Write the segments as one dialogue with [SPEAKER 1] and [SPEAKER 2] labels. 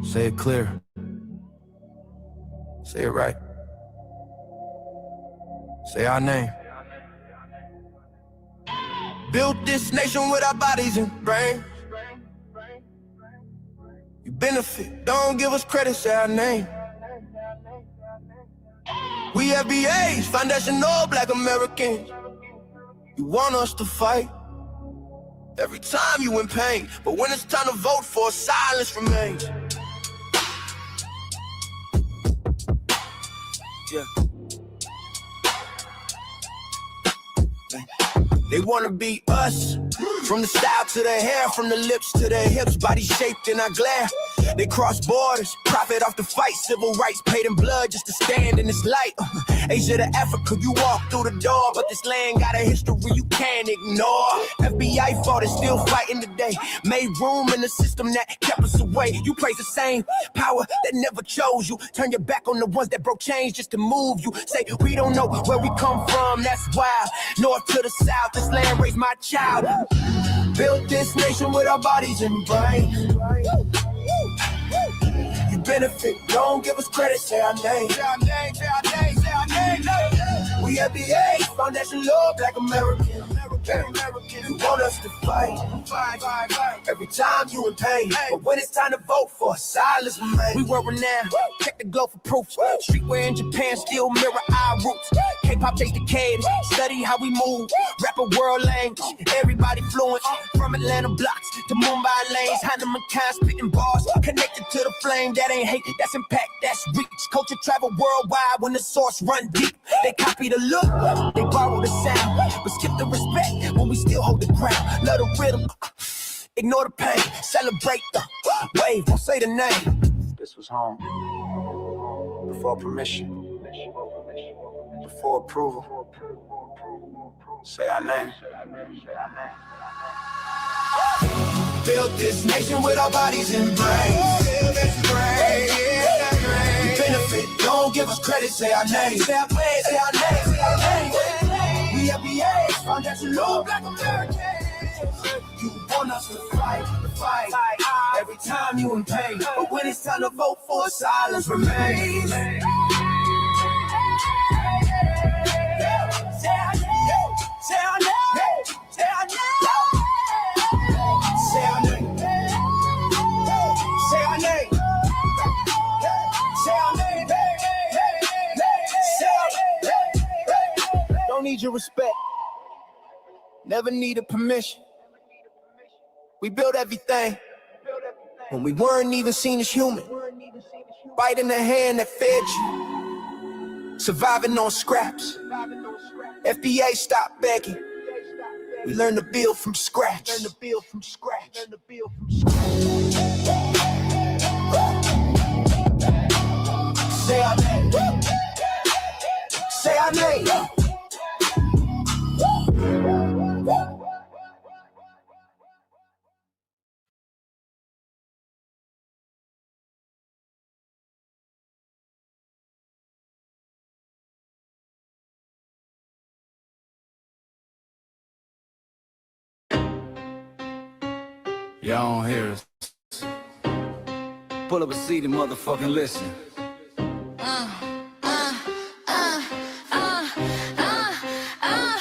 [SPEAKER 1] Say it clear. Say it right. Say our name. Built this nation with our bodies and brains. You benefit, don't give us credit, say our name. We FBAs, foundational Black Americans. You want us to fight every time you in pain, but when it's time to vote for, silence remains. Yeah. They wanna be us, from the style to the hair, from the lips to the hips, body shaped in our glare. They cross borders, profit off the fight, civil rights paid in blood just to stand in this light. Asia to Africa, you walk through the door, but this land got a history you can't ignore. FBI fought and still fighting today, made room in the system that kept us away. You praise the same power that never chose you, turn your back on the ones that broke chains just to move you. Say we don't know where we come from, that's wild. North to the south, this land raised my child. Built this nation with our bodies and brains. You benefit, don't give us credit, say our name. Say our name, say our name, say our name. We FBA, foundational Black American. You want us to fight every time you in pain, but when it's time to vote for, silence remains. We were renowned, check the glow for proof. Streetwear in Japan still mirror our roots. K-pop chase decades, study how we move. Rapper world language, everybody fluent. From Atlanta blocks to Mumbai lanes, Hannah kind spitting bars, connected to the flame. That ain't hate, that's impact, that's reach. Culture travel worldwide when the source run deep. They copy the look, they borrow the sound, but skip the respect when we still hold the ground. Love the rhythm, ignore the pain, celebrate the wave, don't say the name. This was home, before permission, before approval. Say our name. Built this nation with our bodies and brains. We benefit, don't give us credit, say our name. Say our name, say our name, say our name. We FBAs, foundational Black Americans. You want us to fight every time you in pain, but when it's time to vote for, silence remains. Say our name, say our name, say our name. Say our name. Say our name. Say our name. Say our name. Don't need your respect. Never needed permission. We built everything when we weren't even seen as human. Biting the hand that fed you. Surviving on scraps. FDA stopped begging. We learned to build from scratch. Learn to build from scratch. Learn to build from scratch. Say our name. Say our name.
[SPEAKER 2] Y'all don't hear us. Pull up a seat and motherfucking listen.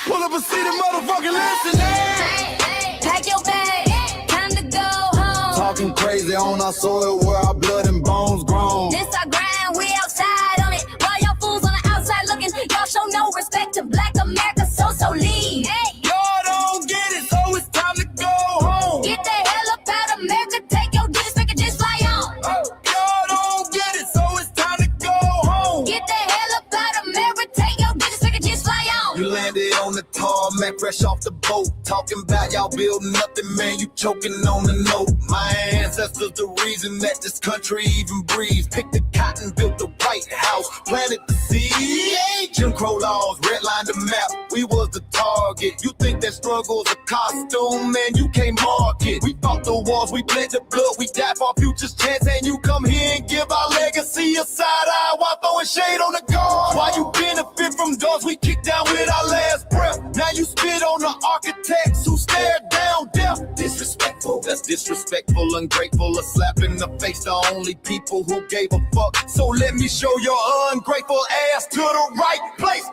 [SPEAKER 2] Pull up a seat and motherfucking listen.
[SPEAKER 3] Hey, pack your bag, time to go home.
[SPEAKER 2] Talking crazy on our soil where our blood and bones grown.
[SPEAKER 3] This our grind, we outside on it. While y'all fools on the outside looking, y'all show no respect to Black America, so leave. Hey.
[SPEAKER 2] Y'all don't get it, so it's time to go home.
[SPEAKER 3] Get the hell up out of America, take your digits, make it just fly on.
[SPEAKER 2] Y'all don't get it, so it's time to go home.
[SPEAKER 3] Get the hell up out of America, take your digits, make it just fly on.
[SPEAKER 2] You landed on the tarmac, fresh off the boat. Talking about y'all building nothing, man, you choking on the note. My ancestors the reason that this country even breathes. Picked the cotton, built the White House, planted the seed. Jim Crow laws, redlined the map, we was the target. You think that struggle's a costume, man, you can't mark it. We fought the wars, we bled the blood, we died for our future's chance. And you come here and give our legacy a side eye while throwing shade on the guard. While you benefit from doors we kicked down with our last breath. Now you spit on the architects who stared down death. Disrespectful, That's disrespectful, ungrateful, a slap in the face to only people who gave a fuck. So let me show your ungrateful ass to the right place.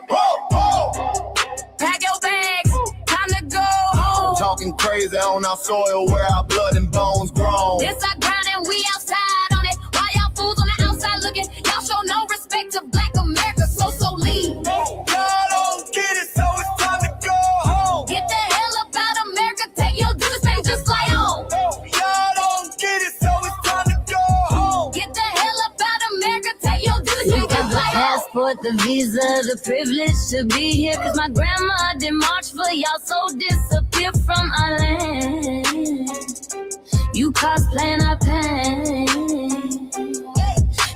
[SPEAKER 3] Pack your bags, time to go home.
[SPEAKER 2] Talking crazy on our soil where our blood and bones grown.
[SPEAKER 3] This our ground and we outside on it. Why y'all fools on the outside looking? Y'all show no respect to Black America, so leave.
[SPEAKER 2] Y'all don't get it, so it's time to go home.
[SPEAKER 3] Get the hell up out America, take your duties back just like home.
[SPEAKER 2] Y'all don't get it, so it's time to go home.
[SPEAKER 3] Get the hell up out America, take your duties back just like home. Passport, the visa, the privilege to be here. Cause my grandma did march for y'all, so disappear from our land. You cosplaying our pain.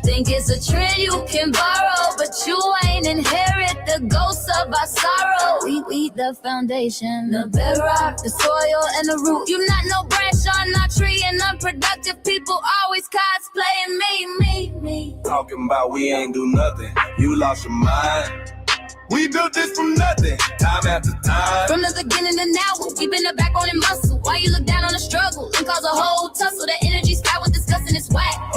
[SPEAKER 3] Think it's a trend you can borrow, but you ain't inherit the ghosts of our sorrow. We the foundation, the bedrock, the soil, and the root. You not no branch on our tree, and unproductive people always cosplaying me.
[SPEAKER 2] Talking about we ain't do nothing, you lost your mind. We built this from nothing, time after time.
[SPEAKER 3] From the beginning to now, we been the backbone and muscle. Why you look down on the struggle and cause a whole tussle? The energy sky was disgusting, it's whack.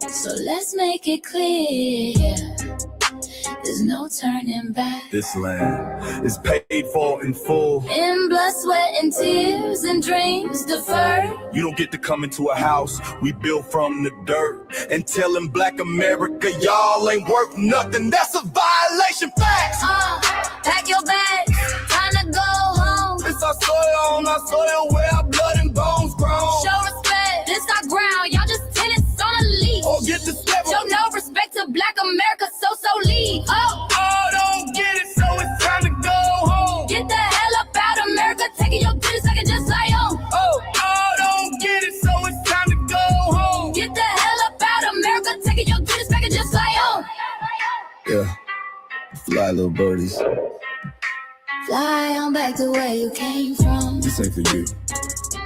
[SPEAKER 3] So let's make it clear, there's no turning back.
[SPEAKER 2] This land is paid for in full.
[SPEAKER 3] In blood, sweat, and tears, and dreams deferred.
[SPEAKER 2] You don't get to come into a house we built from the dirt and telling Black America y'all ain't worth nothing. That's a violation, facts.
[SPEAKER 3] Pack your bags, time to go home.
[SPEAKER 2] It's our soil on our soil where our blood and bones grown.
[SPEAKER 3] Show respect, this our ground, y'all just tenants on a leash.
[SPEAKER 2] Or get the step.
[SPEAKER 3] Show no respect to Black America, so leave.
[SPEAKER 2] Don't get it, so it's time to go home.
[SPEAKER 3] Get the hell up out America, taking your business like it just like home.
[SPEAKER 2] Don't get it, so it's time to go home.
[SPEAKER 3] Get the hell up out America, taking your business back and just like home.
[SPEAKER 2] Yeah, fly little birdies.
[SPEAKER 3] Fly on back to where you came from.
[SPEAKER 2] This ain't for you.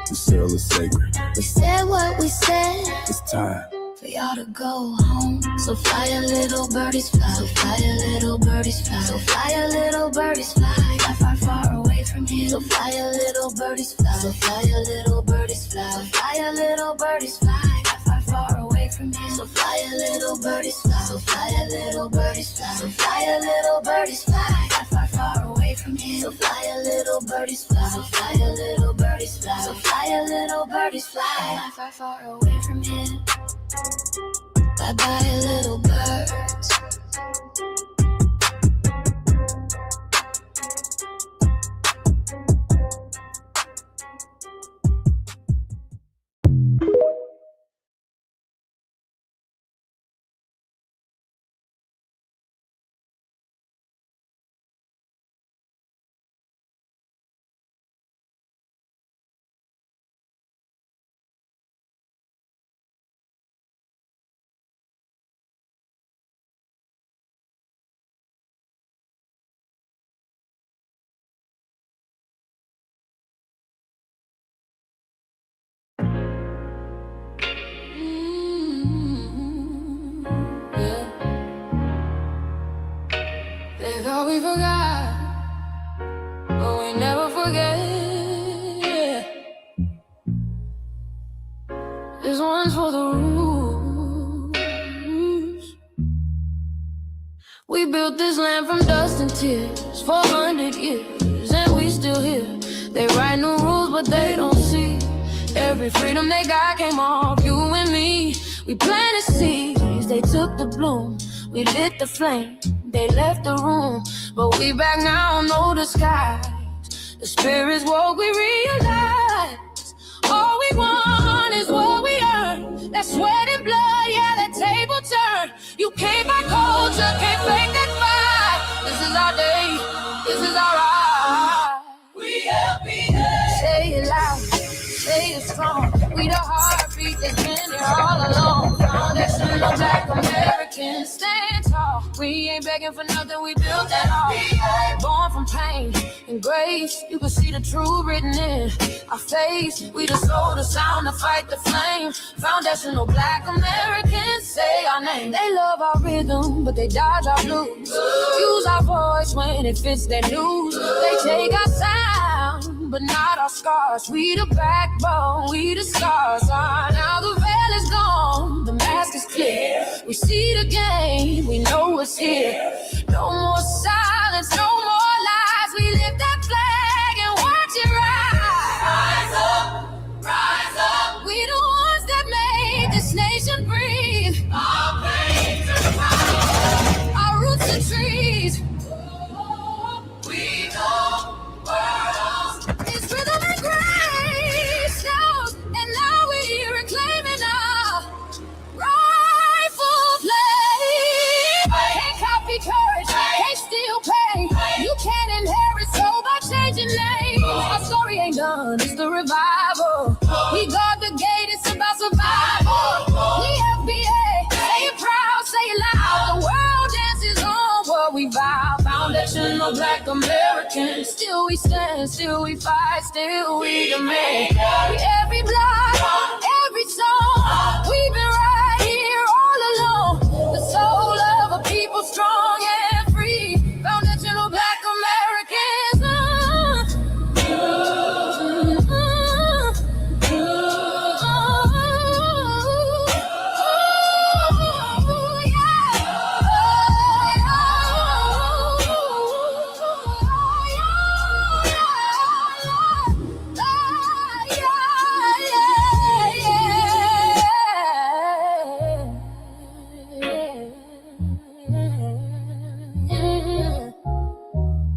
[SPEAKER 2] This cell is sacred.
[SPEAKER 3] We said what we said.
[SPEAKER 2] It's time
[SPEAKER 3] for y'all to go home. So fly a little birdies fly. So fly a little birdies fly. So fly a little birdies fly. Fly far, far away from here. So fly a little birdies fly. So fly a little birdies fly. So fly a little birdies fly. Fly far, far away from here. So fly a little birdies fly. So fly a little birdies fly. So fly a little birdies fly. Fly far, far away from here. So fly a little birdies fly. So fly a little birdies fly. So fly a little birdies fly. Fly far, far away from here. Bye bye, little birds.
[SPEAKER 4] They thought we forgot, but we never forget. This one's for the rules. We built this land from dust and tears, 400 years, and we still here. They write new rules, but they don't see every freedom they got came off you and me. We planted seeds, they took the bloom. We lit the flame, they left the room. But we back now, no disguise. The spirits woke, we realize all we want is what we earn. That sweat and blood, yeah, that table turn. You can't buy culture, can't fake that fight. This is our day, this is our ride. We happiness. Say it loud, say it strong. We the heartbeat that's been here all along. Foundation of Black Americans, stand tall. We ain't begging for nothing, we built that all. Born from pain and grace, you can see the truth written in our face. We the soul, the sound, to fight the flame. Foundational Black Americans, say our name. They love our rhythm, but they dodge our blues. Use our voice when it fits their news. They take our sound, but not our scars. We the backbone, we the stars. Now the veil is gone, the mask is clear. We see the game, we know what's here. No more silence, no more lies. We lift that flag and watch it rise. Rise up, rise up. We the ones that made this nation breathe. Our veins are power, our roots are trees. We know worlds. It's rhythm and grace now, and now we're here reclaiming our rightful place. Can't copy courage, can't steal pain. You can't inherit soul by changing names. Our story ain't done, it's the revival. We guard the gate, it's about survival. We FBA, say it proud, say it loud. The world dances on what we vow. Foundational Black Americans. Still we stand, still we fight, still we demand. Every block, every song, we've been right here all along. The soul of a people strong and free. Foundational Black Americans.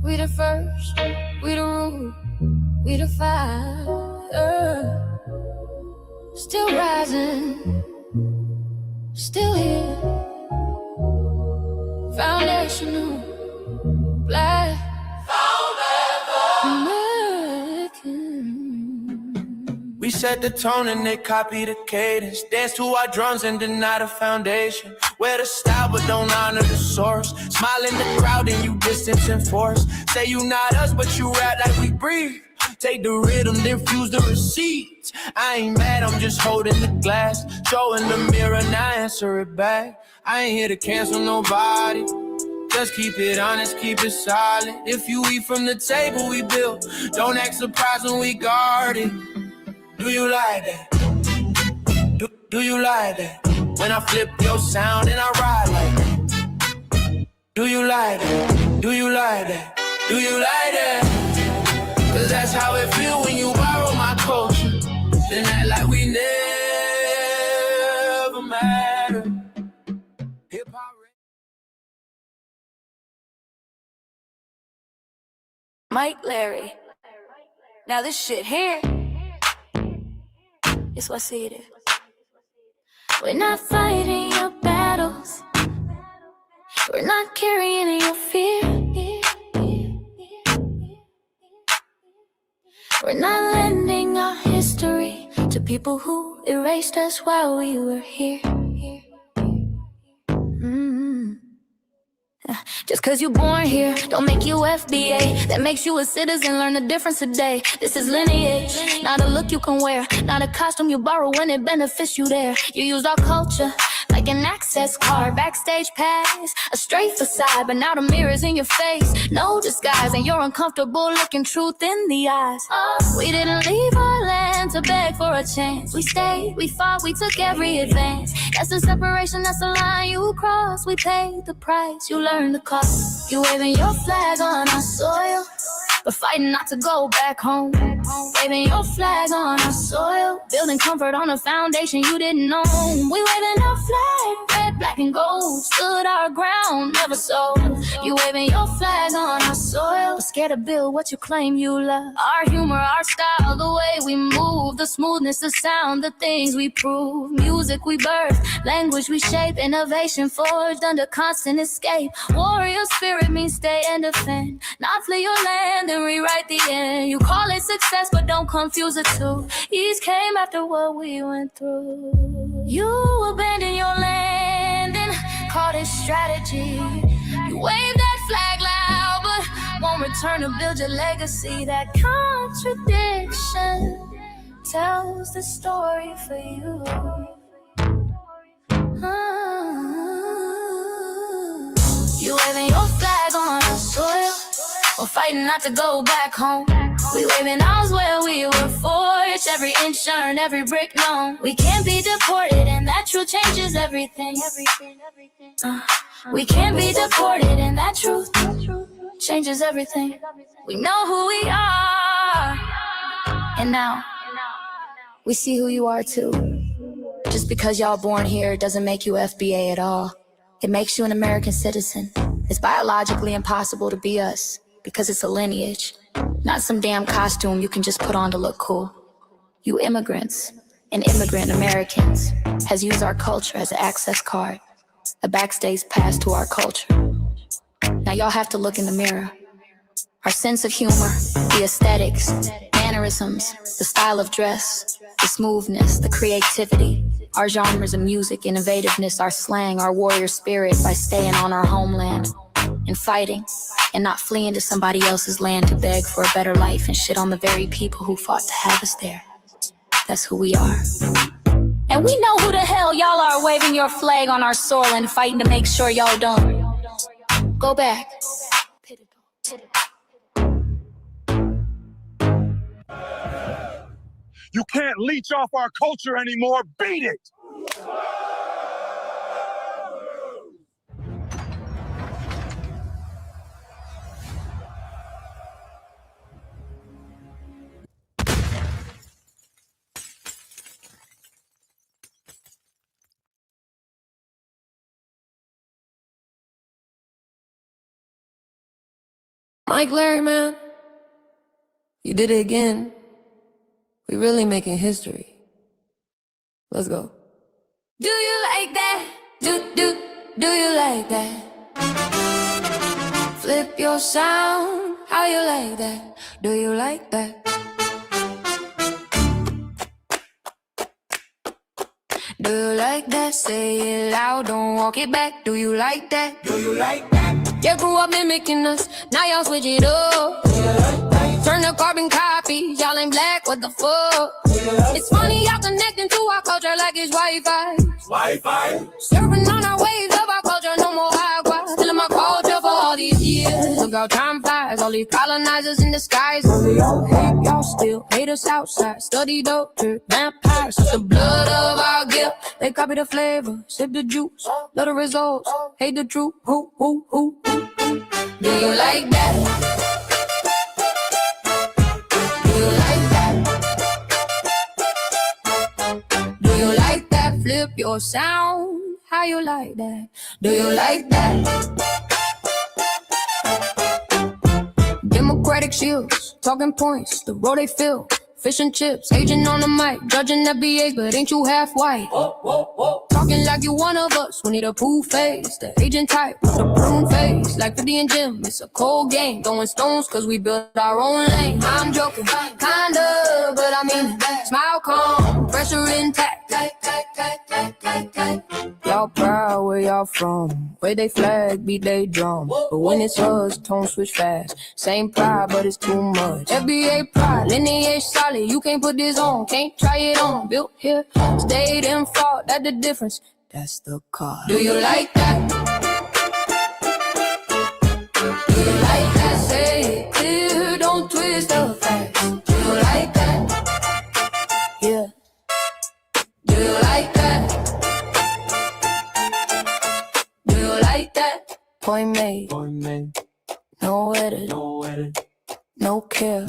[SPEAKER 4] We the first, we the root, we the fire. Still rising, still here. Foundational Black American.
[SPEAKER 1] We set the tone and they copy the cadence. Dance to our drums and deny the foundation. Wear the style but don't honor the source. Smile in the crowd and you distance and force. Say you not us but you rap like we breathe. Take the rhythm, then fuse the receipts. I ain't mad, I'm just holding the glass. Showing the mirror, now answer it back. I ain't here to cancel nobody. Just keep it honest, keep it solid. If you eat from the table we built, don't act surprised when we guard it. Do you like that? Do you like that? When I flip your sound and I ride like that. Do you like that? Do you like that? Do you like that? Cause that's how it feel when you borrow my culture. Then act like we never mattered. Hip-hop.
[SPEAKER 4] Mike Larry. Now this shit here, it's what I see it is. We're not fighting your battles. We're not carrying your fear. We're not lending our history to people who erased us while we were here. Just cause you born here, don't make you FBA. That makes you a citizen, learn the difference today. This is lineage, not a look you can wear. Not a costume you borrow when it benefits you there. You use our culture like an access card, backstage pass, a straight facade. But now the mirror's in your face, no disguise. And you're uncomfortable looking truth in the eyes. We didn't leave our land to beg for a chance. We stayed, we fought, we took every advance. That's the separation, that's the line you cross. We paid the price, you learned the cost. You waving your flag on our soil, but fighting not to go back home. Waving your flag on our soil, building comfort on a foundation you didn't own. We waving our flag, red, black, and gold. Stood our ground, never sold. You waving your flag on our soil, but scared to build what you claim you love. Our humor, our style, the way we move, the smoothness, the sound, the things we prove. Music we birth, language we shape, innovation forged under constant escape. Warrior spirit means stay and defend, not flee your land and rewrite the end. You call it success, but don't confuse the two. Ease came after what we went through. You abandoned your land and called it strategy. You waved that flag loud, but won't return to build your legacy. That contradiction tells the story for you. You waving your flag on our soil, or fighting not to go back home.
[SPEAKER 3] We waving arms where we were forged. Every inch earned, every brick known. We can't be deported, and that truth changes everything. We can't be deported, and that truth changes everything. We know who we are, and now we see who you are too. Just because y'all born here doesn't make you FBA at all. It makes you an American citizen. It's biologically impossible to be us because it's a lineage, not some damn costume you can just put on to look cool. You immigrants and immigrant Americans has used our culture as an access card, a backstage pass to our culture. Now y'all have to look in the mirror. Our sense of humor, the aesthetics, mannerisms, the style of dress, the smoothness, the creativity, our genres of music, innovativeness, our slang, our warrior spirit by staying on our homeland and fighting and not fleeing to somebody else's land to beg for a better life and shit on the very people who fought to have us there. That's who we are. And we know who the hell y'all are waving your flag on our soil and fighting to make sure y'all don't go back.
[SPEAKER 5] You can't leech off our culture anymore. Beat it!
[SPEAKER 4] Mike Larry, man, you did it again. We really making history. Let's go. Do you like that? Do you like that? Flip your sound. How you like that? Do you like that? Do you like that? Say it loud, don't walk it back. Do you like that?
[SPEAKER 1] Do you like that?
[SPEAKER 4] You grew up mimicking us, now y'all switch it up.
[SPEAKER 1] Do you like that?
[SPEAKER 4] Turn the carbon copy, y'all ain't black, what the fuck? It's funny, y'all connecting to our culture like it's Wi-Fi.
[SPEAKER 1] Wi-Fi.
[SPEAKER 4] Surfing on our waves of our culture, no more agua. Feeling my culture for all these years. Look how time flies, all these colonizers in the skies. Y'all hate, y'all still hate us outside. Study doctor, vampires, the blood of our guilt. They copy the flavor, sip the juice. Love the results, hate the truth. Who? Do you like that? Flip your sound, how you like that? Do you like that? Democratic shields, talking points, the road they fill. Fish and chips, agent on the mic, judging FBAs, but ain't you half white? Talking like you one of us, we need a pool face. The agent type, the prune face, like 50 and Jim. It's a cold game, throwing stones cause we built our own lane. I'm joking, kinda, but I mean, smile calm, pressure intact. Y'all proud, where y'all from? Where they flag, beat they drum. But when it's us, tone switch fast. Same pride, but it's too much. FBA pride, lineage solid. You can't put this on, can't try it on. Built here, stayed and fought, that's the difference. That's the car. Do you like that? Do you like that? Say it clear, don't twist the facts. Do you like that? Yeah. Do you like that? Do you like that? Point made. No edit. No care.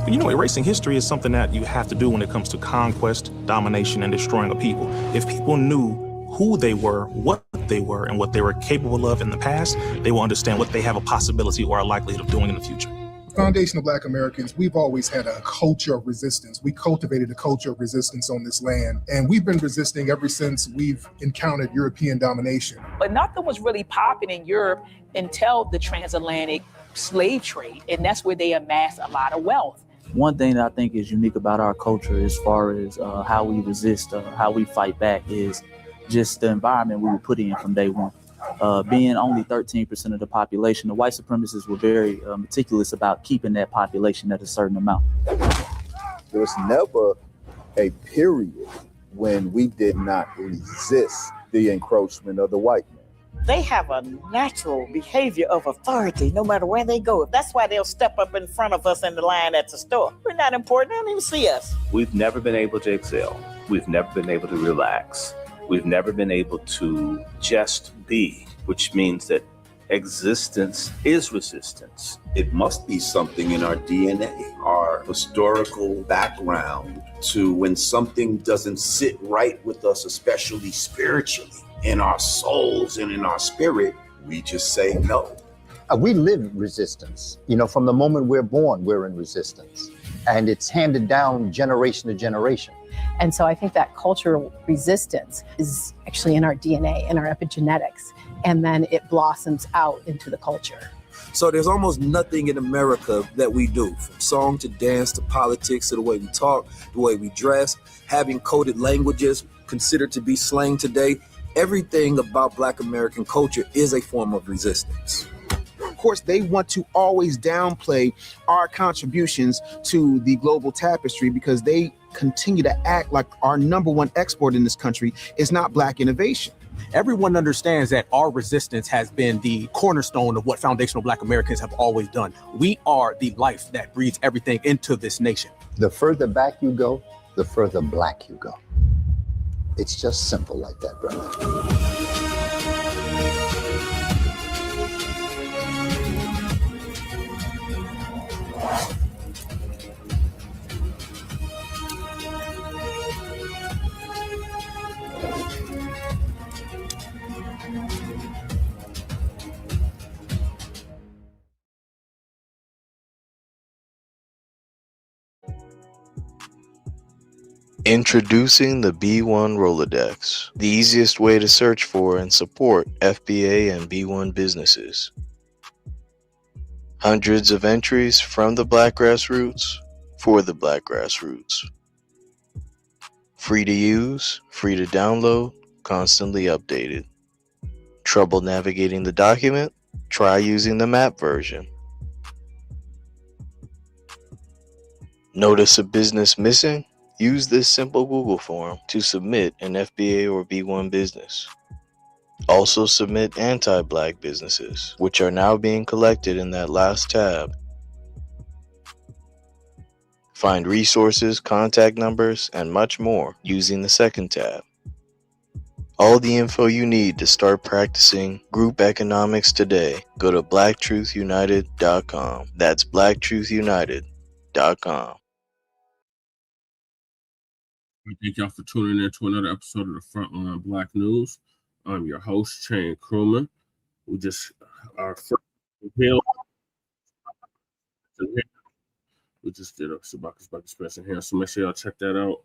[SPEAKER 6] You know, erasing history is something that you have to do when it comes to conquest, domination, and destroying a people. If people knew who they were, what they were, and what they were capable of in the past, they will understand what they have a possibility or a likelihood of doing in the future.
[SPEAKER 7] Foundation of Black Americans, we've always had a culture of resistance. We cultivated a culture of resistance on this land, and we've been resisting ever since we've encountered European domination.
[SPEAKER 8] But nothing was really popping in Europe until the transatlantic slave trade, and that's where they amassed a lot of wealth.
[SPEAKER 9] One thing that I think is unique about our culture as far as how we resist, how we fight back is just the environment we were put in from day one. Being only 13% of the population, the white supremacists were very meticulous about keeping that population at a certain amount.
[SPEAKER 10] There was never a period when we did not resist the encroachment of the white man.
[SPEAKER 11] They have a natural behavior of authority no matter where they go. That's why they'll step up in front of us in the line at the store. We're not important. They don't even see us.
[SPEAKER 12] We've never been able to excel. We've never been able to relax. We've never been able to just be, which means that existence is resistance.
[SPEAKER 13] It must be something in our DNA, our historical background, to when something doesn't sit right with us, especially spiritually, in our souls and in our spirit, we just say no.
[SPEAKER 14] We live resistance. You know, from the moment we're born, we're in resistance. And it's handed down generation to generation.
[SPEAKER 15] And so I think that cultural resistance is actually in our DNA, in our epigenetics, and then it blossoms out into the culture.
[SPEAKER 16] So there's almost nothing in America that we do, from song to dance to politics to the way we talk, the way we dress, having coded languages considered to be slang today. Everything about Black American culture is a form of resistance.
[SPEAKER 17] Of course, they want to always downplay our contributions to the global tapestry because they continue to act like our number one export in this country is not Black innovation.
[SPEAKER 18] Everyone understands that our resistance has been the cornerstone of what foundational Black Americans have always done. We are the life that breathes everything into this nation.
[SPEAKER 14] The further back you go, the further Black you go. It's just simple like that, brother.
[SPEAKER 19] Introducing the B1 Rolodex, the easiest way to search for and support FBA and B1 businesses. Hundreds of entries from the Black grassroots for the Black grassroots. Free to use, free to download, constantly updated. Trouble navigating the document? Try using the map version. Notice a business missing? Use this simple Google form to submit an FBA or B1 business. Also submit anti-Black businesses, which are now being collected in that last tab. Find resources, contact numbers, and much more using the second tab. All the info you need to start practicing group economics today. Go to blacktruthunited.com. That's blacktruthunited.com.
[SPEAKER 20] Thank y'all for tuning in to another episode of the Frontline Black News. I'm your host, Shane Crewman. We just did a Shabaka's Black Expression here, so make sure y'all check that out.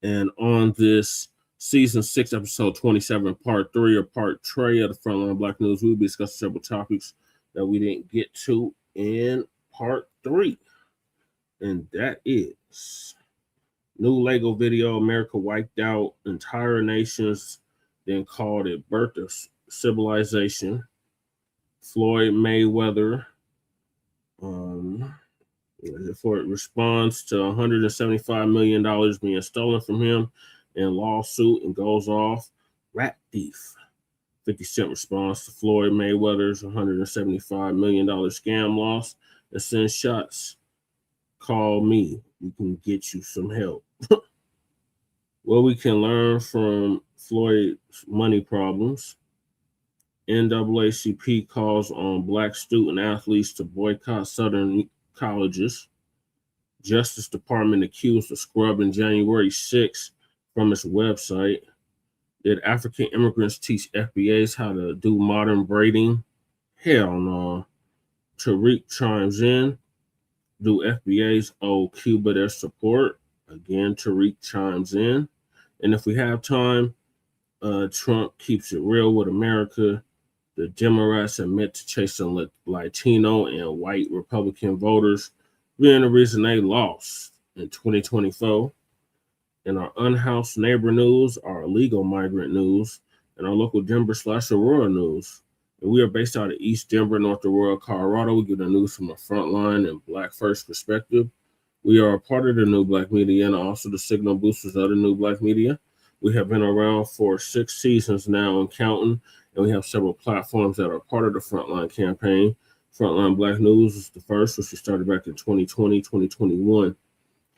[SPEAKER 20] And on this season 6, episode 27, part 3 or part 3 of the Frontline Black News, we'll be discussing several topics that we didn't get to in part 3, and that is new Lego video, America wiped out entire nations, then called it birth of civilization. Floyd Mayweather for it responds to $175 million being stolen from him in lawsuit and goes off. Rat thief. 50 Cent responds to Floyd Mayweather's $175 million scam loss and sends shots. Call me. We can get you some help. What we can learn from Floyd's money problems. NAACP calls on Black student athletes to boycott Southern colleges. Justice Department accused of scrubbing January 6th from its website. Did African immigrants teach FBAs how to do modern braiding? Hell no. Tariq chimes in. Do FBAs owe Cuba their support? Again, Tariq chimes in. And if we have time, Trump keeps it real with America. The Democrats admit to chasing Latino and white Republican voters, being the reason they lost in 2024. In our unhoused neighbor news, our illegal migrant news, and our local Denver/Aurora news. And we are based out of East Denver, North Aurora, Colorado. We get the news from a frontline and Black first perspective. We are a part of the New Blacc Media and also the signal boosters of the New Blacc Media. We have been around for 6 seasons now and counting, and we have several platforms that are part of the Frontline campaign. Frontline Black News is the first, which we started back in 2020, 2021.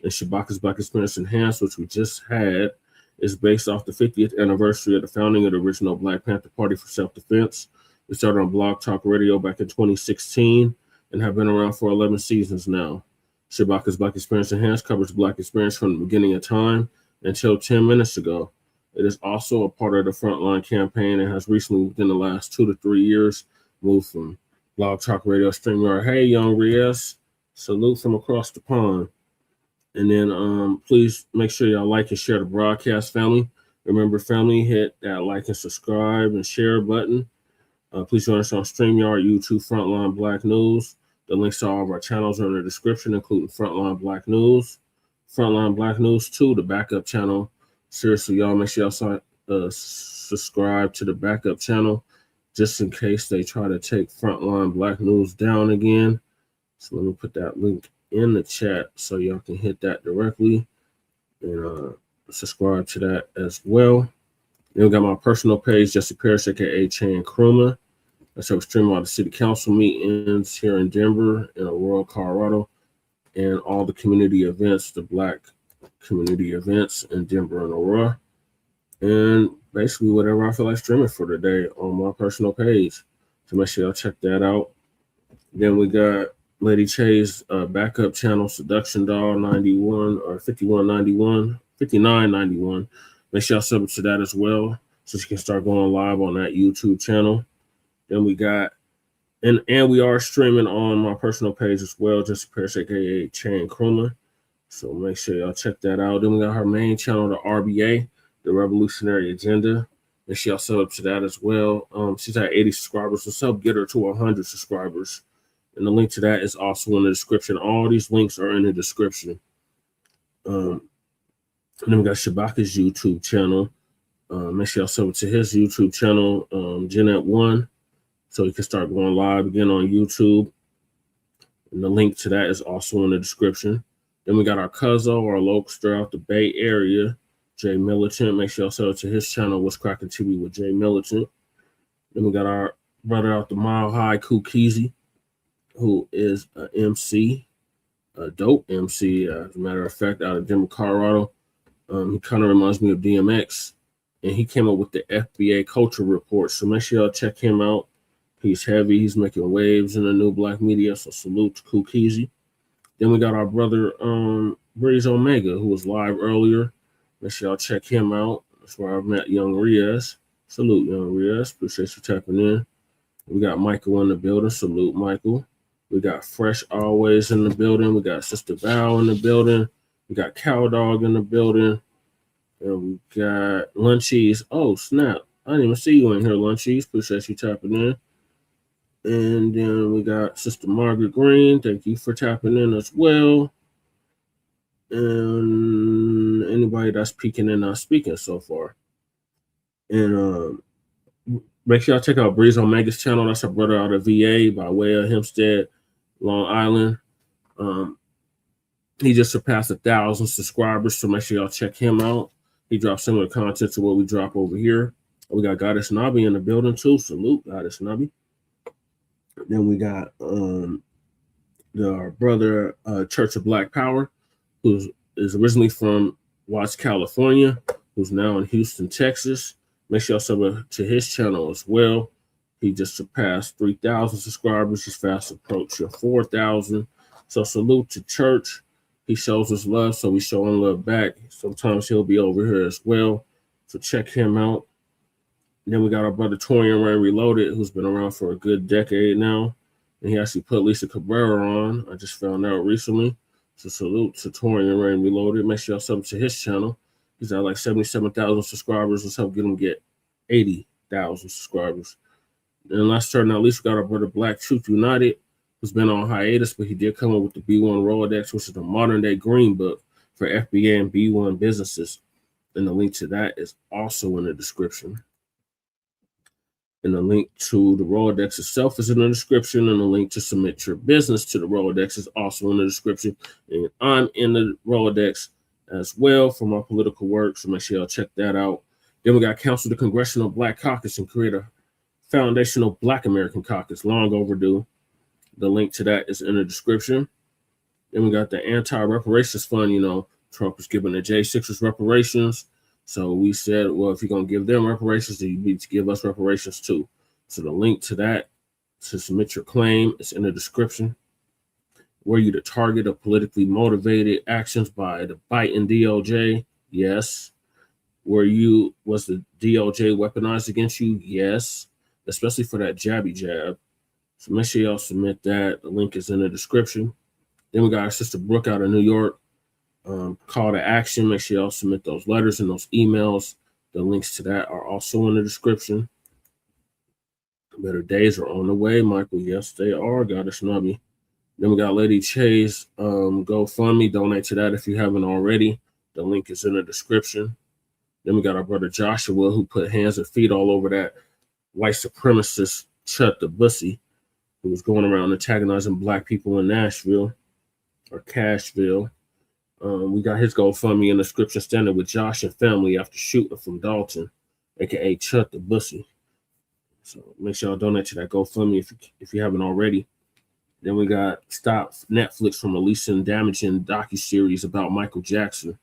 [SPEAKER 20] And Shabaka's Black Experience Enhanced, which we just had, is based off the 50th anniversary of the founding of the original Blacc Panther Party for self-defense. We started on Blogtalk Radio back in 2016 and have been around for 11 seasons now. Shabaka's Black Experience Enhanced covers Black experience from the beginning of time until 10 minutes ago. It is also a part of the Frontline campaign and has recently, within the last 2 to 3 years, moved from Blogtalk Radio, Streamyard. Hey, Young Riaz, salute from across the pond. And then please make sure y'all like and share the broadcast, family. Remember, family, hit that like and subscribe and share button. Please join us on StreamYard, YouTube, Frontline Black News. The links to all of our channels are in the description, including Frontline Black News, Frontline Black News 2, the backup channel. Seriously, y'all, make sure y'all subscribe to the backup channel just in case they try to take Frontline Black News down again. So let me put that link in the chat so y'all can hit that directly and subscribe to that as well. Then we got my personal page, Jesse Parrish, aka Chan Kruma. That's how we stream all the city council meetings here in Denver and Aurora, Colorado, and all the community events, the Black community events in Denver and Aurora. And basically whatever I feel like streaming for today on my personal page. So make sure y'all check that out. Then we got Lady Che's backup channel, Seduction Doll 91 or 5191, 5991. Make sure y'all sub to that as well so she can start going live on that YouTube channel. Then we got, and we are streaming on my personal page as well, just Parrish, aka Chan Kruma. So make sure y'all check that out. Then we got her main channel, the RBA, the Revolutionary Agenda. Make sure y'all sub to that as well. She's at 80 subscribers, so sub get her to 100 subscribers. And the link to that is also in the description. All these links are in the description. And then we got Shabaka's YouTube channel. Make sure y'all sub to his YouTube channel, Jeanette1, so he can start going live again on YouTube. And the link to that is also in the description. Then we got our cousin, our local out the Bay Area, Jay Militant. Make sure y'all sub to his channel, What's Cracking TV with Jay Militant. Then we got our brother out the Mile High, Kukizi, who is an MC, a dope MC, as a matter of fact, out of Denver, Colorado. He kind of reminds me of DMX, and he came up with the FBA Culture Report. So make sure y'all check him out. He's heavy. He's making waves in the new Blacc Media. So salute to Kukizi. Then we got our brother Breeze Omega, who was live earlier. Make sure y'all check him out. That's where I met Young Riaz. Salute, Young Riaz. Appreciate you tapping in. We got Michael in the building. Salute, Michael. We got Fresh Always in the building. We got Sister Val in the building. We got Cow Dog in the building. And we got Lunchies. Oh, snap. I didn't even see you in here, Lunchies. Appreciate you tapping in. And then we got Sister Margaret Green. Thank you for tapping in as well. And anybody that's peeking and not speaking so far. And make sure y'all check out Breeze Omega's channel. That's our brother out of VA by way of Hempstead, Long Island. He just surpassed 1,000 subscribers, so make sure y'all check him out. He drops similar content to what we drop over here. We got Goddess Nabi in the building too. Salute, Goddess Nabi. Then we got our brother Church of Black Power, who is originally from Watts, California, who's now in Houston, Texas. Make sure y'all sub to his channel as well. He just surpassed 3,000 subscribers, just fast approaching 4,000. So salute to Church. He shows us love, so we show him love back. Sometimes he'll be over here as well. So check him out. And then we got our brother Torian Rain Reloaded, who's been around for a good decade now. And he actually put Lisa Cabrera on. I just found out recently. So salute to Torian Rain Reloaded. Make sure y'all sub to his channel. He's at like 77,000 subscribers. Let's help get him get 80,000 subscribers. And last but not least, we got our brother Black Truth United, who's been on hiatus, but he did come up with the B1 Rolodex, which is the modern day green book for FBA and B1 businesses. And the link to that is also in the description. And the link to the Rolodex itself is in the description, and the link to submit your business to the Rolodex is also in the description. And I'm in the Rolodex as well for my political work. So make sure y'all check that out. Then we got Council the Congressional Black Caucus and create a foundational Black American caucus. Long overdue. The link to that is in the description. Then we got the Anti-Reparations Fund. You know, Trump is giving the J6ers reparations. So we said, well, if you're going to give them reparations, then you need to give us reparations too. So the link to that to submit your claim is in the description. Were you the target of politically motivated actions by the Biden DOJ? Yes. Was the DOJ weaponized against you? Yes. Especially for that jabby jab. So make sure y'all submit that. The link is in the description. Then we got our sister Brooke out of New York. Call to action. Make sure y'all submit those letters and those emails. The links to that are also in the description. Better days are on the way, Michael. Yes, they are. Goddess Nubby. Then we got Lady Chase. GoFundMe. Donate to that if you haven't already. The link is in the description. Then we got our brother Joshua, who put hands and feet all over that white supremacist Chut the Bussy, who was going around antagonizing Black people in Nashville or Cashville. We got his GoFundMe in the description, standing with Josh and family after shooting from Dalton, aka Chut the Bussy. So make sure y'all donate to that GoFundMe if you haven't already. Then we got Stop Netflix from releasing damaging docuseries about Michael Jackson.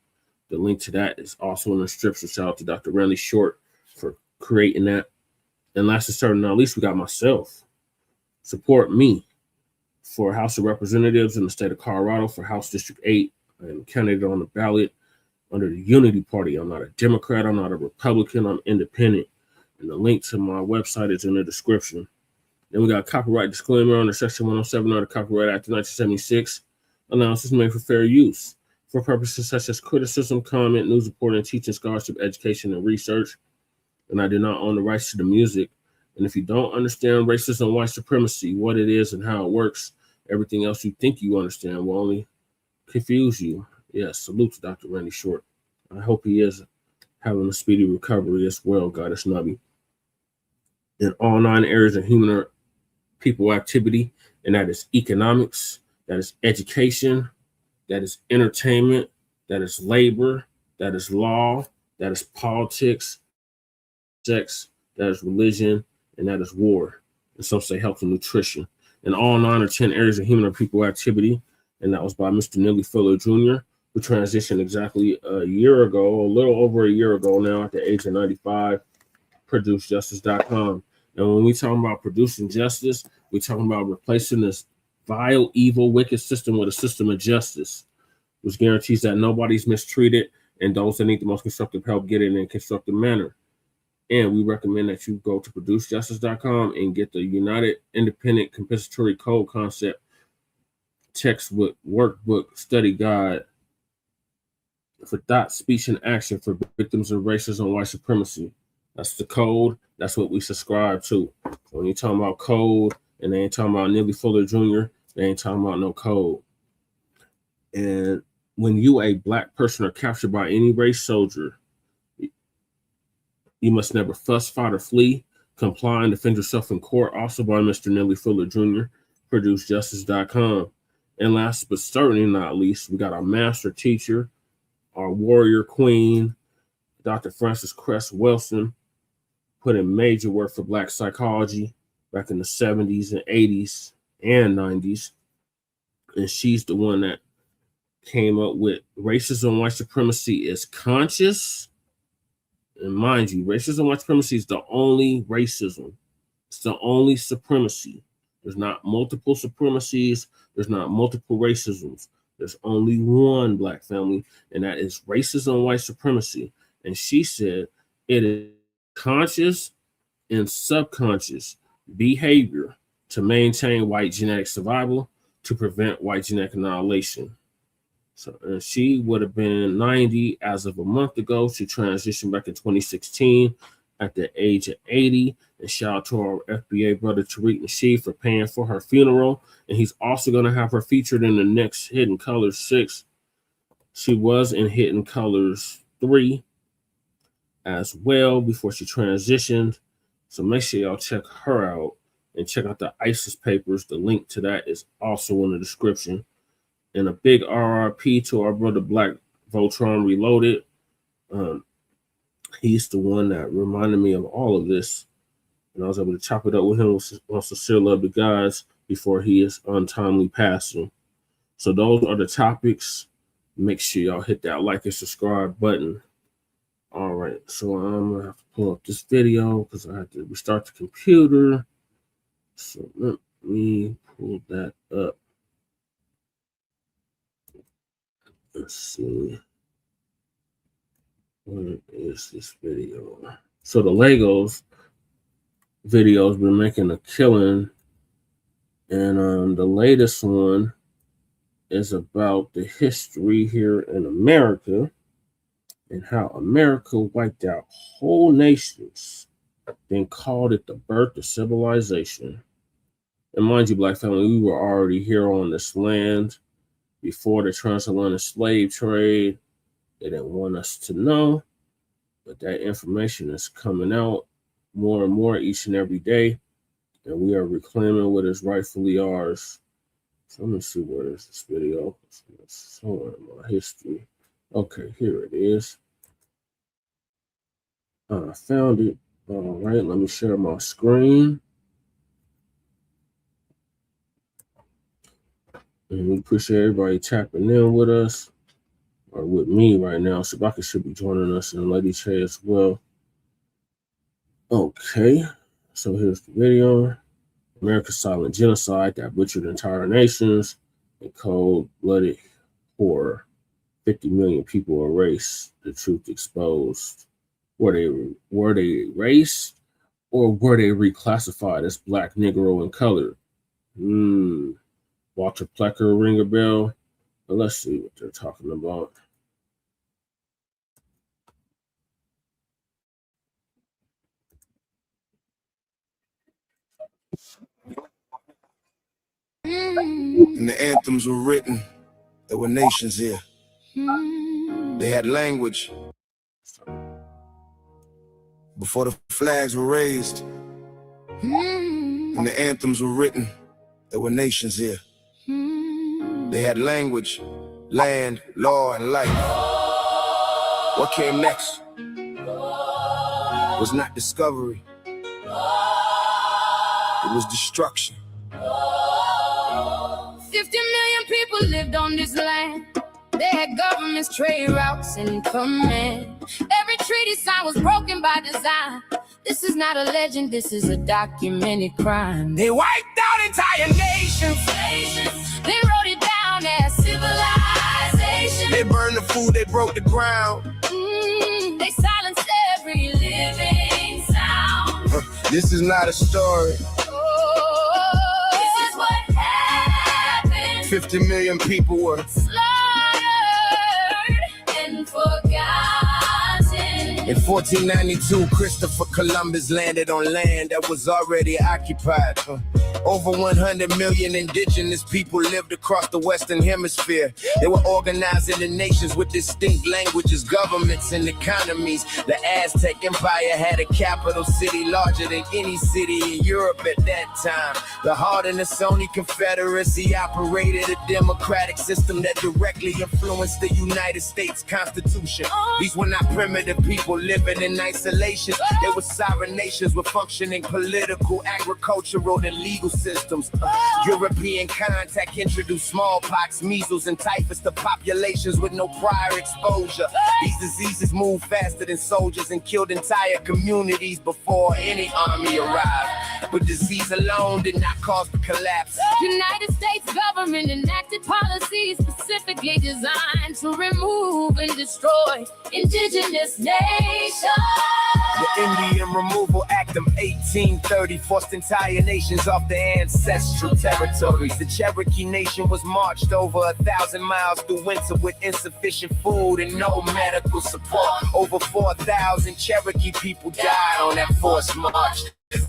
[SPEAKER 20] The link to that is also in the description. Shout out to Dr. Randy Short for creating that. And last and certainly not least, we got myself. Support me for House of Representatives in the state of Colorado for House District 8. I am a candidate on the ballot under the Unity Party. I'm not a Democrat. I'm not a Republican. I'm independent. And the link to my website is in the description. Then we got a copyright disclaimer under Section 107 of the Copyright Act of 1976. Allowances made for fair use for purposes such as criticism, comment, news reporting, teaching, scholarship, education, and research. And I do not own the rights to the music. And if you don't understand racism and white supremacy, what it is and how it works, everything else you think you understand will only confuse you. Yes, salute to Dr. Randy Short. I hope he is having a speedy recovery as well, Goddess Nubby. In all 9 areas of human or people activity, and that is economics, that is education, that is entertainment, that is labor, that is law, that is politics, sex, that is religion, and that is war. And some say health and nutrition. In all 9 or 10 areas of human or people activity, and that was by Mr. Neely Fuller Jr., who transitioned exactly a year ago, a little over a year ago now, at the age of 95, ProduceJustice.com. And when we talk about producing justice, we're talking about replacing this vile, evil, wicked system with a system of justice, which guarantees that nobody's mistreated and those that need the most constructive help get it in a constructive manner. And we recommend that you go to ProduceJustice.com and get the United Independent Compensatory Code Concept textbook, workbook, study guide for thought, speech, and action for victims of racism and white supremacy. That's the code. That's what we subscribe to. So when you're talking about code and they ain't talking about Neely Fuller Jr., they ain't talking about no code. And when you, a Black person, are captured by any race soldier, you must never fuss, fight, or flee. Comply and defend yourself in court. Also by Mr. Neely Fuller Jr., ProduceJustice.com. And last but certainly not least, we got our master teacher, our warrior queen, Dr. Frances Cress Wilson, put in major work for Black psychology back in the 70s and 80s and 90s. And she's the one that came up with racism and white supremacy is conscious. And mind you, racism and white supremacy is the only racism. It's the only supremacy. There's not multiple supremacies. There's not multiple racisms. There's only one, Black family, and that is racism and white supremacy. And she said it is conscious and subconscious behavior to maintain white genetic survival, to prevent white genetic annihilation. So, and she would have been 90 as of a month ago. She transitioned back in 2016 at the age of 80. And shout out to our FBA brother Tariq Nasheed for paying for her funeral. And he's also going to have her featured in the next Hidden Colors 6. She was in Hidden Colors 3 as well before she transitioned. So make sure y'all check her out and check out the ISIS papers. The link to that is also in the description. And a big RRP to our brother Blacc Voltron Reloaded. He's the one that reminded me of all of this. And I was able to chop it up with him on Sincere Love to Guys before he is untimely passing. So those are the topics. Make sure y'all hit that like and subscribe button. All right, so I'm going to have to pull up this video because I have to restart the computer. So let me pull that up. Let's see. Where is this video? So the Legos video's been making a killing. And the latest one is about the history here in America and how America wiped out whole nations, then called it the birth of civilization. And mind you, Black family, we were already here on this land before the transatlantic slave trade. They didn't want us to know, but that information is coming out more and more each and every day, and we are reclaiming what is rightfully ours. So let me see, where is this video? It's somewhere in my history. Okay, here it is. I found it. All right, let me share my screen. And we appreciate everybody tapping in with us, or with me right now. Shabaka should be joining us, and Lady Che as well. Okay, so here's the video. America's silent genocide that butchered entire nations and cold-blooded horror. 50 million people erased, the truth exposed. Were they erased, or were they reclassified as Black, Negro, and colored? Walter Plecker ring a bell? But let's see what they're talking about.
[SPEAKER 21] And the anthems were written. There were nations here. They had language. Before the flags were raised and the anthems were written, there were nations here. They had language, land, law, and life. What came next was not discovery. It was destruction.
[SPEAKER 4] 50 million people lived on this land. They had governments, trade routes, and command. Every treaty sign was broken by design. This is not a legend, this is a documented crime. They wiped out entire nations. They wrote it down as civilization.
[SPEAKER 21] They burned the food, they broke the ground.
[SPEAKER 4] They silenced every living sound.
[SPEAKER 21] This is not a story.
[SPEAKER 4] This is what happened.
[SPEAKER 21] 50 million people were
[SPEAKER 4] slaughtered and forgotten.
[SPEAKER 21] In 1492, Christopher Columbus landed on land that was already occupied. Over 100 million indigenous people lived across the Western Hemisphere. They were organized into nations with distinct languages, governments, and economies. The Aztec Empire had a capital city larger than any city in Europe at that time. The Haudenosaunee Confederacy operated a democratic system that directly influenced the United States Constitution. These were not primitive people living in isolation. They were sovereign nations with functioning political, agricultural, and legal systems. European contact introduced smallpox, measles, and typhus to populations with no prior exposure. These diseases moved faster than soldiers and killed entire communities before any army arrived. But disease alone did not cause the collapse.
[SPEAKER 4] United States government enacted policies specifically designed to remove and destroy indigenous nations.
[SPEAKER 21] The Indian Removal Act of 1830 forced entire nations off their ancestral territories. The Cherokee Nation was marched over 1,000 miles through winter with insufficient food and no medical support. Over 4,000 Cherokee people died on that forced march.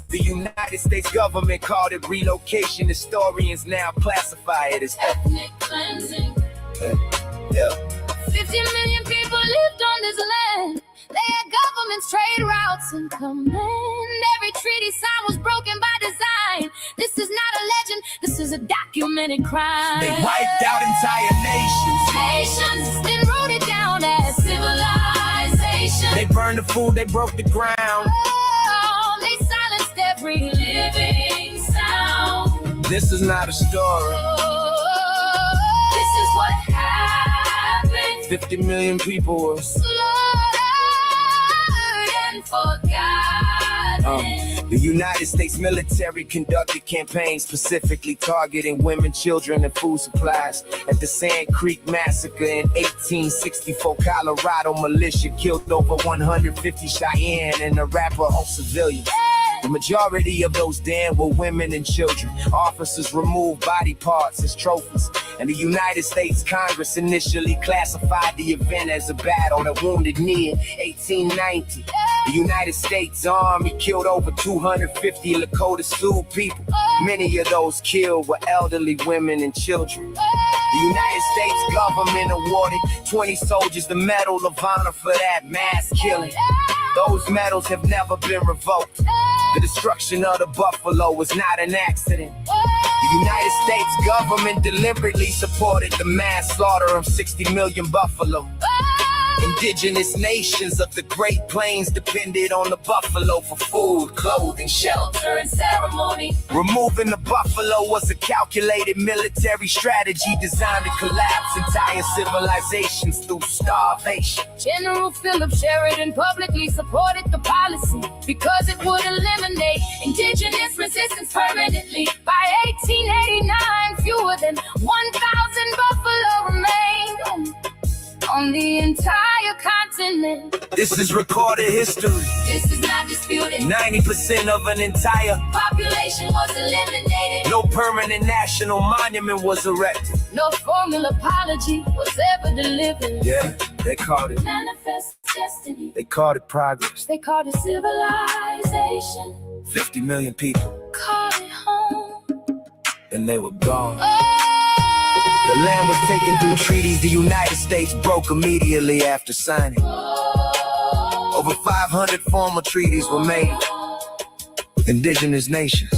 [SPEAKER 21] The United States government called it relocation. Historians now classify it as
[SPEAKER 4] ethnic cleansing.
[SPEAKER 21] 50
[SPEAKER 4] million people lived on this land. They had governments, trade routes, and command. Every treaty sign was broken by design. This is not a legend, this is a documented crime.
[SPEAKER 21] They wiped out entire nations.
[SPEAKER 4] Nations, then wrote it down known as civilization.
[SPEAKER 21] They burned the food, they broke the ground.
[SPEAKER 4] Oh, they silenced every living sound.
[SPEAKER 21] This is not a story.
[SPEAKER 4] This is what happened.
[SPEAKER 21] 50 million people were
[SPEAKER 4] Slaughtered and forgotten.
[SPEAKER 21] The United States military conducted campaigns specifically targeting women, children, and food supplies. At the Sand Creek Massacre in 1864, Colorado militia killed over 150 Cheyenne and Arapaho civilians. The majority of those dead were women and children. Officers removed body parts as trophies, and the United States Congress initially classified the event as a battle that wounded near 1890. The United States Army killed over 250 Lakota Sioux people. Many of those killed were elderly women and children. The United States government awarded 20 soldiers the Medal of Honor for that mass killing. Those medals have never been revoked. The destruction of the buffalo was not an accident. The United States government deliberately supported the mass slaughter of 60 million buffalo. Indigenous nations of the Great Plains depended on the buffalo for food, clothing, shelter, and ceremony. Removing the buffalo was a calculated military strategy designed to collapse entire civilizations through starvation.
[SPEAKER 4] General Philip Sheridan publicly supported the policy because it would eliminate indigenous resistance permanently. By 1889, fewer than 1,000 buffalo remained on the entire continent.
[SPEAKER 21] This is recorded history.
[SPEAKER 4] This is not disputed.
[SPEAKER 21] 90% of an entire
[SPEAKER 4] population was eliminated.
[SPEAKER 21] No permanent national monument was erected.
[SPEAKER 4] No formal apology was ever delivered.
[SPEAKER 21] Yeah, they called it
[SPEAKER 4] manifest destiny.
[SPEAKER 21] They called it progress.
[SPEAKER 4] They called it civilization.
[SPEAKER 21] 50 million people.
[SPEAKER 4] Called it home.
[SPEAKER 21] And they were gone. The land was taken through treaties the United States broke immediately after signing. Over 500 formal treaties were made with indigenous nations.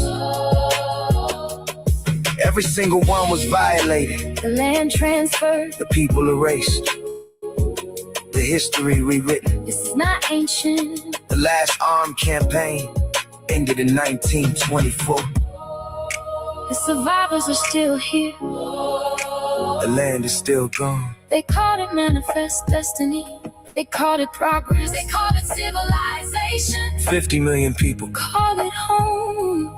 [SPEAKER 21] Every single one was violated.
[SPEAKER 4] The land transferred.
[SPEAKER 21] The people erased. The history rewritten.
[SPEAKER 4] This is not ancient.
[SPEAKER 21] The last armed campaign ended in 1924.
[SPEAKER 4] The survivors are still here.
[SPEAKER 21] The land is still gone.
[SPEAKER 4] They called it manifest destiny. They called it progress. They called it civilization.
[SPEAKER 21] 50 million people
[SPEAKER 4] called it home.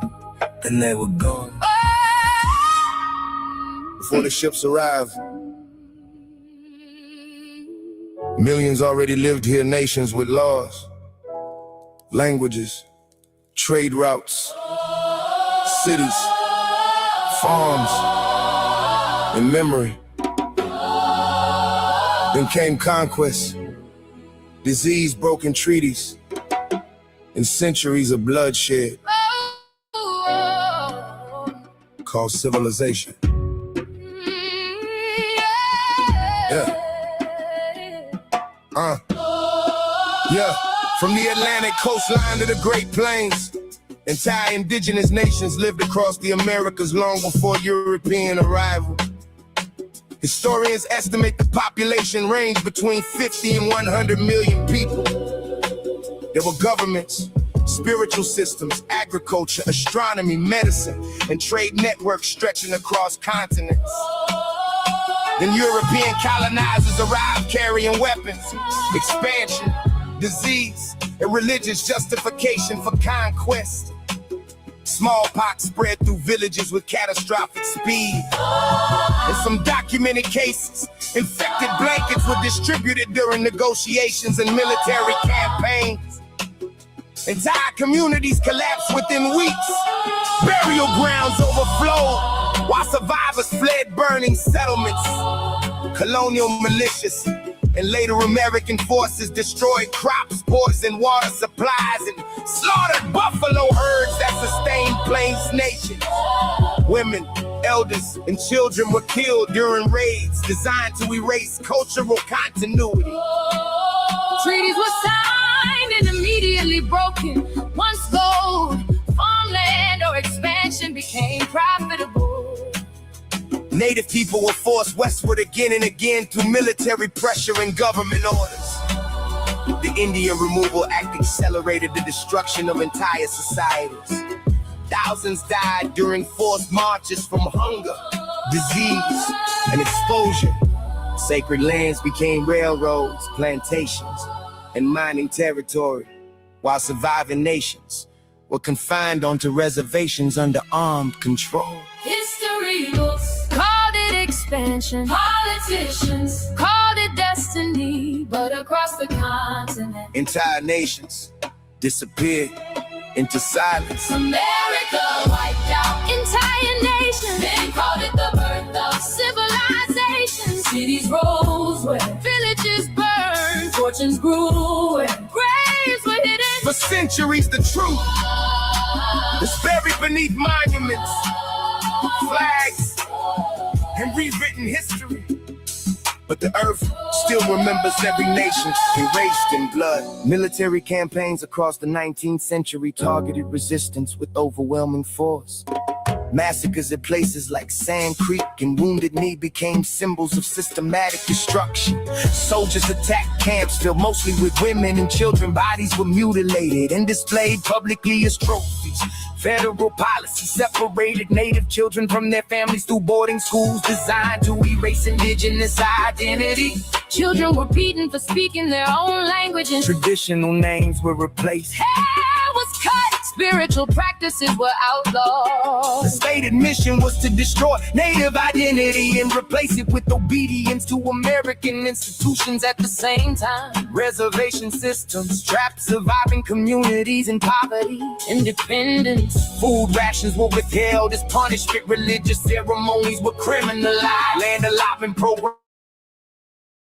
[SPEAKER 21] And they were gone. Before the ships arrived, millions already lived here, nations with laws, languages, trade routes, cities, farms, and memory. Then came conquest, disease-broken treaties, and centuries of bloodshed called civilization. Yeah. Yeah. From the Atlantic coastline to the Great Plains, entire indigenous nations lived across the Americas long before European arrival. Historians estimate the population ranged between 50 and 100 million people. There were governments, spiritual systems, agriculture, astronomy, medicine, and trade networks stretching across continents. Then European colonizers arrived carrying weapons, expansion, disease, and religious justification for conquest. Smallpox spread through villages with catastrophic speed. In some documented cases, infected blankets were distributed during negotiations and military campaigns. Entire communities collapsed within weeks. Burial grounds overflowed while survivors fled burning settlements. Colonial militias and later American forces destroyed crops, poisoned water supplies, and slaughtered buffalo herds that sustained Plains Nation. Women, elders, and children were killed during raids designed to erase cultural continuity.
[SPEAKER 4] Treaties were signed and immediately broken. Once gold, farmland, or expansion became profitable.
[SPEAKER 21] Native people were forced westward again and again through military pressure and government orders. The Indian Removal Act accelerated the destruction of entire societies. Thousands died during forced marches from hunger, disease, and exposure. Sacred lands became railroads, plantations, and mining territory, while surviving nations were confined onto reservations under armed control.
[SPEAKER 4] History books called it expansion. Politicians called it destiny. But across the continent,
[SPEAKER 21] Entire nations disappeared into silence.
[SPEAKER 4] America wiped out entire nations. They called it the birth of civilization. Cities rose where villages burned. Fortunes grew where graves were hidden.
[SPEAKER 21] For centuries, the truth is buried beneath monuments, flags, and rewritten history. But the earth still remembers every nation erased in blood. Military campaigns across the 19th century targeted resistance with overwhelming force. Massacres at places like Sand Creek and Wounded Knee became symbols of systematic destruction. Soldiers attacked camps filled mostly with women and children. Bodies were mutilated and displayed publicly as trophies. Federal policy separated Native children from their families through boarding schools designed to erase indigenous identity.
[SPEAKER 4] Children were beaten for speaking their own language, and
[SPEAKER 21] Traditional names were replaced.
[SPEAKER 4] hair was cut. Spiritual practices were
[SPEAKER 21] The
[SPEAKER 4] outlawed.
[SPEAKER 21] stated mission was to destroy Native identity and replace it with obedience to American institutions at the same time. Reservation systems trapped surviving communities in poverty.
[SPEAKER 4] Independence.
[SPEAKER 21] Food rations were withheld as punishment. Religious ceremonies were criminalized. Land allotment programs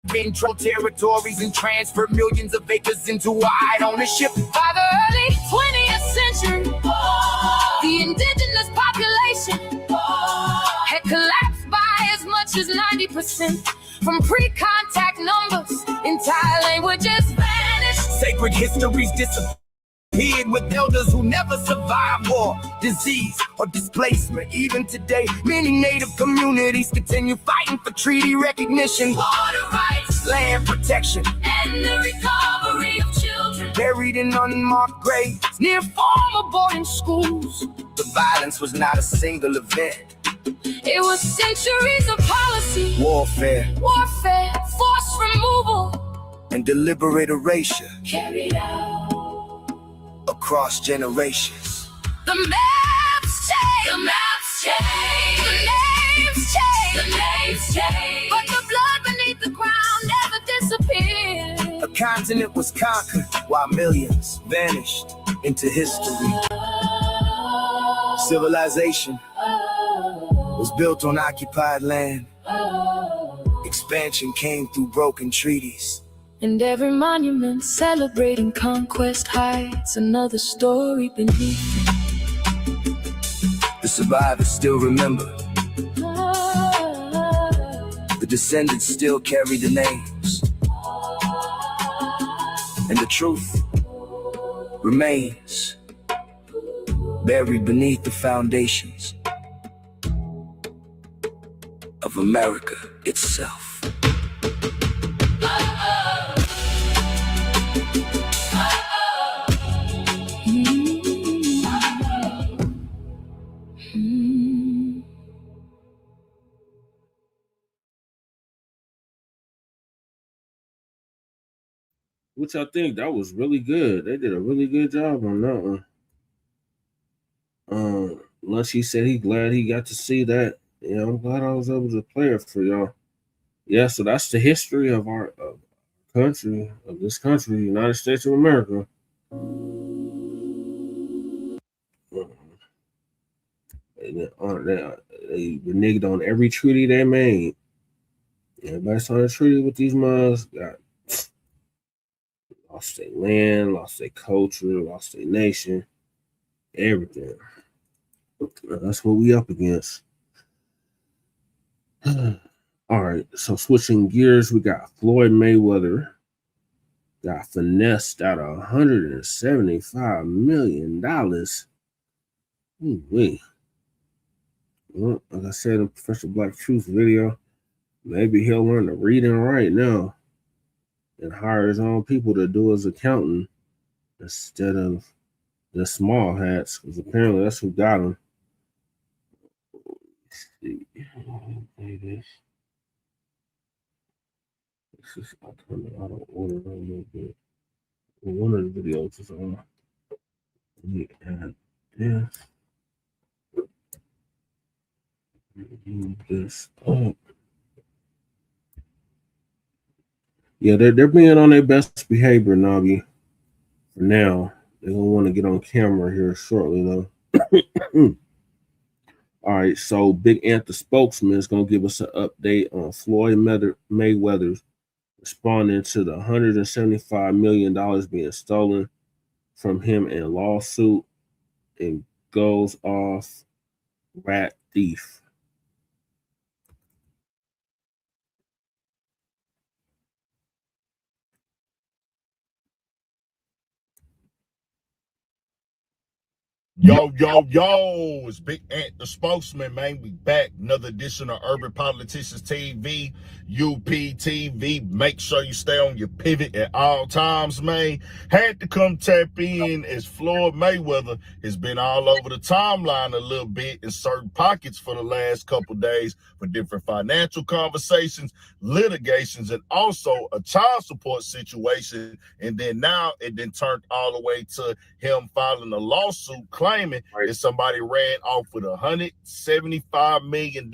[SPEAKER 21] controlled territories and transferred millions of acres into wide ownership.
[SPEAKER 4] By the early 20th century, the indigenous population had collapsed by as much as 90%. From pre-contact numbers, entire languages vanished.
[SPEAKER 21] Sacred histories disappeared with elders who never survived war, disease, or displacement. Even today, many Native communities continue fighting for treaty recognition,
[SPEAKER 4] Water rights
[SPEAKER 21] land protection,
[SPEAKER 4] and the recovery of children.
[SPEAKER 21] buried in unmarked graves
[SPEAKER 4] Near former boarding schools,
[SPEAKER 21] The violence was not a single event.
[SPEAKER 4] it was centuries of policy,
[SPEAKER 21] Warfare
[SPEAKER 4] warfare, forced removal,
[SPEAKER 21] and deliberate erasure
[SPEAKER 4] carried out.
[SPEAKER 21] across generations.
[SPEAKER 4] The maps change, the maps change, the names change, the names change, but the blood beneath the ground never disappeared.
[SPEAKER 21] A continent was conquered while millions vanished into history. Civilization was built on occupied land. Expansion came through broken treaties.
[SPEAKER 4] And every monument celebrating conquest hides another story beneath it.
[SPEAKER 21] The survivors still remember. The descendants still carry the names. And the truth remains buried beneath the foundations of America itself.
[SPEAKER 20] Which I think that was really good. They did a really good job on that one. Lunch, he said he glad he got to see that. Yeah, I'm glad I was able to play it for y'all. Yeah, so that's the history of our country, of this country, the United States of America. They reneged on every treaty they made. Everybody signed a treaty with these mugs, got lost their land, lost their culture, lost their nation, everything. That's what we up against. All right, so switching gears, we got Floyd Mayweather got finessed out of $175 million. Ooh-wee. Well, like I said in Professor Black Truth's video, maybe he'll learn to read and write now and hire his own people to do his accounting instead of the small hats, because apparently that's who got him. Let's see. This is kind of out of order a little bit. One of the videos is on. We add this. Move this up. Yeah, they're being on their best behavior, Nabi. For now, they're gonna want to get on camera here shortly, though. All right, so Big Ant, the spokesman, is gonna give us an update on Floyd Mayweather's responding to the $175 million being stolen from him in a lawsuit, and goes off rat thief.
[SPEAKER 2] Yo, it's Big Ant, the spokesman, man. We back. Another edition of Urban Politicians TV, UPTV. Make sure you stay on your pivot at all times, man. Had to come tap in as Floyd Mayweather has been all over the timeline a little bit in certain pockets for the last couple days for different financial conversations, litigations, and also a child support situation. And then now it then turned all the way to him filing a lawsuit claiming that somebody ran off with $175 million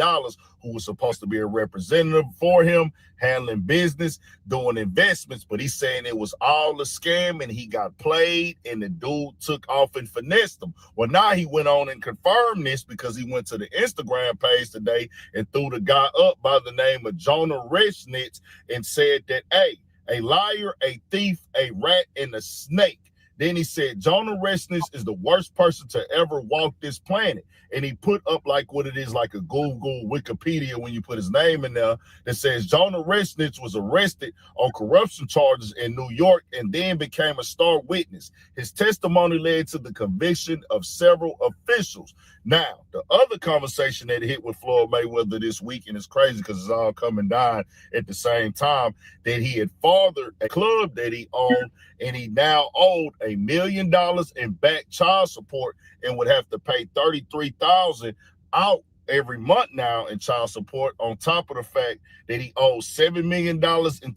[SPEAKER 2] who was supposed to be a representative for him, handling business, doing investments, but he's saying it was all a scam and he got played and the dude took off and finessed him. Well, now he went on and confirmed this because he went to the Instagram page today and threw the guy up by the name of Jonah Resnitz and said that, hey, a liar, a thief, a rat, and a snake. Then he said, Jonah Resnitz is the worst person to ever walk this planet. And he put up like what it is, like a Google Wikipedia when you put his name in there that says Jonah Resnitz was arrested on corruption charges in New York and then became a star witness. His testimony led to the conviction of several officials. Now, the other conversation that hit with Floyd Mayweather this week, and it's crazy because it's all coming down at the same time, that he had fathered a club that he owned and he now owed $1 million in back child support and would have to pay $33,000 out every month now in child support, on top of the fact that he owes $7 million in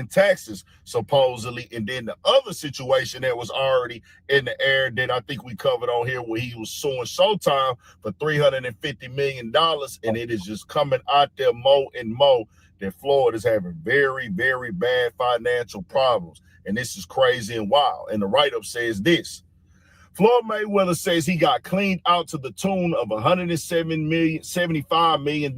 [SPEAKER 2] taxes, supposedly. And then the other situation that was already in the air that I think we covered on here, where he was suing Showtime for $350 million, and it is just coming out there more and more that Floyd is having very, very bad financial problems. And this is crazy and wild. And the write-up says this: Floyd Mayweather says he got cleaned out to the tune of $175 million,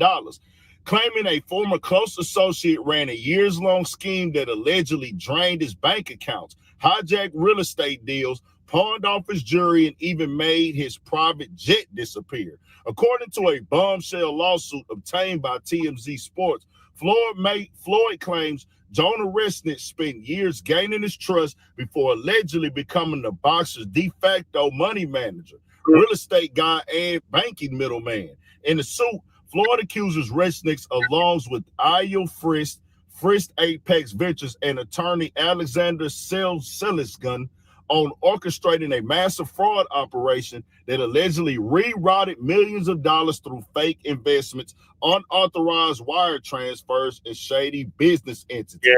[SPEAKER 2] claiming a former close associate ran a years-long scheme that allegedly drained his bank accounts, hijacked real estate deals, pawned off his jewelry, and even made his private jet disappear. According to a bombshell lawsuit obtained by TMZ Sports, Floyd claims Jonah Resnitz spent years gaining his trust before allegedly becoming the boxer's de facto money manager, real estate guy, and banking middleman. In the suit, Floyd accuses Resnitz, along with Ayo Frist Apex Ventures, and attorney Alexander Selisgun, on orchestrating a massive fraud operation that allegedly rerouted millions of dollars through fake investments, unauthorized wire transfers, and shady business entities. Yeah.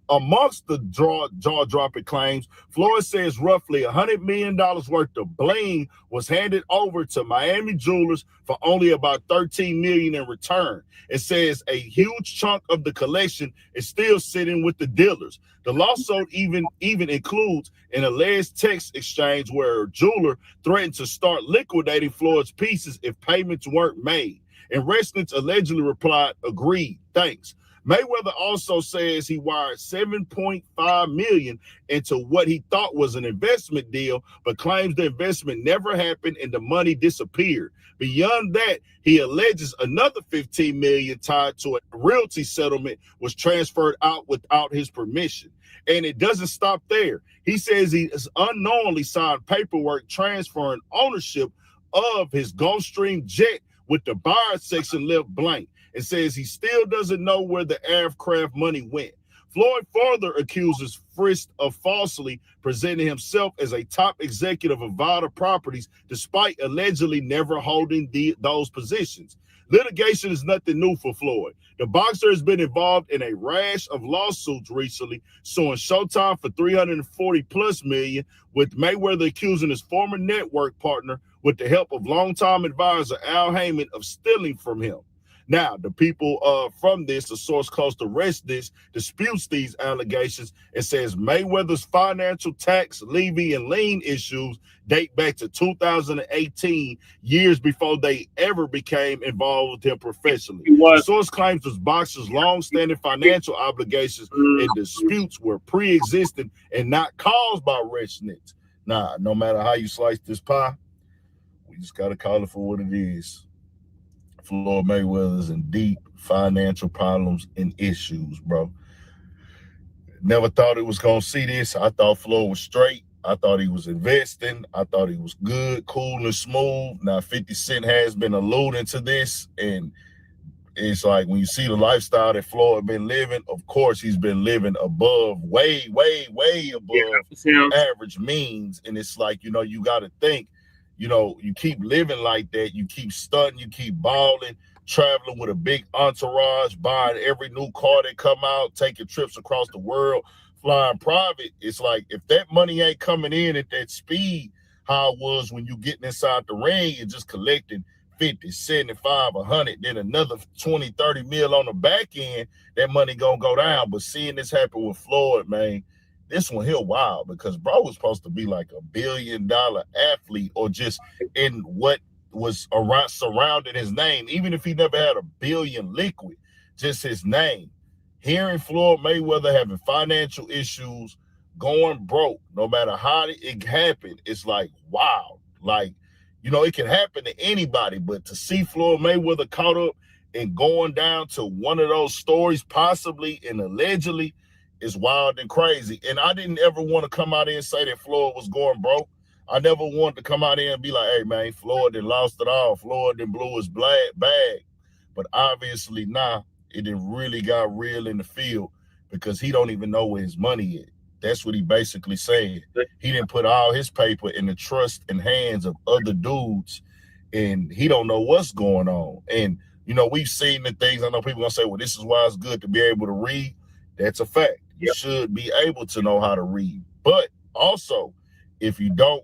[SPEAKER 2] Amongst the jaw-dropping claims, Floyd says roughly $100 million worth of bling was handed over to Miami jewelers for only about $13 million in return. It says a huge chunk of the collection is still sitting with the dealers. The lawsuit even includes an alleged text exchange where a jeweler threatened to start liquidating Floyd's pieces if payments weren't made. And Resnitz allegedly replied, "Agreed, thanks." Mayweather also says he wired $7.5 million into what he thought was an investment deal, but claims the investment never happened and the money disappeared. Beyond that, he alleges another $15 million tied to a realty settlement was transferred out without his permission. And it doesn't stop there. He says he has unknowingly signed paperwork transferring ownership of his Gulfstream jet with the buyer section left blank and says he still doesn't know where the aircraft money went. Floyd further accuses Frist of falsely presenting himself as a top executive of Vada Properties, despite allegedly never holding those positions. Litigation is nothing new for Floyd. The boxer has been involved in a rash of lawsuits recently, suing Showtime for $340+ million, with Mayweather accusing his former network partner, with the help of longtime advisor Al Heyman, of stealing from him. Now, the people from this, the source close to Rest This, disputes these allegations and says Mayweather's financial, tax, levy, and lien issues date back to 2018, years before they ever became involved with him professionally. The source claims his boxer's long-standing financial obligations and disputes were pre-existing and not caused by Resnitz. Nah, no matter how you slice this pie, we just got to call it for what it is. Floyd Mayweather's in deep financial problems and issues, bro. Never thought it was going to see this. I thought Floyd was straight. I thought he was investing. I thought he was good, cool, and smooth. Now, 50 Cent has been alluding to this, and it's like when you see the lifestyle that Floyd been living, of course he's been living above, way above average means. And it's like, you know, you got to think, you know, you keep living like that, you keep stunting, you keep balling, traveling with a big entourage, buying every new car that come out, taking trips across the world, flying private. It's like, if that money ain't coming in at that speed, how it was when you getting inside the ring and just collecting 50, 75, 100, then another 20, 30 mil on the back end, that money gonna go down. But seeing this happen with Floyd, man, this one here wild, because bro was supposed to be like $1 billion athlete, or just in what was around surrounding his name, even if he never had $1 billion liquid, just his name. Hearing Floyd Mayweather having financial issues, going broke, no matter how it happened, it's like, wow. Like, you know, it can happen to anybody, but to see Floyd Mayweather caught up and going down to one of those stories, possibly and allegedly, is wild and crazy. And I didn't ever want to come out here and say that Floyd was going broke. I never wanted to come out here and be like, hey, man, Floyd done lost it all. Floyd done blew his bag. But obviously, it done really got real in the field, because he don't even know where his money is. That's what he basically saying. He didn't put all his paper in the trust and hands of other dudes, and he don't know what's going on. And, you know, we've seen the things. I know people gonna say, well, this is why it's good to be able to read. That's a fact. You should be able to know how to read. But also, if you don't,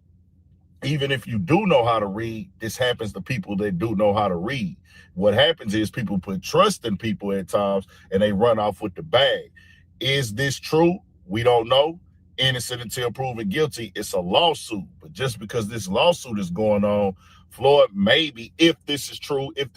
[SPEAKER 2] even if you do know how to read, this happens to people that do know how to read. What happens is people put trust in people at times and they run off with the bag. Is this true? We don't know. Innocent until proven guilty. It's a lawsuit. But just because this lawsuit is going on, Floyd, maybe, if this is true, if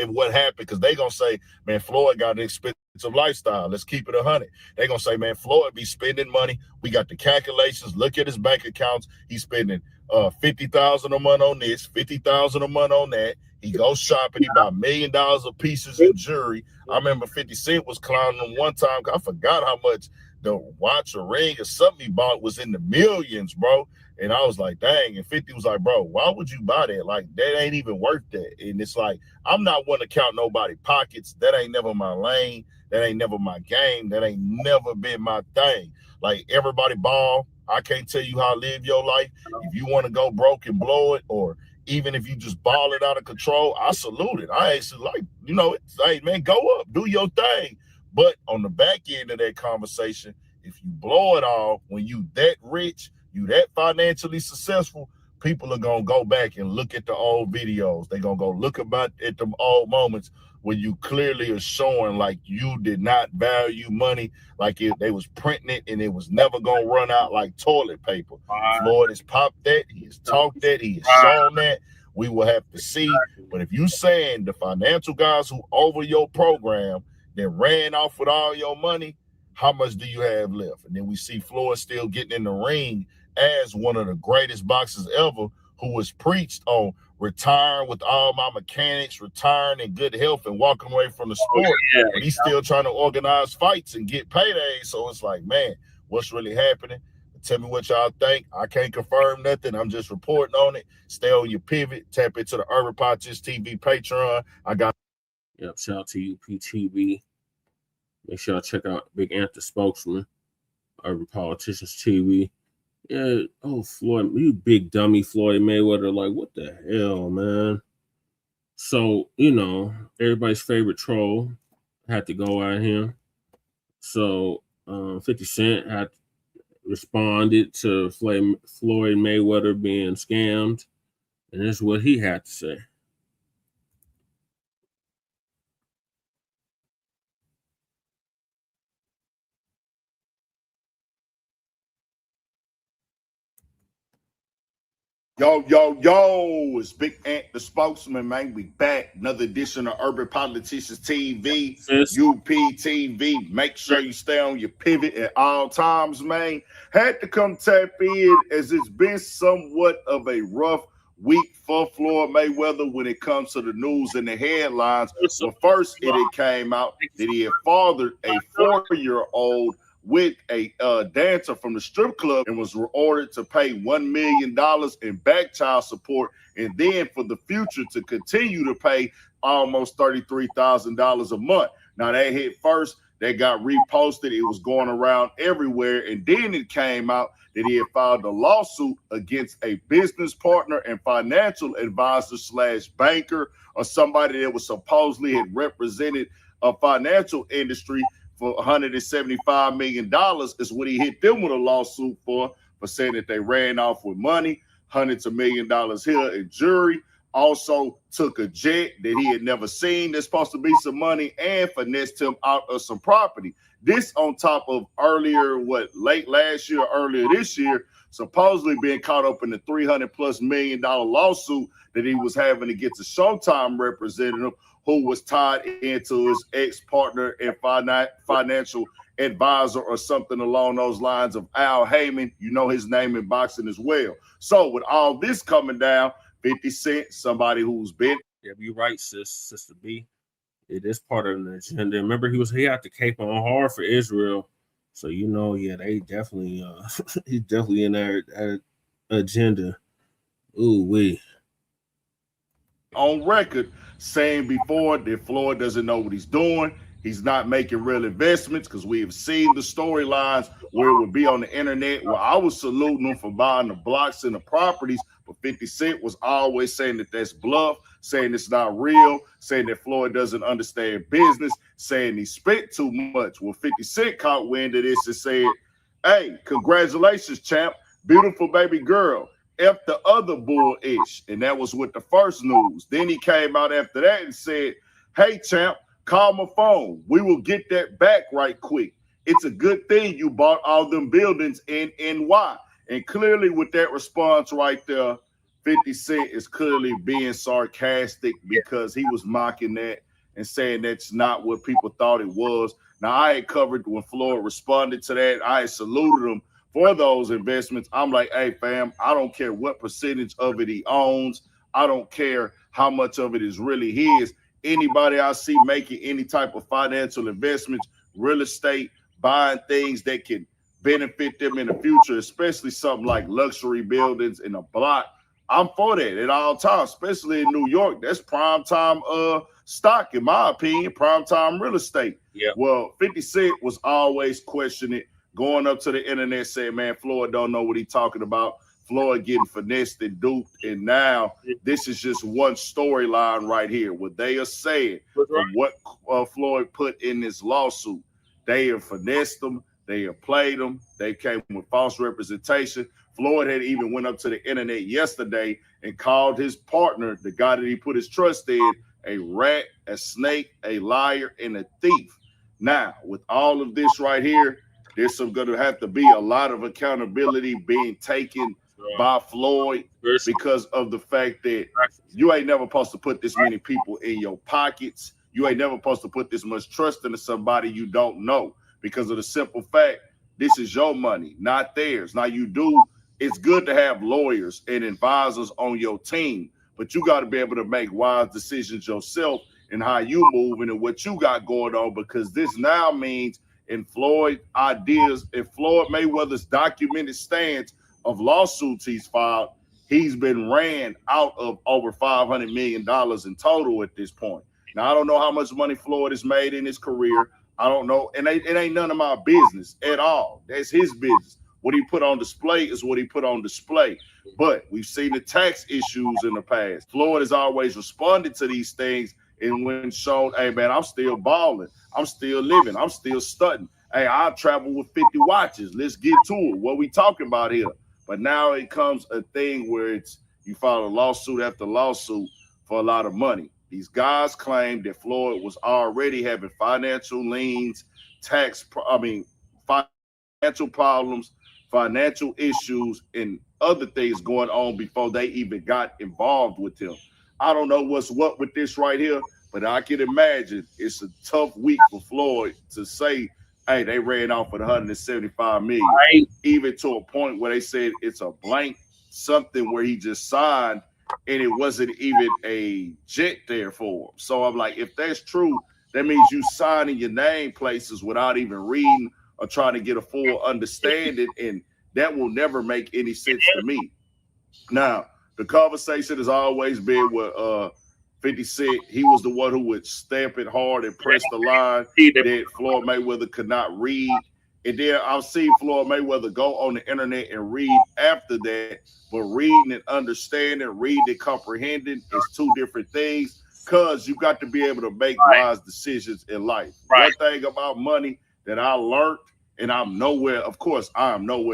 [SPEAKER 2] what happened, because they gonna say, man, Floyd got an expensive lifestyle. Let's keep it 100. They gonna say, man, Floyd be spending money. We got the calculations. Look at his bank accounts. He's spending $50,000 a month on this, $50,000 a month on that. He goes shopping. He buy $1 million of pieces of jewelry. I remember 50 Cent was clowning him one time. I forgot how much the watch or ring or something he bought was in the millions, bro. And I was like, dang. And 50 was like, bro, why would you buy that? Like, that ain't even worth that. And it's like, I'm not one to count nobody's pockets. That ain't never my lane. That ain't never my game. That ain't never been my thing. Like, everybody ball. I can't tell you how to live your life. If you want to go broke and blow it, or even if you just ball it out of control, I salute it. I actually like, you know, it's like, man, go up, do your thing. But on the back end of that conversation, if you blow it all, when you that rich, you that financially successful, people are going to go back and look at the old videos. They're going to go look at them old moments where you clearly are showing like you did not value money, like they was printing it and it was never going to run out like toilet paper. Floyd has popped that. He has talked that. He has shown that. We will have to see. But if you saying the financial guys who over your program that ran off with all your money, how much do you have left? And then we see Floyd still getting in the ring as one of the greatest boxers ever, who was preached on retiring with all my mechanics, retiring in good health and walking away from the sport. But he's still trying to organize fights and get paydays. So it's like, man, what's really happening? The Tell me what y'all think. I can't confirm nothing. I'm just reporting on it. Stay on your pivot. Tap into the Urban Politics TV Patreon. I got.
[SPEAKER 20] Yep. Shout out to UPTV. Make sure y'all check out Big Ant the Spokesman, Urban Politicians TV. Yeah. Oh, Floyd, you big dummy, Floyd Mayweather. Like, what the hell, man? So, you know, everybody's favorite troll had to go at him. So 50 Cent had responded to Floyd Mayweather being scammed. And this is what he had to say.
[SPEAKER 2] Yo, it's Big Ant the Spokesman, man. We back. Another edition of Urban Politicians TV, UPTV. Make sure you stay on your pivot at all times, man. Had to come tap in as it's been somewhat of a rough week for Floyd Mayweather when it comes to the news and the headlines. Well, first it came out that he had fathered a 4-year-old with a dancer from the strip club and was ordered to pay $1 million in back child support, and then for the future to continue to pay almost $33,000 a month. Now that hit first, that got reposted. It was going around everywhere, and then it came out that he had filed a lawsuit against a business partner and financial advisor / banker, or somebody that was supposedly had represented a financial industry for $175 million is what he hit them with a lawsuit for saying that they ran off with money, hundreds of $1 millions here in jury. Also took a jet that he had never seen that's supposed to be some money and finessed him out of some property. This on top of late last year, earlier this year, supposedly being caught up in the $300+ million lawsuit that he was having against a Showtime representative who was tied into his ex-partner and financial advisor or something along those lines of Al Heyman. You know his name in boxing as well. So with all this coming down, 50 Cent, somebody who's been...
[SPEAKER 20] Yeah, you're right, Sister B. It is part of the agenda. Remember, he had to cape on hard for Israel. So, you know, yeah, they definitely... he's definitely in their agenda. Ooh, wee.
[SPEAKER 2] On record saying before that Floyd doesn't know what he's doing. He's not making real investments, because we have seen the storylines where it would be on the internet where I was saluting him for buying the blocks and the properties, but 50 Cent was always saying that that's bluff, saying it's not real, saying that Floyd doesn't understand business, saying he spent too much. Well, 50 Cent caught wind of this and said, hey, congratulations, champ, beautiful baby girl. F the other bull-ish. And that was with the first news. Then he came out after that and said, hey, champ, call my phone. We will get that back right quick. It's a good thing you bought all them buildings in NY. And clearly with that response right there, 50 Cent is clearly being sarcastic, because he was mocking that and saying that's not what people thought it was. Now, I had covered when Floyd responded to that. I had saluted him for those investments. I'm like, hey, fam, I don't care what percentage of it he owns. I don't care how much of it is really his. Anybody I see making any type of financial investments, real estate, buying things that can benefit them in the future, especially something like luxury buildings in a block, I'm for that at all times, especially in New York. That's prime time stock, in my opinion, prime time real estate.
[SPEAKER 20] Yeah.
[SPEAKER 2] Well, 50 Cent was always questioning, going up to the internet saying, man, Floyd don't know what he's talking about. Floyd getting finessed and duped. And now this is just one storyline right here. What they are saying from what Floyd put in this lawsuit, they have finessed them. They have played them. They came with false representation. Floyd had even went up to the internet yesterday and called his partner, the guy that he put his trust in, a rat, a snake, a liar, and a thief. Now, with all of this right here, there's going to have to be a lot of accountability being taken by Floyd, because of the fact that you ain't never supposed to put this many people in your pockets. You ain't never supposed to put this much trust into somebody you don't know, because of the simple fact, this is your money, not theirs. Now, it's good to have lawyers and advisors on your team, but you got to be able to make wise decisions yourself and how you moving and what you got going on, because this now means and Floyd ideas and Floyd Mayweather's documented stance of lawsuits he's filed, he's been ran out of over $500 million in total at this point. Now, I don't know how much money Floyd has made in his career. I don't know. And it ain't none of my business at all. That's his business. What he put on display is what he put on display. But we've seen the tax issues in the past. Floyd has always responded to these things, and when shown, hey, man, I'm still balling. I'm still living. I'm still stunting. Hey, I'll travel with 50 watches. Let's get to it. What we talking about here? But now it comes a thing where it's you file a lawsuit after lawsuit for a lot of money. These guys claim that Floyd was already having financial liens, financial problems, financial issues, and other things going on before they even got involved with him. I don't know what's what with this right here, but I can imagine it's a tough week for Floyd to say, hey, they ran off with $175 million, right? Even to a point where they said it's a blank something where he just signed and it wasn't even a jet there for him. So I'm like, if that's true, that means you signing your name places without even reading or trying to get a full understanding, and that will never make any sense to me. Now, the conversation has always been with 50 Cent. He was the one who would stamp it hard and press the line that Floyd Mayweather could not read. And then I've seen Floyd Mayweather go on the internet and read after that, but reading and understanding, reading and comprehending is two different things, because you got to be able to make wise decisions in life. One thing about money that I learned, and I'm nowhere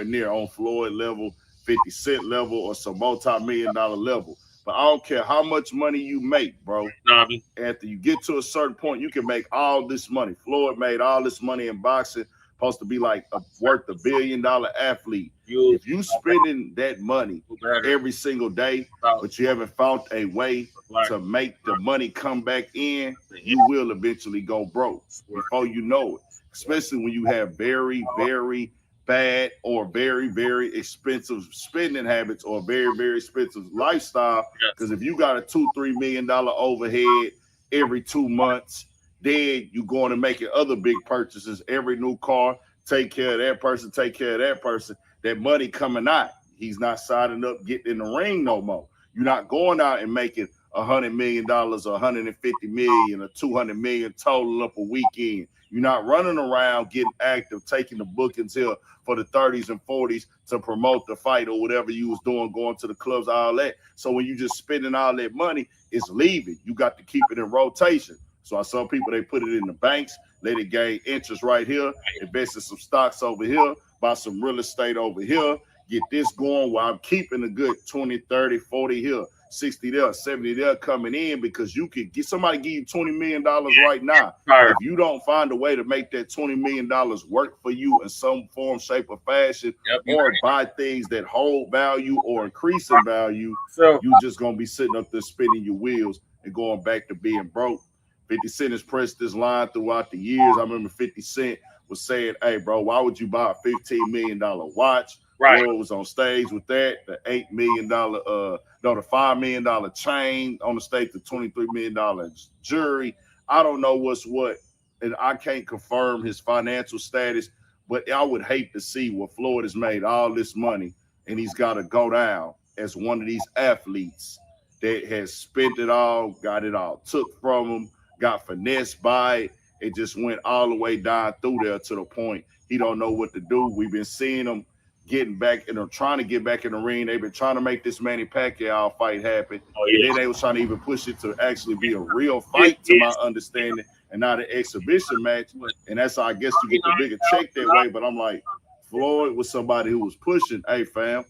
[SPEAKER 2] near on Floyd level, 50 Cent level, or some multi-million-dollar level. But I don't care how much money you make, bro. After you get to a certain point, you can make all this money. Floyd made all this money in boxing, supposed to be like worth $1 billion athlete. If you spending that money every single day, but you haven't found a way to make the money come back in, you will eventually go broke before you know it. Especially when you have very, very bad or very, very expensive spending habits or very, very expensive lifestyle. Because if you got a $2-3 million overhead every 2 months, then you're going to make other big purchases. Every new car, take care of that person, take care of that person. That money coming out, he's not signing up, getting in the ring no more. You're not going out and making $100 million or $150 million or $200 million total up a weekend. You're not running around getting active, taking the bookings here for the 30s and 40s to promote the fight or whatever you was doing, going to the clubs, all that. So when you just spending all that money, it's leaving. You got to keep it in rotation. So I saw people, they put it in the banks, let it gain interest right here, invest in some stocks over here, buy some real estate over here, get this going while I'm keeping a good 20, 30, 40 here, 60 there, 70 there coming in, because you could get somebody give you $20 million right now. If you don't find a way to make that $20 million work for you in some form, shape, or fashion, or buy things that hold value or increase in value, you just going to be sitting up there spinning your wheels and going back to being broke. 50 Cent has pressed this line throughout the years. I remember 50 Cent was saying, hey, bro, why would you buy a $15 million watch? Floyd was on stage with that, the $8 million, the $5 million chain on the stage, the $23 million jury. I don't know what's what, and I can't confirm his financial status, but I would hate to see where Floyd has made all this money and he's got to go down as one of these athletes that has spent it all, got it all took from him, got finessed by it. It just went all the way down through there to the point he don't know what to do. We've been seeing him getting back and trying to get back in the ring. They've been trying to make this Manny Pacquiao fight happen. And then they was trying to even push it to actually be a real fight, to my understanding, and not an exhibition match. And that's how I guess you get the bigger check that way. But I'm like, Floyd was somebody who was pushing, hey, fam,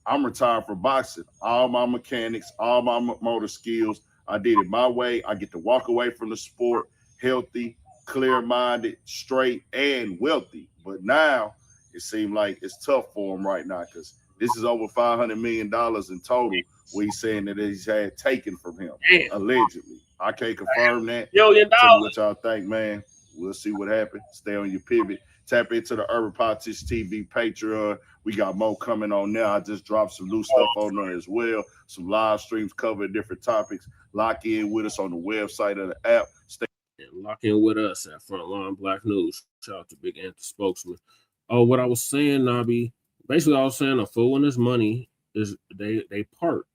[SPEAKER 2] I'm retired from boxing. All my mechanics, all my motor skills, I did it my way. I get to walk away from the sport healthy, clear-minded, straight, and wealthy. But now it seems like it's tough for him right now, because this is over $500 million in total where he's saying that he's had taken from him, allegedly. I can't confirm that. Tell me what y'all think, man. We'll see what happens. Stay on your pivot. Tap into the Urban Politics TV Patreon. We got more coming on now. I just dropped some new stuff on there as well. Some live streams covering different topics. Lock in with us on the website of the app. Stay
[SPEAKER 20] Lock in with us at Frontline Black News. Shout out to Big Ant, the spokesman. Oh, what I was saying, Nobby, basically I was saying a fool and his money is they part.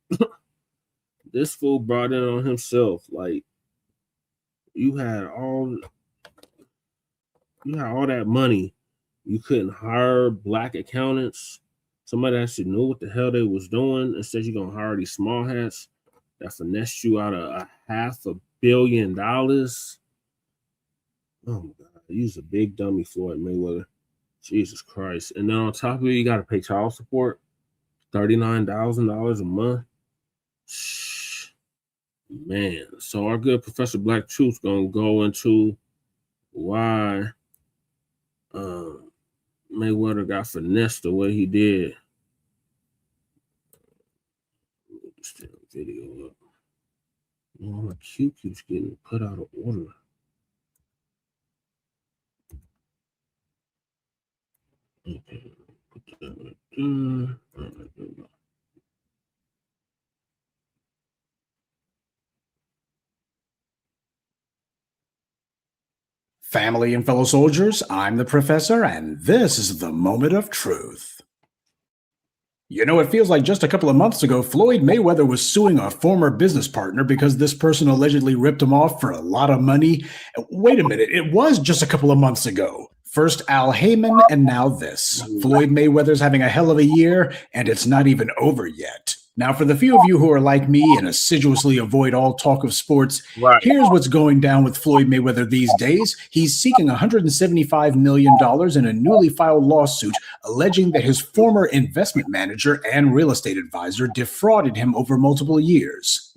[SPEAKER 20] This fool brought it on himself. Like, you had all that money. You couldn't hire black accountants, somebody that actually knew what the hell they was doing. Instead, you're gonna hire these small hats that finessed you out of $500 million. Oh my God, he's a big dummy, Floyd Mayweather. Jesus Christ. And then on top of it, you got to pay child support, $39,000 a month. Man, so our good Professor Black Truth's gonna go into why Mayweather got finessed the way he did. This damn video up. Oh, my queue keeps getting put out of order. Okay, put that right there. All right, there we go.
[SPEAKER 3] Family and fellow soldiers, I'm the Professor, and this is the Moment of Truth. You know, it feels like just a couple of months ago, Floyd Mayweather was suing a former business partner because this person allegedly ripped him off for a lot of money. Wait a minute, it was just a couple of months ago. First Al Heyman, and now this. Floyd Mayweather's having a hell of a year, and it's not even over yet. Now, for the few of you who are like me and assiduously avoid all talk of sports, here's what's going down with Floyd Mayweather these days. He's seeking $175 million in a newly filed lawsuit alleging that his former investment manager and real estate advisor defrauded him over multiple years.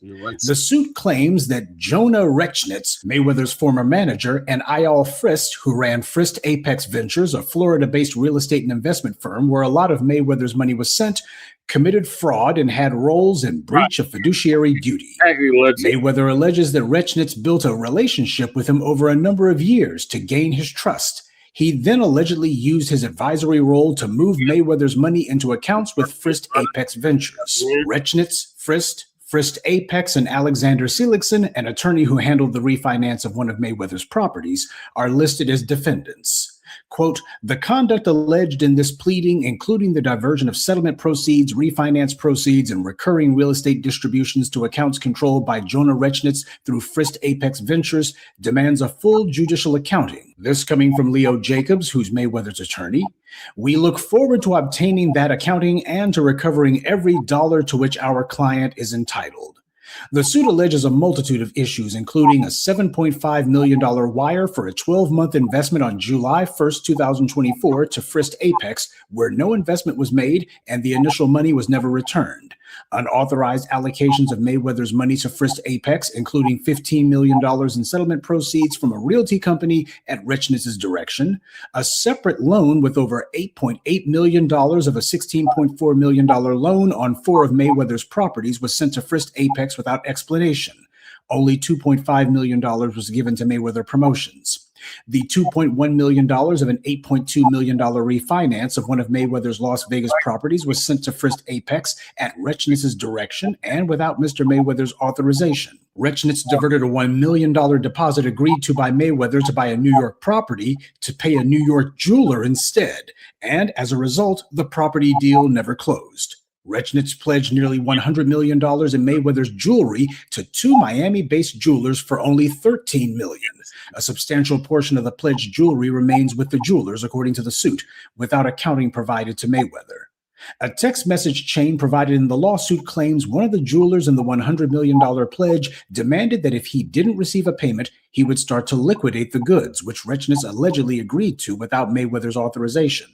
[SPEAKER 3] The suit claims that Jonah Rechnitz, Mayweather's former manager, and Eyal Frist, who ran Frist Apex Ventures, a Florida-based real estate and investment firm where a lot of Mayweather's money was sent, committed fraud and had roles in breach of fiduciary duty. Mayweather alleges that Rechnitz built a relationship with him over a number of years to gain his trust. He then allegedly used his advisory role to move Mayweather's money into accounts with Frist Apex Ventures. Rechnitz, Frist Apex, and Alexander Seligson, an attorney who handled the refinance of one of Mayweather's properties, are listed as defendants. Quote, the conduct alleged in this pleading, including the diversion of settlement proceeds, refinance proceeds, and recurring real estate distributions to accounts controlled by Jonah Rechnitz through Frist Apex Ventures, demands a full judicial accounting. This coming from Leo Jacobs, who's Mayweather's attorney. We look forward to obtaining that accounting and to recovering every dollar to which our client is entitled. The suit alleges a multitude of issues, including a $7.5 million wire for a 12-month investment on July 1st, 2024 to Frist Apex, where no investment was made and the initial money was never returned. Unauthorized allocations of Mayweather's money to Frist Apex, including $15 million in settlement proceeds from a realty company at Rechnitz's direction, a separate loan with over $8.8 million of a $16.4 million loan on 4 of Mayweather's properties was sent to Frist Apex without explanation. Only $2.5 million was given to Mayweather Promotions. The $2.1 million of an $8.2 million refinance of one of Mayweather's Las Vegas properties was sent to Frist Apex at Rechnitz's direction and without Mr. Mayweather's authorization. Rechnitz diverted a $1 million deposit agreed to by Mayweather to buy a New York property to pay a New York jeweler instead, and as a result, the property deal never closed. Rechnitz pledged nearly $100 million in Mayweather's jewelry to 2 Miami-based jewelers for only $13 million. A substantial portion of the pledged jewelry remains with the jewelers, according to the suit, without accounting provided to Mayweather. A text message chain provided in the lawsuit claims one of the jewelers in the $100 million pledge demanded that if he didn't receive a payment, he would start to liquidate the goods, which Rechnitz allegedly agreed to without Mayweather's authorization.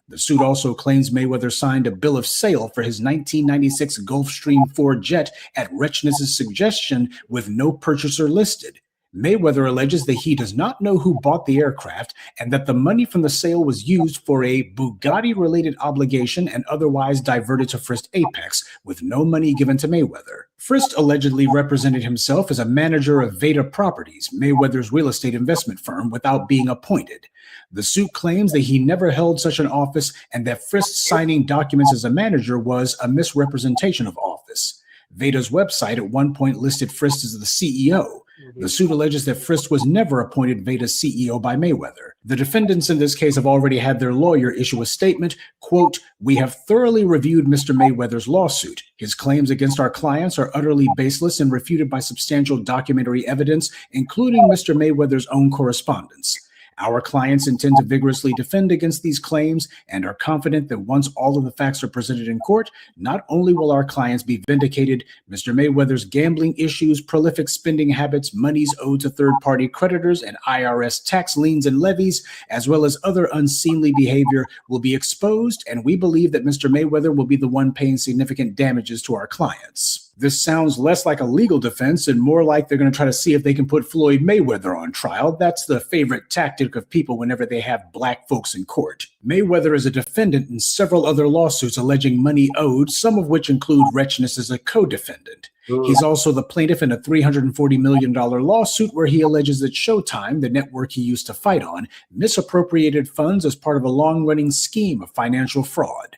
[SPEAKER 3] The suit also claims Mayweather signed a bill of sale for his 1996 Gulfstream 4 jet at Rechnitz's suggestion with no purchaser listed. Mayweather alleges that he does not know who bought the aircraft and that the money from the sale was used for a Bugatti-related obligation and otherwise diverted to Frist Apex, with no money given to Mayweather. Frist allegedly represented himself as a manager of Veda Properties, Mayweather's real estate investment firm, without being appointed. The suit claims that he never held such an office and that Frist signing documents as a manager was a misrepresentation of office. Veda's website at one point listed Frist as the CEO. The suit alleges that Frist was never appointed Veda's CEO by Mayweather. The defendants in this case have already had their lawyer issue a statement, quote, "We have thoroughly reviewed Mr. Mayweather's lawsuit. His claims against our clients are utterly baseless and refuted by substantial documentary evidence, including Mr. Mayweather's own correspondence. Our clients intend to vigorously defend against these claims and are confident that once all of the facts are presented in court, not only will our clients be vindicated, Mr. Mayweather's gambling issues, prolific spending habits, monies owed to third-party creditors, and IRS tax liens and levies, as well as other unseemly behavior, will be exposed, and we believe that Mr. Mayweather will be the one paying significant damages to our clients." This sounds less like a legal defense and more like they're going to try to see if they can put Floyd Mayweather on trial. That's the favorite tactic of people whenever they have black folks in court. Mayweather is a defendant in several other lawsuits alleging money owed, some of which include wretchedness as a co-defendant. He's also the plaintiff in a $340 million lawsuit where he alleges that Showtime, the network he used to fight on, misappropriated funds as part of a long-running scheme of financial fraud.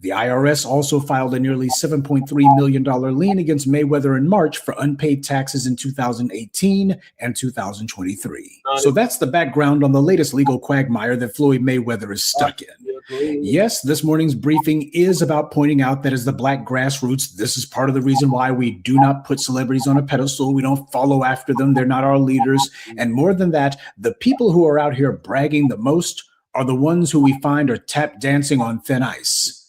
[SPEAKER 3] The IRS also filed a nearly $7.3 million lien against Mayweather in March for unpaid taxes in 2018 and 2023. So that's the background on the latest legal quagmire that Floyd Mayweather is stuck in. Yes, this morning's briefing is about pointing out that as the black grassroots, this is part of the reason why we do not put celebrities on a pedestal. We don't follow after them. They're not our leaders. And more than that, the people who are out here bragging the most are the ones who we find are tap dancing on thin ice.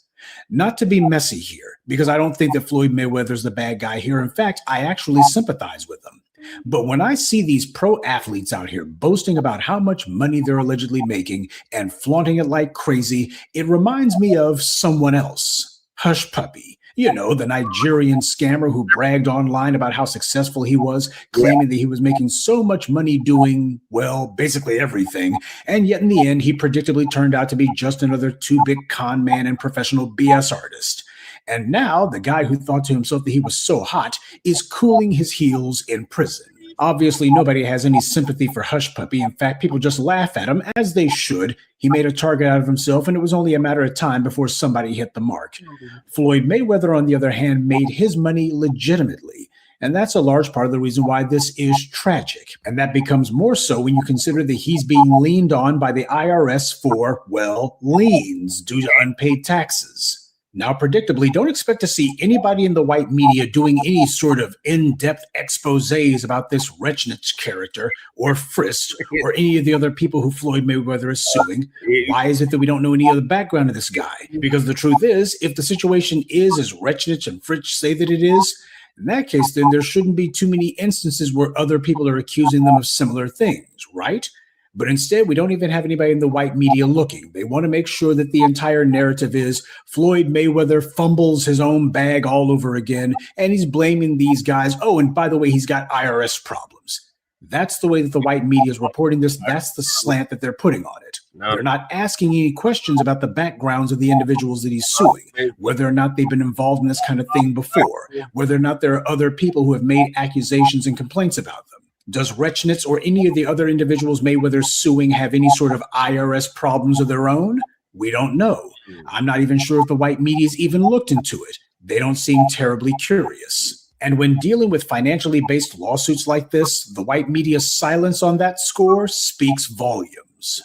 [SPEAKER 3] Not to be messy here, because I don't think that Floyd Mayweather's the bad guy here. In fact, I actually sympathize with him. But when I see these pro athletes out here boasting about how much money they're allegedly making and flaunting it like crazy, it reminds me of someone else, Hush Puppy. You know, the Nigerian scammer who bragged online about how successful he was, claiming that he was making so much money doing, well, basically everything. And yet in the end, he predictably turned out to be just another too-big con man and professional BS artist. And now the guy who thought to himself that he was so hot is cooling his heels in prison. Obviously, nobody has any sympathy for Hush Puppy. In fact, people just laugh at him, as they should. He made a target out of himself, and it was only a matter of time before somebody hit the mark. Floyd Mayweather, on the other hand, made his money legitimately. And that's a large part of the reason why this is tragic. And that becomes more so when you consider that he's being leaned on by the IRS for, well, liens due to unpaid taxes. Now, predictably, don't expect to see anybody in the white media doing any sort of in-depth exposés about this Rechnich character or Frist or any of the other people who Floyd Mayweather is suing. Why is it that we don't know any of the background of this guy? Because the truth is, if the situation is as Rechnich and Frist say that it is, in that case, then there shouldn't be too many instances where other people are accusing them of similar things, right? But instead, we don't even have anybody in the white media looking. They want to make sure that the entire narrative is Floyd Mayweather fumbles his own bag all over again, and he's blaming these guys. Oh, and by the way, he's got IRS problems. That's the way that the white media is reporting this. That's the slant that they're putting on it. They're not asking any questions about the backgrounds of the individuals that he's suing, whether or not they've been involved in this kind of thing before, whether or not there are other people who have made accusations and complaints about them. Does Rechnitz or any of the other individuals Mayweather's suing have any sort of IRS problems of their own? We don't know. I'm not even sure if the white media's even looked into it. They don't seem terribly curious. And when dealing with financially based lawsuits like this, the white media's silence on that score speaks volumes.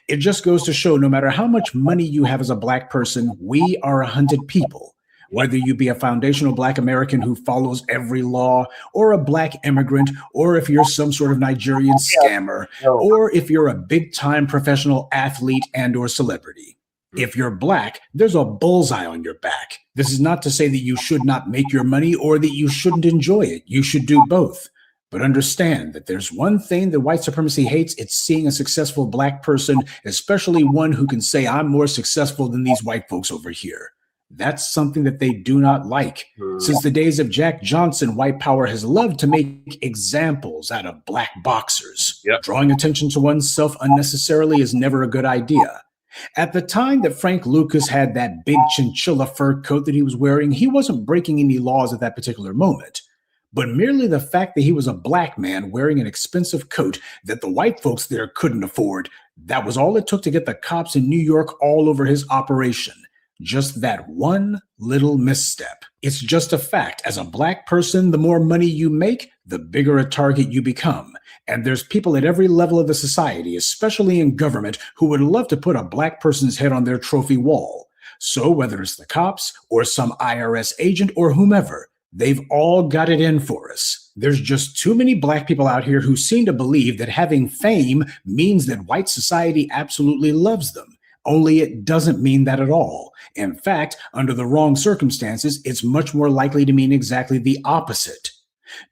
[SPEAKER 3] It just goes to show no matter how much money you have as a black person, we are a hunted people. Whether you be a foundational black American who follows every law, or a black immigrant, or if you're some sort of Nigerian scammer, or if you're a big-time professional athlete and or celebrity. If you're black, there's a bullseye on your back. This is not to say that you should not make your money or that you shouldn't enjoy it. You should do both. But understand that there's one thing that white supremacy hates. It's seeing a successful black person, especially one who can say, I'm more successful than these white folks over here. That's something that they do not like. Since the days of Jack Johnson, white power has loved to make examples out of black boxers. Drawing attention to oneself unnecessarily is never a good idea. At the time that Frank Lucas had that big chinchilla fur coat that he was wearing, he wasn't breaking any laws at that particular moment. But merely the fact that he was a black man wearing an expensive coat that the white folks there couldn't afford, that was all it took to get the cops in New York all over his operation. Just that one little misstep. It's just a fact. As a black person, the more money you make, the bigger a target you become. And there's people at every level of the society, especially in government, who would love to put a black person's head on their trophy wall. So whether it's the cops or some IRS agent or whomever, they've all got it in for us. There's just too many black people out here who seem to believe that having fame means that white society absolutely loves them. Only it doesn't mean that at all. In fact, under the wrong circumstances, it's much more likely to mean exactly the opposite.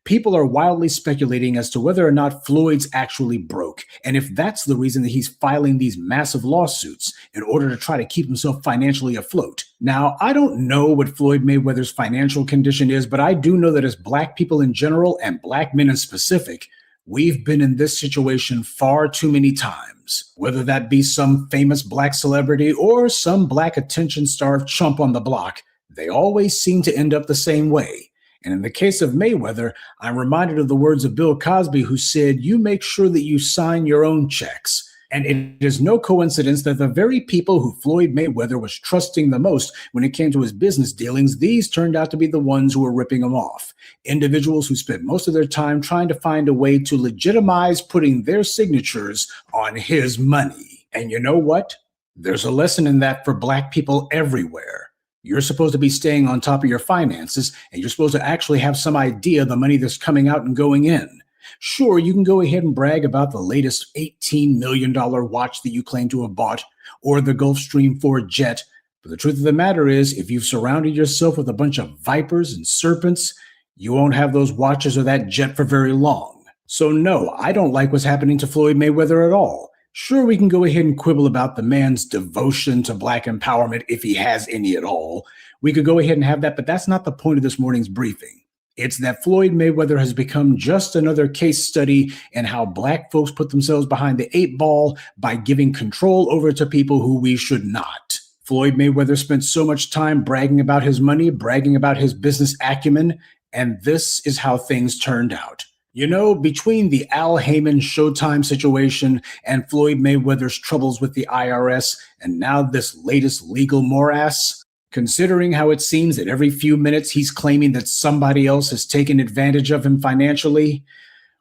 [SPEAKER 3] People are wildly speculating as to whether or not Floyd's actually broke, and if that's the reason that he's filing these massive lawsuits in order to try to keep himself financially afloat. Now, I don't know what Floyd Mayweather's financial condition is, but I do know that as black people in general and black men in specific, we've been in this situation far too many times. Whether that be some famous black celebrity or some black attention-starved chump on the block, they always seem to end up the same way. And in the case of Mayweather, I'm reminded of the words of Bill Cosby, who said, "You make sure that you sign your own checks." And it is no coincidence that the very people who Floyd Mayweather was trusting the most when it came to his business dealings, these turned out to be the ones who were ripping him off. Individuals who spent most of their time trying to find a way to legitimize putting their signatures on his money. And you know what? There's a lesson in that for black people everywhere. You're supposed to be staying on top of your finances, and you're supposed to actually have some idea of the money that's coming out and going in. Sure, you can go ahead and brag about the latest $18 million watch that you claim to have bought, or the Gulfstream 4 jet, but the truth of the matter is, if you've surrounded yourself with a bunch of vipers and serpents, you won't have those watches or that jet for very long. So no, I don't like what's happening to Floyd Mayweather at all. Sure, we can go ahead and quibble about the man's devotion to black empowerment, if he has any at all. We could go ahead and have that, but that's not the point of this morning's briefing. It's that Floyd Mayweather has become just another case study in how black folks put themselves behind the 8 ball by giving control over to people who we should not. Floyd Mayweather spent so much time bragging about his money, bragging about his business acumen, and this is how things turned out. You know, between the Al Heyman Showtime situation and Floyd Mayweather's troubles with the IRS, and now this latest legal morass, considering how it seems that every few minutes he's claiming that somebody else has taken advantage of him financially,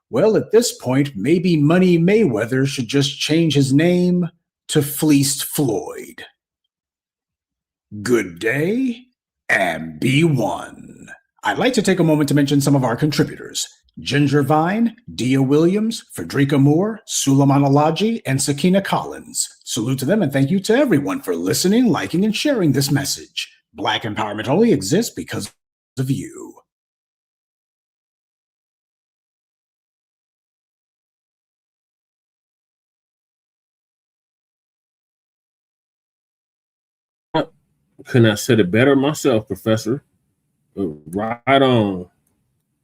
[SPEAKER 3] well, at this point, maybe Money Mayweather should just change his name to Fleeced Floyd. Good day, and be one. I'd like to take a moment to mention some of our contributors. Ginger Vine, Dia Williams, Frederica Moore, Suleiman Alaji, and Sakina Collins. Salute to them and thank you to everyone for listening, liking, and sharing this message. Black empowerment only exists because of you.
[SPEAKER 20] Couldn't have said it better myself, Professor. Right on.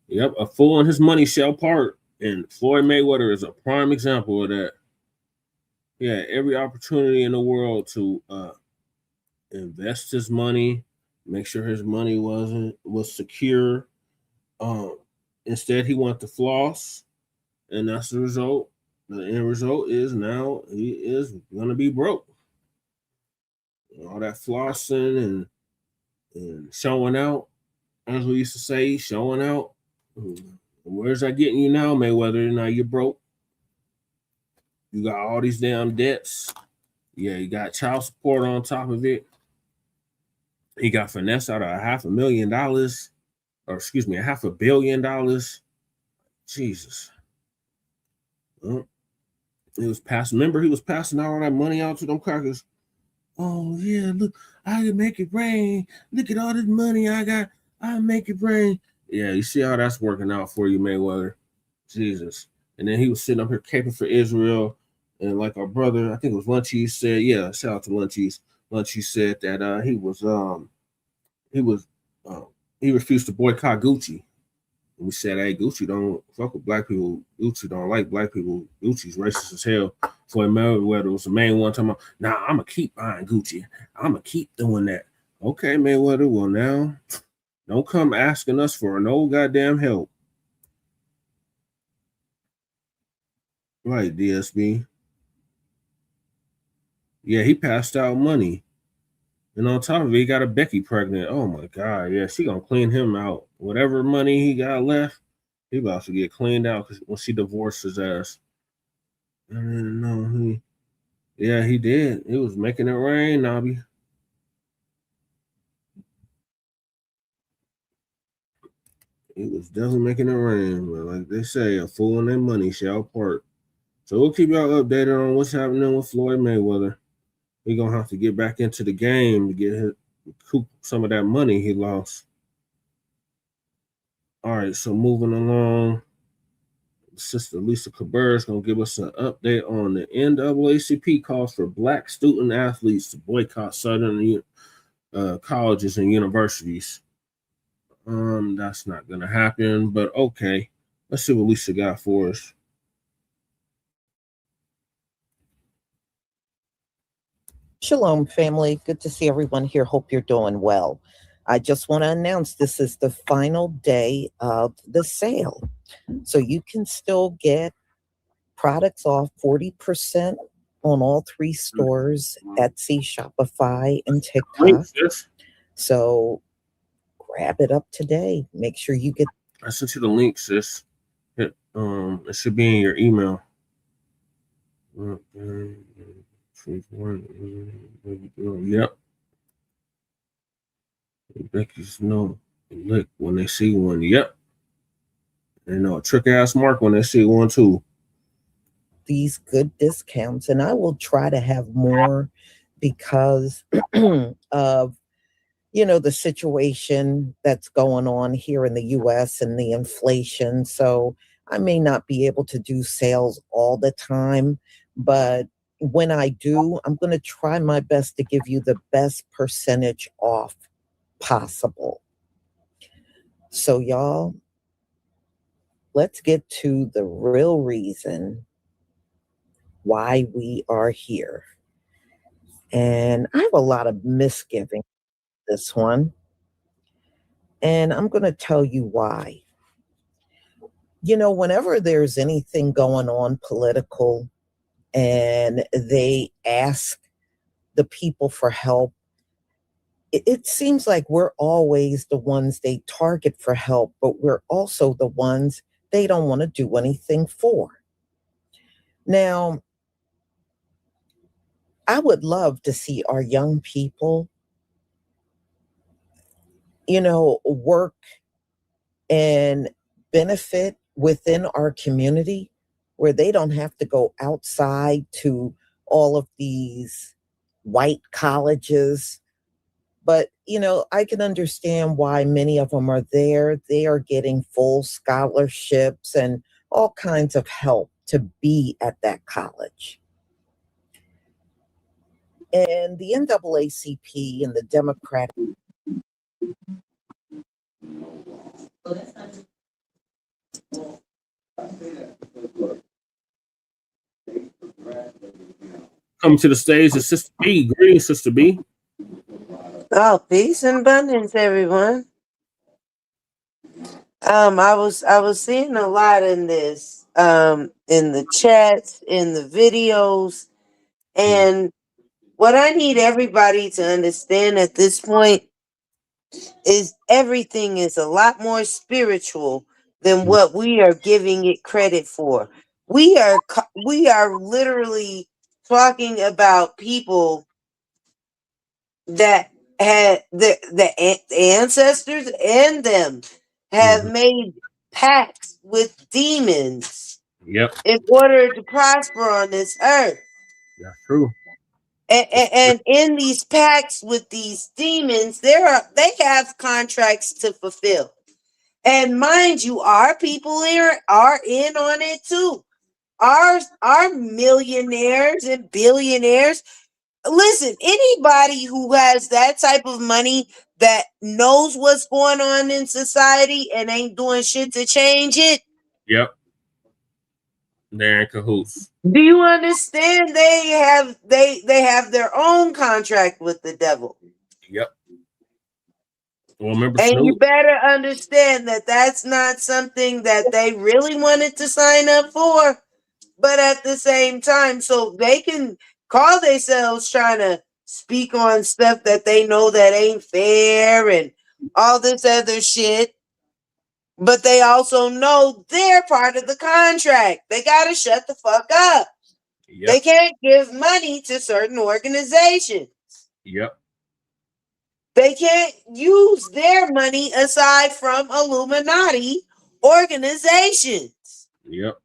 [SPEAKER 20] Yep, a fool and his money shall part, and Floyd Mayweather is a prime example of that. He had every opportunity in the world to invest his money, make sure his money was secure. Instead, he wanted to floss, and that's the result. The end result is now he is going to be broke. All that flossing and showing out, as we used to say, showing out. Where's that getting you now, Mayweather? Now you're broke. You got all these damn debts. Yeah, you got child support on top of it. He got finessed out of $500 million, or excuse me, $500 million. Jesus. Well, he was passing all that money out to them crackers. Oh yeah, look, I can make it rain. Look at all this money I got. I'll make it rain. Yeah, you see how that's working out for you, Mayweather. Jesus. And then he was sitting up here caping for Israel. And like our brother, I think it was Lunchies said, yeah, shout out to Lunchies. Lunchies said that he refused to boycott Gucci. And we said, hey, Gucci don't fuck with black people. Gucci don't like black people. Gucci's racist as hell. Floyd Mayweather was the main one talking about, nah, I'm going to keep buying Gucci. I'm going to keep doing that. Okay, Mayweather, well now, don't come asking us for no goddamn help. Right, DSB. Yeah, he passed out money. And on top of it, he got a Becky pregnant. Oh my God, yeah, she gonna clean him out. Whatever money he got left, he about to get cleaned out when she divorced his ass. No, he did. He was making it rain, Nobby. He was definitely making it rain, but like they say, a fool and their money shall part. So we'll keep y'all updated on what's happening with Floyd Mayweather. We're gonna have to get back into the game to get recoup some of that money he lost. All right, so moving along, Sister Lisa Cabrera is gonna give us an update on the NAACP calls for Black student athletes to boycott Southern colleges and universities. That's not gonna happen, but okay. Let's see what Lisa got for us.
[SPEAKER 5] Shalom, family. Good to see everyone here. Hope you're doing well. I just want to announce this is the final day of the sale. So you can still get products off 40% on all 3 stores, Etsy, Shopify, and TikTok. So grab it up today. Make sure you get.
[SPEAKER 20] I sent you the link, sis. It should be in your email. Yep. Becky's no look when they see one. Yep. They know a trick ass mark when they see one too.
[SPEAKER 5] These good discounts, and I will try to have more because of the situation that's going on here in the US and the inflation. So I may not be able to do sales all the time, but when I do, I'm going to try my best to give you the best percentage off possible. So y'all, let's get to the real reason why we are here. And I have a lot of misgivings with this one. And I'm going to tell you why. Whenever there's anything going on political and they ask the people for help, it seems like we're always the ones they target for help, but we're also the ones they don't want to do anything for. Now, I would love to see our young people, work and benefit within our community where they don't have to go outside to all of these white colleges. But, I can understand why many of them are there. They are getting full scholarships and all kinds of help to be at that college. And the NAACP and the Democratic.
[SPEAKER 20] Come to the stage is Sister B. Greetings, Sister B.
[SPEAKER 22] Oh, peace and abundance, everyone. I was seeing a lot in this, in the chats, in the videos, and what I need everybody to understand at this point is everything is a lot more spiritual than what we are giving it credit for. We are literally talking about people that had the ancestors and them have made pacts with demons.
[SPEAKER 20] Yep.
[SPEAKER 22] In order to prosper on this earth.
[SPEAKER 20] That's true.
[SPEAKER 22] And in these pacts with these demons, they have contracts to fulfill. And mind you, our people here are in on it too. Our millionaires and billionaires. Listen, anybody who has that type of money that knows what's going on in society and ain't doing shit to change it.
[SPEAKER 20] Yep. They're in cahoots.
[SPEAKER 22] Do you understand? They have their own contract with the devil.
[SPEAKER 20] Yep. Well, remember,
[SPEAKER 22] and
[SPEAKER 20] Snoop.
[SPEAKER 22] You better understand that that's not something that they really wanted to sign up for. But at the same time, so they can call themselves trying to speak on stuff that they know that ain't fair and all this other shit. But they also know they're part of the contract. They got to shut the fuck up.
[SPEAKER 20] Yep.
[SPEAKER 22] They can't give money to certain organizations.
[SPEAKER 20] Yep.
[SPEAKER 22] They can't use their money aside from Illuminati organizations.
[SPEAKER 20] Yep.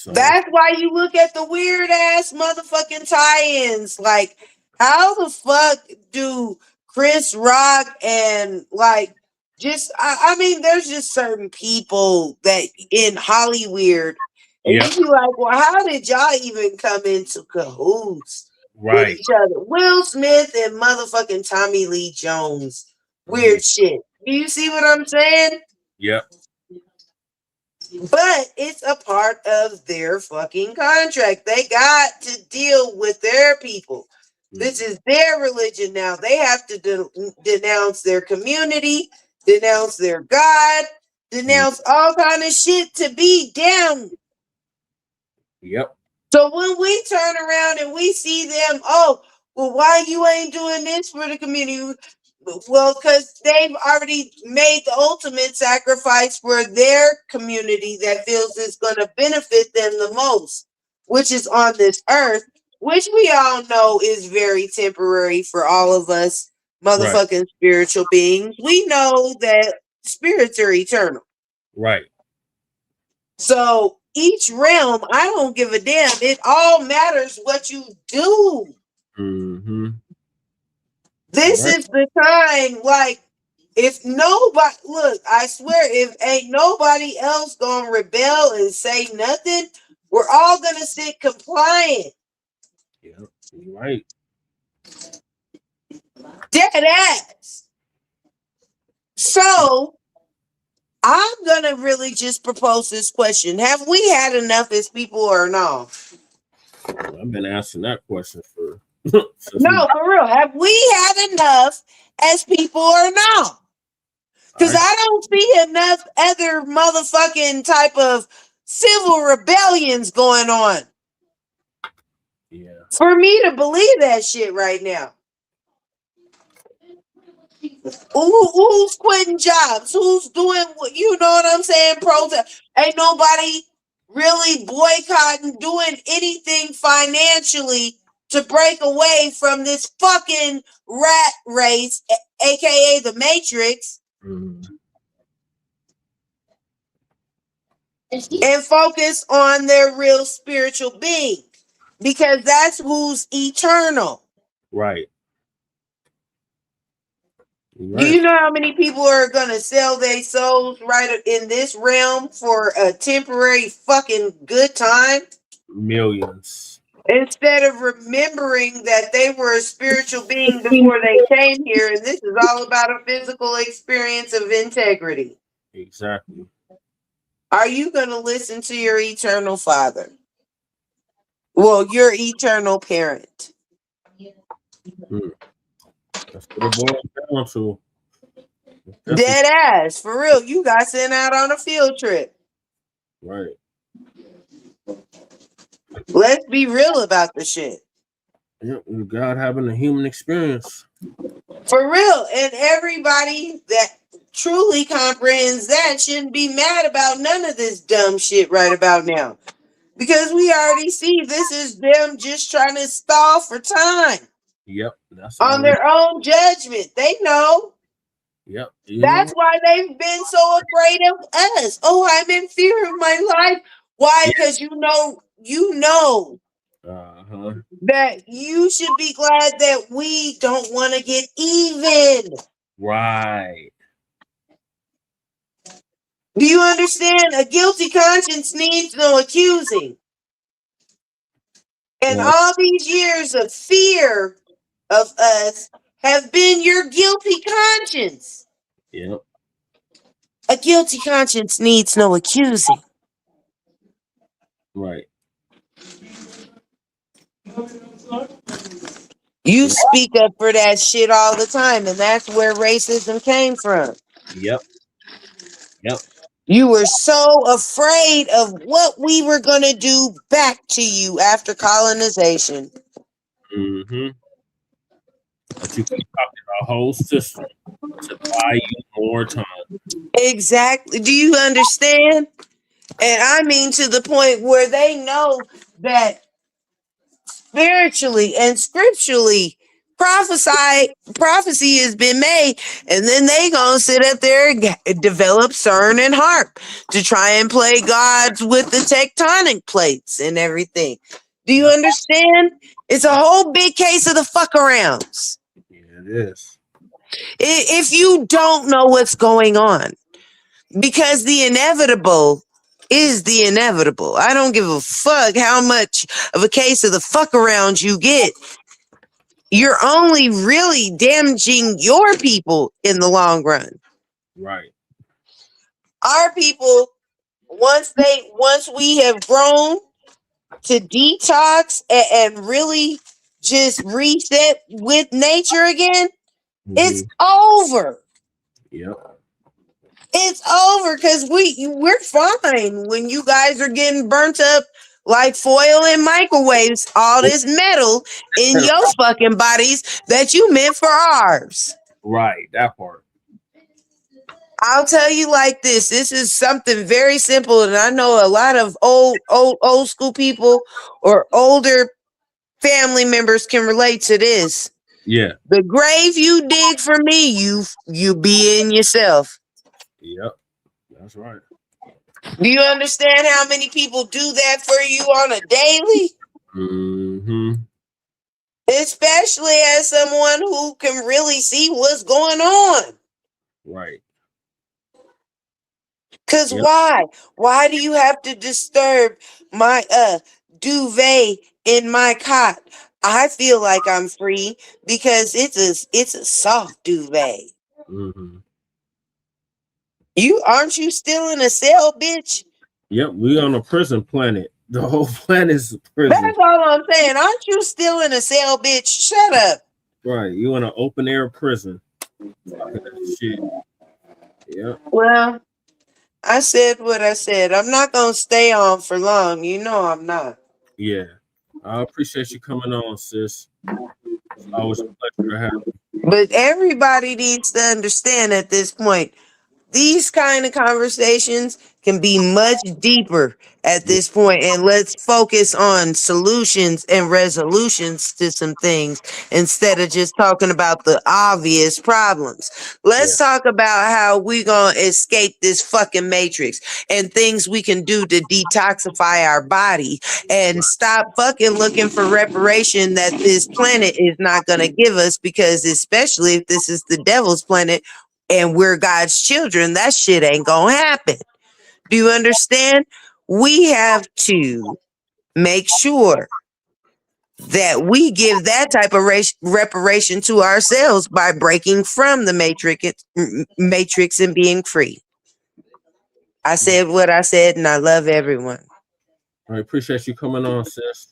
[SPEAKER 22] That's why you look at the weird ass motherfucking tie-ins. Like, how the fuck do Chris Rock and like just I mean, there's just certain people that in Hollywood, and
[SPEAKER 20] Yeah.
[SPEAKER 22] you be like, well, how did y'all even come into cahoots with
[SPEAKER 20] Right.
[SPEAKER 22] each other? Will Smith and motherfucking Tommy Lee Jones. Weird shit. Do you see what I'm saying?
[SPEAKER 20] Yep.
[SPEAKER 22] But it's a part of their fucking contract. They got to deal with their people. This is their religion now. They have to denounce their community, denounce their God, denounce all kind of shit to be down.
[SPEAKER 20] Yep.
[SPEAKER 22] So when we turn around and we see them, oh, well, why you ain't doing this for the community? Well, because they've already made the ultimate sacrifice for their community that feels it's going to benefit them the most, which is on this earth, which we all know is very temporary for all of us motherfucking spiritual beings. We know that spirits are eternal.
[SPEAKER 20] Right.
[SPEAKER 22] So each realm, I don't give a damn. It all matters what you do.
[SPEAKER 20] Mm-hmm.
[SPEAKER 22] This is the time, like, if nobody, look, I swear, if ain't nobody else gonna rebel and say nothing, we're all gonna sit compliant.
[SPEAKER 20] Yeah, right.
[SPEAKER 22] Dead ass. So, I'm gonna really just propose this question. Have we had enough as people or no?
[SPEAKER 20] I've been asking that question for
[SPEAKER 22] No, for real. Have we had enough as people or no? Because I don't see enough other motherfucking type of civil rebellions going on.
[SPEAKER 20] Yeah.
[SPEAKER 22] For me to believe that shit right now. Who's quitting jobs? Who's doing what, you know what I'm saying? Protest. Ain't nobody really boycotting, doing anything financially to break away from this fucking rat race, aka the Matrix, and focus on their real spiritual being, because that's who's eternal.
[SPEAKER 20] Right.
[SPEAKER 22] Do you know how many people are gonna sell their souls right in this realm for a temporary fucking good time?
[SPEAKER 20] Millions.
[SPEAKER 22] Instead of remembering that they were a spiritual being before they came here, and this is all about a physical experience of integrity.
[SPEAKER 20] Exactly.
[SPEAKER 22] Are you going to listen to your eternal father? Well, your eternal parent.
[SPEAKER 20] That's what it boils down to.
[SPEAKER 22] Dead ass. For real. You got sent out on a field trip.
[SPEAKER 20] Right.
[SPEAKER 22] Let's be real about the shit.
[SPEAKER 20] Yep. God having a human experience.
[SPEAKER 22] For real. And everybody that truly comprehends that shouldn't be mad about none of this dumb shit right about now. Because we already see this is them just trying to stall for time.
[SPEAKER 20] Yep. That's
[SPEAKER 22] on their own judgment. They know.
[SPEAKER 20] Yep.
[SPEAKER 22] That's why they've been so afraid of us. Oh, I'm in fear of my life. Why? Because you know that you should be glad that we don't want to get even.
[SPEAKER 20] Right.
[SPEAKER 22] Do you understand? A guilty conscience needs no accusing. And all these years of fear of us have been your guilty conscience.
[SPEAKER 20] Yep.
[SPEAKER 22] A guilty conscience needs no accusing.
[SPEAKER 20] Right.
[SPEAKER 22] You speak up for that shit all the time, and that's where racism came from.
[SPEAKER 20] Yep. Yep.
[SPEAKER 22] You were so afraid of what we were going to do back to you after colonization.
[SPEAKER 20] Mm-hmm. But you keep talking about whole system to buy you more time.
[SPEAKER 22] Exactly. Do you understand? And I mean to the point where they know that spiritually and scripturally prophecy has been made, and then they gonna sit up there and develop CERN and HARP to try and play gods with the tectonic plates and everything. Do you understand? It's a whole big case of the fuck arounds.
[SPEAKER 20] Yeah, it is.
[SPEAKER 22] If you don't know what's going on, because the inevitable is the inevitable. I don't give a fuck how much of a case of the fuck around you get. You're only really damaging your people in the long run.
[SPEAKER 20] Right.
[SPEAKER 22] Our people, once we have grown to detox and really just reset with nature again, it's over.
[SPEAKER 20] Yep.
[SPEAKER 22] It's over because we're fine when you guys are getting burnt up like foil in microwaves, all this metal in your fucking bodies that you meant for ours.
[SPEAKER 20] Right, that part.
[SPEAKER 22] I'll tell you like this. This is something very simple, and I know a lot of old school people or older family members can relate to this.
[SPEAKER 20] Yeah.
[SPEAKER 22] The grave you dig for me, you be in yourself.
[SPEAKER 20] Yep, that's right.
[SPEAKER 22] Do you understand how many people do that for you on a daily?
[SPEAKER 20] Mm-hmm.
[SPEAKER 22] Especially as someone who can really see what's going on.
[SPEAKER 20] Right.
[SPEAKER 22] Because why? Why do you have to disturb my duvet in my cot? I feel like I'm free because it's a soft duvet.
[SPEAKER 20] Mm-hmm.
[SPEAKER 22] Aren't you still in a cell, bitch?
[SPEAKER 20] Yep, we on a prison planet. The whole planet's a prison.
[SPEAKER 22] That's all I'm saying. Aren't you still in a cell, bitch? Shut up.
[SPEAKER 20] Right, you in an open air prison. Shit. Yep.
[SPEAKER 22] Well, I said what I said. I'm not gonna stay on for long. You know I'm not.
[SPEAKER 20] Yeah. I appreciate you coming on, sis. It's always a pleasure to have you.
[SPEAKER 22] But everybody needs to understand at this point, these kind of conversations can be much deeper at this point, and let's focus on solutions and resolutions to some things instead of just talking about the obvious problems. Let's talk about how we gonna escape this fucking matrix and things we can do to detoxify our body and stop fucking looking for reparation that this planet is not gonna give us, because especially if this is the devil's planet and we're God's children, that shit ain't gonna happen. Do you understand? We have to make sure that we give that type of reparation to ourselves by breaking from the matrix and being free. I said what I said, and I love everyone.
[SPEAKER 20] I appreciate you coming on, sis.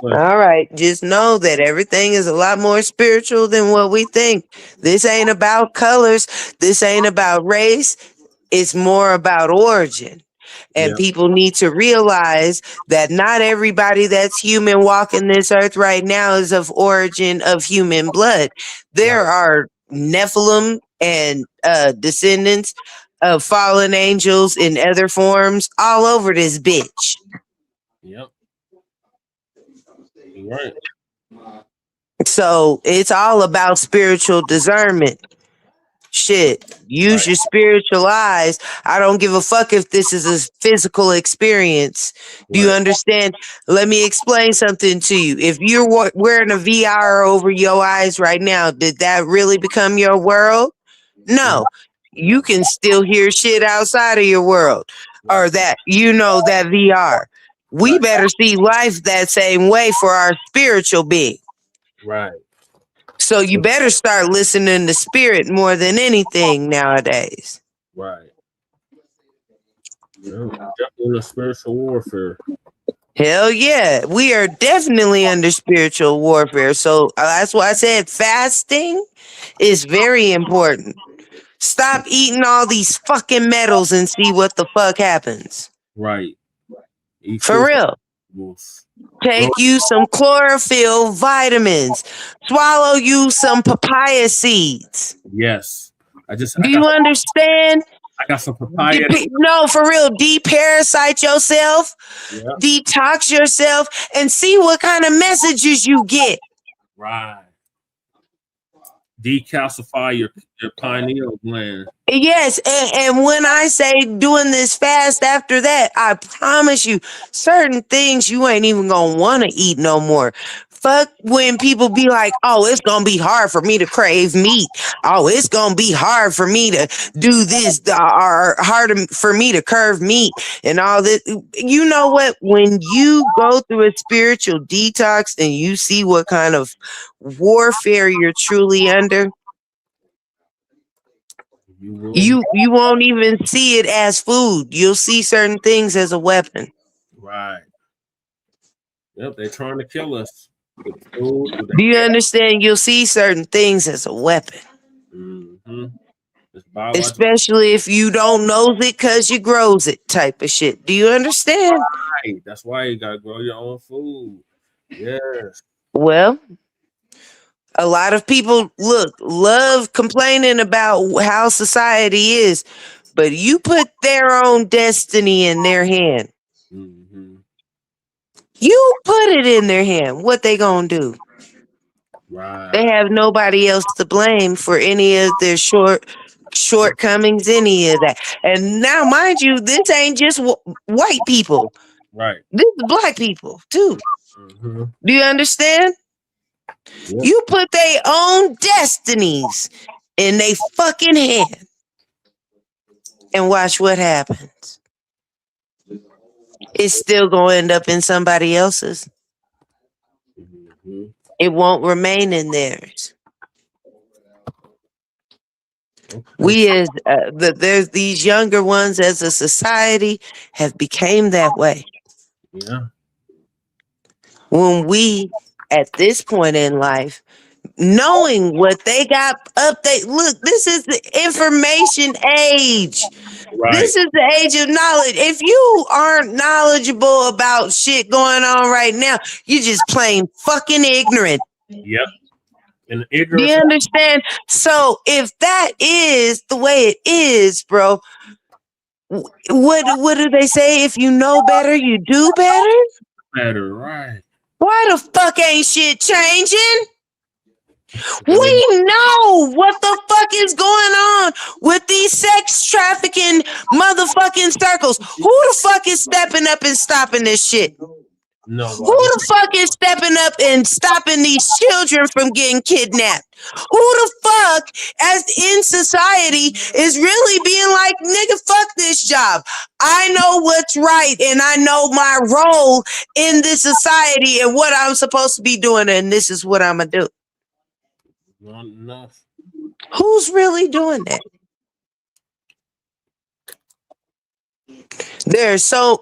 [SPEAKER 22] All right. Just know that everything is a lot more spiritual than what we think. This ain't about colors. This ain't about race. It's more about origin. And people need to realize that not everybody that's human walking this earth right now is of origin of human blood. There are Nephilim and descendants of fallen angels in other forms all over this bitch.
[SPEAKER 20] Yep. You're right.
[SPEAKER 22] So it's all about spiritual discernment. Shit, use your spiritual eyes. I don't give a fuck if this is a physical experience. Do you understand? Let me explain something to you. If you're wearing a VR over your eyes right now, did that really become your world? No. You can still hear shit outside of your world, or that, that VR. We better see life that same way for our spiritual being.
[SPEAKER 20] Right.
[SPEAKER 22] So you better start listening to spirit more than anything nowadays.
[SPEAKER 20] Right. Yeah, definitely a spiritual warfare.
[SPEAKER 22] Hell yeah. We are definitely under spiritual warfare. So that's why I said fasting is very important. Stop eating all these fucking metals and see what the fuck happens.
[SPEAKER 20] Right. Eat
[SPEAKER 22] For real.
[SPEAKER 20] vegetables.
[SPEAKER 22] Take you some chlorophyll vitamins. Swallow you some papaya seeds.
[SPEAKER 20] Yes.
[SPEAKER 22] Do you understand?
[SPEAKER 20] I got some papaya.
[SPEAKER 22] No, for real. Deparasite yourself.
[SPEAKER 20] Yeah.
[SPEAKER 22] Detox yourself and see what kind of messages you get.
[SPEAKER 20] Right. Decalcify your pineal gland.
[SPEAKER 22] Yes, and when I say doing this fast after that, I promise you, certain things you ain't even gonna want to eat no more. Fuck when people be like, oh, it's gonna be hard for me to crave meat. Oh, it's gonna be hard for me to do this, or hard for me to curve meat and all this. You know what? When you go through a spiritual detox and you see what kind of warfare you're truly under, you won't even see it as food. You'll see certain things as a weapon.
[SPEAKER 20] Right. Yep, they're trying to kill us. With food, with
[SPEAKER 22] Do you understand? You'll see certain things as a weapon.
[SPEAKER 20] Mm-hmm.
[SPEAKER 22] Especially if you don't know it because you grows it type of shit. Do you understand?
[SPEAKER 20] Right. That's why you gotta grow your own food. Yes.
[SPEAKER 22] Well, a lot of people love complaining about how society is, but you put their own destiny in their hand.
[SPEAKER 20] Mm-hmm.
[SPEAKER 22] You put it in their hand. What they gonna do?
[SPEAKER 20] Right.
[SPEAKER 22] They have nobody else to blame for any of their shortcomings, any of that. And now, mind you, this ain't just white people.
[SPEAKER 20] Right.
[SPEAKER 22] This is black people too.
[SPEAKER 20] Mm-hmm.
[SPEAKER 22] Do you understand?
[SPEAKER 20] Yep.
[SPEAKER 22] You put their own destinies in their fucking hand and watch what happens. It's still gonna end up in somebody else's.
[SPEAKER 20] Mm-hmm.
[SPEAKER 22] It won't remain in theirs.
[SPEAKER 20] Okay.
[SPEAKER 22] We as there's these younger ones as a society have became that way.
[SPEAKER 20] Yeah.
[SPEAKER 22] When we at this point in life, knowing what they got update, look, this is the information age.
[SPEAKER 20] Right.
[SPEAKER 22] This is the age of knowledge. If you aren't knowledgeable about shit going on right now, you're just plain fucking ignorant.
[SPEAKER 20] Yep. And
[SPEAKER 22] Do
[SPEAKER 20] ignorance.
[SPEAKER 22] you understand? So if that is the way it is, bro, what do they say? If you know better, you do better?
[SPEAKER 20] Better, right.
[SPEAKER 22] Why the fuck ain't shit changing? We know what the fuck is going on with these sex trafficking motherfucking circles. Who the fuck is stepping up and stopping this shit?
[SPEAKER 20] No.
[SPEAKER 22] Who the fuck is stepping up and stopping these children from getting kidnapped? Who the fuck, as in society, is really being like, nigga, fuck this job. I know what's right, and I know my role in this society and what I'm supposed to be doing, and this is what I'm gonna do.
[SPEAKER 20] Not enough.
[SPEAKER 22] Who's really doing that? There's so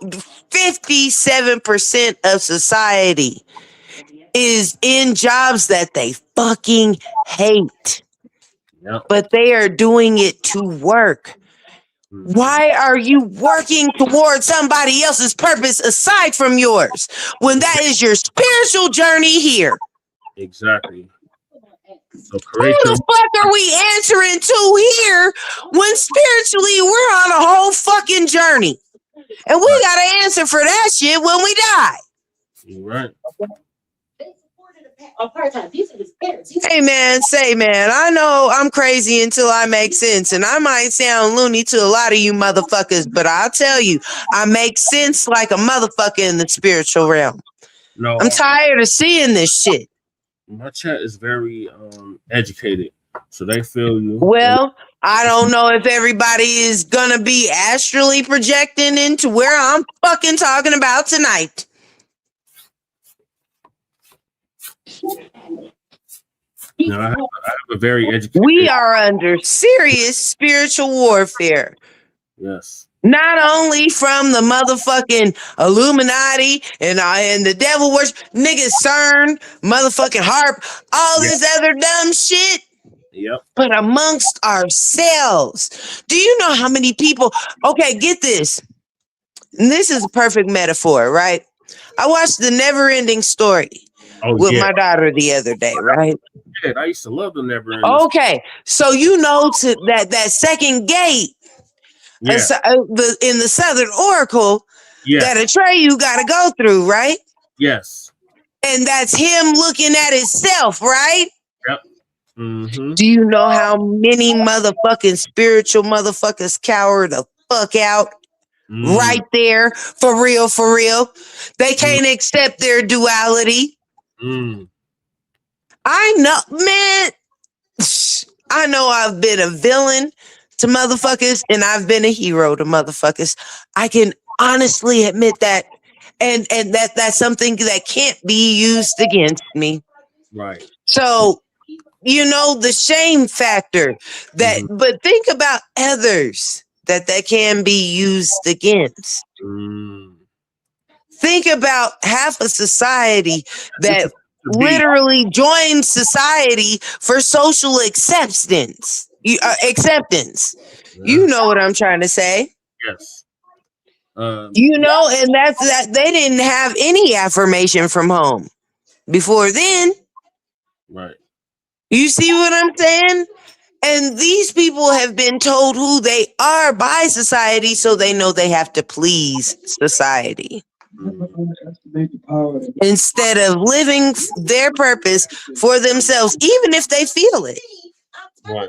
[SPEAKER 22] 57% of society is in jobs that they fucking hate.
[SPEAKER 20] Yep.
[SPEAKER 22] But they are doing it to work. Why are you working towards somebody else's purpose aside from yours when that is your spiritual journey here?
[SPEAKER 20] Exactly. So
[SPEAKER 22] Who the fuck are we answering to here when spiritually we're on a whole fucking journey? And we got to answer for that shit when we die.
[SPEAKER 20] You're right.
[SPEAKER 22] Hey man, I know I'm crazy until I make sense, and I might sound loony to a lot of you motherfuckers, but I'll tell you, I make sense like a motherfucker in the spiritual realm.
[SPEAKER 20] No,
[SPEAKER 22] I'm tired of seeing this shit.
[SPEAKER 20] My chat is very educated, so they feel you.
[SPEAKER 22] Well, I don't know if everybody is gonna be astrally projecting into where I'm fucking talking about tonight.
[SPEAKER 20] No, I have a very educated.
[SPEAKER 22] We are under serious spiritual warfare.
[SPEAKER 20] Yes.
[SPEAKER 22] Not only from the motherfucking Illuminati and the devil worship, niggas CERN, motherfucking harp, all this other dumb shit.
[SPEAKER 20] Yep.
[SPEAKER 22] But amongst ourselves, do you know how many people? Okay, get this. And this is a perfect metaphor, right? I watched The Never Ending Story with my daughter the other day, right?
[SPEAKER 20] Yeah, I used to love The Never Ending.
[SPEAKER 22] Okay, so you know that second gate in the Southern Oracle that Atreyu got to go through, right?
[SPEAKER 20] Yes.
[SPEAKER 22] And that's him looking at himself, right?
[SPEAKER 20] Yep. Mm-hmm.
[SPEAKER 22] Do you know how many motherfucking spiritual motherfuckers cower the fuck out right there? For real, for real. They can't accept their duality. I know, man. I know I've been a villain to motherfuckers and I've been a hero to motherfuckers. I can honestly admit that. And that's something that can't be used against me.
[SPEAKER 20] Right.
[SPEAKER 22] So, you know, the shame factor that, but think about others that can be used against. Think about half a society that literally joined society for social acceptance. Acceptance. You know what I'm trying to say.
[SPEAKER 20] Yes.
[SPEAKER 22] You know, and that's that they didn't have any affirmation from home before then.
[SPEAKER 20] Right.
[SPEAKER 22] You see what I'm saying? And these people have been told who they are by society, so they know they have to please society. Instead of living their purpose for themselves, even if they feel it.
[SPEAKER 20] Right.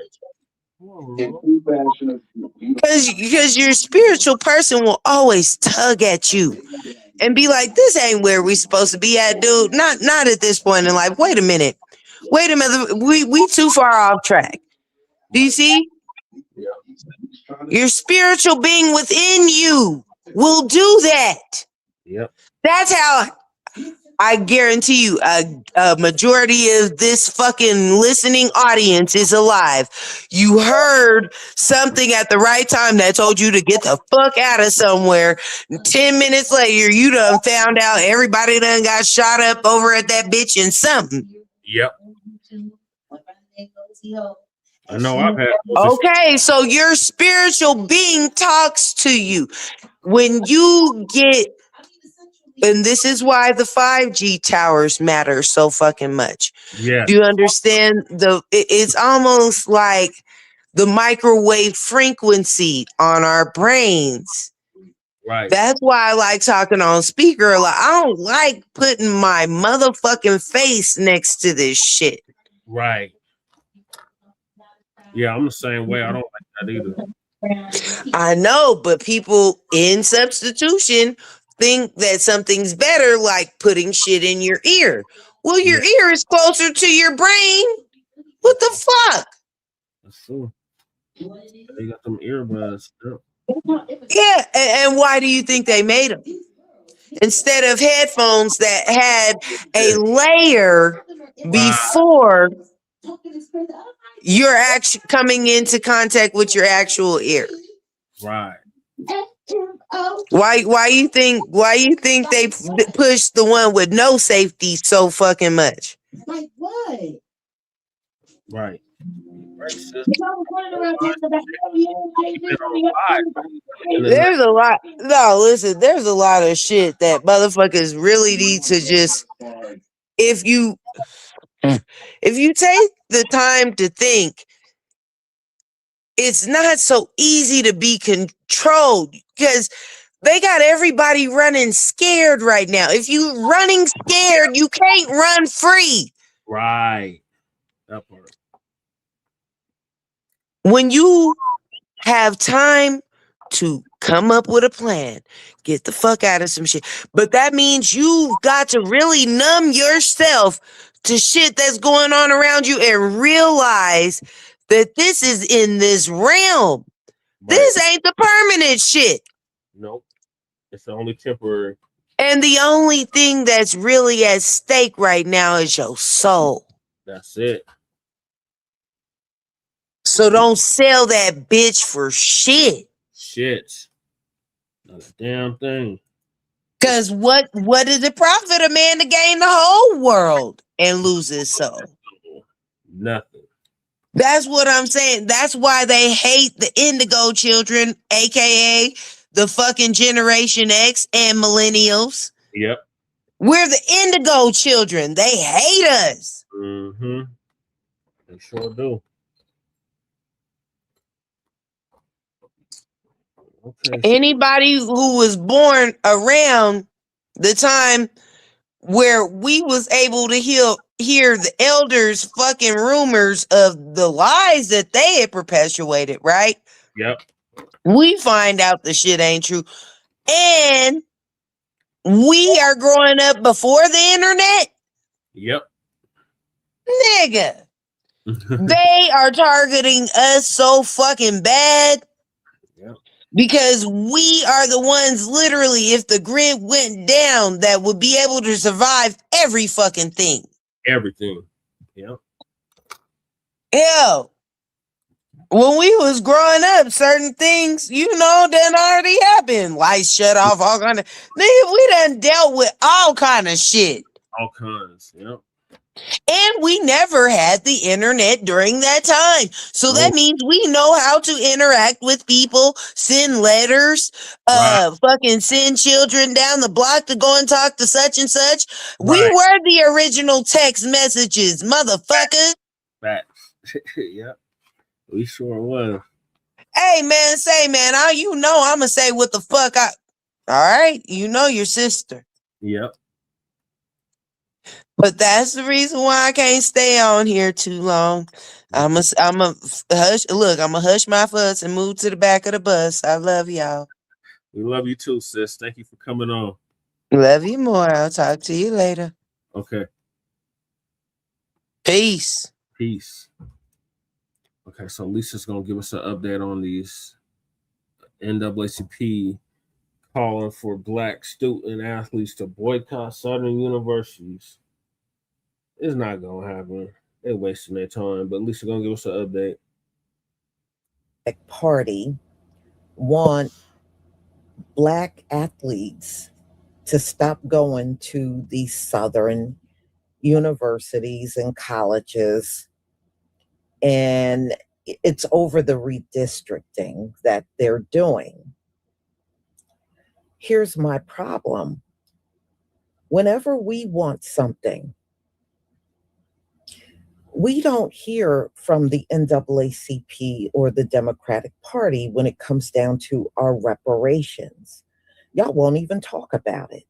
[SPEAKER 22] Because your spiritual person will always tug at you and be like, this ain't where we supposed to be at, dude. Not at this point in life. Wait a minute. We too far off track. Do you see? Your spiritual being within you will do that.
[SPEAKER 20] Yep.
[SPEAKER 22] That's how I guarantee you a majority of this fucking listening audience is alive. You heard something at the right time that told you to get the fuck out of somewhere. 10 minutes later, you done found out everybody done got shot up over at that bitch and something.
[SPEAKER 20] Yep. I know I've had.
[SPEAKER 22] Okay, so your spiritual being talks to you. When you get, and this is why the 5G towers matter so fucking much.
[SPEAKER 20] Yeah.
[SPEAKER 22] Do you understand? It's almost like the microwave frequency on our brains.
[SPEAKER 20] Right.
[SPEAKER 22] That's why I like talking on speaker a lot. I don't like putting my motherfucking face next to this shit.
[SPEAKER 20] Right. Yeah, I'm the same way. I don't like that either.
[SPEAKER 22] I know, but people in substitution think that something's better, like putting shit in your ear. Well, your ear is closer to your brain. What the fuck?
[SPEAKER 20] That's true. They got them earbuds.
[SPEAKER 22] Yeah, and why do you think they made them? Instead of headphones that had a layer before you're actually coming into contact with your actual ear.
[SPEAKER 20] Right.
[SPEAKER 22] Why you think they pushed the one with no safety so fucking much?
[SPEAKER 1] Like what?
[SPEAKER 20] Right.
[SPEAKER 22] There's a lot. No, listen, there's a lot of shit that motherfuckers really need to just, if you take the time to think, it's not so easy to be controlled because they got everybody running scared right now. If you running scared, you can't run free.
[SPEAKER 20] Right. That part.
[SPEAKER 22] When you have time to come up with a plan, get the fuck out of some shit. But that means you've got to really numb yourself to shit that's going on around you and realize that this is in this realm. Right. This ain't the permanent shit.
[SPEAKER 20] Nope. It's only temporary.
[SPEAKER 22] And the only thing that's really at stake right now is your soul.
[SPEAKER 20] That's it.
[SPEAKER 22] So don't sell that bitch for shit.
[SPEAKER 20] Shit. Not a damn thing.
[SPEAKER 22] Because what does it profit a man to gain the whole world and lose his soul?
[SPEAKER 20] Nothing.
[SPEAKER 22] That's what I'm saying. That's why they hate the indigo children, aka the fucking Generation X and millennials.
[SPEAKER 20] Yep.
[SPEAKER 22] We're the indigo children. They hate us.
[SPEAKER 20] Mm-hmm. They sure do. Okay.
[SPEAKER 22] Anybody who was born around the time where we was able to hear the elders fucking rumors of the lies that they had perpetuated, right?
[SPEAKER 20] Yep.
[SPEAKER 22] We find out the shit ain't true. And we are growing up before the internet.
[SPEAKER 20] Yep.
[SPEAKER 22] Nigga. They are targeting us so fucking bad.
[SPEAKER 20] Yep.
[SPEAKER 22] Because we are the ones, literally, if the grid went down, that would be able to survive every fucking thing.
[SPEAKER 20] Everything. Yep.
[SPEAKER 22] Hell, when we was growing up, certain things, you know, that already happened. Lights shut off, all kind of... Nigga, we done dealt with all kind of shit.
[SPEAKER 20] All kinds. Yep.
[SPEAKER 22] And we never had the internet during that time. So that means we know how to interact with people, send letters, fucking send children down the block to go and talk to such and such. Right. We were the original text messages, motherfucker.
[SPEAKER 20] Facts. Yep. We sure was.
[SPEAKER 22] Hey, man, say, man, you know I'm going to say what the fuck I... All right? You know your sister.
[SPEAKER 20] Yep.
[SPEAKER 22] But that's the reason why I can't stay on here too long. I'm a hush. Look, I'm a hush my fuss and move to the back of the bus. I love y'all.
[SPEAKER 20] We love you too, sis. Thank you for coming on.
[SPEAKER 22] Love you more. I'll talk to you later.
[SPEAKER 20] Okay.
[SPEAKER 22] Peace.
[SPEAKER 20] Peace. Okay, so Lisa's gonna give us an update on these NAACP calling for Black student athletes to boycott Southern universities. It's not gonna happen. They're wasting their time, but Lisa gonna give us an update.
[SPEAKER 5] Party want Black athletes to stop going to these Southern universities and colleges, and it's over the redistricting that they're doing. Here's my problem. Whenever we want something, we don't hear from the NAACP or the Democratic Party when it comes down to our reparations. Y'all won't even talk about it.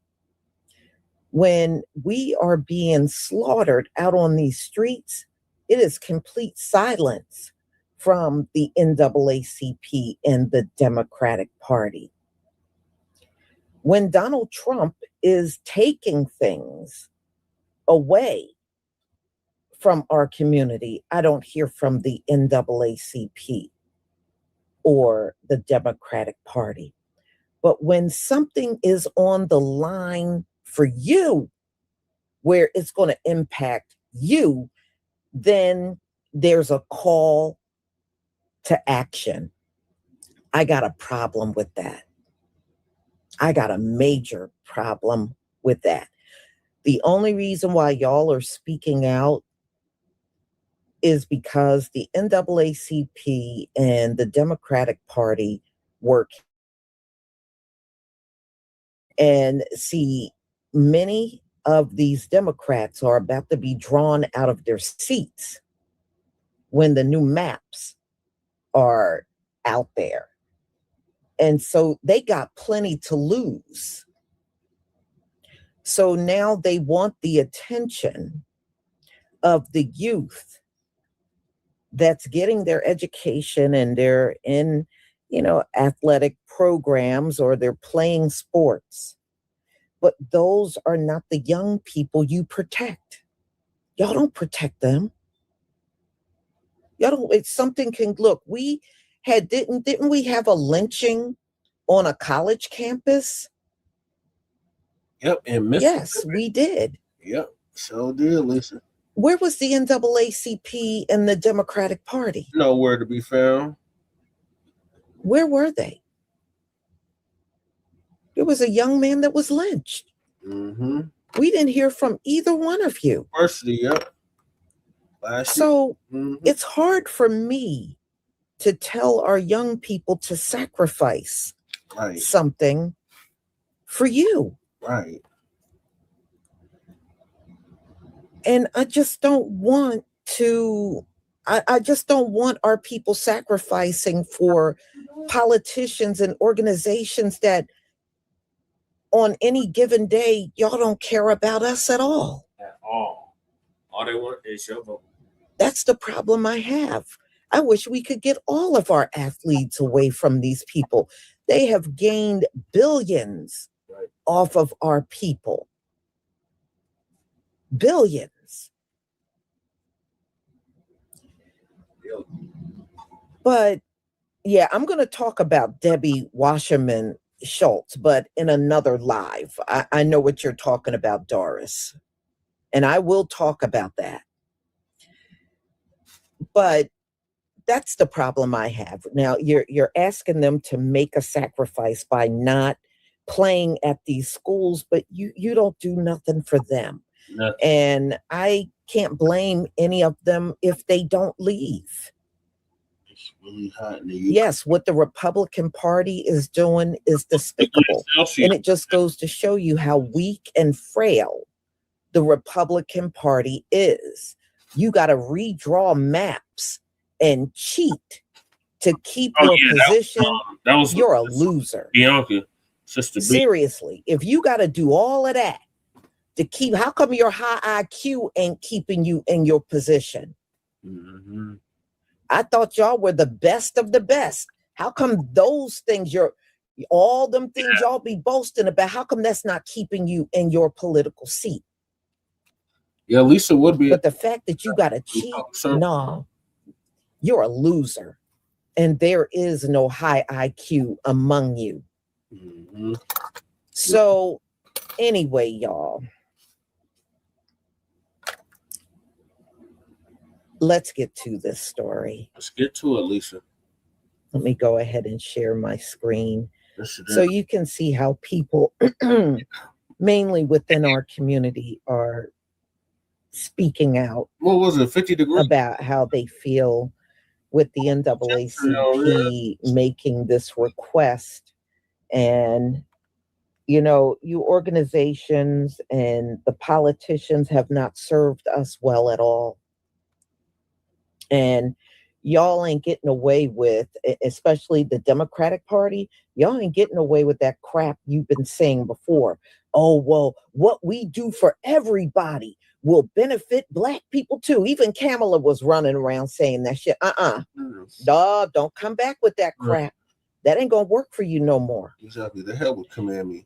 [SPEAKER 5] When we are being slaughtered out on these streets, it is complete silence from the NAACP and the Democratic Party. When Donald Trump is taking things away from our community, I don't hear from the NAACP or the Democratic Party. But when something is on the line for you, where it's going to impact you, then there's a call to action. I got a problem with that. I got a major problem with that. The only reason why y'all are speaking out is because the NAACP and the Democratic Party work. And see, many of these Democrats are about to be drawn out of their seats when the new maps are out there. And so they got plenty to lose. So now they want the attention of the youth that's getting their education and they're in, athletic programs or they're playing sports. But those are not the young people you protect. Y'all don't protect them. Y'all don't, it's something can look, we had, didn't we have a lynching on a college campus?
[SPEAKER 20] Yep, and
[SPEAKER 5] yes, we did.
[SPEAKER 20] Yep, so did, Lisa.
[SPEAKER 5] Where was the NAACP and the Democratic Party?
[SPEAKER 20] Nowhere to be found.
[SPEAKER 5] Where were they? There was a young man that was lynched.
[SPEAKER 20] Mm-hmm.
[SPEAKER 5] We didn't hear from either one of you.
[SPEAKER 20] University, yep.
[SPEAKER 5] So it's hard for me to tell our young people to sacrifice something for you.
[SPEAKER 20] Right.
[SPEAKER 5] And I just don't want to, I just don't want our people sacrificing for politicians and organizations that on any given day, y'all don't care about us at all.
[SPEAKER 20] At all. All they want is your vote.
[SPEAKER 5] That's the problem I have. I wish we could get all of our athletes away from these people. They have gained billions off of our people. Billions. But yeah, I'm going to talk about Debbie Wasserman Schultz, but in another live. I know what you're talking about, Doris. And I will talk about that. But that's the problem I have. Now, you're asking them to make a sacrifice by not playing at these schools, but you don't do nothing for them.
[SPEAKER 20] Nothing.
[SPEAKER 5] And I can't blame any of them if they don't leave.
[SPEAKER 20] It's really hot.
[SPEAKER 5] Yes, what the Republican Party is doing is despicable. And it just goes to show you how weak and frail the Republican Party is. You got to redraw maps and cheat to keep your position. You're a loser.
[SPEAKER 20] Bianca, Sister B.
[SPEAKER 5] Seriously, if you got to do all of that to keep, how come your high IQ ain't keeping you in your position?
[SPEAKER 20] Mm-hmm.
[SPEAKER 5] I thought y'all were the best of the best. How come those things, all them things y'all be boasting about, how come that's not keeping you in your political seat?
[SPEAKER 20] Yeah, Lisa would be.
[SPEAKER 5] But the fact that you got to cheat, no, you're a loser. And there is no high IQ among you.
[SPEAKER 20] Mm-hmm.
[SPEAKER 5] So anyway, y'all, let's get to this story.
[SPEAKER 20] Let's get to it, Lisa.
[SPEAKER 5] Let me go ahead and share my screen so you can see how people, mainly within our community, are speaking out.
[SPEAKER 20] What was it, 50 degrees?
[SPEAKER 5] About how they feel with the NAACP making this request. And, you know, you organizations and the politicians have not served us well at all. And y'all ain't getting away with, especially the Democratic Party, y'all ain't getting away with that crap you've been saying before. Oh, well, what we do for everybody will benefit Black people too. Even Kamala was running around saying that shit. Dog, don't come back with that crap. That ain't gonna work for you no more.
[SPEAKER 20] Exactly. The hell would command me.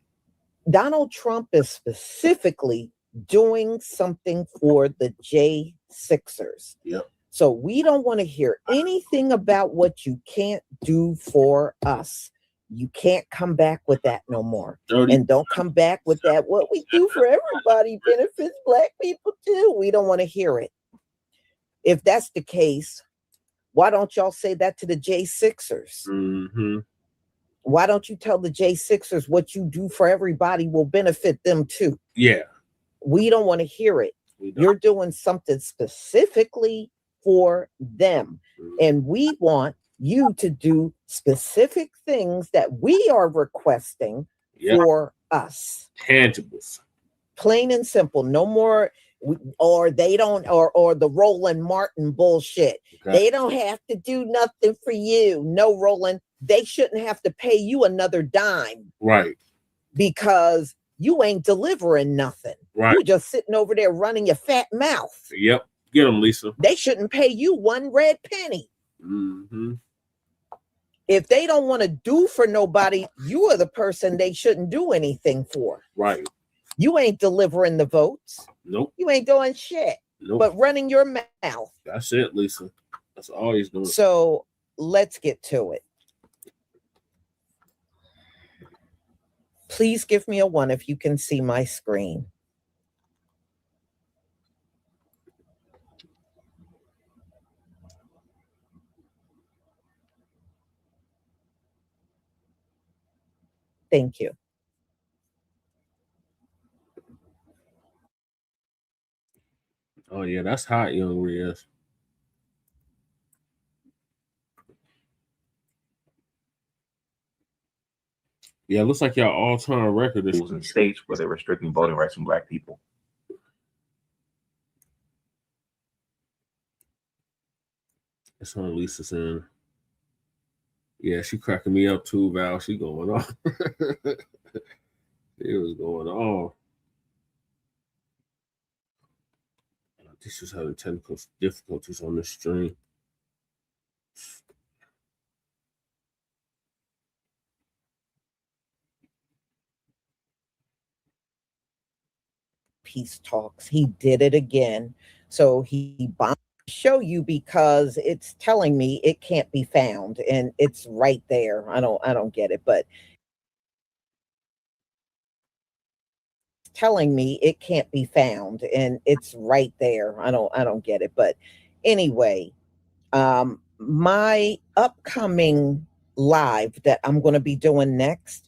[SPEAKER 5] Donald Trump is specifically doing something for the J6ers.
[SPEAKER 20] Yep.
[SPEAKER 5] So we don't want to hear anything about what you can't do for us. You can't come back with that no more. And don't come back with that. What we do for everybody benefits Black people too. We don't want to hear it. If that's the case, why don't y'all say that to the J6ers?
[SPEAKER 20] Mm-hmm.
[SPEAKER 5] Why don't you tell the J6ers what you do for everybody will benefit them too?
[SPEAKER 20] Yeah.
[SPEAKER 5] We don't want to hear it. You're doing something specifically for them. And we want you to do specific things that we are requesting for us.
[SPEAKER 20] Tangibles.
[SPEAKER 5] Plain and simple. No more, or they don't, or the Roland Martin bullshit. Okay. They don't have to do nothing for you. No, Roland, they shouldn't have to pay you another dime.
[SPEAKER 20] Right.
[SPEAKER 5] Because you ain't delivering nothing.
[SPEAKER 20] Right.
[SPEAKER 5] You're just sitting over there running your fat mouth.
[SPEAKER 20] Yep. Get them, Lisa.
[SPEAKER 5] They shouldn't pay you one red penny.
[SPEAKER 20] Mm-hmm.
[SPEAKER 5] If they don't want to do for nobody, you are the person they shouldn't do anything for.
[SPEAKER 20] Right.
[SPEAKER 5] You ain't delivering the votes.
[SPEAKER 20] Nope.
[SPEAKER 5] You ain't doing shit.
[SPEAKER 20] Nope.
[SPEAKER 5] But running your mouth.
[SPEAKER 20] That's it, Lisa. That's all he's doing.
[SPEAKER 5] So let's get to it. Please give me a 1 if you can see my screen. Thank you.
[SPEAKER 20] Oh yeah, that's hot, Young Riaz. Yeah, it looks like y'all all-time record is
[SPEAKER 1] in states where they're restricting voting rights from Black people.
[SPEAKER 20] That's on Lisa's in. Yeah, she cracking me up too, Val. She going on. It was going on. This is having technical difficulties on this stream.
[SPEAKER 5] Peace talks. He did it again. So he bombed. Show you because it's telling me it can't be found, and it's right there. I don't get it, but telling me it can't be found, and it's right there. I don't get it, but anyway, my upcoming live that I'm going to be doing next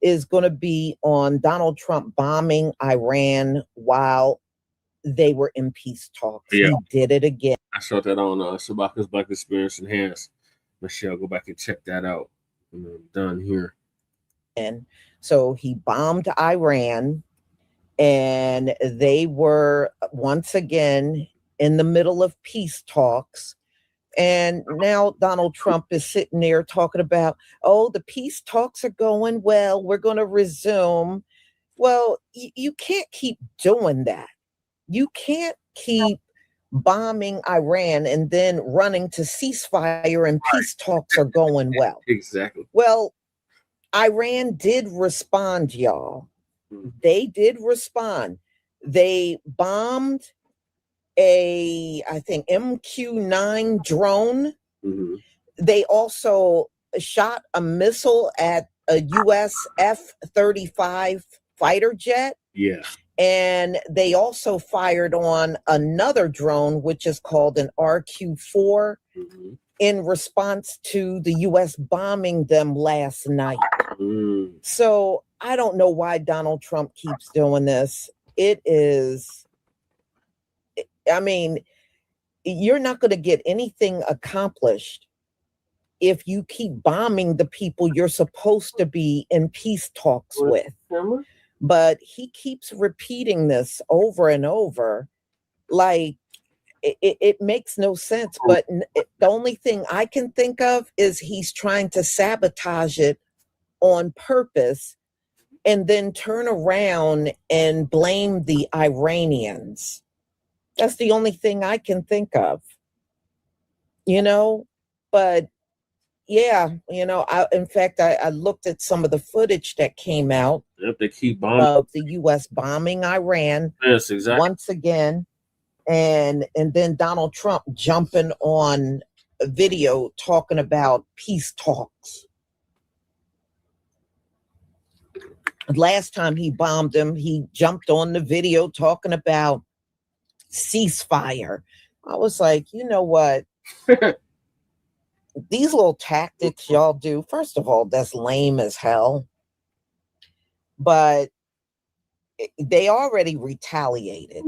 [SPEAKER 5] is going to be on Donald Trump bombing Iran while they were in peace talks.
[SPEAKER 20] Yeah.
[SPEAKER 5] He did it again.
[SPEAKER 20] I showed that on Shabaka's Black Experience Enhanced. Michelle, go back and check that out. And I'm done here.
[SPEAKER 5] And so he bombed Iran, and they were once again in the middle of peace talks. And now Donald Trump is sitting there talking about, oh, the peace talks are going well. We're going to resume. Well, you can't keep doing that. You can't keep bombing Iran and then running to ceasefire and peace talks are going well.
[SPEAKER 20] Exactly.
[SPEAKER 5] Well, Iran did respond, y'all. They did respond. They bombed I think MQ-9 drone. They also shot a missile at a US F-35 fighter jet.
[SPEAKER 20] Yeah.
[SPEAKER 5] And they also fired on another drone, which is called an RQ-4, in response to the U.S. bombing them last night. So I don't know why Donald Trump keeps doing this. It is, I mean, you're not going to get anything accomplished if you keep bombing the people you're supposed to be in peace talks with. But he keeps repeating this over and over, like it makes no sense. But the only thing I can think of is he's trying to sabotage it on purpose and then turn around and blame the Iranians. That's the only thing I can think of, but yeah, in fact, I looked at some of the footage that came out.
[SPEAKER 20] Yep, they keep bombing.
[SPEAKER 5] Of the U.S. bombing Iran.
[SPEAKER 20] Yes, exactly.
[SPEAKER 5] Once again, and then Donald Trump jumping on a video talking about peace talks. Last time he bombed him, he jumped on the video talking about ceasefire. I was like, you know what? These little tactics y'all do, first of all, that's lame as hell. But they already retaliated.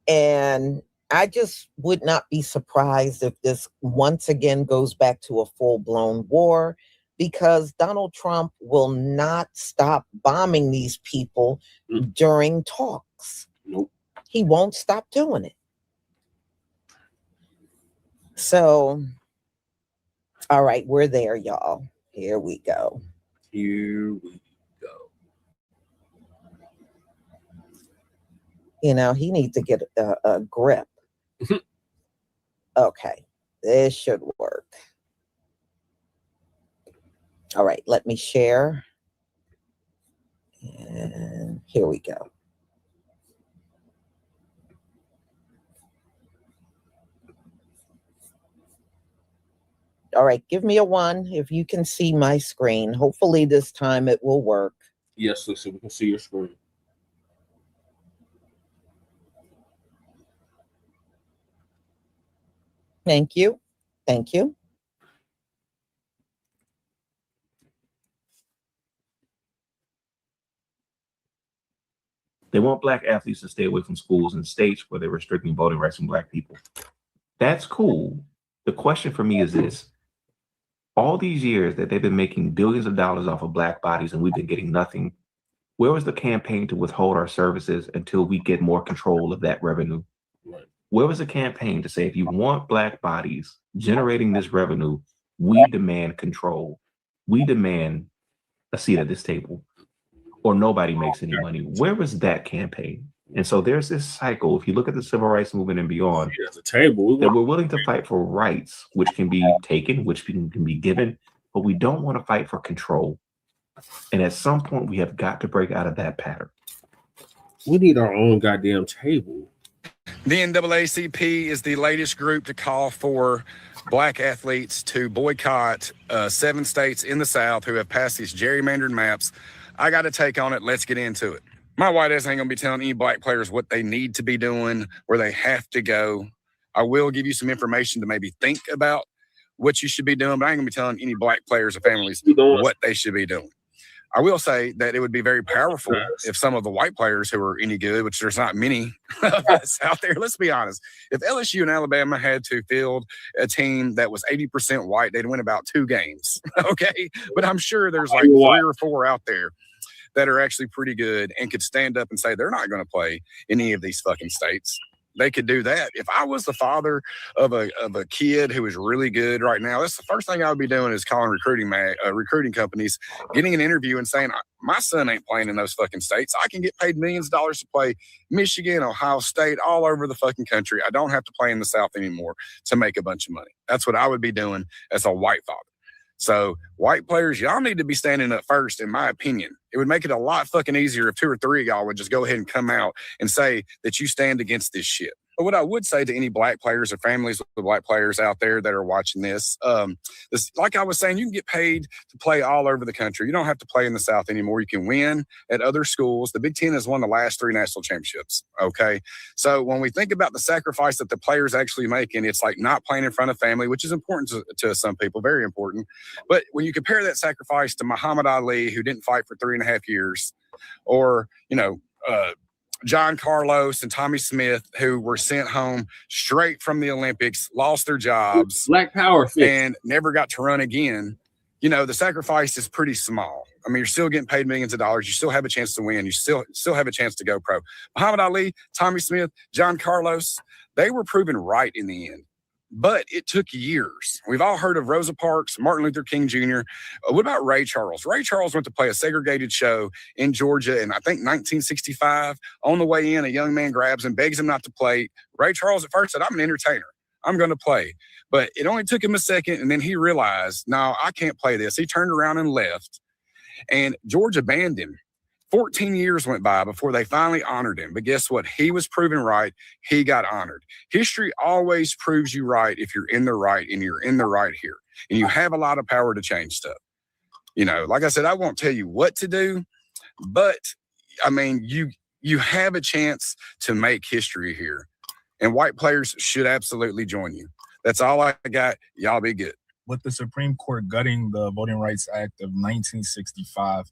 [SPEAKER 5] And I just would not be surprised if this once again goes back to a full-blown war, because Donald Trump will not stop bombing these people during talks.
[SPEAKER 20] Nope.
[SPEAKER 5] He won't stop doing it. So, all right, we're there, y'all. Here we go.
[SPEAKER 20] Here we go.
[SPEAKER 5] He needs to get a grip. Okay, this should work. All right, let me share. And here we go. All right, give me a 1 if you can see my screen. Hopefully this time it will work.
[SPEAKER 20] Yes, Lisa, we can see your screen.
[SPEAKER 5] Thank you. Thank you.
[SPEAKER 1] They want black athletes to stay away from schools and states where they're restricting voting rights from black people. That's cool. The question for me is this. All these years that they've been making billions of dollars off of black bodies and we've been getting nothing, where was the campaign to withhold our services until we get more control of that revenue?
[SPEAKER 20] Right.
[SPEAKER 1] Where was the campaign to say, if you want black bodies generating this revenue, we demand control. We demand a seat at this table, or nobody makes any money. Where was that campaign? And so there's this cycle. If you look at the civil rights movement and beyond,
[SPEAKER 20] the table,
[SPEAKER 1] that we're willing to fight for rights, which can be taken, which can be given, but we don't want to fight for control. And at some point, we have got to break out of that pattern.
[SPEAKER 20] We need our own goddamn table.
[SPEAKER 6] The NAACP is the latest group to call for black athletes to boycott 7 states in the South who have passed these gerrymandered maps. I got a take on it. Let's get into it. My white ass ain't gonna be telling any black players what they need to be doing, where they have to go. I will give you some information to maybe think about what you should be doing, but I ain't gonna be telling any black players or families what they should be doing. I will say that it would be very powerful if some of the white players who are any good, which there's not many of us out there, let's be honest. If LSU and Alabama had to field a team that was 80% white, they'd win about 2 games, okay? But I'm sure there's like 3 or 4 out there that are actually pretty good and could stand up and say they're not going to play in any of these fucking states. They could do that. If I was the father of a kid who is really good right now, that's the first thing I would be doing is calling recruiting companies, getting an interview and saying, my son ain't playing in those fucking states. I can get paid millions of dollars to play Michigan, Ohio State, all over the fucking country. I don't have to play in the South anymore to make a bunch of money. That's what I would be doing as a white father. So white players, y'all need to be standing up first, in my opinion. It would make it a lot fucking easier if 2 or 3 of y'all would just go ahead and come out and say that you stand against this shit. But what I would say to any black players or families with black players out there that are watching this, like I was saying, you can get paid to play all over the country. You don't have to play in the South anymore. You can win at other schools. The Big Ten has won the last 3 national championships, okay? So when we think about the sacrifice that the players actually making, it's like not playing in front of family, which is important to some people, very important. But when you compare that sacrifice to Muhammad Ali, who didn't fight for 3.5 years, or, John Carlos and Tommy Smith, who were sent home straight from the Olympics, lost their jobs,
[SPEAKER 20] Black Power
[SPEAKER 6] and never got to run again. The sacrifice is pretty small. I mean, you're still getting paid millions of dollars. You still have a chance to win. You still have a chance to go pro. Muhammad Ali, Tommy Smith, John Carlos, they were proven right in the end. But it took years. We've all heard of Rosa Parks, Martin Luther King Jr. What about Ray Charles? Ray Charles went to play a segregated show in Georgia in, I think, 1965. On the way in, a young man grabs him, begs him not to play. Ray Charles at first said, I'm an entertainer. I'm going to play. But it only took him a second, and then he realized, no, I can't play this. He turned around and left, and Georgia banned him. 14 years went by before they finally honored him. But guess what? He was proven right. He got honored. History always proves you right if you're in the right, and you're in the right here. And you have a lot of power to change stuff. Like I said, I won't tell you what to do, but I mean, you have a chance to make history here. And white players should absolutely join you. That's all I got. Y'all be good.
[SPEAKER 7] With the Supreme Court gutting the Voting Rights Act of 1965,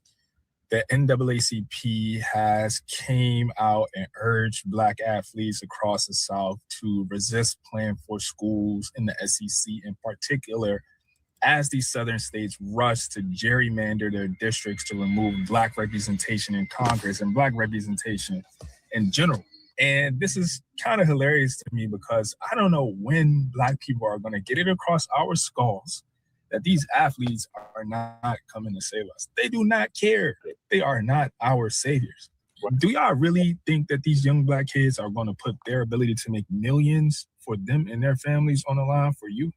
[SPEAKER 7] the NAACP has came out and urged black athletes across the South to resist playing for schools in the SEC in particular, as these southern states rush to gerrymander their districts to remove black representation in Congress and black representation in general. And this is kind of hilarious to me because I don't know when black people are going to get it across our skulls that these athletes are not coming to save us. They do not care. They are not our saviors. Do y'all really think that these young black kids are going to put their ability to make millions for them and their families on the line for you?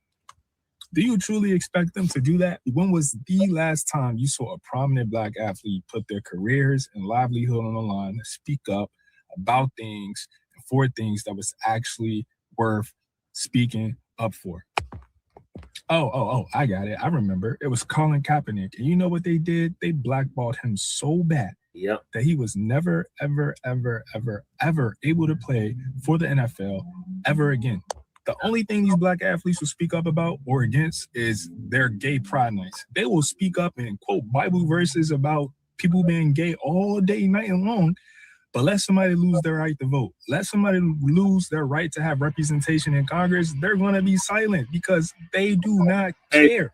[SPEAKER 7] Do you truly expect them to do that? When was the last time you saw a prominent black athlete put their careers and livelihood on the line to speak up about things and for things that was actually worth speaking up for? Oh, I got it. I remember. It was Colin Kaepernick. And you know what they did? They blackballed him so bad that he was never, ever, ever, ever, ever able to play for the NFL ever again. The only thing these black athletes will speak up about or against is their gay pride nights. They will speak up and quote Bible verses about people being gay all day, night and long, But let somebody lose their right to vote. Let somebody lose their right to have representation in Congress. They're going to be silent because they do not care.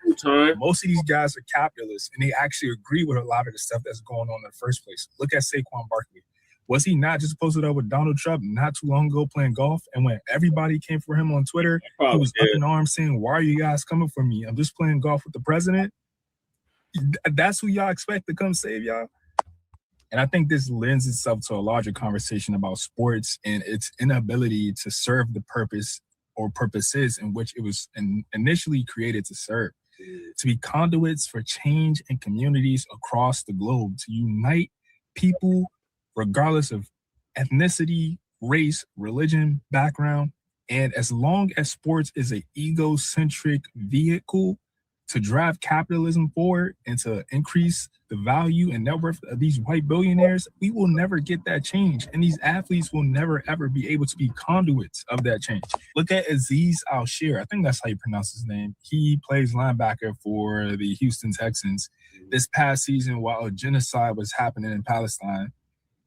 [SPEAKER 7] Most of these guys are capitalists, and they actually agree with a lot of the stuff that's going on in the first place. Look at Saquon Barkley. Was he not just posted up with Donald Trump not too long ago playing golf? And when everybody came for him on Twitter, he was up in arms saying, why are you guys coming for me? I'm just playing golf with the president. That's who y'all expect to come save y'all? And I think this lends itself to a larger conversation about sports and its inability to serve the purpose or purposes in which it was initially created to serve. To be conduits for change in communities across the globe, to unite people regardless of ethnicity, race, religion, background. And as long as sports is an egocentric vehicle to drive capitalism forward and to increase the value and net worth of these white billionaires, we will never get that change. And these athletes will never, ever be able to be conduits of that change. Look at Aziz Al-Shir. I think that's how you pronounce his name. He plays linebacker for the Houston Texans. This past season, while a genocide was happening in Palestine,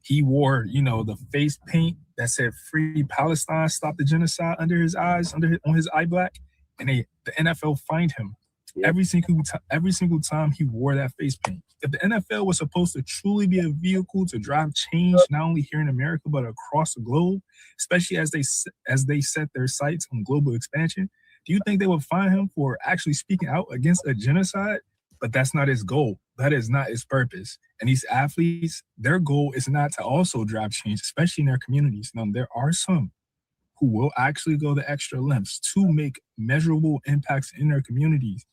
[SPEAKER 7] he wore, the face paint that said "Free Palestine, Stop the Genocide" under his eyes, on his eye black, and the NFL fined him every single time he wore that face paint. If the NFL was supposed to truly be a vehicle to drive change, not only here in America but across the globe, especially as they set their sights on global expansion, do you think they would fine him for actually speaking out against a genocide? But that's not his goal. That is not his purpose. And these athletes, their goal is not to also drive change, especially in their communities. Now, there are some who will actually go the extra lengths to make measurable impacts in their communities.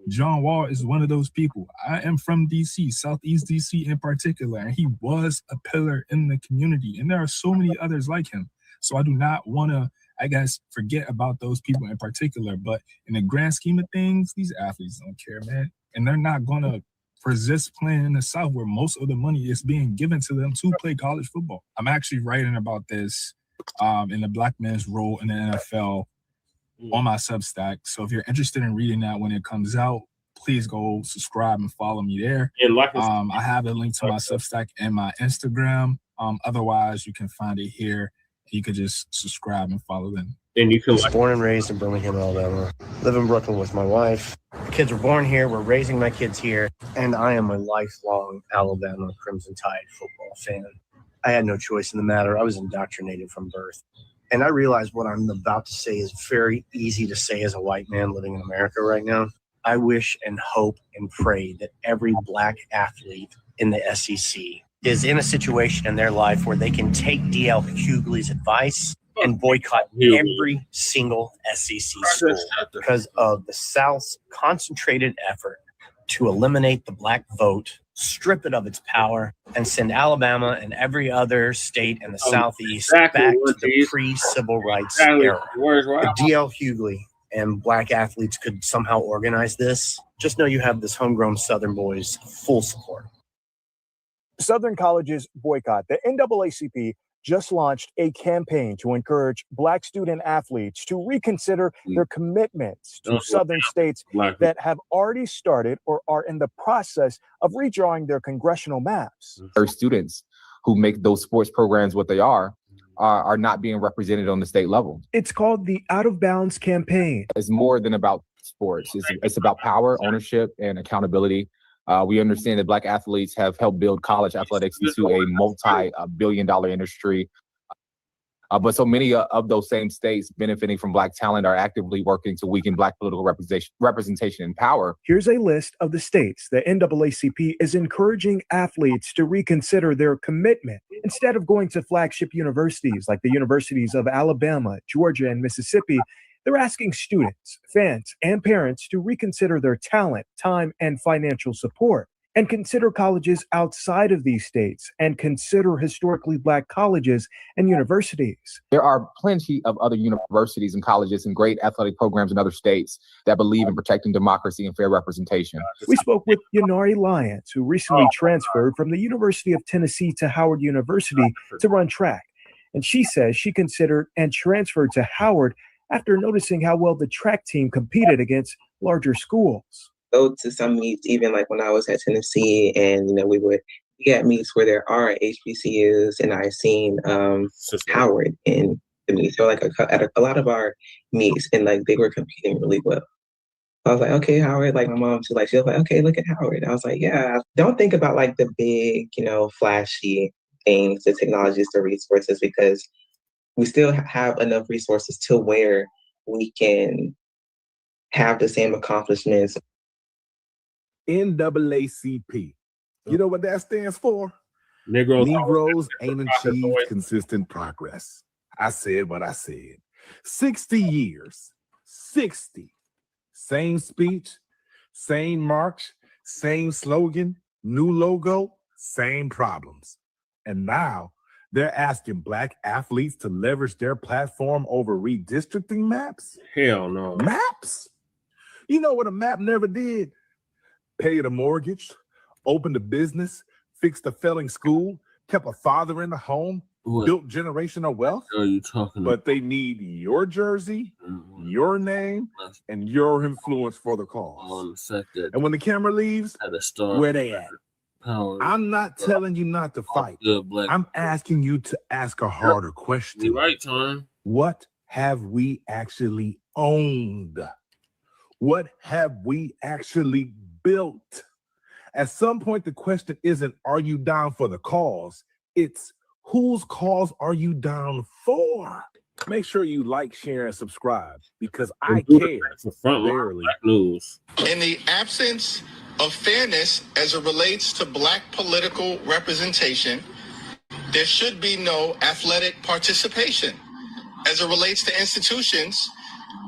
[SPEAKER 7] John Wall is one of those people. I am from DC, Southeast DC in particular, and he was a pillar in the community. And there are so many others like him. So I do not want to, forget about those people in particular. But in the grand scheme of things, these athletes don't care, man. And they're not going to resist playing in the South where most of the money is being given to them to play college football. I'm actually writing about this in the Black man's role in the NFL on my Substack. So if you're interested in reading that when it comes out, please go subscribe and follow me there. I have a link to my Substack and my Instagram. Otherwise, you can find it here. You could just subscribe and follow them.
[SPEAKER 8] And you can born and raised in Birmingham, Alabama. Live in Brooklyn with my wife. The kids were born here. We're raising my kids here. And I am a lifelong Alabama Crimson Tide football fan. I had no choice in the matter. I was indoctrinated from birth. And I realize what I'm about to say is very easy to say as a white man living in America right now. I wish and hope and pray that every Black athlete in the SEC is in a situation in their life where they can take D.L. Hughley's advice and boycott every single SEC school because of the South's concentrated effort to eliminate the Black vote, strip it of its power, and send Alabama and every other state in the Southeast back to the pre-civil rights era. If D.L. Hughley and Black athletes could somehow organize this, just know you have this homegrown Southern boys' full support.
[SPEAKER 9] Southern colleges boycott. The NAACP just launched a campaign to encourage Black student athletes to reconsider their commitments to Southern states that have already started or are in the process of redrawing their congressional maps.
[SPEAKER 23] Our students who make those sports programs what they are not being represented on the state level.
[SPEAKER 9] It's called the Out of Bounds campaign.
[SPEAKER 23] It's more than about sports. It's about power, ownership, and accountability. We understand that Black athletes have helped build college athletics into a multi-billion-dollar industry. But so many of those same states benefiting from Black talent are actively working to weaken Black political representation and power.
[SPEAKER 9] Here's a list of the states the NAACP is encouraging athletes to reconsider their commitment. Instead of going to flagship universities like the universities of Alabama, Georgia, and Mississippi, they're asking students, fans, and parents to reconsider their talent, time, and financial support, and consider colleges outside of these states, and consider historically Black colleges and universities.
[SPEAKER 23] There are plenty of other universities and colleges and great athletic programs in other states that believe in protecting democracy and fair representation.
[SPEAKER 9] We spoke with Yanari Lyons, who recently transferred from the University of Tennessee to Howard University to run track. And she says she considered and transferred to Howard after noticing how well the track team competed against larger schools.
[SPEAKER 24] Go to some meets, even like when I was at Tennessee, and we would
[SPEAKER 10] at meets where there are HBCUs, and I've seen Howard in the meets. So like at a lot of our meets, and like they were competing really well. I was like, okay, Howard, like my mom too, like she was like, okay, look at Howard. I was like, yeah, don't think about like the big, flashy things, the technologies, the resources, because we still have enough resources to where we can have the same accomplishments.
[SPEAKER 11] NAACP. You know what that stands for?
[SPEAKER 20] Negroes
[SPEAKER 11] ain't achieved consistent progress. I said what I said. 60 years. 60. Same speech, same march, same slogan, new logo, same problems. And now they're asking Black athletes to leverage their platform over redistricting maps?
[SPEAKER 20] Hell no.
[SPEAKER 11] Maps? You know what a map never did? Paid a mortgage, opened a business, fixed a failing school, kept a father in the home, built generational wealth.
[SPEAKER 20] What are you talking
[SPEAKER 11] about? But they need your jersey, your name, and your influence for the cause. And when the camera leaves, where they at? I'm not telling you not to fight. I'm asking you to ask a harder question.
[SPEAKER 20] You're right, Tom.
[SPEAKER 11] What have we actually owned? What have we actually built? At some point, the question isn't, are you down for the cause? It's, whose cause are you down for? Make sure you like, share, and subscribe, because I care. Barely.
[SPEAKER 20] News.
[SPEAKER 2] In the absence of fairness as it relates to Black political representation, there should be no athletic participation as it relates to institutions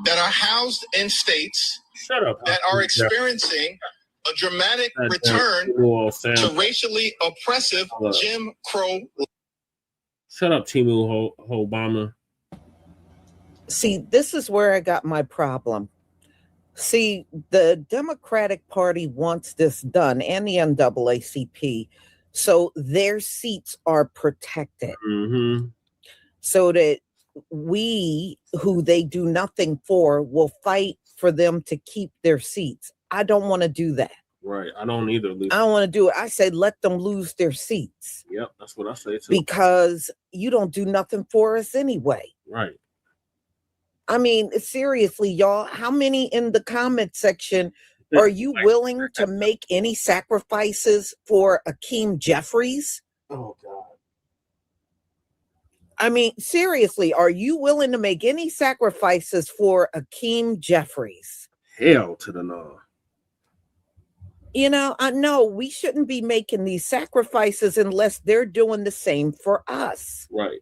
[SPEAKER 2] that are housed in states that are experiencing a dramatic return to racially oppressive Jim Crow.
[SPEAKER 20] Shut up, Timu Obama.
[SPEAKER 5] See, this is where I got my problem. See, the Democratic Party wants this done, and the NAACP, so their seats are protected.
[SPEAKER 20] Mm-hmm.
[SPEAKER 5] So that we, who they do nothing for, will fight for them to keep their seats. I don't want to do that.
[SPEAKER 20] Right. I don't either.
[SPEAKER 5] I don't want to do it. I say let them lose their seats.
[SPEAKER 20] Yep, that's what I say too.
[SPEAKER 5] Because you don't do nothing for us anyway.
[SPEAKER 20] Right.
[SPEAKER 5] I mean, seriously, y'all, how many in the comment section are you willing to make any sacrifices for Akeem Jeffries?
[SPEAKER 20] Oh, God.
[SPEAKER 5] I mean, seriously, are you willing to make any sacrifices for Akeem Jeffries?
[SPEAKER 20] Hell to the no.
[SPEAKER 5] I know we shouldn't be making these sacrifices unless they're doing the same for us.
[SPEAKER 20] Right.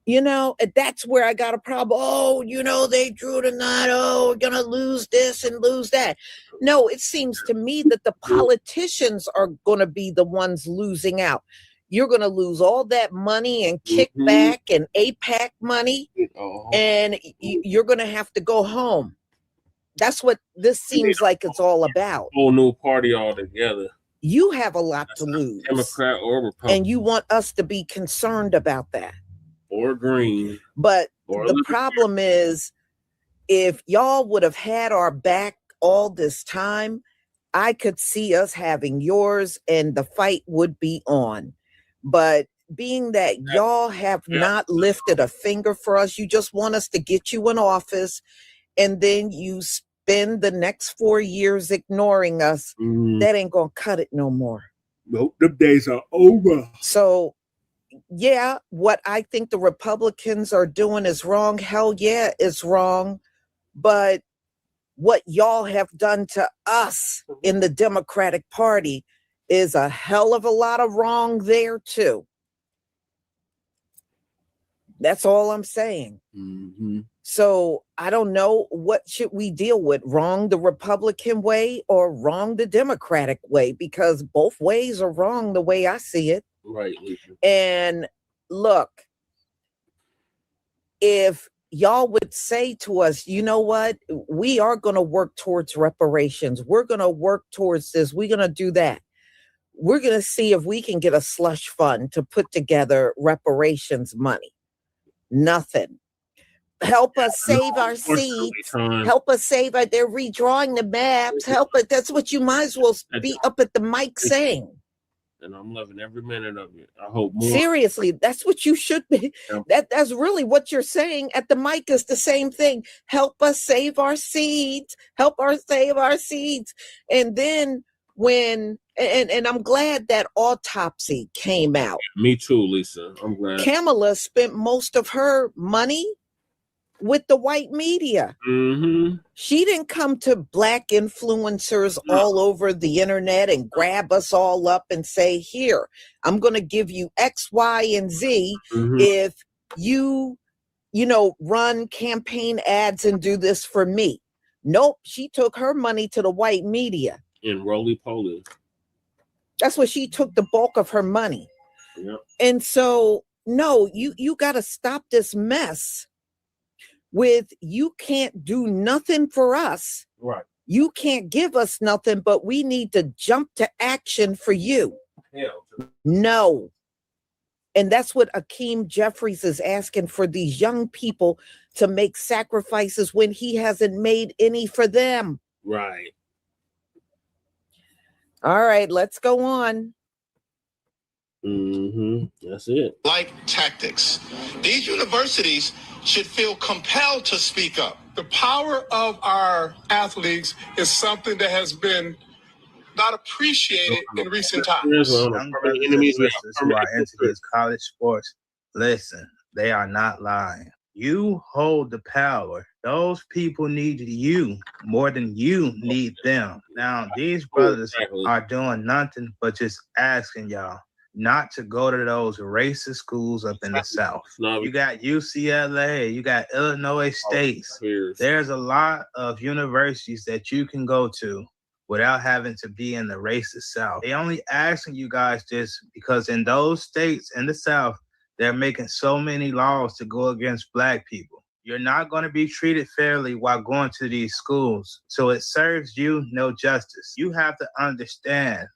[SPEAKER 5] And that's where I got a problem. Oh, they drew tonight. Oh, we're going to lose this and lose that. No, it seems to me that the politicians are going to be the ones losing out. You're going to lose all that money and kickback and APAC money, and you're going to have to go home. That's what this seems like it's all about.
[SPEAKER 20] Whole new party altogether.
[SPEAKER 5] You have a lot to lose.
[SPEAKER 20] Democrat or Republican.
[SPEAKER 5] And you want us to be concerned about that.
[SPEAKER 20] Or green.
[SPEAKER 5] But the problem is, if y'all would have had our back all this time, I could see us having yours and the fight would be on. But being that y'all have not lifted a finger for us, you just want us to get you in office, and then you spend the next 4 years ignoring us. That ain't gonna cut it no more.
[SPEAKER 20] Nope, the days are over.
[SPEAKER 5] So, yeah, what I think the Republicans are doing is wrong. Hell yeah, it's wrong. But what y'all have done to us in the Democratic Party is a hell of a lot of wrong there too. That's all I'm saying.
[SPEAKER 20] Mm-hmm.
[SPEAKER 5] So I don't know, what should we deal with? Wrong the Republican way or wrong the Democratic way? Because both ways are wrong the way I see it.
[SPEAKER 20] Right, Lisa.
[SPEAKER 5] And look, if y'all would say to us, you know what, we are going to work towards reparations. We're going to work towards this. We're going to do that. We're going to see if we can get a slush fund to put together reparations money. Nothing. Help us save our seats. Help us save our, they're redrawing the maps. Help us. That's what you might as well be up at the mic saying.
[SPEAKER 20] and I'm loving every minute of it. I hope more.
[SPEAKER 5] Seriously, that's what you should be. That's really what you're saying at the mic is the same thing. Help us save our seeds. Help us save our seeds. And then when, and I'm glad that autopsy came out.
[SPEAKER 20] Me too, Lisa. I'm glad.
[SPEAKER 5] Kamala spent most of her money with the white media.
[SPEAKER 20] Mm-hmm.
[SPEAKER 5] She didn't come to Black influencers all over the internet and grab us all up and say, here, I'm going to give you X, Y, and Z if you run campaign ads and do this for me. Nope. She took her money to the white media.
[SPEAKER 20] In roly-poly.
[SPEAKER 5] That's where she took the bulk of her money.
[SPEAKER 20] Yep.
[SPEAKER 5] And so, no, you got to stop this mess with you can't do nothing for us.
[SPEAKER 20] Right.
[SPEAKER 5] You can't give us nothing, but we need to jump to action for you. No. And that's what Akeem Jeffries is asking for these young people to make sacrifices when he hasn't made any for them.
[SPEAKER 20] Right.
[SPEAKER 5] All right, let's go on.
[SPEAKER 20] That's it.
[SPEAKER 12] Like tactics. These universities should feel compelled to speak up.
[SPEAKER 13] The power of our athletes is something that has been not appreciated in recent times.
[SPEAKER 15] Young brothers and sisters who are into these college sports, listen, they are not lying. You hold the power. Those people need you more than you need them. Now, these brothers are doing nothing but just asking y'all not to go to those racist schools up in the South. You got UCLA, you got Illinois States. There's a lot of universities that you can go to without having to be in the racist South. They only asking you guys this because in those states in the South, they're making so many laws to go against Black people. You're not going to be treated fairly while going to these schools. So it serves you no justice. You have to understand,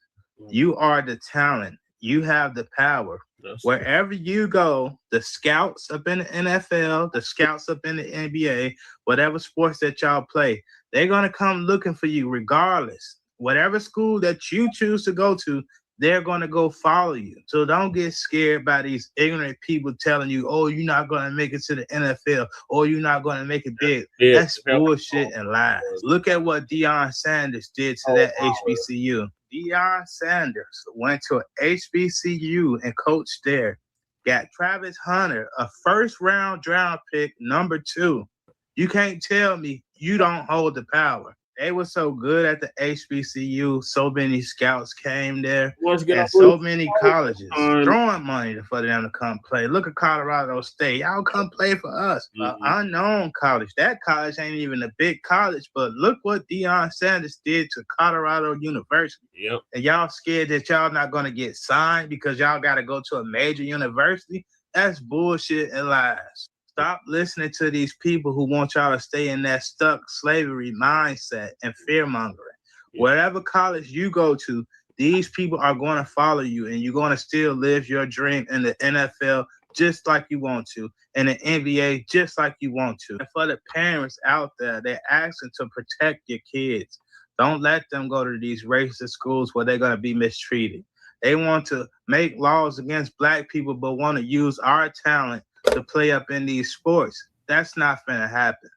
[SPEAKER 15] you are the talent. You have the power. Wherever you go, the scouts up in the NFL, the scouts up in the NBA, whatever sports that y'all play, they're going to come looking for you regardless. Whatever school that you choose to go to, they're going to go follow you. So don't get scared by these ignorant people telling you, oh, you're not going to make it to the NFL, or you're not going to make it big. That's bullshit and lies. Look at what Deion Sanders did to that HBCU. Deion Sanders went to HBCU and coached there. Got Travis Hunter, a first-round draft pick, number 2. You can't tell me you don't hold the power. They were so good at the HBCU. So many scouts came there, and so many colleges throwing money for them to come play. Look at Colorado State. Y'all come play for us. Unknown college. That college ain't even a big college, but look what Deion Sanders did to Colorado University.
[SPEAKER 20] Yep.
[SPEAKER 15] And y'all scared that y'all not going to get signed because y'all got to go to a major university? That's bullshit and lies. Stop listening to these people who want y'all to stay in that stuck slavery mindset and fear-mongering. Whatever college you go to, these people are going to follow you, and you're going to still live your dream in the NFL just like you want to, and the NBA just like you want to. And for the parents out there, they're asking to protect your kids. Don't let them go to these racist schools where they're going to be mistreated. They want to make laws against Black people, but want to use our talent to play up in these sports. That's not gonna happen.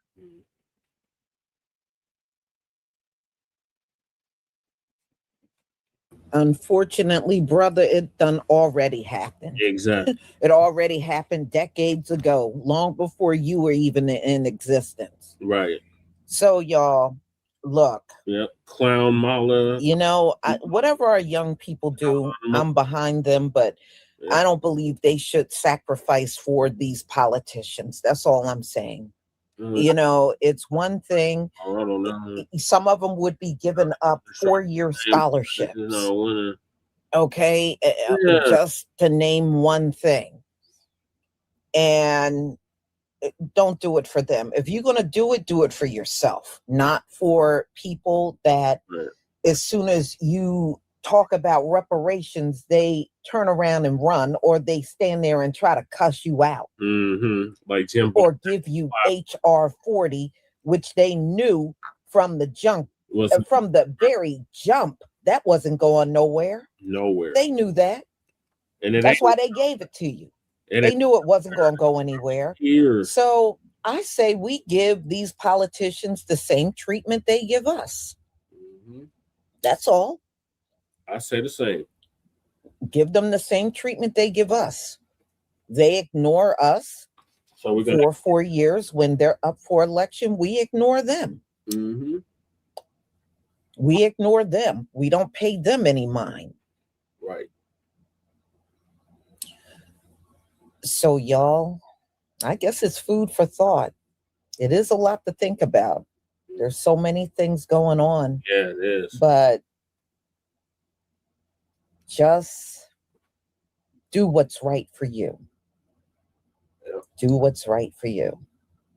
[SPEAKER 5] Unfortunately, brother, it done already happened.
[SPEAKER 20] Exactly.
[SPEAKER 5] It already happened decades ago, long before you were even in existence.
[SPEAKER 20] Right.
[SPEAKER 5] So y'all, look.
[SPEAKER 20] Yep. Clown Mala.
[SPEAKER 5] You know, whatever our young people do, I'm behind them, but I don't believe they should sacrifice for these politicians. That's all I'm saying. You know, it's one thing.
[SPEAKER 20] I don't know.
[SPEAKER 5] Some of them would be given up 4-year scholarships. Okay, just to name one thing. And don't do it for them. If you're going to do it for yourself, not for people that as soon as you talk about reparations, they turn around and run, or they stand there and try to cuss you out,
[SPEAKER 20] like Jim,
[SPEAKER 5] or give you HR 40, which they knew from the jump, from the very jump, That wasn't going nowhere.
[SPEAKER 20] Nowhere.
[SPEAKER 5] They knew that.
[SPEAKER 20] And
[SPEAKER 5] that's why they gave it to you. They knew it wasn't going to go anywhere.
[SPEAKER 20] Years.
[SPEAKER 5] So I say we give these politicians the same treatment they give us.
[SPEAKER 20] Mm-hmm.
[SPEAKER 5] That's all.
[SPEAKER 20] I say the same.
[SPEAKER 5] Give them the same treatment they give us. They ignore us for 4 years. When they're up for election, we ignore them.
[SPEAKER 20] Mm-hmm.
[SPEAKER 5] We ignore them. We don't pay them any mind.
[SPEAKER 20] Right.
[SPEAKER 5] So, y'all, I guess it's food for thought. It is a lot to think about. There's so many things going on.
[SPEAKER 20] Yeah, it is.
[SPEAKER 5] But just do what's right for you.
[SPEAKER 20] Yep.
[SPEAKER 5] Do what's right for you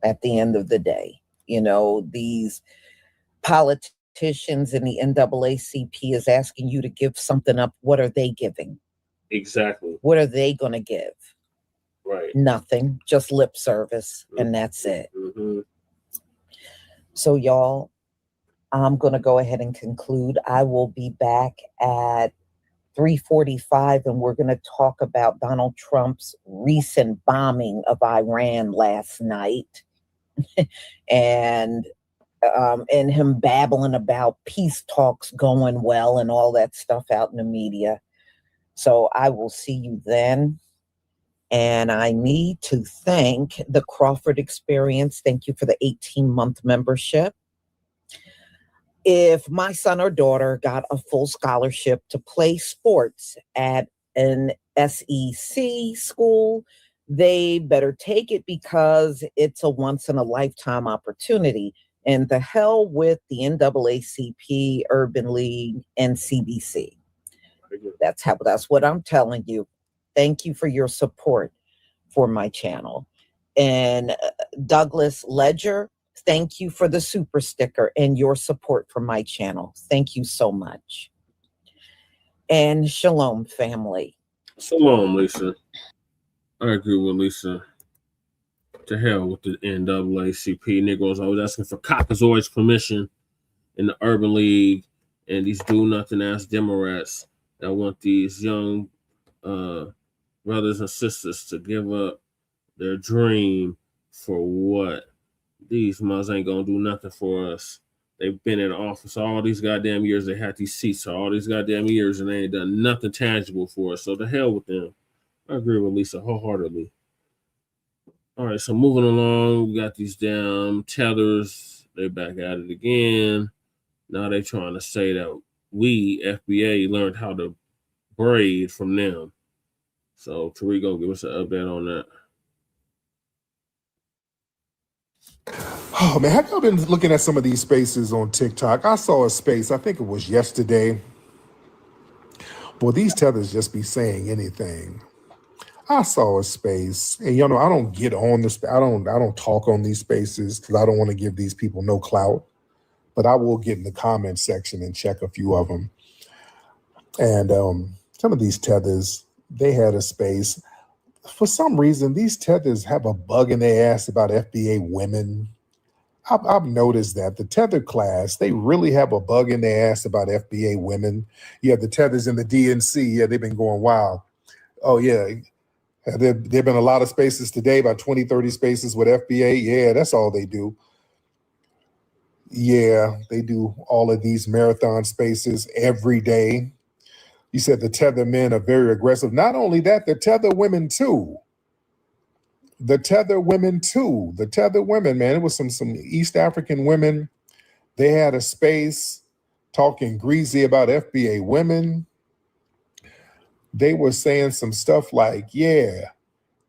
[SPEAKER 5] at the end of the day. You know, these politicians in the NAACP is asking you to give something up. What are they giving?
[SPEAKER 20] Exactly.
[SPEAKER 5] What are they going to give?
[SPEAKER 20] Right.
[SPEAKER 5] Nothing, just lip service, and that's it.
[SPEAKER 20] Mm-hmm.
[SPEAKER 5] So, y'all, I'm going to go ahead and conclude. I will be back at 3:45, and we're going to talk about Donald Trump's recent bombing of Iran last night, and him babbling about peace talks going well and all that stuff out in the media. So I will see you then. And I need to thank the Crawford Experience. Thank you for the 18-month membership. If my son or daughter got a full scholarship to play sports at an SEC school, they better take it because it's a once-in-a-lifetime opportunity. And the hell with the NAACP, Urban League, and CBC. That's what I'm telling you. Thank you for your support for my channel. And Douglas Ledger, thank you for the super sticker and your support for my channel. Thank you so much. And shalom, family.
[SPEAKER 20] Shalom, Lisa. I agree with Lisa. To hell with the NAACP. Negroes always asking for Caucasoid's permission in the Urban League and these do-nothing-ass Democrats that want these young brothers and sisters to give up their dream for what? These mothers ain't gonna do nothing for us. They've been in office all these goddamn years. They had these seats all these goddamn years, and they ain't done nothing tangible for us. So the hell with them. I agree with Lisa wholeheartedly. All right, so moving along, we got these damn tethers. They back at it again. Now they trying to say that we, FBA, learned how to braid from them. So Tariq, give us an update on that.
[SPEAKER 11] Oh man, have y'all been looking at some of these spaces on TikTok? I saw a space, I think it was yesterday. Boy, these tethers just be saying anything. I saw a space, and you know, I don't get on this. I don't talk on these spaces because I don't want to give these people no clout. But I will get in the comment section and check a few of them. And some of these tethers, they had a space. For some reason, these tethers have a bug in their ass about FBA women. I've noticed that the tether class, they really have a bug in their ass about FBA women. Yeah, the tethers in the DNC, yeah, they've been going wild. Oh, yeah. There have been a lot of spaces today, about 20, 30 spaces with FBA. Yeah, that's all they do. Yeah, they do all of these marathon spaces every day. You said the tether men are very aggressive. Not only that, the tether women too. The tether women too. The tether women, man, it was some East African women. They had a space talking greasy about FBA women. They were saying some stuff like, yeah,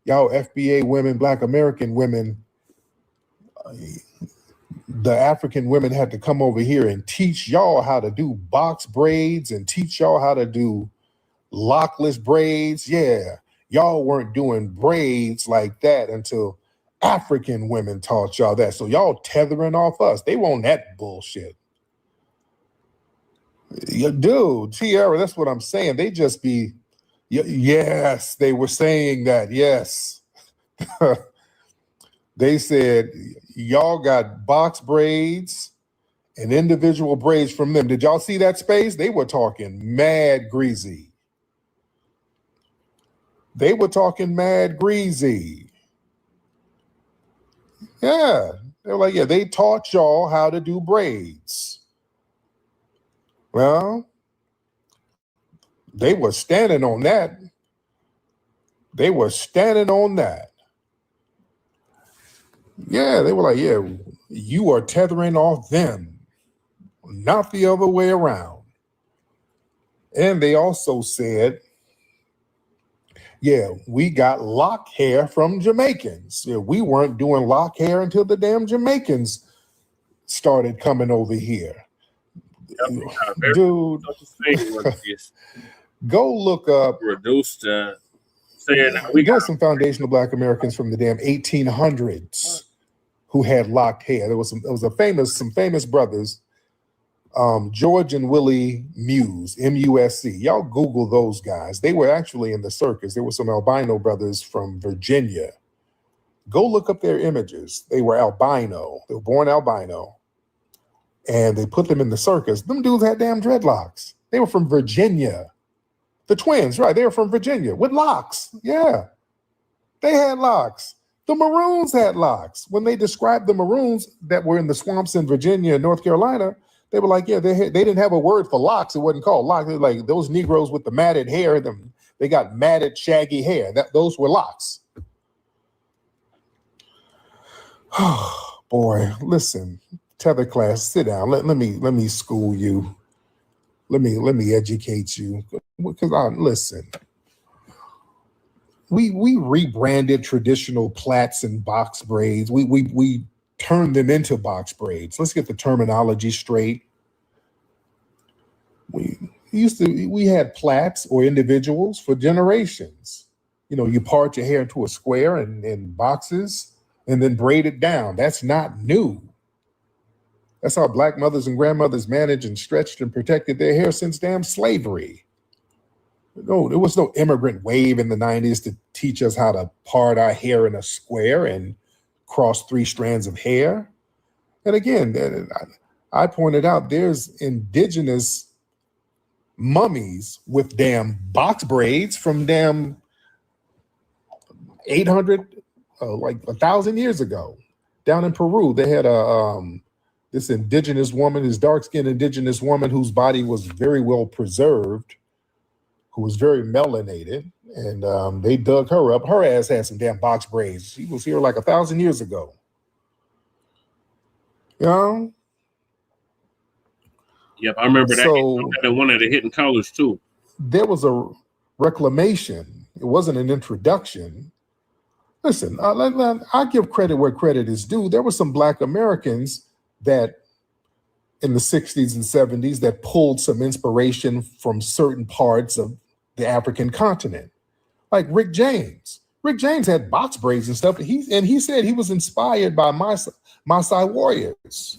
[SPEAKER 11] y'all FBA women, Black American women, the African women had to come over here and teach y'all how to do box braids and teach y'all how to do lockless braids. Yeah, y'all weren't doing braids like that until African women taught y'all that. So y'all tethering off us. They want that bullshit. Dude, Tiara, that's what I'm saying. They just be, yes, they were saying that. Yes. They said, y'all got box braids
[SPEAKER 16] and individual braids from them. Did y'all see that space? They were talking mad greasy. They were talking mad greasy. Yeah. They were like, yeah, they taught y'all how to do braids. Well, they were standing on that. They were standing on that. Yeah, they were like, yeah, you are tethering off them, not the other way around. And they also said, yeah, we got lock hair from Jamaicans. Yeah, we weren't doing lock hair until the damn Jamaicans started coming over here. Dude, go look up.
[SPEAKER 20] Reduced saying
[SPEAKER 16] we got some foundational Black Americans from the damn 1800s who had locked hair. There was some famous brothers, George and Willie Muse, M-U-S-C. Y'all Google those guys. They were actually in the circus. There were some albino brothers from Virginia. Go look up their images. They were albino. They were born albino. And they put them in the circus. Them dudes had damn dreadlocks. They were from Virginia. The twins, right? They were from Virginia with locks. Yeah. They had locks. The Maroons had locks. When they described the Maroons that were in the swamps in Virginia and North Carolina, they were like, yeah, they didn't have a word for locks. It wasn't called locks. They were like those Negroes with the matted hair, they got matted, shaggy hair. Those were locks. Oh, boy, listen, tether class, sit down. Let me school you. Let me educate you. Because listen, we rebranded traditional plaits and box braids. We turned them into box braids. Let's get the terminology straight. We had plaits or individuals for generations. You know, you part your hair into a square and in boxes and then braid it down. That's not new. That's how Black mothers and grandmothers managed and stretched and protected their hair since damn slavery. No, there was no immigrant wave in the 90s to teach us how to part our hair in a square and cross 3 strands of hair. And again, I pointed out there's indigenous mummies with damn box braids from damn 800, like 1,000 years ago. Down in Peru, they had this indigenous woman, this dark-skinned indigenous woman whose body was very well preserved, who was very melanated, and they dug her up. Her ass had some damn box braids. She was here like 1,000 years ago. You know?
[SPEAKER 20] Yep, I remember that. So, that one of the hidden colors too.
[SPEAKER 16] There was a reclamation. It wasn't an introduction. Listen, I give credit where credit is due. There were some Black Americans that in the 60s and 70s that pulled some inspiration from certain parts of the African continent. Like Rick James. Rick James had box braids and stuff. He said he was inspired by Maasai warriors.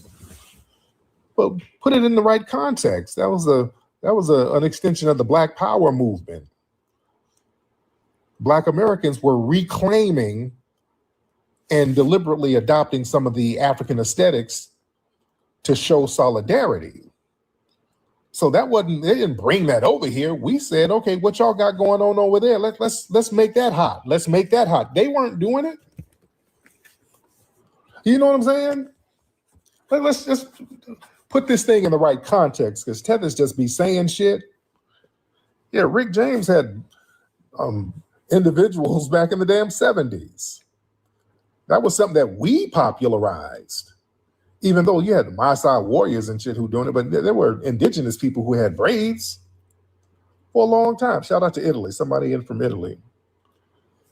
[SPEAKER 16] But put it in the right context. That was an extension of the Black Power movement. Black Americans were reclaiming and deliberately adopting some of the African aesthetics to show solidarity. So they didn't bring that over here. We said, okay, what y'all got going on over there? Let's make that hot. Let's make that hot. They weren't doing it. You know what I'm saying? Let's just put this thing in the right context, because Tethers just be saying shit. Yeah, Rick James had individuals back in the damn 70s. That was something that we popularized. Even though you had the Maasai warriors and shit who doing it, but there were indigenous people who had braids for a long time. Shout out to Italy, somebody in from Italy.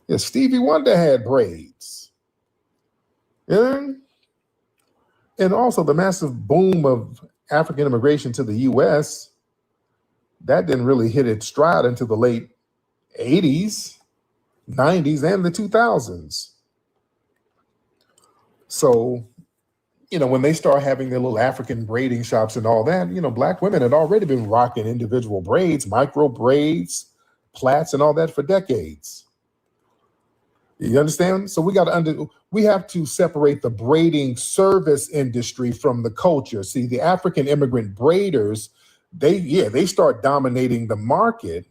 [SPEAKER 16] Yeah, Stevie Wonder had braids. Yeah. And also the massive boom of African immigration to the US, that didn't really hit its stride until the late 80s, 90s, and the 2000s. So, you know, when they start having their little African braiding shops and all that, you know, Black women had already been rocking individual braids, micro braids, plaits, and all that for decades. You understand? So we have to separate the braiding service industry from the culture. See, the African immigrant braiders, they start dominating the market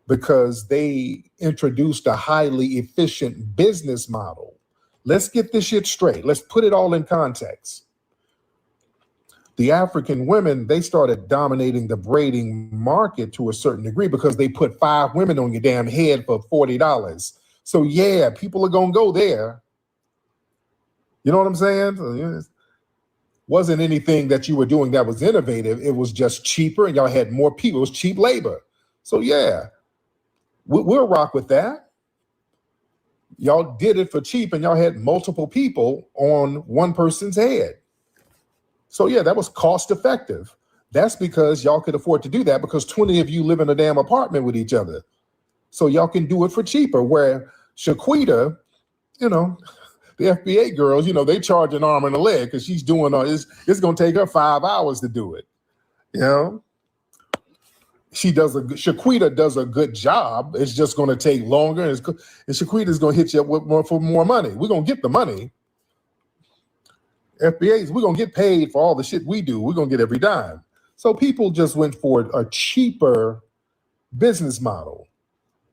[SPEAKER 16] because they introduced a highly efficient business model. Let's get this shit straight. Let's put it all in context. The African women, they started dominating the braiding market to a certain degree because they put 5 women on your damn head for $40. So yeah, people are gonna go there. You know what I'm saying? It wasn't anything that you were doing that was innovative. It was just cheaper, and y'all had more people. It was cheap labor. So yeah, we'll rock with that. Y'all did it for cheap, and y'all had multiple people on one person's head. So yeah, that was cost effective. That's because y'all could afford to do that because 20 of you live in a damn apartment with each other. So y'all can do it for cheaper. Where Shaquita, the FBA girls, they charge an arm and a leg because she's doing it's going to take her 5 hours to do it. Shaquita does a good job. It's just going to take longer. And Shaquita's going to hit you up with for more money. We're going to get the money. FBAs, we're going to get paid for all the shit we do. We're going to get every dime. So people just went for a cheaper business model.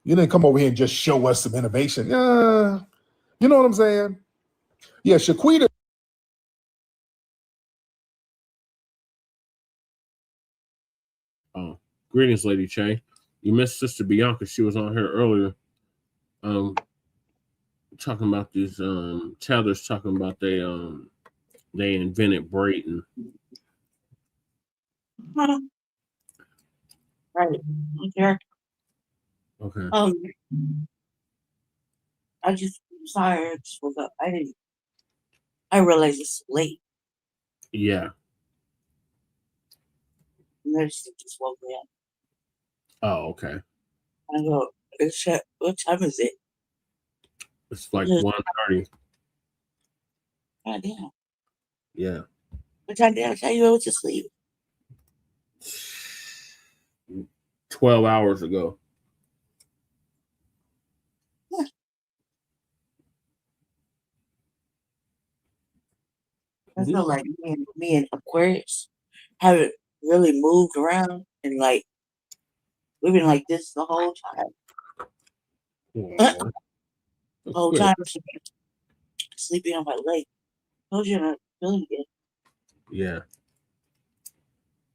[SPEAKER 16] You didn't come over here and just show us some innovation. Yeah, you know what I'm saying? Yeah, Shaquita.
[SPEAKER 20] Greetings, Lady Che. You missed Sister Bianca. She was on here earlier. Talking about these tethers, talking about they invented braiding.
[SPEAKER 14] Right. Okay.
[SPEAKER 20] Okay.
[SPEAKER 14] I'm sorry, I just woke up. I realized it's late.
[SPEAKER 20] Yeah.
[SPEAKER 14] And I just woke me up.
[SPEAKER 20] Oh, okay.
[SPEAKER 14] I go, what time is it?
[SPEAKER 20] It's like 1:30.
[SPEAKER 14] God damn.
[SPEAKER 20] Yeah.
[SPEAKER 14] What time did I tell you I was asleep?
[SPEAKER 20] 12 hours ago.
[SPEAKER 14] I feel like me and Aquarius haven't really moved around, and like we've been like this the whole time. The whole time sleeping on my leg. Told you I'm not feeling good.
[SPEAKER 20] Yeah.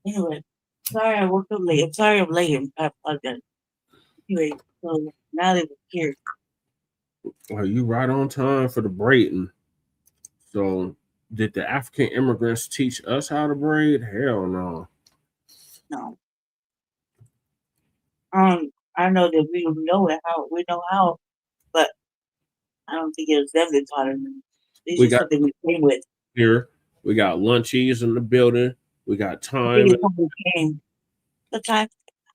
[SPEAKER 14] Anyway, sorry I woke up late. I'm sorry I'm late. I apologize. Anyway, so now that we're here.
[SPEAKER 20] Well, you right on time for the braiding. So, did the African immigrants teach us how to braid? Hell no.
[SPEAKER 14] No. I know that we know how, but I don't think it was them that taught us. It's just something we came with.
[SPEAKER 20] Here, we got lunchies in the building. We got time.
[SPEAKER 14] What time?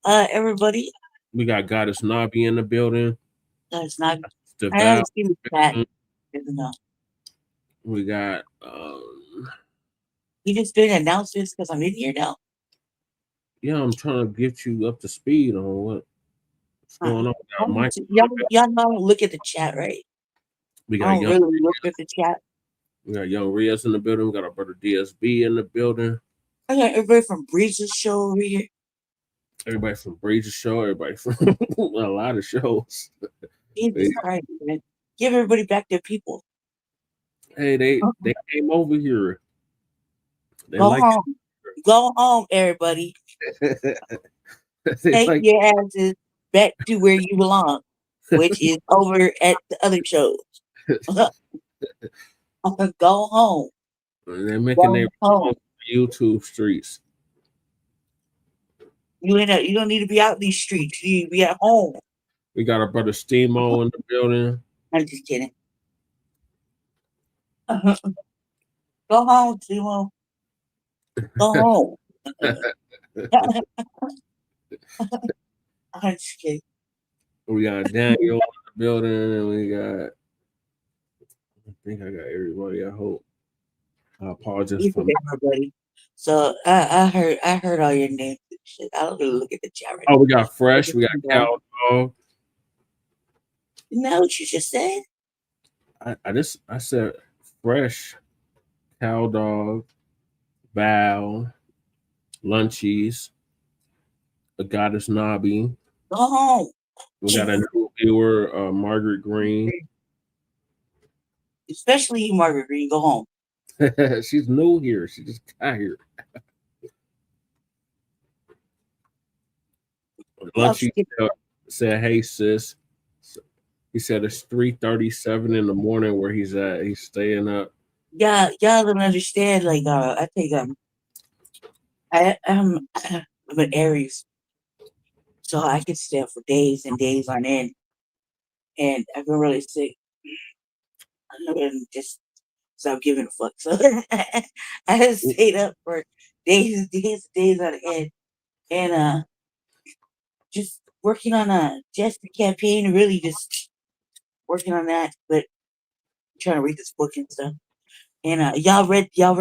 [SPEAKER 14] Everybody.
[SPEAKER 20] We got Goddess Nabi in the building.
[SPEAKER 14] Goddess Nabi.
[SPEAKER 20] I
[SPEAKER 14] haven't seen that. No.
[SPEAKER 20] We got
[SPEAKER 14] You just didn't announce this because I'm in here now.
[SPEAKER 20] Yeah, I'm trying to get you up to speed on what's going on.
[SPEAKER 14] Y'all know look at the chat, right?
[SPEAKER 20] We got
[SPEAKER 14] I don't really look at the chat.
[SPEAKER 20] We got Young Riaz in the building. We got our brother DSB in the building.
[SPEAKER 14] I got everybody from Breeze's show over here.
[SPEAKER 20] Everybody from Breeze's show. Everybody from a lot of shows.
[SPEAKER 14] Jesus Christ, man. Give everybody back their people.
[SPEAKER 20] Hey, they came over here.
[SPEAKER 14] Go home, everybody. Take your asses back to where you belong, which is over at the other shows. Go home.
[SPEAKER 20] They're making their YouTube streets.
[SPEAKER 14] You don't need to be out these streets. You need to be at home.
[SPEAKER 20] We got our brother Steamo in the building.
[SPEAKER 14] I'm just kidding. Go home, Steamo. Go home. I'm just kidding.
[SPEAKER 20] We got Daniel in the building, and we got. I think I got everybody. I hope. I apologize for
[SPEAKER 14] everybody. So I heard all your names and shit. I don't really look at the chat right
[SPEAKER 20] now. We got Fresh. We got Cal Dog.
[SPEAKER 14] You know what you just said?
[SPEAKER 20] I said fresh cow dog, bow, lunchies, a goddess Nobby.
[SPEAKER 14] Go home.
[SPEAKER 20] We got a new viewer, Margaret Green.
[SPEAKER 14] Especially you, Margaret Green. Go home.
[SPEAKER 20] She's new here. She just got here. Lunchy said, "Hey sis." He said it's 3:37 in the morning where he's at. He's staying up.
[SPEAKER 14] Yeah, y'all don't understand. Like, I think I'm an Aries, so I can stay up for days and days on end. And I've been really sick. And just stop giving a fuck. So I have stayed up for days on end, and just working on a Jessica campaign. Really, just working on that, but I'm trying to read this book and stuff. And y'all read the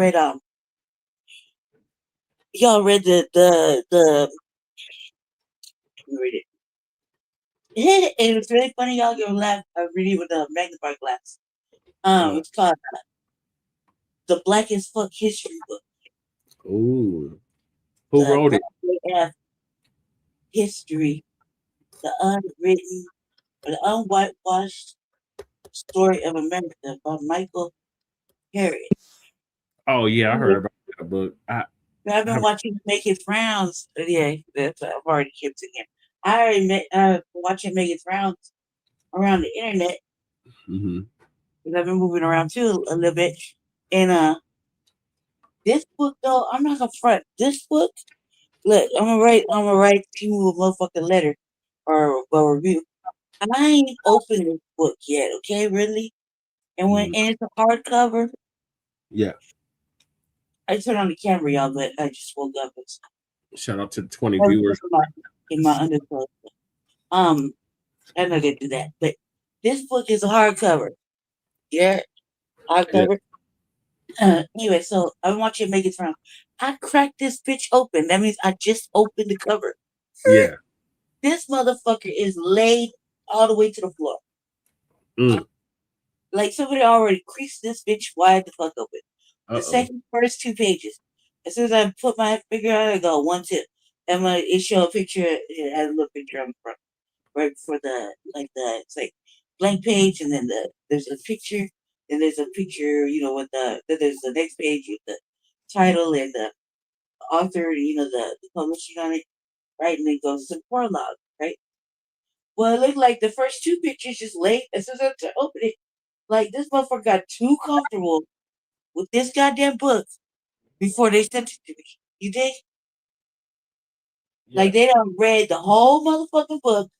[SPEAKER 14] read it. It was really funny. Y'all gonna laugh. I read it with a magnifying glass. It's called The Black as Fuck History Book.
[SPEAKER 20] Ooh, who wrote it?
[SPEAKER 14] History, the unwritten, the unwhitewashed story of America by Michael Harris.
[SPEAKER 20] Oh yeah, I heard about that book.
[SPEAKER 14] I've been watching Make It Rounds. Yeah, I've already kept it here. I already watching Make It Rounds around the internet.
[SPEAKER 20] Mm-hmm.
[SPEAKER 14] Because I've been moving around too a little bit. And this book though, I'm not gonna front. This book, look, I'm gonna write people a motherfucking letter or a review. I ain't opened this book yet, okay, really? And when and it's a hardcover.
[SPEAKER 20] Yeah.
[SPEAKER 14] I turned on the camera, y'all, but I just woke up.
[SPEAKER 20] Shout out to the 20 viewers.
[SPEAKER 14] In my underclothes. I'm not gonna do that. But this book is a hardcover. Yeah. Hardcover. Yeah. Anyway, so I'm watching Make It Round. I cracked this bitch open. That means I just opened the cover.
[SPEAKER 20] Yeah.
[SPEAKER 14] This motherfucker is laid all the way to the floor. Like somebody already creased this bitch wide the fuck open. The first 2 pages. As soon as I put my finger on it, I go 1 tip. And it show a picture. It has a little picture on the front, right before it's like blank page, and then there's a picture, and there's a picture, with then there's the next page with the title and the author, the publishing on it, right, and then goes to the prologue, right. Well, it looked like the first 2 pictures just laid. As soon as I opened it, like this motherfucker got too comfortable with this goddamn book before they sent it to me. You dig? Like they done read the whole motherfucking book.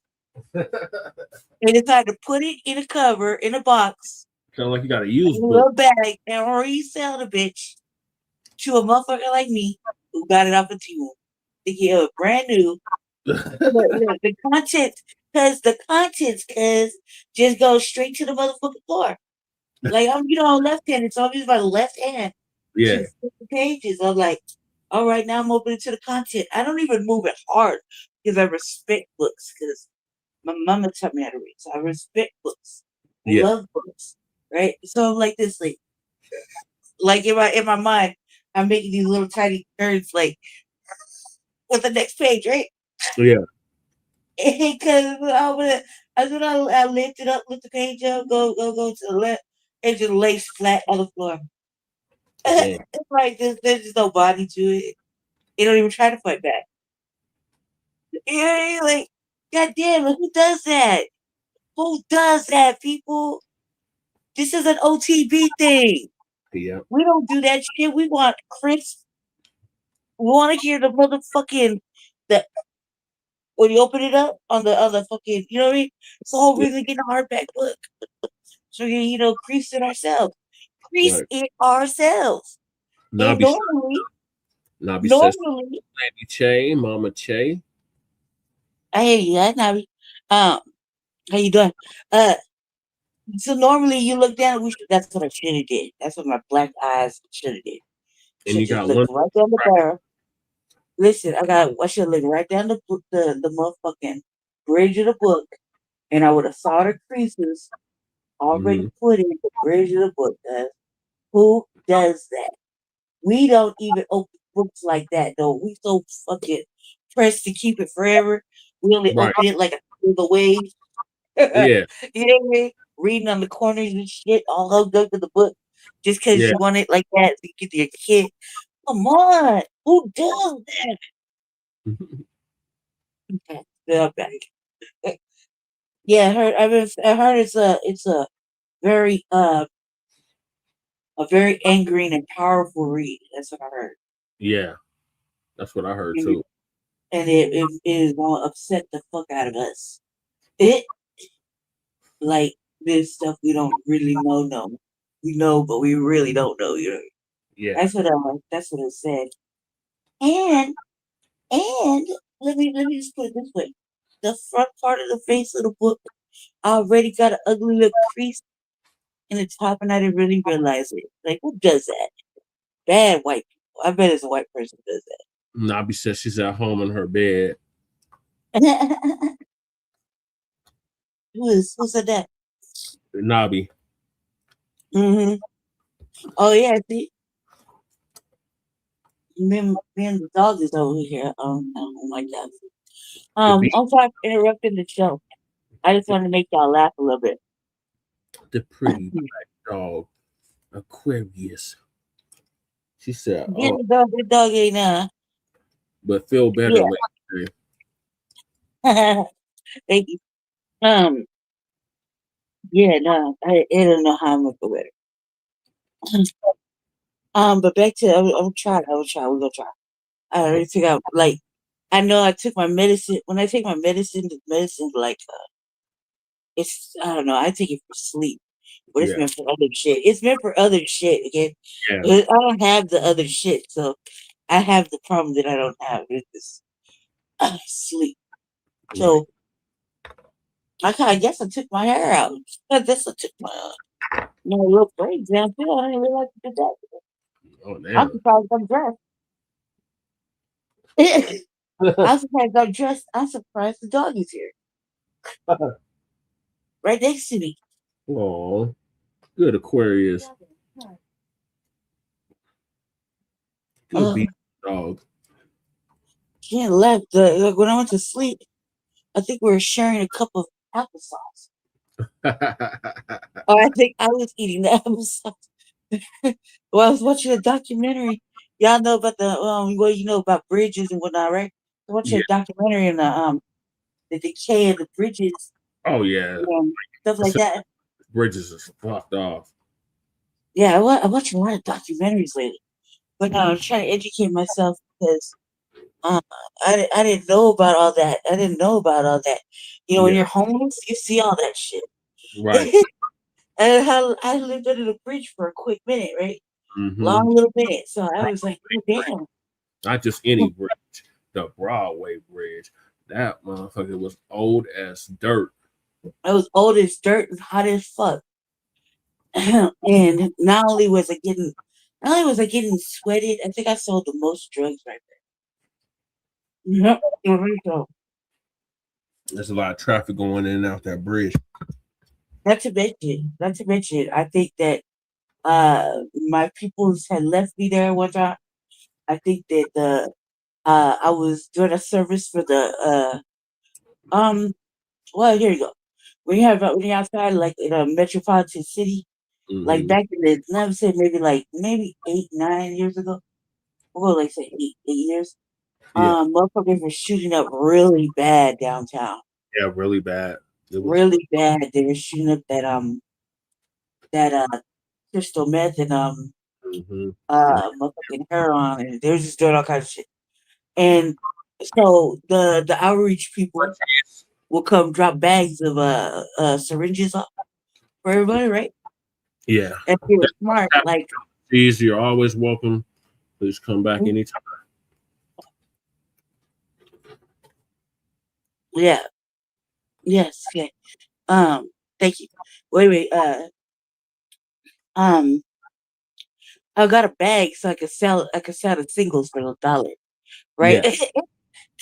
[SPEAKER 14] They decided to put it in a cover, in a box.
[SPEAKER 20] Sound like you got a used book.
[SPEAKER 14] Little bag and resell the bitch to a motherfucker like me who got it off of Temu. Thinking it was brand new. The contents just go straight to the motherfucking floor. Like I'm, left-handed, so I'm using my left hand.
[SPEAKER 20] Yeah.
[SPEAKER 14] The pages. I'm like, all right, now I'm opening to the content. I don't even move it hard because I respect books. Because my mama taught me how to read, so I respect books. I love books, right? So I'm like this, like in my mind, I'm making these little tiny turns, like with the next page, right?
[SPEAKER 20] Yeah.
[SPEAKER 14] Because I lift the page up, go to the left, and just lay flat on the floor. It's like there's just no body to it. It don't even try to fight back. You're like, God damn it, who does that? Who does that, people? This is an OTB thing.
[SPEAKER 20] Yeah.
[SPEAKER 14] We don't do that shit. We want crisp. We want to hear the motherfucking when you open it up on the fucking, you know what I mean? It's the whole reason to get a hardback book. So you crease it ourselves. It ourselves.
[SPEAKER 20] Nobby says, Lady Che, Mama Che.
[SPEAKER 14] Hey, yeah, Nobby. How you doing? So normally you look down. That's what I should have did. That's what my black eyes should have did.
[SPEAKER 20] And you got
[SPEAKER 14] look right down the barrel. Listen, I should look right down the motherfucking bridge of the book, and I would have saw the creases already put in the bridge of the book. Who does that? We don't even open books like that, though. We so fucking pressed to keep it forever. We only open it like the way.
[SPEAKER 20] Yeah.
[SPEAKER 14] You know what I mean? Reading on the corners and shit, all hugged up to the book, just because
[SPEAKER 20] Yeah.
[SPEAKER 14] you want it like that to get your kid. Come on, who does that? Yeah, I heard it's a very a very angering and powerful read. That's what I heard.
[SPEAKER 20] Yeah. That's what I heard too.
[SPEAKER 14] And it is going to upset the fuck out of us. It like this stuff we don't really know. We know, but we really don't know. You know.
[SPEAKER 20] Yeah.
[SPEAKER 14] That's what it said. And let me just put it this way: the front part of the face of the book already got an ugly little crease in the top, and I didn't really realize it. Like, who does that? Bad white people. I bet it's a white person who does that.
[SPEAKER 20] Nabi says she's at home in her bed.
[SPEAKER 14] Who said that?
[SPEAKER 20] Nabi.
[SPEAKER 14] Mm-hmm. Oh yeah, see, me and the dog is over here. Oh my god. I'm sorry for interrupting the show. I just want to make y'all laugh a little bit.
[SPEAKER 20] The pretty black dog, Aquarius. She said,
[SPEAKER 14] Get the dog ain't
[SPEAKER 20] but feel better later.
[SPEAKER 14] Thank you. Yeah, no, I don't know how I'm gonna feel better. But back to We're gonna try. I already figure out, like, I know I took my medicine. When I take my medicine, the medicine, like, it's, I don't know, I take it for sleep. But it's meant for other shit. It's meant for other shit, okay?
[SPEAKER 20] Yeah.
[SPEAKER 14] I don't have the other shit, so I have the problem that I don't have. It's this sleep. So, I guess I took my hair out. I guess I took my little braids down too. I didn't realize I did that.
[SPEAKER 20] Oh, damn.
[SPEAKER 14] I'm surprised I'm dressed. I'm surprised I'm dressed. I'm surprised the dog is here. Right next to me.
[SPEAKER 20] Oh, good Aquarius. Good beat dog.
[SPEAKER 14] She had left. Like when I went to sleep, I think we were sharing a cup of applesauce. I think I was eating the applesauce. Well, I was watching a documentary. Y'all know about about bridges and whatnot, right? I watched a documentary on the decay of the bridges.
[SPEAKER 20] Oh yeah.
[SPEAKER 14] Stuff like that.
[SPEAKER 20] Bridges is fucked off.
[SPEAKER 14] Yeah, I watch a lot of documentaries lately, but I'm trying to educate myself because I didn't know about all that. When you're homeless, you see all that shit.
[SPEAKER 20] Right.
[SPEAKER 14] And I lived under the bridge for a quick minute, right?
[SPEAKER 20] Mm-hmm.
[SPEAKER 14] Long little minute. So I was like, oh, damn.
[SPEAKER 20] Not just any bridge, the Broadway Bridge. That motherfucker was old as dirt.
[SPEAKER 14] It was old as dirt and hot as fuck. And not only was I getting sweated, I think I sold the most drugs right there. Yep.
[SPEAKER 20] There's a lot of traffic going in and out that bridge.
[SPEAKER 14] Not to mention, I think that my peoples had left me there one time. I think that I was doing a service for the well, here you go. When you're outside, like in a metropolitan city, like back in the, let me say maybe 8, 9 years ago. We'll go like say 8 years. Motherfuckers were shooting up really bad downtown.
[SPEAKER 20] Yeah, really bad.
[SPEAKER 14] Really bad. They were shooting up that crystal meth and motherfucking heroin, and they were just doing all kinds of shit. And so the outreach people will come drop bags of syringes off for everybody, right?
[SPEAKER 20] Yeah.
[SPEAKER 14] And they were smart. Like,
[SPEAKER 20] please, you're always welcome. Please come back anytime.
[SPEAKER 14] Yeah. Yes. Okay. Thank you. Wait. I got a bag so I could sell the singles for $1, right?
[SPEAKER 20] Yeah.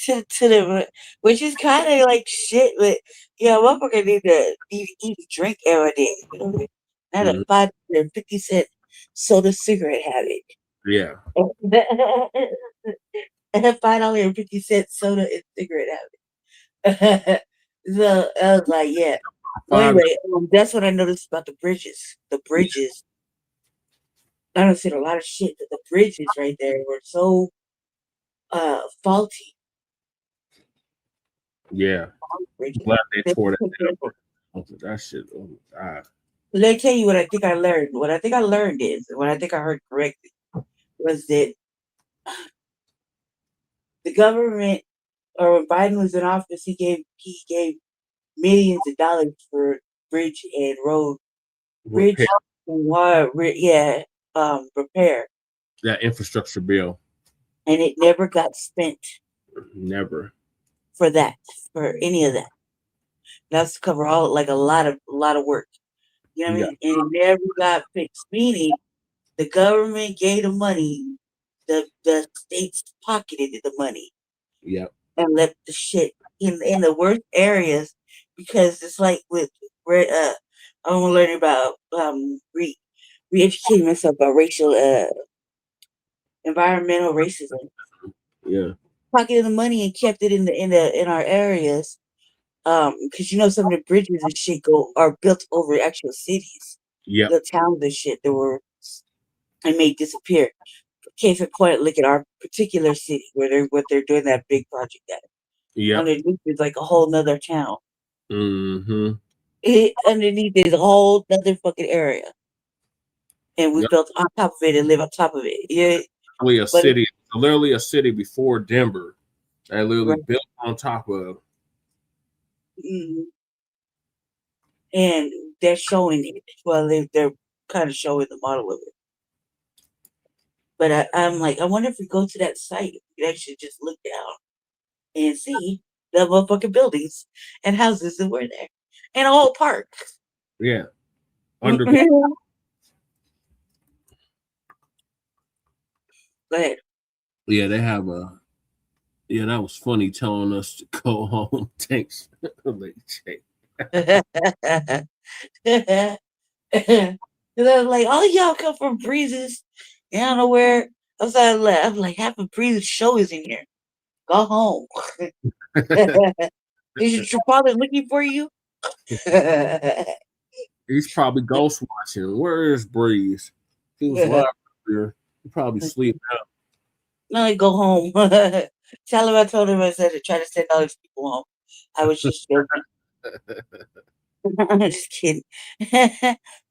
[SPEAKER 14] to the, which is kind of like shit, but yeah, motherfucker need to eat a drink every day. You know what I mean? Not a $5.50 soda cigarette habit.
[SPEAKER 20] Yeah.
[SPEAKER 14] And a $5.50 soda and cigarette habit. So I was like, yeah. Well, anyway, that's what I noticed about the bridges. The bridges. I don't see a lot of shit, but the bridges right there were so faulty.
[SPEAKER 20] Yeah. I'm glad they tore that down. That shit. Oh my God.
[SPEAKER 14] Let me tell you what I think I learned. What I think I learned is, what I think I heard correctly, was that the government, or when Biden was in office, he gave millions of dollars for bridge and road, bridge and water, repair,
[SPEAKER 20] That infrastructure bill.
[SPEAKER 14] and it never got spent
[SPEAKER 20] Never.
[SPEAKER 14] for any of that. That's to cover all, like a lot of work. You know what I mean? And it never got fixed. Meaning, the government gave the money, the states pocketed the money.
[SPEAKER 20] Yep.
[SPEAKER 14] And left the shit in the worst areas, because it's like with I'm learning about re-educating myself about racial environmental racism.
[SPEAKER 20] Yeah.
[SPEAKER 14] Pocketed the money and kept it in our areas. Because some of the bridges and shit are built over actual cities.
[SPEAKER 20] Yeah.
[SPEAKER 14] The towns and shit that were and made disappear. Case in point, look at our particular city where they're doing that big project at.
[SPEAKER 20] Yeah.
[SPEAKER 14] Underneath is like a whole nother town.
[SPEAKER 20] Mm-hmm.
[SPEAKER 14] Underneath is a whole nother fucking area. And we built on top of it and live on top of it. Yeah.
[SPEAKER 20] Literally a city before Denver. They literally built on top of.
[SPEAKER 14] Mm-hmm. And they're showing it. Well, they're kind of showing the model of it. But I'm like, I wonder if we go to that site, we could actually just look down and see the motherfucking buildings and houses that were there. And a whole park.
[SPEAKER 20] Yeah.
[SPEAKER 14] Go ahead.
[SPEAKER 20] Yeah, they have that was funny telling us to go home. Thanks.
[SPEAKER 14] Because I was like, all y'all come from Breezes. I don't know where. I'm like, half of Breezes show is in here. Go home. Is your father looking for you?
[SPEAKER 20] He's probably ghost watching. Where is Breeze? He was live here. He probably sleep now.
[SPEAKER 14] No, go home. Tell him I told him I said to try to send all these people home. I was just joking. I'm just kidding.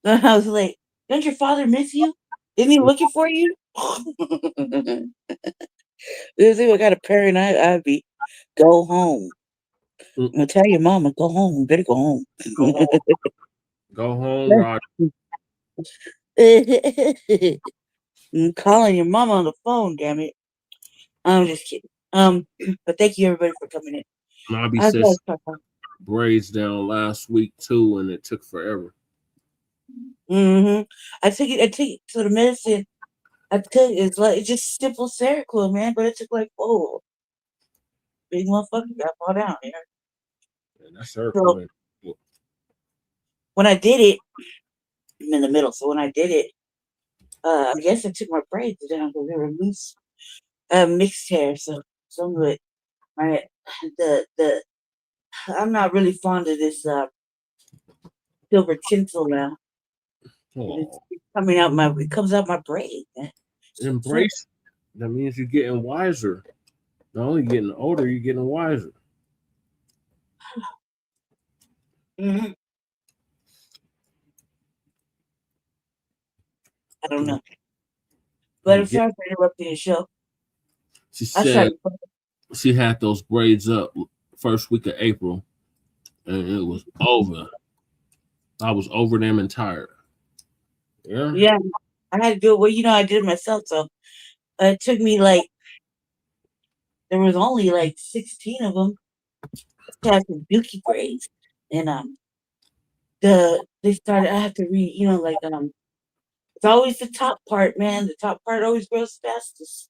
[SPEAKER 14] But I was like, don't your father miss you? Isn't he looking for you? This is what kind of parent I'd be. Go home. I'm gonna tell your mama, go home. You better go home.
[SPEAKER 20] Go home, Rod.
[SPEAKER 14] I'm calling your mama on the phone, damn it. I'm just kidding. But thank you everybody for coming in.
[SPEAKER 20] Nobby says braids down last week too, and it took forever.
[SPEAKER 14] Mm-hmm. I take it to the medicine. It's just simple Seroquel, man, but it took like, oh, big motherfucker got fall down here.
[SPEAKER 20] Yeah, that's Seroquel.
[SPEAKER 14] So, when I did it, I'm in the middle. So when I did it, I guess I took my braids down because they were loose, mixed hair. So some of it, I'm not really fond of this silver tinsel now. It's coming out it comes out my braid.
[SPEAKER 20] Embrace. That means you're getting wiser. Not only getting older, you're getting wiser.
[SPEAKER 14] Mm-hmm. I don't know. But I'm sorry for interrupting the show.
[SPEAKER 20] She said she had those braids up first week of April, and it was over. I was over them and tired. Yeah.
[SPEAKER 14] Yeah, I had to do it. Well, I did it myself, so it took me there was only 16 of them. I had some dookie braids, and they started. I have to read, it's always the top part, man. The top part always grows fastest.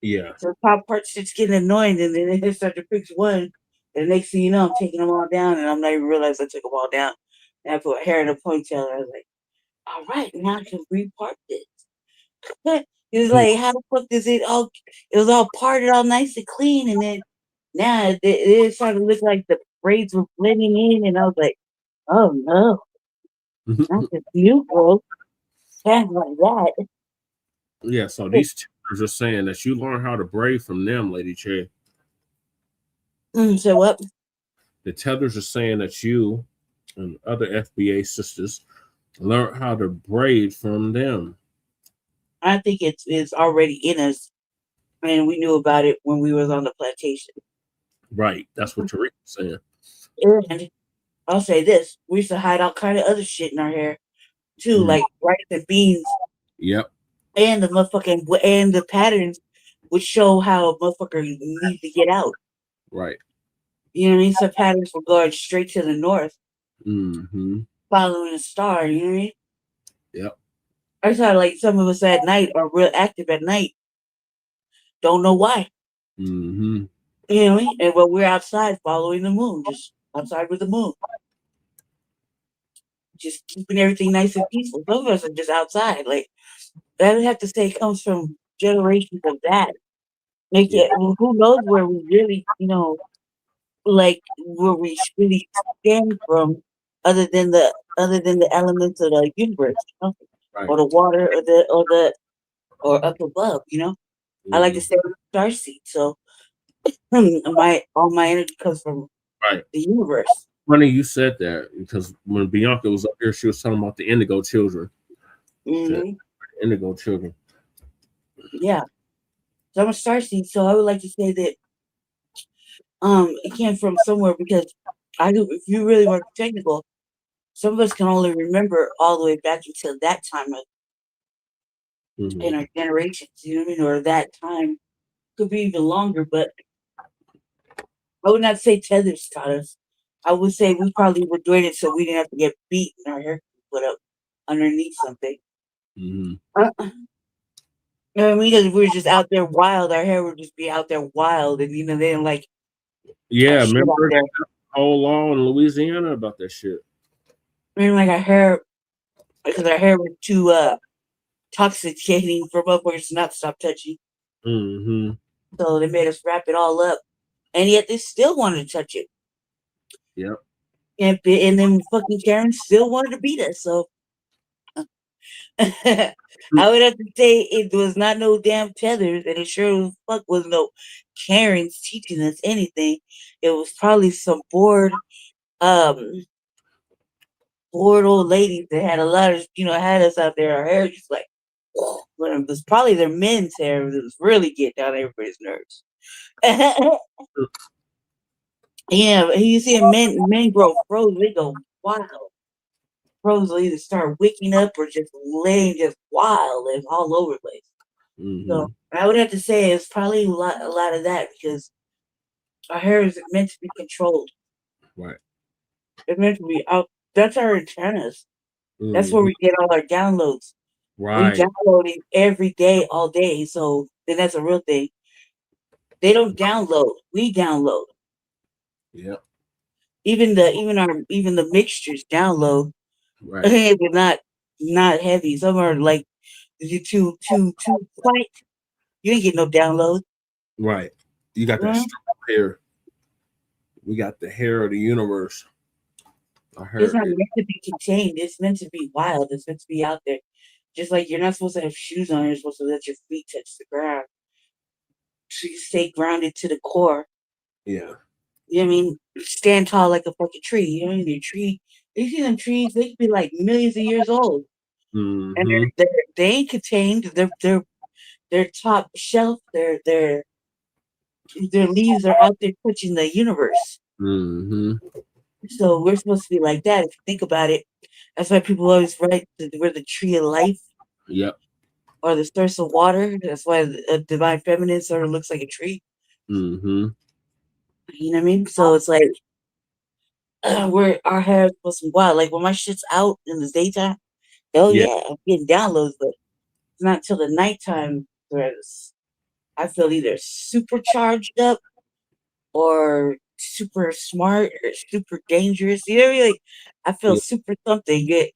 [SPEAKER 20] Yeah.
[SPEAKER 14] So the top part shit's getting annoying, and then it starts to fix one. And the next thing you know, I'm taking them all down, and I'm not even realizing I took them all down. And I put hair in a ponytail, and I was like, all right, now I can repart this. It was like, how the fuck does it all? It was all parted, all nice and clean, and then now it started to look like the braids were blending in, and I was like, oh no, not this new growth. Can't like that.
[SPEAKER 20] Yeah, so these teachers are saying that you learn how to braid from them, Lady J.
[SPEAKER 14] So what?
[SPEAKER 20] The tethers are saying that you and other FBA sisters learn how to braid from them.
[SPEAKER 14] I think it's already in us, and we knew about it when we was on the plantation.
[SPEAKER 20] Right, that's what Tariq was saying.
[SPEAKER 14] And I'll say this: we used to hide all kind of other shit in our hair too, like rice and beans.
[SPEAKER 20] Yep.
[SPEAKER 14] And the motherfucking and the patterns would show how a motherfucker needs to get out.
[SPEAKER 20] Right.
[SPEAKER 14] You know what I mean? Some patterns were going straight to the north,
[SPEAKER 20] Mm-hmm.
[SPEAKER 14] following a star. You know what I mean?
[SPEAKER 20] Yep.
[SPEAKER 14] I saw like some of us at night are real active at night. Don't know why.
[SPEAKER 20] Mm-hmm.
[SPEAKER 14] You know what I mean? And but we're outside following the moon, just outside with the moon. Just keeping everything nice and peaceful. Some of us are just outside. Like, I would have to say it comes from generations of that. Like, who knows where we really, like where we really stand from, other than the elements of the universe,
[SPEAKER 20] Right.
[SPEAKER 14] or the water, or up above. I like to say star seed. So all my energy comes from the universe.
[SPEAKER 20] Funny you said that, because when Bianca was up here, she was talking about the indigo children.
[SPEAKER 14] Mm-hmm.
[SPEAKER 20] Indigo children.
[SPEAKER 14] Yeah. So I'm a star seed. So I would like to say that it came from somewhere, because if you really want to be technical, some of us can only remember all the way back until that time in our generations, you know what I mean? Or that time could be even longer, but I would not say tethers taught us. I would say we probably were doing it so we didn't have to get beat and our hair put up underneath something.
[SPEAKER 20] Mm-hmm.
[SPEAKER 14] You know what I mean? Because if we were just out there wild, our hair would just be out there wild, and they didn't like.
[SPEAKER 20] Yeah, remember the whole law in Louisiana about that shit.
[SPEAKER 14] I mean, like our hair, because our hair was too toxicating for motherfuckers to not stop touching.
[SPEAKER 20] Mm-hmm.
[SPEAKER 14] So they made us wrap it all up, and yet they still wanted to touch it.
[SPEAKER 20] Yep.
[SPEAKER 14] And then fucking Karen still wanted to beat us. So I would have to say it was not no damn tethers, and it sure as fuck was no Karens teaching us anything. It was probably some bored old ladies that had a lot of, had us out there. Our hair just like, but it was probably their men's hair that was really getting down everybody's nerves. Yeah, you see men grow froze, they go wild. Froze will either start waking up or just laying just wild and all over the place.
[SPEAKER 20] Mm-hmm.
[SPEAKER 14] So I would have to say it's probably a lot of that, because our hair is meant to be controlled.
[SPEAKER 20] Right.
[SPEAKER 14] It's meant to be out. That's our antennas. That's where we get all our downloads.
[SPEAKER 20] Right.
[SPEAKER 14] We downloading every day, all day. So then that's a real thing. They don't download. We download.
[SPEAKER 20] Yep.
[SPEAKER 14] Even the mixtures download.
[SPEAKER 20] Right.
[SPEAKER 14] But not heavy. Some are like too quiet. You ain't get no download.
[SPEAKER 20] Right. You got that strong hair. We got the hair of the universe.
[SPEAKER 14] It's not meant to be contained. It's meant to be wild. It's meant to be out there. Just like you're not supposed to have shoes on. You're supposed to let your feet touch the ground, so you stay grounded to the core.
[SPEAKER 20] Yeah.
[SPEAKER 14] You know what I mean? Stand tall like a fucking tree. You know what I mean? The tree. You see them trees? They could be like millions of years old, and they ain't contained. Their top shelf. Their leaves are out there touching the universe.
[SPEAKER 20] Mm-hmm.
[SPEAKER 14] So we're supposed to be like that. If you think about it, that's why people always write we're the tree of life.
[SPEAKER 20] Yep.
[SPEAKER 14] Or the source of water. That's why a divine feminine sort of looks like a tree.
[SPEAKER 20] Mm-hmm.
[SPEAKER 14] You know what I mean? So it's like our hair is supposed to be wild. Like when my shit's out in the daytime, hell yeah, I'm getting downloads, but it's not till the nighttime where I feel either super charged up or super smart or super dangerous. You know, like I feel super something good.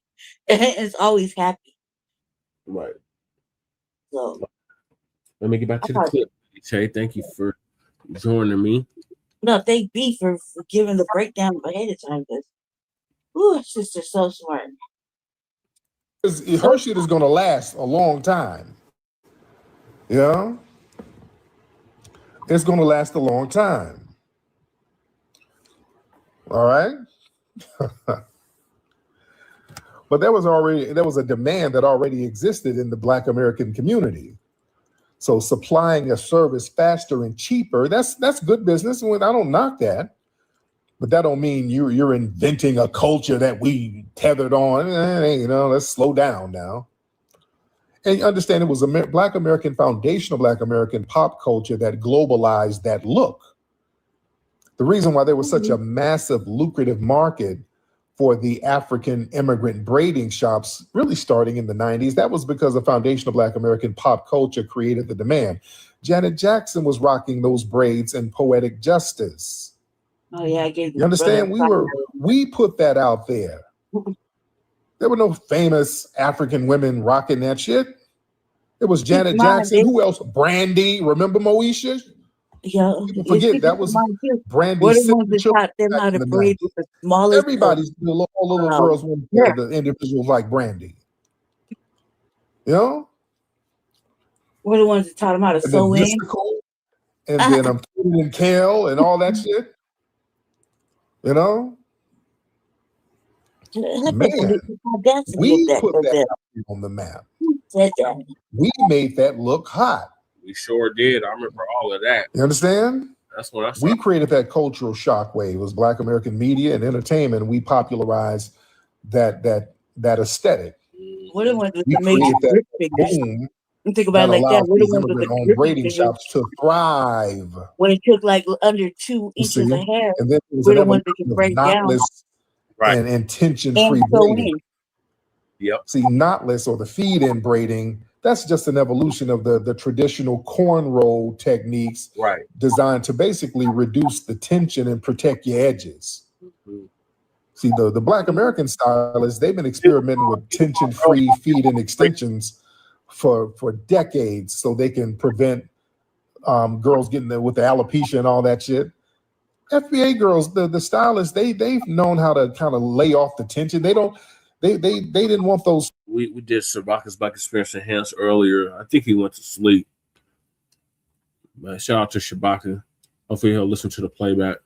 [SPEAKER 14] It's always happy.
[SPEAKER 20] Right.
[SPEAKER 14] So
[SPEAKER 20] let me get back to the clip. Che, thank you for joining me.
[SPEAKER 14] No, thank B for giving the breakdown ahead of time. Because, ooh, sister's so smart.
[SPEAKER 16] Her shit is going to last a long time. Yeah? It's going to last a long time. All right? But there was a demand that already existed in the Black American community. So supplying a service faster and cheaper, that's good business. I don't knock that. But that don't mean you're inventing a culture that we tethered on. Let's slow down now. And you understand it was a Black American, foundational Black American pop culture that globalized that look. The reason why there was such a massive lucrative market for the African immigrant braiding shops really starting in the 90s, that was because the foundational Black American pop culture created the demand. Janet Jackson was rocking those braids in Poetic Justice.
[SPEAKER 14] Oh yeah, I gave
[SPEAKER 16] you understand? We put that out there. There were no famous African women rocking that shit. It was Janet Jackson. Who else? Brandy. Remember Moesha?
[SPEAKER 14] Yeah.
[SPEAKER 16] People forget that was Brandy.
[SPEAKER 14] What the ones that taught them how to braid with the smallest?
[SPEAKER 16] Everybody's all little girls want the individuals like Brandy. You know?
[SPEAKER 14] We're the ones that taught them how to sew in.
[SPEAKER 16] And then I'm putting in kale and all that shit. You know? Man, we put that on the map. We made that look hot.
[SPEAKER 20] We sure did. I remember all of that.
[SPEAKER 16] You understand?
[SPEAKER 20] That's what I saw.
[SPEAKER 16] We created that cultural shockwave. It was Black American media and entertainment. We popularized that aesthetic.
[SPEAKER 14] What the ones that
[SPEAKER 16] we
[SPEAKER 14] made
[SPEAKER 16] created that
[SPEAKER 14] figures?
[SPEAKER 16] boom.
[SPEAKER 14] You think about it like that. What the ones with the
[SPEAKER 16] on braiding shops to thrive.
[SPEAKER 14] When it took like under 2 inches of hair,
[SPEAKER 16] and then
[SPEAKER 14] we're the ones that can break down
[SPEAKER 16] and intention-free braiding.
[SPEAKER 20] Yep.
[SPEAKER 16] See, knotless or the feed-in braiding, that's just an evolution of the traditional cornrow techniques,
[SPEAKER 20] right,
[SPEAKER 16] designed to basically reduce the tension and protect your edges. See, the Black American stylists, they've been experimenting with tension-free feed-in extensions for decades, so they can prevent girls getting there with the alopecia and all that shit. FBA girls, the stylists, they've known how to kind of lay off the tension. They didn't want those.
[SPEAKER 20] We did Shabaka's Black Experience Enhanced earlier. I think he went to sleep. But shout out to Shabaka. Hopefully he'll listen to the playback.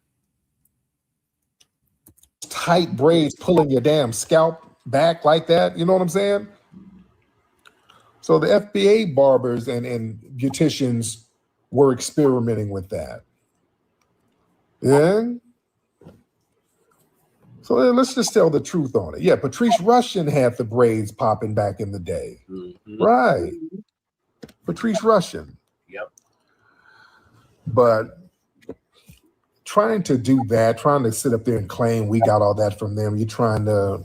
[SPEAKER 16] Tight braids pulling your damn scalp back like that. You know what I'm saying? So the FBA barbers and beauticians were experimenting with that. Yeah. So let's just tell the truth on it. Yeah, Patrice Rushen had the braids popping back in the day. Right. Patrice Rushen.
[SPEAKER 20] Yep.
[SPEAKER 16] But trying to do that, trying to sit up there and claim we got all that from them, you're trying to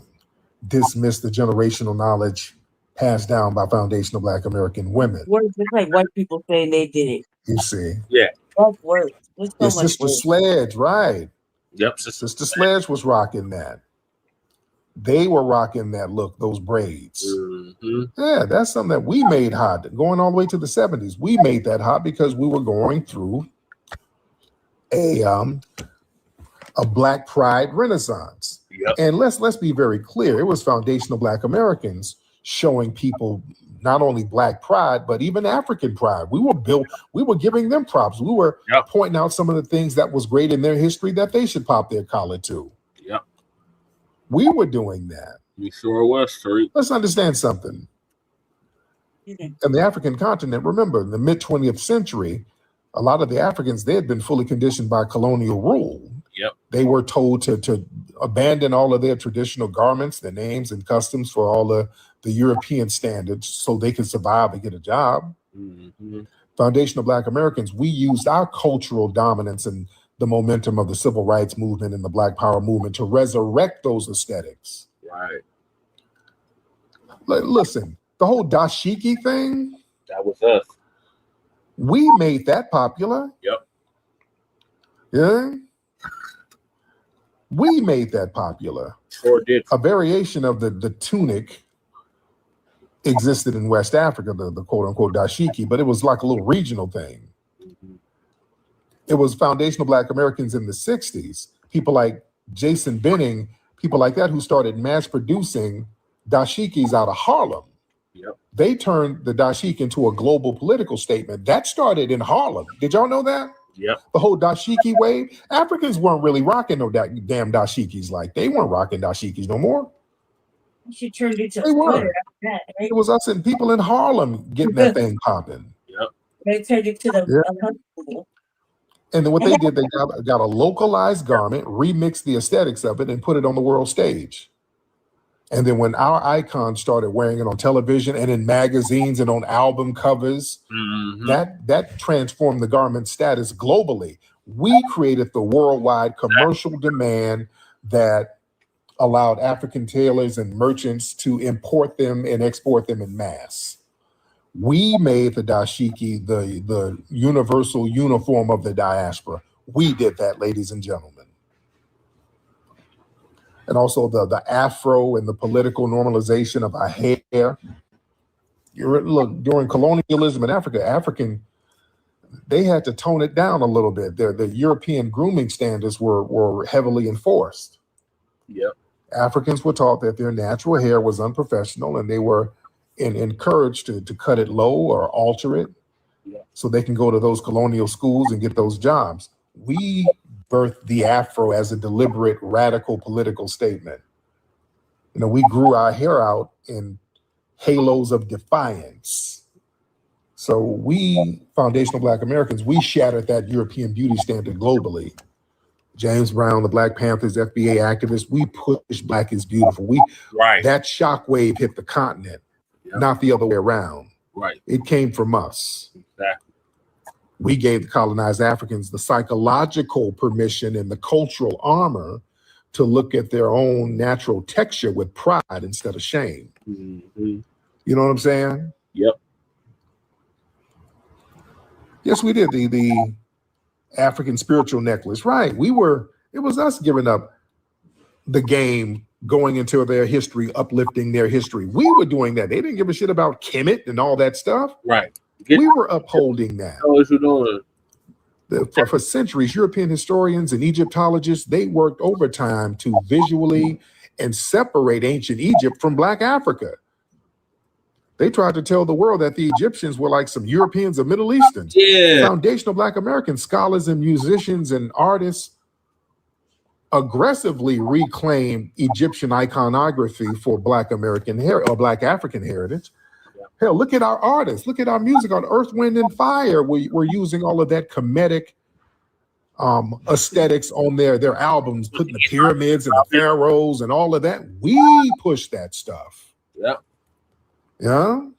[SPEAKER 16] dismiss the generational knowledge passed down by foundational Black American women.
[SPEAKER 14] What is it like white people saying they did it?
[SPEAKER 16] You see.
[SPEAKER 20] Yeah.
[SPEAKER 14] That's worse.
[SPEAKER 16] It's Sister Sledge, right.
[SPEAKER 20] Yep.
[SPEAKER 16] Sister Sledge was rocking that. They were rocking that look, those braids. Yeah, that's something that we made hot. Going all the way to the 70s, we made that hot because we were going through a Black Pride Renaissance.
[SPEAKER 20] Yep.
[SPEAKER 16] And let's be very clear. It was foundational Black Americans showing people not only Black pride, but even African pride. We were giving them props. We were pointing out some of the things that was great in their history that they should pop their collar to.
[SPEAKER 20] Yep.
[SPEAKER 16] We were doing that.
[SPEAKER 20] We sure was, Tariq.
[SPEAKER 16] Let's understand something. In the African continent, remember, in the mid-20th century, a lot of the Africans, they had been fully conditioned by colonial rule.
[SPEAKER 20] Yep.
[SPEAKER 16] They were told to abandon all of their traditional garments, their names and customs for all the European standards so they could survive and get a job. Foundational Black Americans, we used our cultural dominance and the momentum of the civil rights movement and the Black Power movement to resurrect those aesthetics.
[SPEAKER 20] Right.
[SPEAKER 16] Listen, the whole dashiki thing.
[SPEAKER 20] That was us.
[SPEAKER 16] We made that popular.
[SPEAKER 20] Yep.
[SPEAKER 16] Yeah. We made that popular.
[SPEAKER 20] Sure did.
[SPEAKER 16] A variation of the tunic existed in West Africa, the quote unquote dashiki, but it was like a little regional thing. It was foundational Black Americans in the 60s, people like Jason Benning, people like that, who started mass producing dashikis out of Harlem.
[SPEAKER 20] Yep.
[SPEAKER 16] They turned the dashiki into a global political statement. That started in Harlem. Did y'all know that?
[SPEAKER 20] Yep.
[SPEAKER 16] The whole dashiki wave. Africans weren't really rocking no damn dashikis. Like, they weren't rocking dashikis no more.
[SPEAKER 14] She turned into
[SPEAKER 16] They were.
[SPEAKER 14] Twitter after that, right?
[SPEAKER 16] It was us and people in Harlem getting that thing popping.
[SPEAKER 20] Yep.
[SPEAKER 14] They turned it to the
[SPEAKER 16] Yeah. And then what they did, they got a localized garment, remixed the aesthetics of it, and put it on the world stage. And then when our icons started wearing it on television and in magazines and on album covers, that transformed the garment status globally. We created the worldwide commercial demand that allowed African tailors and merchants to import them and export them in mass. We made the dashiki the universal uniform of the diaspora. We did that, ladies and gentlemen. And also the afro and the political normalization of our hair. Look, during colonialism in Africa, they had to tone it down a little bit. The European grooming standards were heavily enforced.
[SPEAKER 20] Yep.
[SPEAKER 16] Africans were taught that their natural hair was unprofessional, and they were encouraged to cut it low or alter it so they can go to those colonial schools and get those jobs. We birthed the afro as a deliberate, radical political statement. You know, we grew our hair out in halos of defiance. So we, foundational Black Americans, we shattered that European beauty standard globally. James Brown, the Black Panthers, FBA activists, we pushed Black is beautiful. That shockwave hit the continent, not the other way around.
[SPEAKER 20] Right.
[SPEAKER 16] It came from us.
[SPEAKER 20] Exactly.
[SPEAKER 16] We gave the colonized Africans the psychological permission and the cultural armor to look at their own natural texture with pride instead of shame.
[SPEAKER 20] Mm-hmm.
[SPEAKER 16] You know what I'm saying?
[SPEAKER 20] Yep.
[SPEAKER 16] Yes, we did. The African spiritual necklace. Right. It was us giving up the game, going into their history, uplifting their history. We were doing that. They didn't give a shit about Kemet and all that stuff.
[SPEAKER 20] Right.
[SPEAKER 16] We were upholding that.
[SPEAKER 20] What you doing?
[SPEAKER 16] For centuries, European historians and Egyptologists, they worked overtime to visually and separate ancient Egypt from Black Africa. They tried to tell the world that the Egyptians were like some Europeans or Middle Easterns.
[SPEAKER 20] Yeah.
[SPEAKER 16] Foundational Black American scholars and musicians and artists aggressively reclaim Egyptian iconography for Black American or Black African heritage. Hell, look at our artists. Look at our music on Earth, Wind, and Fire. We're using all of that comedic aesthetics on their albums, putting the pyramids and the pharaohs and all of that. We push that stuff.
[SPEAKER 20] Yeah.
[SPEAKER 16] Yeah.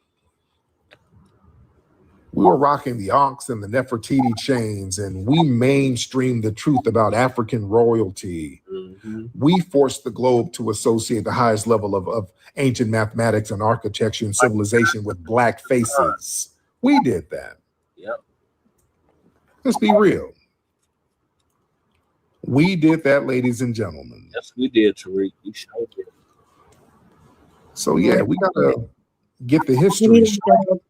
[SPEAKER 16] We were rocking the Ox and the Nefertiti chains, and we mainstreamed the truth about African royalty.
[SPEAKER 20] Mm-hmm.
[SPEAKER 16] We forced the globe to associate the highest level of ancient mathematics and architecture and civilization with Black faces. We did that.
[SPEAKER 20] Yep.
[SPEAKER 16] Let's be real. We did that, ladies and gentlemen.
[SPEAKER 20] Yes, we did, Tariq. We sure did.
[SPEAKER 16] So yeah, we gotta get the history.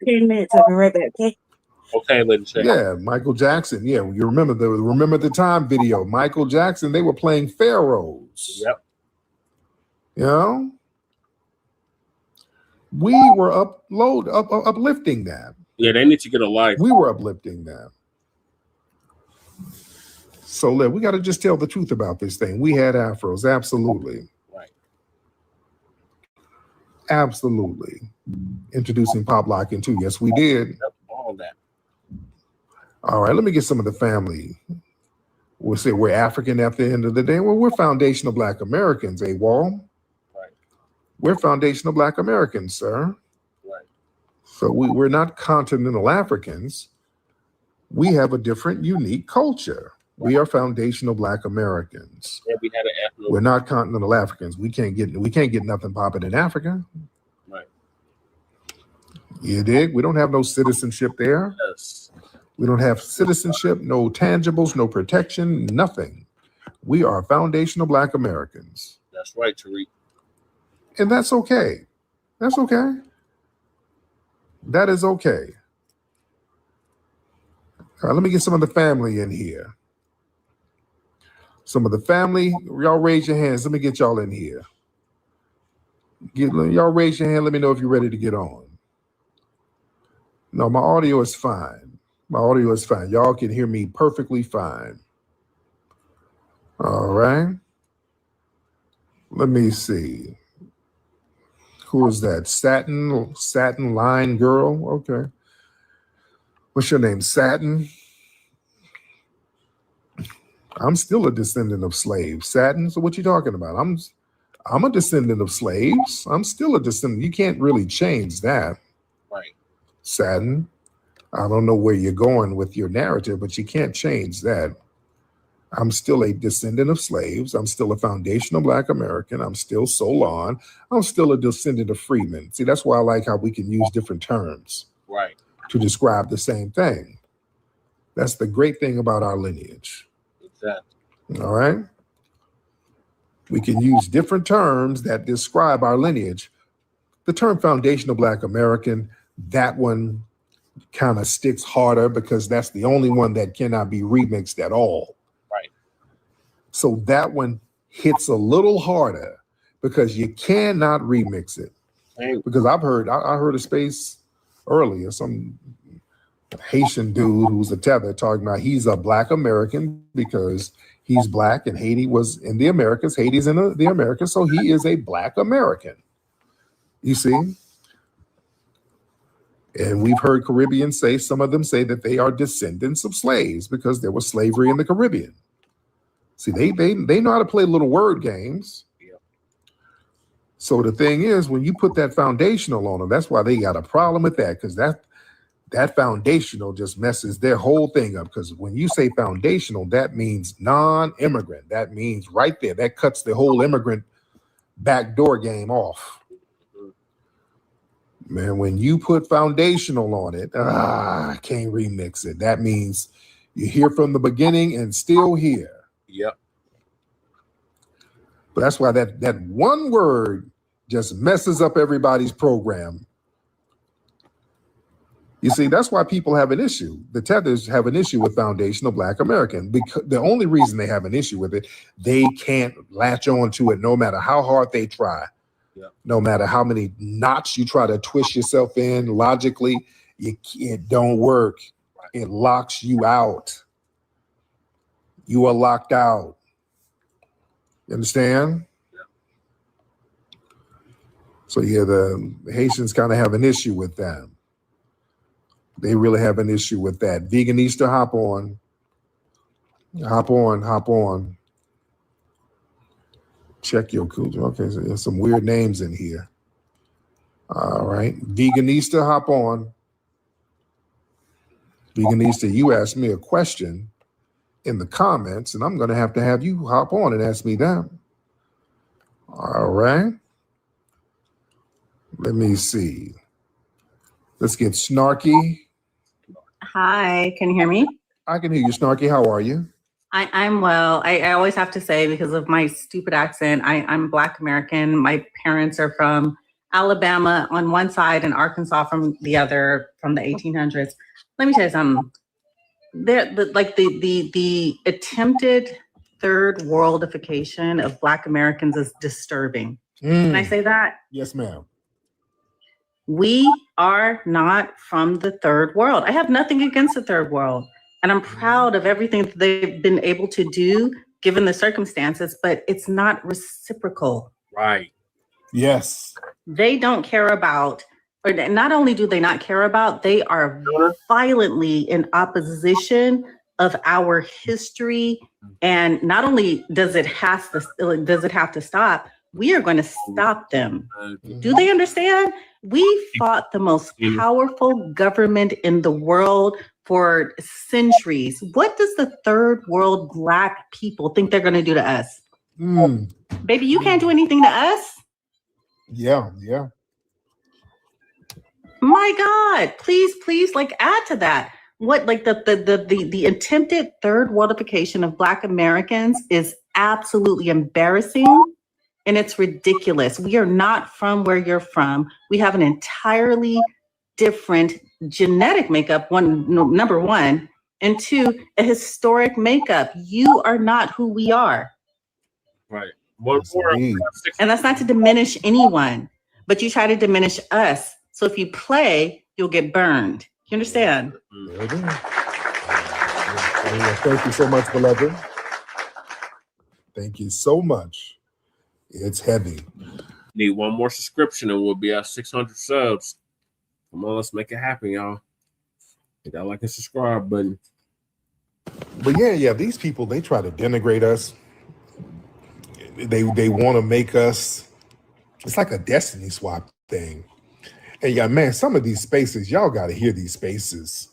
[SPEAKER 14] 10 minutes. I'll be right back. Okay.
[SPEAKER 20] Okay, ladies.
[SPEAKER 16] Yeah, Michael Jackson. Yeah, you remember the time video. Michael Jackson. They were playing pharaohs.
[SPEAKER 20] Yep.
[SPEAKER 16] You know, we were uplifting that.
[SPEAKER 20] Yeah, they need to get a life.
[SPEAKER 16] We were uplifting that. So we got to just tell the truth about this thing. We had afros, absolutely.
[SPEAKER 20] Right.
[SPEAKER 16] Absolutely. Introducing pop locking too. Yes, we did.
[SPEAKER 20] All that.
[SPEAKER 16] All right, let me get some of the family. We'll say we're African at the end of the day. Well, we're foundational Black Americans, Wall.
[SPEAKER 20] Right.
[SPEAKER 16] We're foundational Black Americans, sir.
[SPEAKER 20] Right.
[SPEAKER 16] So we're not continental Africans. We have a different, unique culture. We are foundational Black Americans.
[SPEAKER 20] Yeah, we had an
[SPEAKER 16] We're not continental Africans. We can't get nothing popping in Africa.
[SPEAKER 20] Right.
[SPEAKER 16] You dig? We don't have no citizenship there.
[SPEAKER 20] Yes.
[SPEAKER 16] We don't have citizenship, no tangibles, no protection, nothing. We are foundational Black Americans.
[SPEAKER 20] That's right, Tariq.
[SPEAKER 16] And that's okay. That's okay. That is okay. All right, let me get some of the family in here. Some of the family, y'all raise your hands. Let me get y'all in here. Y'all raise your hand. Let me know if you're ready to get on. No, my audio is fine. My audio is fine. Y'all can hear me perfectly fine. All right. Let me see. Who is that? Satin Line Girl? Okay. What's your name? Satin? I'm still a descendant of slaves. Satin? So what you talking about? I'm a descendant of slaves. I'm still a descendant. You can't really change that.
[SPEAKER 20] Right.
[SPEAKER 16] Satin. I don't know where you're going with your narrative, but you can't change that. I'm still a descendant of slaves. I'm still a foundational Black American. I'm still Solon. I'm still a descendant of freemen. See, that's why I like how we can use different terms
[SPEAKER 20] Right.
[SPEAKER 16] to describe the same thing. That's the great thing about our lineage.
[SPEAKER 20] Exactly.
[SPEAKER 16] All right? We can use different terms that describe our lineage. The term foundational Black American, that one kind of sticks harder because that's the only one that cannot be remixed at all.
[SPEAKER 20] Right.
[SPEAKER 16] So that one hits a little harder because you cannot remix it. Because I heard a space earlier, some Haitian dude who's a tether talking about he's a Black American because he's Black and Haiti was in the Americas. Haiti's in the Americas, so he is a Black American. You see? And we've heard Caribbeans say, some of them say that they are descendants of slaves because there was slavery in the Caribbean. See, they know how to play little word games.
[SPEAKER 20] Yeah.
[SPEAKER 16] So the thing is, when you put that foundational on them, that's why they got a problem with that, because that foundational just messes their whole thing up. Because when you say foundational, that means non-immigrant. That means right there, that cuts the whole immigrant backdoor game off. Man, when you put foundational on it, I can't remix it. That means you're here from the beginning and still here.
[SPEAKER 20] Yep.
[SPEAKER 16] But that's why that one word just messes up everybody's program. You see, that's why people have an issue. The tethers have an issue with foundational Black American, because the only reason they have an issue with it, they can't latch on to it no matter how hard they try.
[SPEAKER 20] Yeah.
[SPEAKER 16] No matter how many knots you try to twist yourself in logically, it don't work. It locks you out. You are locked out. You understand?
[SPEAKER 20] Yeah.
[SPEAKER 16] So yeah, the Haitians kind of have an issue with that. They really have an issue with that. Veganista, hop on. Hop on. Check your culture. Okay, so there's some weird names in here. All right. Veganista, hop on. Veganista, you asked me a question in the comments, and I'm going to have you hop on and ask me that. All right. Let me see. Let's get Snarky.
[SPEAKER 17] Hi, can you hear me?
[SPEAKER 16] I can hear you, Snarky. How are you?
[SPEAKER 17] I'm well. I always have to say, because of my stupid accent, I'm Black American. My parents are from Alabama on one side and Arkansas from the other, from the 1800s. Let me tell you something. The attempted third worldification of Black Americans is disturbing. Can I say that?
[SPEAKER 16] Yes, ma'am.
[SPEAKER 17] We are not from the third world. I have nothing against the third world. And I'm proud of everything that they've been able to do given the circumstances, but it's not reciprocal.
[SPEAKER 20] Right.
[SPEAKER 16] Yes.
[SPEAKER 17] They don't care about, or not only do they not care about, they are violently in opposition of our history. And not only does it have to stop, we are going to stop them. Do they understand? We fought the most powerful government in the world for centuries. What does the third world Black people think they're going to do to us? Baby, you can't do anything to us.
[SPEAKER 16] Yeah.
[SPEAKER 17] My God, please, add to that. what like the attempted third worldification of Black Americans is absolutely embarrassing, and it's ridiculous. We are not from where you're from. We have an entirely different genetic makeup, number one, and two, a historic makeup. You are not who we are.
[SPEAKER 20] Right.
[SPEAKER 17] And that's not to diminish anyone, but you try to diminish us. So if you play, you'll get burned. You understand?
[SPEAKER 16] Thank you so much, beloved. Thank you so much. It's heavy.
[SPEAKER 20] Need one more subscription and we'll be at 600 subs. Come on, let's make it happen, y'all. Hit that like and subscribe button.
[SPEAKER 16] But yeah, these people, they try to denigrate us. They want to make us, it's like a destiny swap thing. And yeah, man, some of these spaces, y'all got to hear these spaces.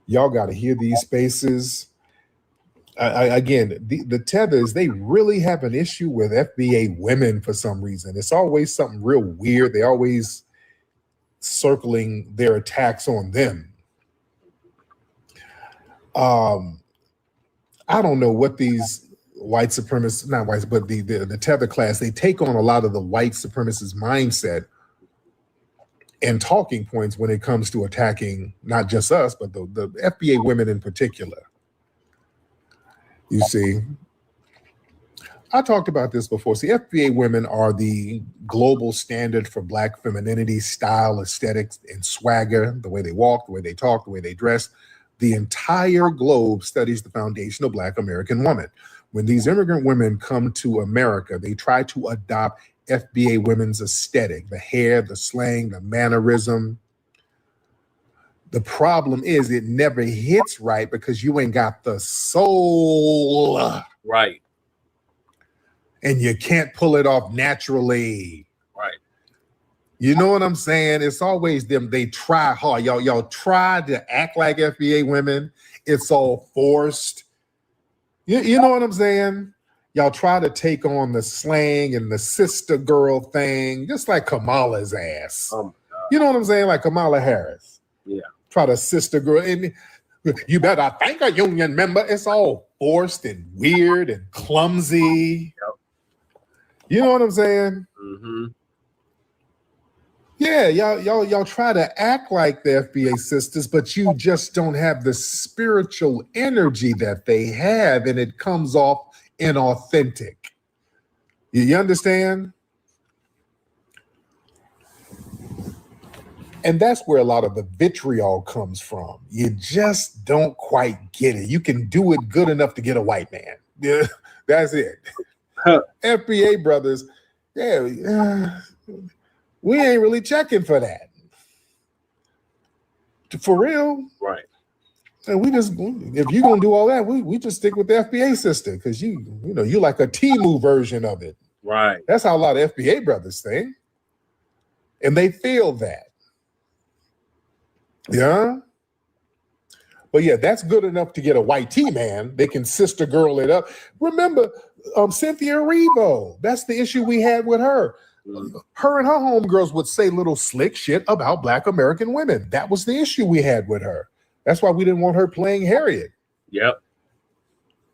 [SPEAKER 16] Y'all got to hear these spaces. Again, the tethers, they really have an issue with FBA women for some reason. It's always something real weird. They always circling their attacks on them. I don't know what these white supremacists, not whites, but the tether class, they take on a lot of the white supremacist mindset and talking points when it comes to attacking not just us, but the FBA women in particular. You see, I talked about this before. See, FBA women are the global standard for Black femininity, style, aesthetics, and swagger, the way they walk, the way they talk, the way they dress. The entire globe studies the foundational Black American woman. When these immigrant women come to America, they try to adopt FBA women's aesthetic, the hair, the slang, the mannerism. The problem is it never hits right because you ain't got the soul.
[SPEAKER 20] Right.
[SPEAKER 16] And you can't pull it off naturally.
[SPEAKER 20] Right.
[SPEAKER 16] You know what I'm saying? It's always them. They try hard. Y'all try to act like FBA women. It's all forced. You know what I'm saying? Y'all try to take on the slang and the sister girl thing, just like Kamala's ass. You know what I'm saying? Like Kamala Harris.
[SPEAKER 20] Yeah.
[SPEAKER 16] Try to sister girl. And you better thank a union member. It's all forced and weird and clumsy.
[SPEAKER 20] Yep.
[SPEAKER 16] You know what I'm saying?
[SPEAKER 20] Mm-hmm.
[SPEAKER 16] Yeah, y'all try to act like the FBA sisters, but you just don't have the spiritual energy that they have, and it comes off inauthentic. You understand? And that's where a lot of the vitriol comes from. You just don't quite get it. You can do it good enough to get a white man. Yeah, that's it. FBA brothers, we ain't really checking for that. For real.
[SPEAKER 20] Right.
[SPEAKER 16] And we just, if you're gonna do all that, we just stick with the FBA sister because you like a Temu version of it.
[SPEAKER 20] Right.
[SPEAKER 16] That's how a lot of FBA brothers think. And they feel that. Yeah. But yeah, that's good enough to get a white T-man. They can sister girl it up. Remember, Cynthia Erivo, that's the issue we had with her. Her and her homegirls would say little slick shit about Black American women. That was the issue we had with her. That's why we didn't want her playing Harriet.
[SPEAKER 20] Yep.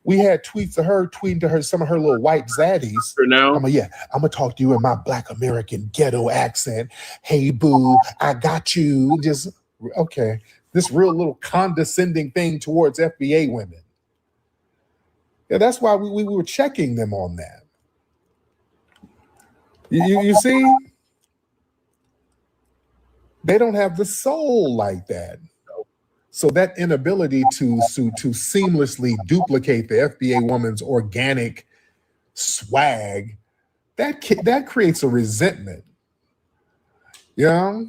[SPEAKER 16] We had tweets of her tweeting to her some of her little white zaddies.
[SPEAKER 20] For now.
[SPEAKER 16] I'm gonna talk to you in my Black American ghetto accent. Hey boo, I got you. Just okay. This real little condescending thing towards FBA women. Yeah, that's why we were checking them on that. You see? They don't have the soul like that. So that inability to seamlessly duplicate the FBA woman's organic swag, that creates a resentment. You know?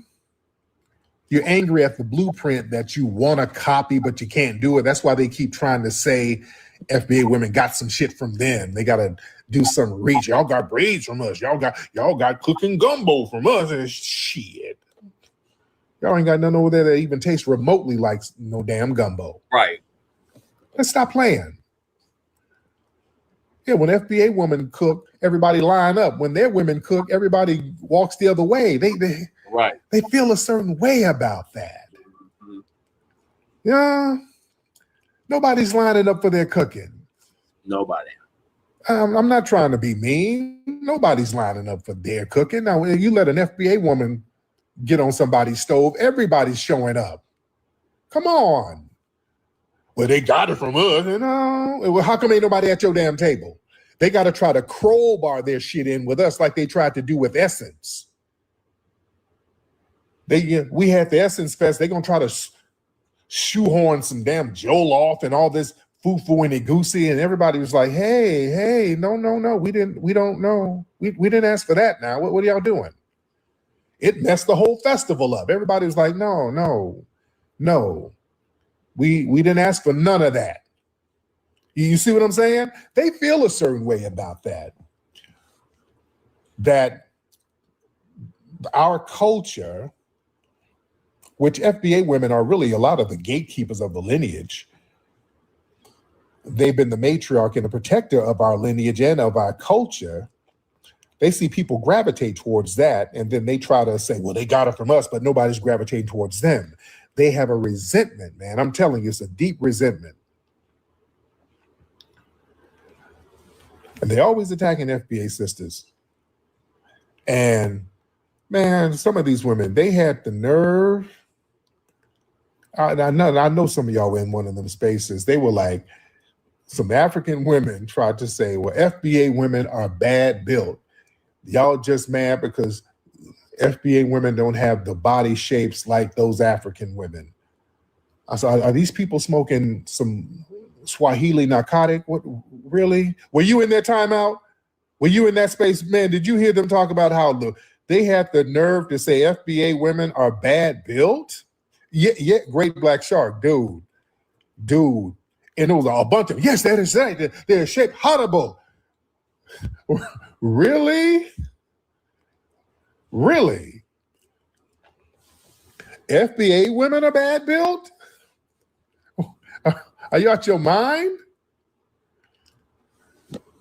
[SPEAKER 16] You're angry at the blueprint that you want to copy, but you can't do it. That's why they keep trying to say FBA women got some shit from them. They got to do some reach. Y'all got braids from us. Y'all got cooking gumbo from us. And shit. Y'all ain't got nothing over there that even tastes remotely like no damn gumbo.
[SPEAKER 20] Right.
[SPEAKER 16] Let's stop playing. Yeah, when FBA women cook, everybody line up. When their women cook, everybody walks the other way. They
[SPEAKER 20] right.
[SPEAKER 16] They feel a certain way about that. Yeah, nobody's lining up for their cooking.
[SPEAKER 20] Nobody.
[SPEAKER 16] I'm not trying to be mean. Nobody's lining up for their cooking. Now, when you let an FBA woman get on somebody's stove, everybody's showing up. Come on. Well, they got it from us. Well, how come ain't nobody at your damn table? They got to try to crowbar their shit in with us like they tried to do with Essence. We had the Essence Fest. They're going to try to shoehorn some damn Jollof and all this foo-foo and goosey, and everybody was like, hey, no, we don't know. We didn't ask for that now. What are y'all doing? It messed the whole festival up. Everybody was like, no. We didn't ask for none of that. You see what I'm saying? They feel a certain way about that. That our culture, which FBA women are really a lot of the gatekeepers of the lineage, they've been the matriarch and the protector of our lineage and of our culture. They see people gravitate towards that, and then they try to say, well, they got it from us, but nobody's gravitating towards them. They have a resentment, man. I'm telling you, it's a deep resentment. And they're always attacking FBA sisters. And, man, some of these women, they had the nerve. I know some of y'all were in one of them spaces. They were like, some African women tried to say, well, FBA women are bad built. Y'all just mad because FBA women don't have the body shapes like those African women. I said, are these people smoking some Swahili narcotic? What, really? Were you in their timeout? Were you in that space? Man, did you hear them talk about how they had the nerve to say FBA women are bad built? Yeah, Great Black Shark, dude. And it was a bunch of, yes, that is right. They're shaped horrible. Really? FBA women are bad built? Are you out your mind?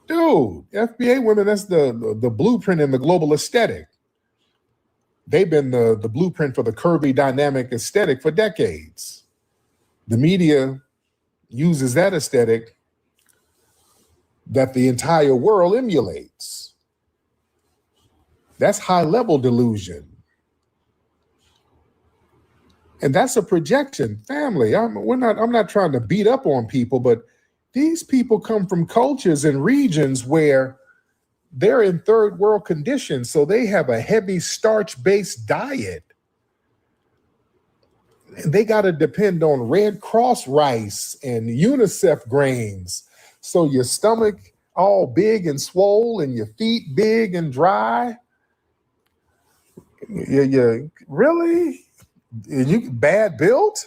[SPEAKER 16] Dude, FBA women, that's the blueprint in the global aesthetic. They've been the blueprint for the curvy dynamic aesthetic for decades. The media uses that aesthetic that the entire world emulates. That's high-level delusion. And that's a projection, family. I'm not trying to beat up on people, but these people come from cultures and regions where they're in third world conditions, so they have a heavy starch-based diet. They got to depend on Red Cross rice and UNICEF grains. So your stomach all big and swole and your feet big and dry. You really? You bad built?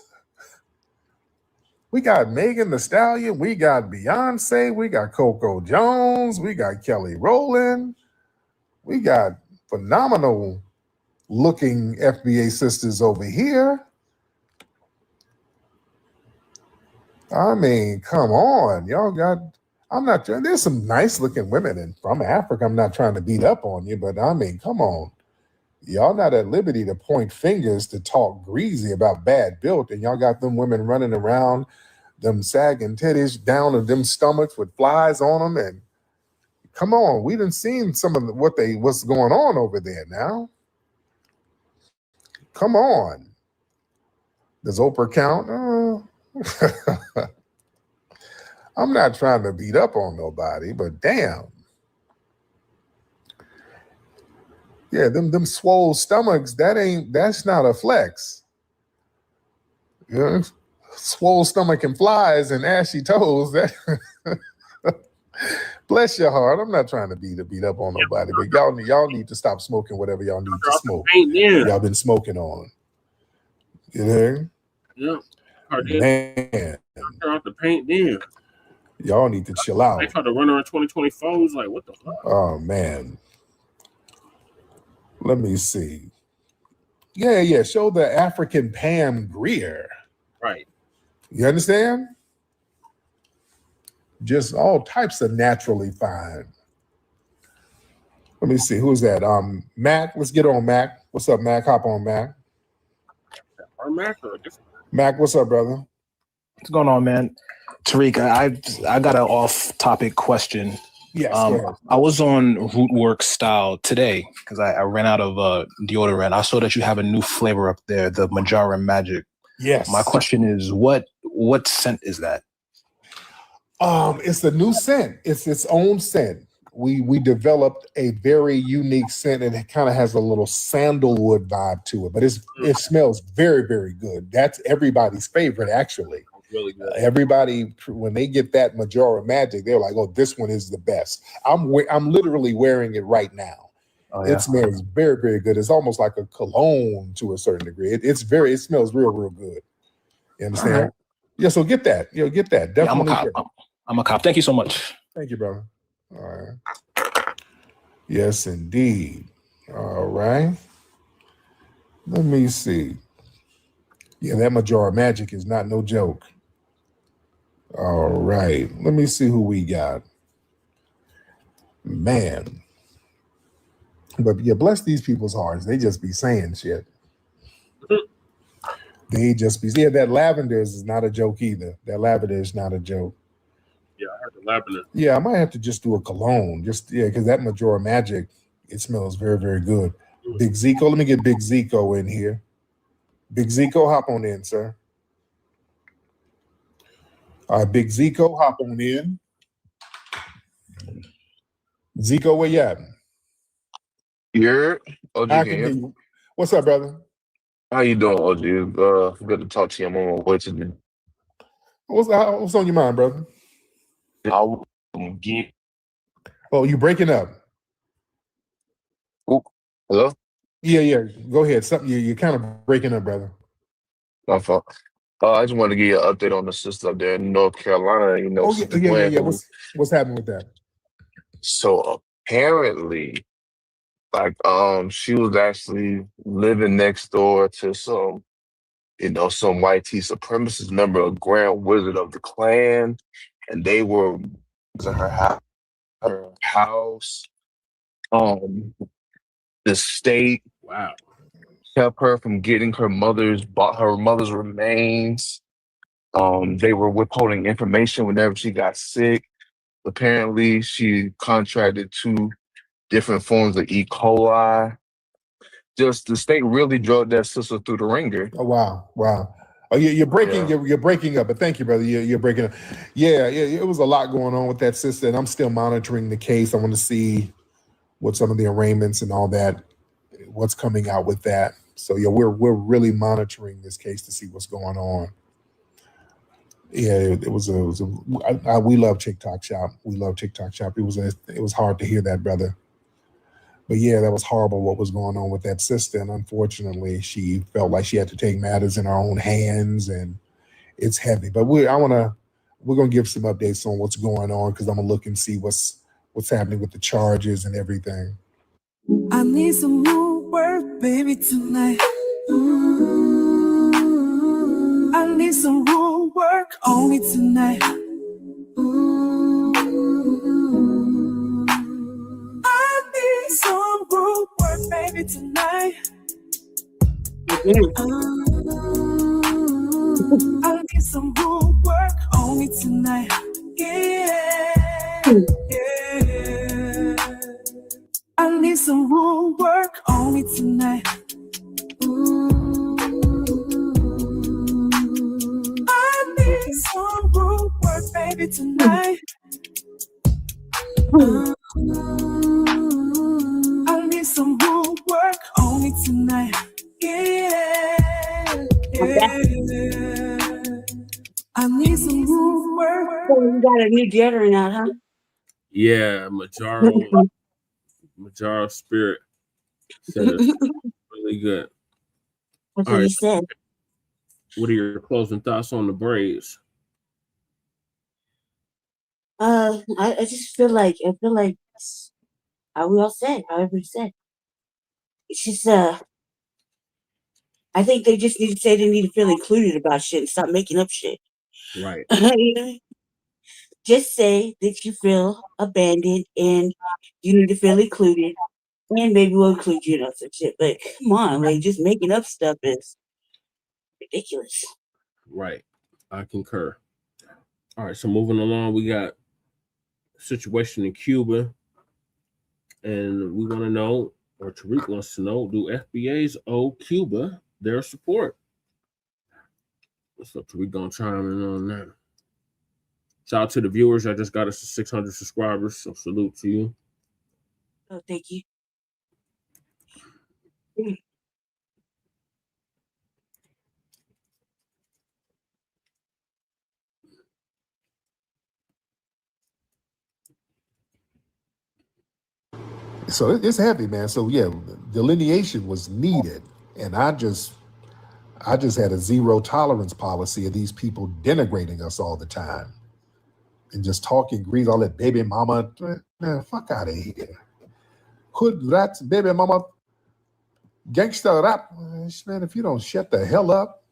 [SPEAKER 16] We got Megan Thee Stallion, we got Beyonce, we got Coco Jones, we got Kelly Rowland, we got phenomenal looking FBA sisters over here. I mean, come on, y'all got, there's some nice looking women from Africa. I'm not trying to beat up on you, but I mean, come on. Y'all not at liberty to point fingers to talk greasy about bad built, and y'all got them women running around, them sagging titties down to them stomachs with flies on them. And come on, we done seen some of what's going on over there now. Come on. Does Oprah count? I'm not trying to beat up on nobody, but damn. Yeah, them swole stomachs, that's not a flex. You know, swole stomach and flies and ashy toes, that bless your heart. I'm not trying to beat up on nobody, but y'all need to stop smoking whatever y'all need to smoke. Y'all been smoking on. You know?
[SPEAKER 20] Yeah.
[SPEAKER 16] Man.
[SPEAKER 20] Turn off the paint then.
[SPEAKER 16] Y'all need to chill out.
[SPEAKER 20] They tried to run her in 2024. It was like, what the fuck?
[SPEAKER 16] Oh man. Let me see. Yeah. Show the African Pam Grier.
[SPEAKER 20] Right.
[SPEAKER 16] You understand? Just all types of naturally fine. Let me see. Who's that? Mac. Let's get on Mac. What's up, Mac? Hop on, Mac.
[SPEAKER 20] Or Mac or just
[SPEAKER 16] Mac, what's up, brother?
[SPEAKER 4] What's going on, man? Tariq, I got an off-topic question.
[SPEAKER 16] Yes, go ahead.
[SPEAKER 4] I was on Rootwork Style today because I ran out of deodorant. I saw that you have a new flavor up there, the Majara Magic.
[SPEAKER 16] Yes.
[SPEAKER 4] My question is, what scent is that?
[SPEAKER 16] It's a new scent. It's its own scent. We developed a very unique scent, and it kind of has a little sandalwood vibe to it. But it smells very, very good. That's everybody's favorite, actually.
[SPEAKER 20] Really good.
[SPEAKER 16] Everybody, when they get that Majora Magic, they're like, "Oh, this one is the best." I'm literally wearing it right now.
[SPEAKER 4] Oh, yeah.
[SPEAKER 16] It smells very, very good. It's almost like a cologne to a certain degree. It smells real, real good. You understand?
[SPEAKER 4] All right.
[SPEAKER 16] Yeah. So get that. Get that. Definitely.
[SPEAKER 4] Yeah, I'm a cop. Thank you so much.
[SPEAKER 16] Thank you, brother. All right. Yes, indeed. All right. Let me see. Yeah, that Majora Magic is not no joke. All right. Let me see who we got. Man. But yeah, bless these people's hearts. They just be saying shit. They just be, yeah, that lavender is not a joke either. That lavender is not a joke.
[SPEAKER 20] Yeah, I heard the lavender.
[SPEAKER 16] Yeah, I might have to just do a cologne. Because that Majora Magic, it smells very, very good. Big Zico, let me get Big Zico in here. Big Zico, hop on in, sir. All right, Big Zico, hop on in. Zico, where you at?
[SPEAKER 18] You're OG.
[SPEAKER 16] I can hear you. What's up, brother?
[SPEAKER 18] How you doing, OG? Good to talk to you. I'm on my way to the.
[SPEAKER 16] What's on your mind, brother? Oh, you breaking up?
[SPEAKER 18] Ooh, hello?
[SPEAKER 16] Yeah. Go ahead. Something you're kind of breaking up, brother.
[SPEAKER 18] My fault. I just wanted to give you an update on the sister up there in North Carolina. You know,
[SPEAKER 16] Yeah. What's happening with that?
[SPEAKER 18] So apparently, she was actually living next door to some white tea supremacist member, a Grand Wizard of the Klan, and they were to her house. The state kept her from getting her mother's remains. They were withholding information whenever she got sick. Apparently, she contracted 2 different forms of E. coli. Just the state really drove that sister through the ringer.
[SPEAKER 16] Oh wow. Oh, you're breaking.
[SPEAKER 18] Yeah.
[SPEAKER 16] You're breaking up. But thank you, brother. You're breaking up. Yeah. It was a lot going on with that sister, and I'm still monitoring the case. I want to see what some of the arraignments and all that, what's coming out with that. So yeah, we're really monitoring this case to see what's going on. Yeah, we love TikTok Shop. We love TikTok Shop. It was hard to hear that, brother. But yeah, that was horrible what was going on with that sister. And unfortunately, she felt like she had to take matters in her own hands, and it's heavy. But we're gonna give some updates on what's going on, because I'm gonna look and see what's happening with the charges and everything.
[SPEAKER 19] I need some more work, baby, tonight. I need some more work on me tonight. I need some more work, baby, tonight. I need some more work on me tonight. Yeah. I need some more work on me tonight. I need some more work, baby, tonight. I need some more work on me tonight. Yeah. I need some more work.
[SPEAKER 14] So you got a new deodorant out, huh?
[SPEAKER 20] Yeah, Majaro Spirit said it's really good.
[SPEAKER 14] That's what he said.
[SPEAKER 20] What are your closing thoughts on the braids?
[SPEAKER 14] I just feel like how we all said, how everybody said. It's just I think they just need to say they need to feel included about shit and stop making up shit.
[SPEAKER 20] Right.
[SPEAKER 14] You know? Just say that you feel abandoned and you need to feel included, and maybe we'll include you in some shit. But come on, like just making up stuff is ridiculous.
[SPEAKER 20] Right. I concur. All right, so moving along, we got situation in Cuba, and we want to know, or Tariq wants to know, do FBAs owe Cuba their support? So Tariq gonna chime in on that. Shout out to the viewers. I just got us to 600 subscribers, so salute to you.
[SPEAKER 14] Oh, thank you.
[SPEAKER 16] So it's heavy, man. So yeah, delineation was needed, and I just had a zero tolerance policy of these people denigrating us all the time and just talking grease, all that baby mama. Man, fuck out of here. Hood rats, baby mama, gangster rap. Man, if you don't shut the hell up,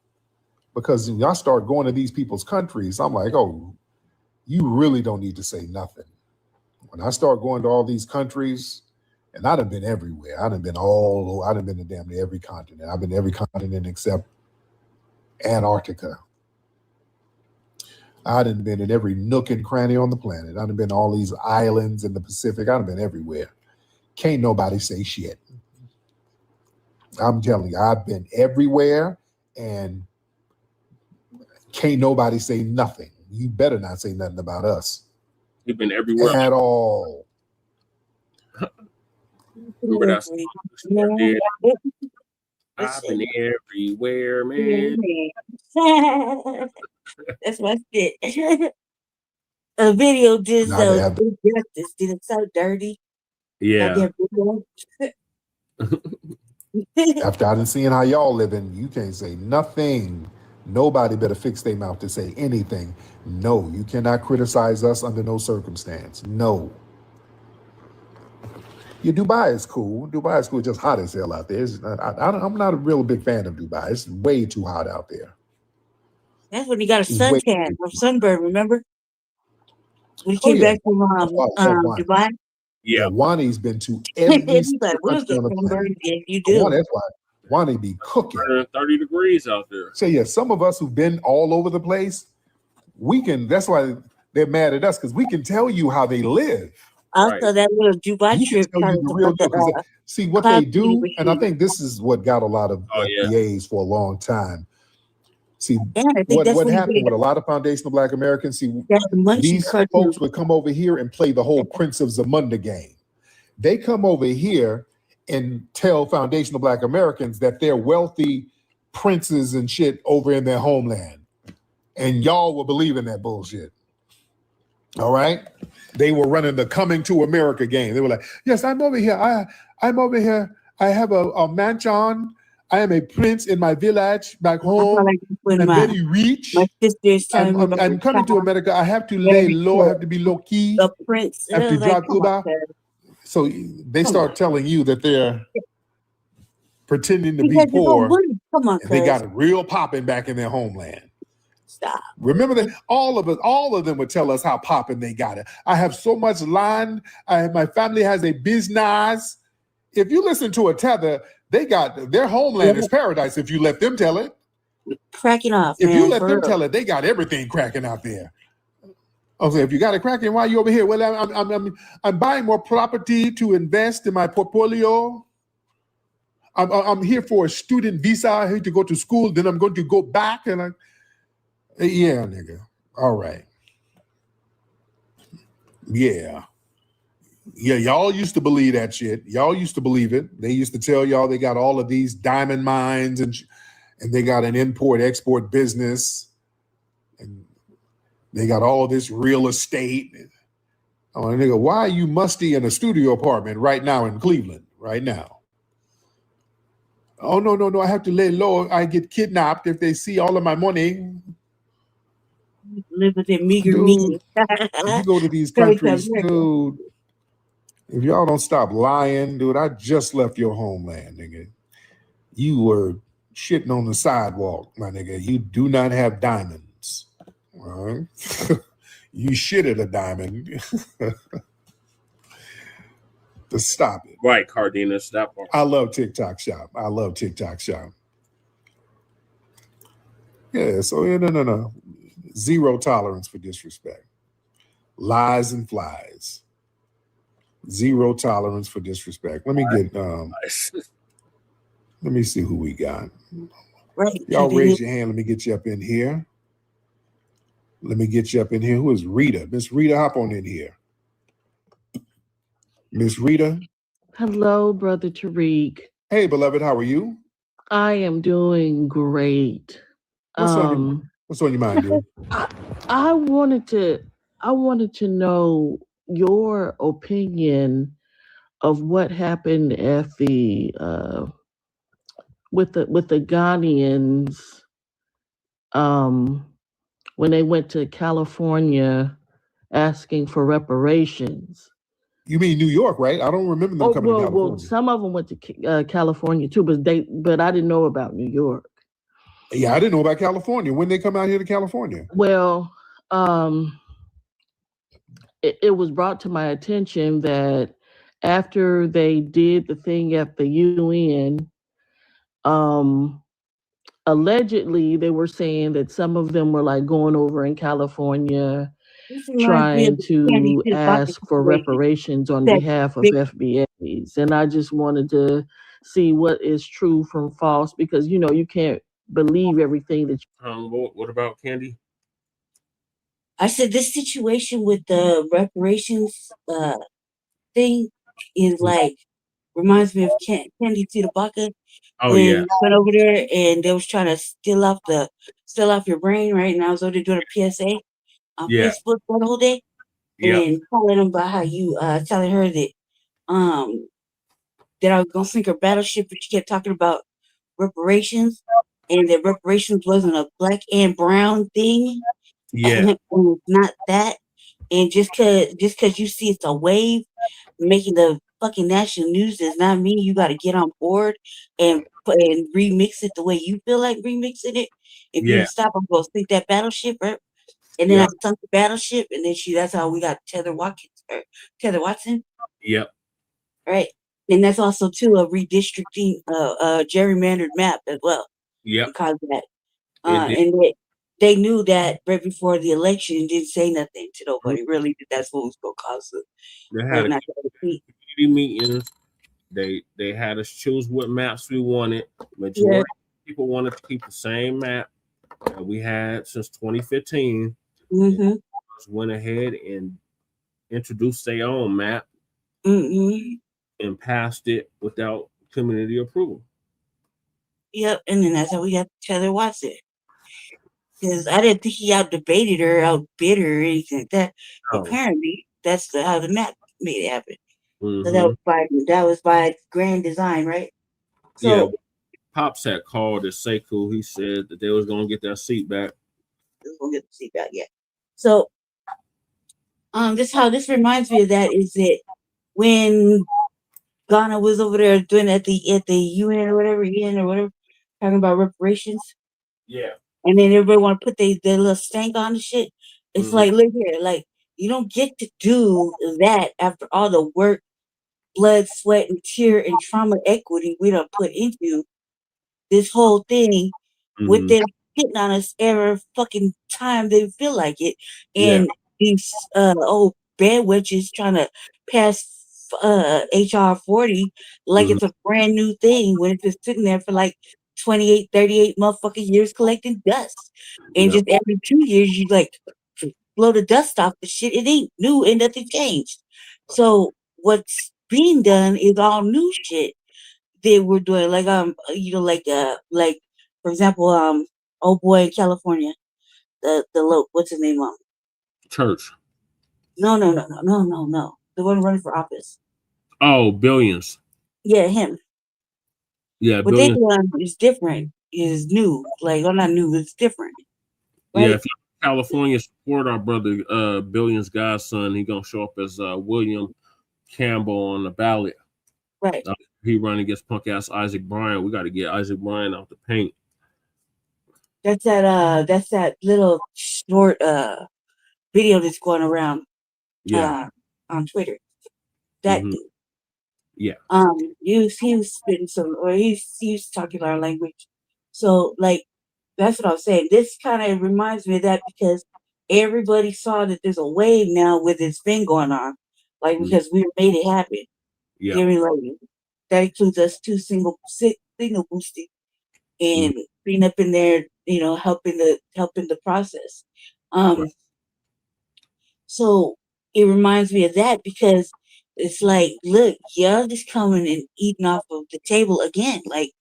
[SPEAKER 16] because when I start going to these people's countries, I'm like, oh, you really don't need to say nothing. When I start going to all these countries, and I'd have been everywhere. I'd have been to damn near every continent. I've been to every continent except Antarctica. I'd have been in every nook and cranny on the planet. I'd have been all these islands in the Pacific. I'd have been everywhere. Can't nobody say shit. I'm telling you, I've been everywhere, and can't nobody say nothing. You better not say nothing about us.
[SPEAKER 20] You've been everywhere
[SPEAKER 16] at all.
[SPEAKER 20] Remember that song? I've been everywhere, man.
[SPEAKER 14] That's my shit. A video just justice. Did it so dirty?
[SPEAKER 20] Yeah.
[SPEAKER 16] After I done seen how y'all living, you can't say nothing. Nobody better fix their mouth to say anything. No, you cannot criticize us under no circumstance. No. Yeah, Dubai is cool. Dubai is cool. It's just hot as hell out there. I'm not a real big fan of Dubai. It's way too hot out there.
[SPEAKER 14] That's when he got a suntan or sunburn, remember? When he came back from Dubai.
[SPEAKER 16] Yeah, Wani's been to every
[SPEAKER 14] like, we'll get sunburned if you do.
[SPEAKER 16] That's why Wani be cooking.
[SPEAKER 20] 30 degrees out there.
[SPEAKER 16] So yeah, some of us who've been all over the place, that's why they're mad at us, because we can tell you how they live.
[SPEAKER 14] Also, that little Dubai trip.
[SPEAKER 16] See what they do, and I think this is what got a lot of FBAs for a long time. See, what happened with a lot of foundational Black Americans, these folks would come over here and play the whole Prince of Zamunda game. They come over here and tell foundational Black Americans that they're wealthy princes and shit over in their homeland. And y'all will believe in that bullshit. All right? They were running the Coming to America game. They were like, yes, I'm over here. I'm over here. I have a mansion. I am a prince in my village back home. I'm very rich.
[SPEAKER 14] My sister's
[SPEAKER 16] I'm coming to America. I have to lay low. I have to be low key.
[SPEAKER 14] The prince.
[SPEAKER 16] I have to drive Uber. So they start telling you that they're pretending to be poor. And they got it real popping back in their homeland.
[SPEAKER 14] Stop.
[SPEAKER 16] Remember that all of them would tell us how popping they got it. I have so much land. My family has a business. If you listen to a tether, they got their homeland is paradise. If you let them tell it,
[SPEAKER 14] cracking off.
[SPEAKER 16] If you let them tell it, they got everything cracking out there. Okay, if you got it cracking, why are you over here? Well, I'm buying more property to invest in my portfolio. I'm here for a student visa. I hate to go to school. Then I'm going to go back and yeah, nigga. All right. Yeah. Yeah, y'all used to believe that shit. Y'all used to believe it. They used to tell y'all they got all of these diamond mines and they got an import-export business. And they got all this real estate. Oh, nigga, why are you musty in a studio apartment right now in Cleveland? Right now. Oh, no. I have to lay low. I get kidnapped if they see all of my money.
[SPEAKER 14] Live with their meager means.
[SPEAKER 16] You go to these countries, dude. If y'all don't stop lying, dude, I just left your homeland, nigga. You were shitting on the sidewalk, my nigga. You do not have diamonds. All right? You shitted a diamond. To stop it.
[SPEAKER 20] Right, Cardenas, that part.
[SPEAKER 16] I love TikTok Shop. Yeah, so no. Zero tolerance for disrespect. Lies and flies. Zero tolerance for disrespect. Let me get let me see who we got.
[SPEAKER 14] Right.
[SPEAKER 16] Y'all raise your hand. Let me get you up in here. Let me get you up in here. Who is Rita? Miss Rita, hop on in here. Miss Rita.
[SPEAKER 3] Hello, Brother Tariq.
[SPEAKER 16] Hey, beloved, how are you?
[SPEAKER 3] I am doing great.
[SPEAKER 16] What's on your mind, dear?
[SPEAKER 3] I wanted to know your opinion of what happened at the with the Ghanaians when they went to California asking for reparations.
[SPEAKER 16] You mean New York, right? I don't remember them coming to California.
[SPEAKER 3] Well, some of them went to California too, but I didn't know about New York.
[SPEAKER 16] Yeah, I didn't know about California. When they come out here to California?
[SPEAKER 3] Well, it was brought to my attention that after they did the thing at the UN, allegedly they were saying that some of them were like going over in California trying to ask for reparations on behalf of FBAs. And I just wanted to see what is true from false, because, you know, you can't believe everything that
[SPEAKER 20] what about Candy?
[SPEAKER 14] I said this situation with the reparations thing is like reminds me of Candy Shabaka.
[SPEAKER 20] Oh,
[SPEAKER 14] when
[SPEAKER 20] yeah.
[SPEAKER 14] I went over there and they was trying to steal off your brain, right? And I was over there doing a PSA on Facebook that whole day, and telling them about how you telling her that that I was gonna sink her battleship, but she kept talking about reparations, and that reparations wasn't a black and brown thing.
[SPEAKER 20] Yeah.
[SPEAKER 14] And it's not that. And just cause you see it's a wave making the fucking national news does not mean you got to get on board and remix it the way you feel like remixing it. If you stop, I'm gonna sink that battleship, right? And then I sunk the battleship, and then that's how we got Tether Watson.
[SPEAKER 20] Yep.
[SPEAKER 14] Right. And that's also too a redistricting gerrymandered map as well.
[SPEAKER 20] Yep.
[SPEAKER 14] Because of that. And they knew that right before the election and didn't say nothing to nobody. Really, that's what was going to cause it.
[SPEAKER 20] They had community meetings. They had us choose what maps we wanted. Majority of people wanted to keep the same map that we had since 2015.
[SPEAKER 14] Mm-hmm.
[SPEAKER 20] Went ahead and introduced their own map and passed it without community approval.
[SPEAKER 14] Yep, and then that's how we got Tether Watson. Because I didn't think he out-debated her, outbid her, or anything like that.
[SPEAKER 20] Oh.
[SPEAKER 14] Apparently, that's how the map made it happen.
[SPEAKER 20] Mm-hmm.
[SPEAKER 14] So that was by grand design, right? So,
[SPEAKER 20] Pops had called at Sekou. He said that they was gonna get that seat back.
[SPEAKER 14] So, this reminds me of that is that when Ghana was over there doing at the UN or whatever, talking about reparations.
[SPEAKER 20] Yeah.
[SPEAKER 14] And then everybody want to put their little stank on the shit. It's like, look here, like you don't get to do that after all the work, blood, sweat, and tear and trauma equity we don't put into this whole thing with them hitting on us every fucking time they feel like it. And these old bad witches trying to pass HR 40 like it's a brand new thing when it's been sitting there for like 28, 38 motherfucking years collecting dust. And just every 2 years you like blow the dust off the shit. It ain't new and nothing changed. So what's being done is all new shit that we're doing. Like like for example, old boy in California, the what's his name?
[SPEAKER 20] Church.
[SPEAKER 14] No. The one running for office.
[SPEAKER 20] Oh, Billions.
[SPEAKER 14] Yeah, him.
[SPEAKER 20] Yeah,
[SPEAKER 14] what they doing is different. Is new. Like, not new. It's different. Right?
[SPEAKER 20] Yeah, if California support our brother Billions' godson, he gonna show up as William Campbell on the ballot.
[SPEAKER 14] Right.
[SPEAKER 20] He running against punk ass Isaac Bryan. We got to get Isaac Bryan out the paint.
[SPEAKER 14] That's that little short video that's going around on Twitter. That dude.
[SPEAKER 20] Yeah.
[SPEAKER 14] He was spitting some, or he was talking our language. So like That's what I was saying. This kind of reminds me of that because everybody saw that there's a wave now with this thing going on, like because we made it happen.
[SPEAKER 20] Yeah.
[SPEAKER 14] You know what I mean? Like, that includes us two signal boosting and being up in there, you know, helping the process. So it reminds me of that because it's like, look, y'all just coming and eating off of the table again. Like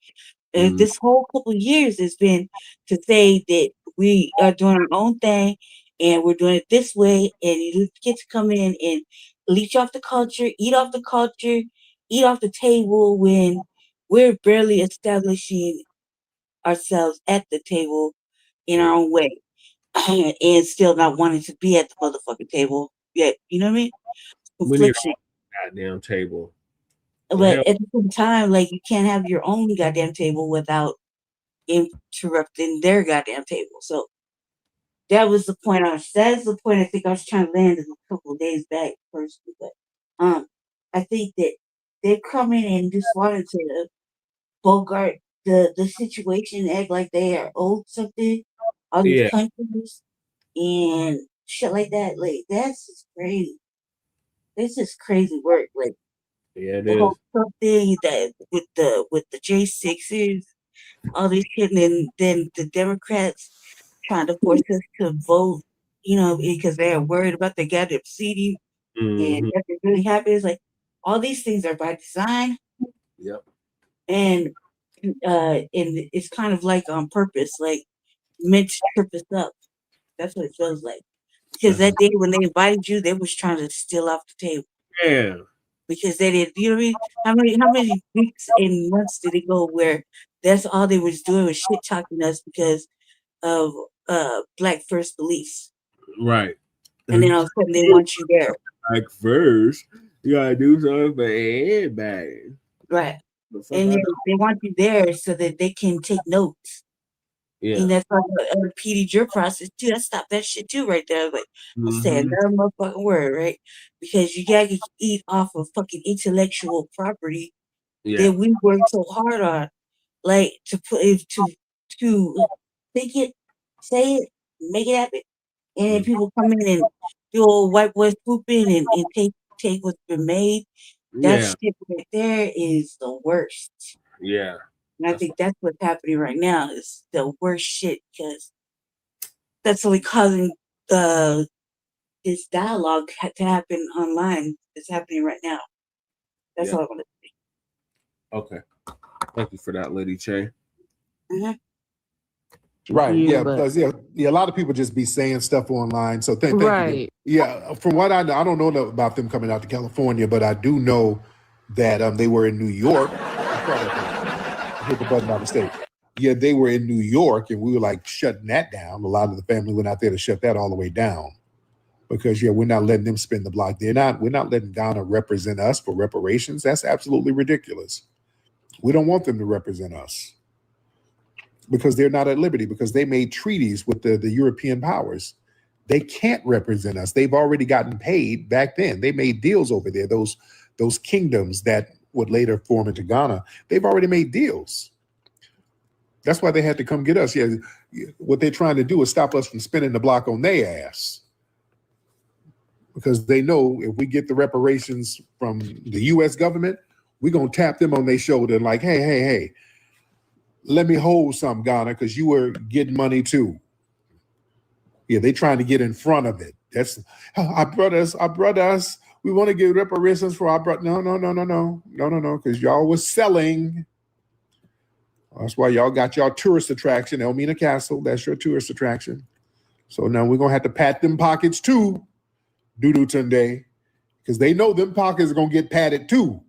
[SPEAKER 14] this whole couple of years has been to say that we are doing our own thing and we're doing it this way, and you get to come in and leech off the culture, eat off the table when we're barely establishing ourselves at the table in our own way and still not wanting to be at the motherfucking table yet. You know what I mean?
[SPEAKER 20] We need
[SPEAKER 14] Confliction.
[SPEAKER 20] a goddamn table.
[SPEAKER 14] But at the same time, like you can't have your own goddamn table without interrupting their goddamn table. So that was the point that's the point I think I was trying to land a couple of days back personally. But I think that they're coming and just wanted to bogart the situation, act like they are owed something, all these countries and shit like that. Like that's just crazy. It's just crazy work. Like
[SPEAKER 20] it
[SPEAKER 14] the whole Trump thing that with the J6s, all this shit, and then the Democrats trying to force us to vote, you know, because they're worried about the goddamn seating and nothing really happens. Like all these things are by design.
[SPEAKER 20] Yep.
[SPEAKER 14] And it's kind of like on purpose, like meant to trip us up. That's what it feels like. Because that day when they invited you, they was trying to steal off the table.
[SPEAKER 20] Yeah.
[SPEAKER 14] Because they did, you know what I mean? How many weeks and months did it go where that's all they was doing was shit talking us because of Black first beliefs.
[SPEAKER 20] Right.
[SPEAKER 14] And then all of a sudden they want you there.
[SPEAKER 20] Like first, you gotta do something for everybody.
[SPEAKER 14] Right. And they want you there so that they can take notes.
[SPEAKER 20] Yeah.
[SPEAKER 14] And that's like a repeated your process too. That stopped that shit too right there. Like I said another motherfucking word, right? Because you gotta eat off of fucking intellectual property that we worked so hard on. Like to put it to think it, say it, make it happen. And then people come in and do old white boy swooping and take what's been made. That shit right there is the worst.
[SPEAKER 20] Yeah.
[SPEAKER 14] And I think that's what's happening right now is the worst shit because that's only causing this dialogue to happen online. It's happening right now. That's all I want to say.
[SPEAKER 20] Okay. Thank you for that, Lady Che.
[SPEAKER 16] Right. Yeah. Because a lot of people just be saying stuff online. So thank you. Yeah. From what I know, I don't know about them coming out to California, but I do know that they were in New York. Hit the button by mistake. Yeah, they were in New York, and we were like shutting that down. A lot of the family went out there to shut that all the way down because we're not letting them spin the block. We're not letting Ghana represent us for reparations. That's absolutely ridiculous. We don't want them to represent us because they're not at liberty because they made treaties with the European powers. They can't represent us. They've already gotten paid back then. They made deals over there. Those kingdoms that would later form into Ghana, they've already made deals. That's why they had to come get us. Yeah, what they're trying to do is stop us from spinning the block on their ass. Because they know if we get the reparations from the U.S. government, we're going to tap them on their shoulder and like, hey, let me hold some, Ghana, because you were getting money too. Yeah, they trying to get in front of it. That's our brothers. We want to give reparations for our brother. No, because y'all was selling. That's why y'all got y'all tourist attraction, Elmina Castle. That's your tourist attraction. So now we're going to have to pat them pockets too, Dudu Tunde, because they know them pockets are going to get patted too.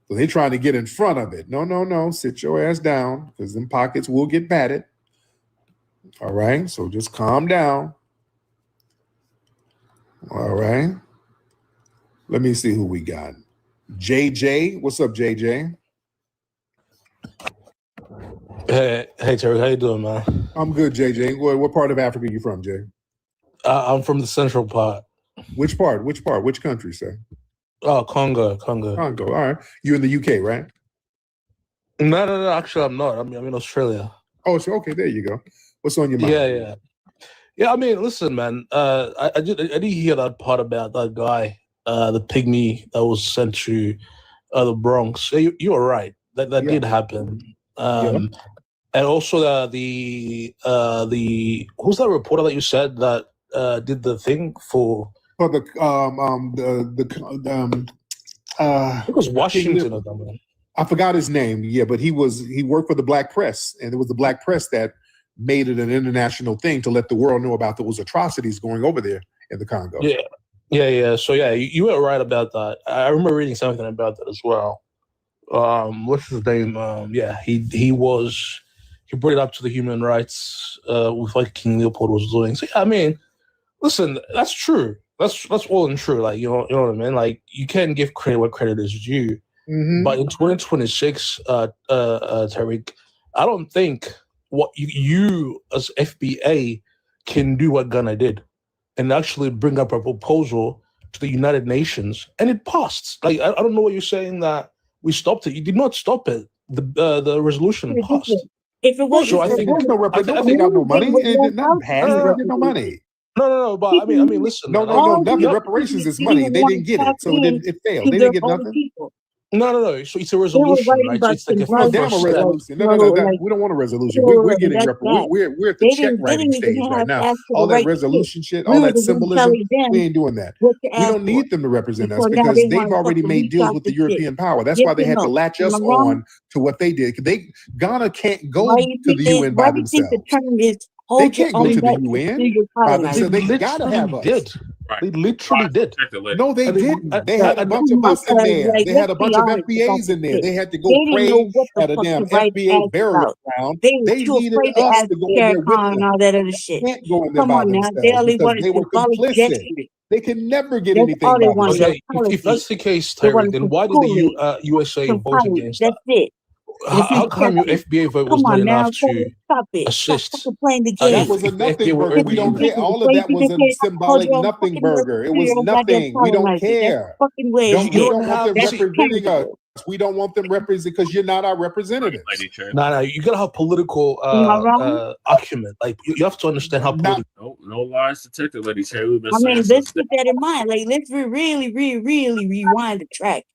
[SPEAKER 16] So they're trying to get in front of it. No. Sit your ass down because them pockets will get patted. All right. So just calm down. All right. Let me see who we got. JJ. What's up, JJ?
[SPEAKER 1] Hey, Terry. How you doing, man?
[SPEAKER 16] I'm good, JJ. What part of Africa are you from, Jay?
[SPEAKER 1] I'm from the central part.
[SPEAKER 16] Which part? Which country, sir?
[SPEAKER 1] Oh, Congo.
[SPEAKER 16] All right. You're in the UK, right?
[SPEAKER 1] No. Actually, I'm not. I'm in Australia.
[SPEAKER 16] Oh, so okay, there you go. What's on your mind?
[SPEAKER 1] Yeah. I mean, listen, man. I did hear that part about that guy, the pygmy that was sent to the Bronx. You were right. That did happen. And also the who's that reporter that you said that did the thing for
[SPEAKER 16] the
[SPEAKER 1] it was Washington or something.
[SPEAKER 16] I forgot his name. Yeah, but he worked for the Black Press, and it was the Black Press that made it an international thing to let the world know about those atrocities going over there in the Congo.
[SPEAKER 1] Yeah. So you were right about that. I remember reading something about that as well. What's his name? He brought it up to the human rights with like King Leopold was doing. So I mean, listen, that's true. That's all and true. Like you know what I mean. Like you can give credit where credit is due.
[SPEAKER 16] Mm-hmm.
[SPEAKER 1] But in 2026, Tariq, I don't think what you as FBA can do what Ghana did and actually bring up a proposal to the United Nations, and it passed. Like I don't know what you're saying that we stopped it. You did not stop it. The resolution passed.
[SPEAKER 14] If it wasn't,
[SPEAKER 1] So I think
[SPEAKER 16] they got no money. It did not pass. They didn't get no money.
[SPEAKER 1] No. But I mean, listen.
[SPEAKER 16] No. Nothing. Reparations is money. They didn't get it, so it failed. They didn't get nothing.
[SPEAKER 1] No. So it's a resolution, right? So it's like a
[SPEAKER 16] resolution. No. We don't want a resolution. We're getting we're at the check writing stage right now. All that resolution shit, all that symbolism, we ain't doing that. We don't need them to represent us because they've already made deals with the European power. That's why they had to latch us on to what they did. Ghana can't go to the UN by themselves. They can't go to the UN by themselves. They gotta have us.
[SPEAKER 1] Right. They literally did.
[SPEAKER 16] No, they didn't. They had a bunch of us in there. They had a bunch of FBAs in there. They had to go pray at a damn FBA burial ground. They needed us to go in there with them.
[SPEAKER 14] And all that other shit.
[SPEAKER 16] They can't go in there by themselves because they were complicit. They can never get anything by themselves.
[SPEAKER 1] Okay, if that's the case, Terry, then why did the USA vote against that?
[SPEAKER 14] That's it.
[SPEAKER 1] How come your FBA vote was not enough to assist?
[SPEAKER 16] That was a nothing burger. We don't care. All of that was a symbolic nothing burger. It was nothing. We don't care. We don't want them representing us. We don't want them representing because you're not our representatives.
[SPEAKER 1] No, you gotta have political acumen. Like you have to understand how political.
[SPEAKER 20] No lies detected, Lady Cherry.
[SPEAKER 14] I mean, let's put that in mind. Like, let's really rewind the track.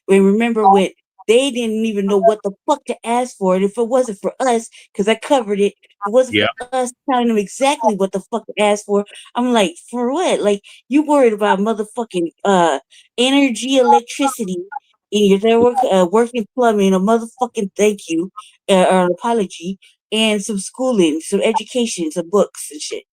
[SPEAKER 14] We remember when they didn't even know what the fuck to ask for. And if it wasn't for us, because I covered it, it wasn't for us telling them exactly what the fuck to ask for. I'm like, for what? Like, you worried about motherfucking energy, electricity, and you're working plumbing, a motherfucking thank you, or an apology, and some schooling, some education, some books and shit.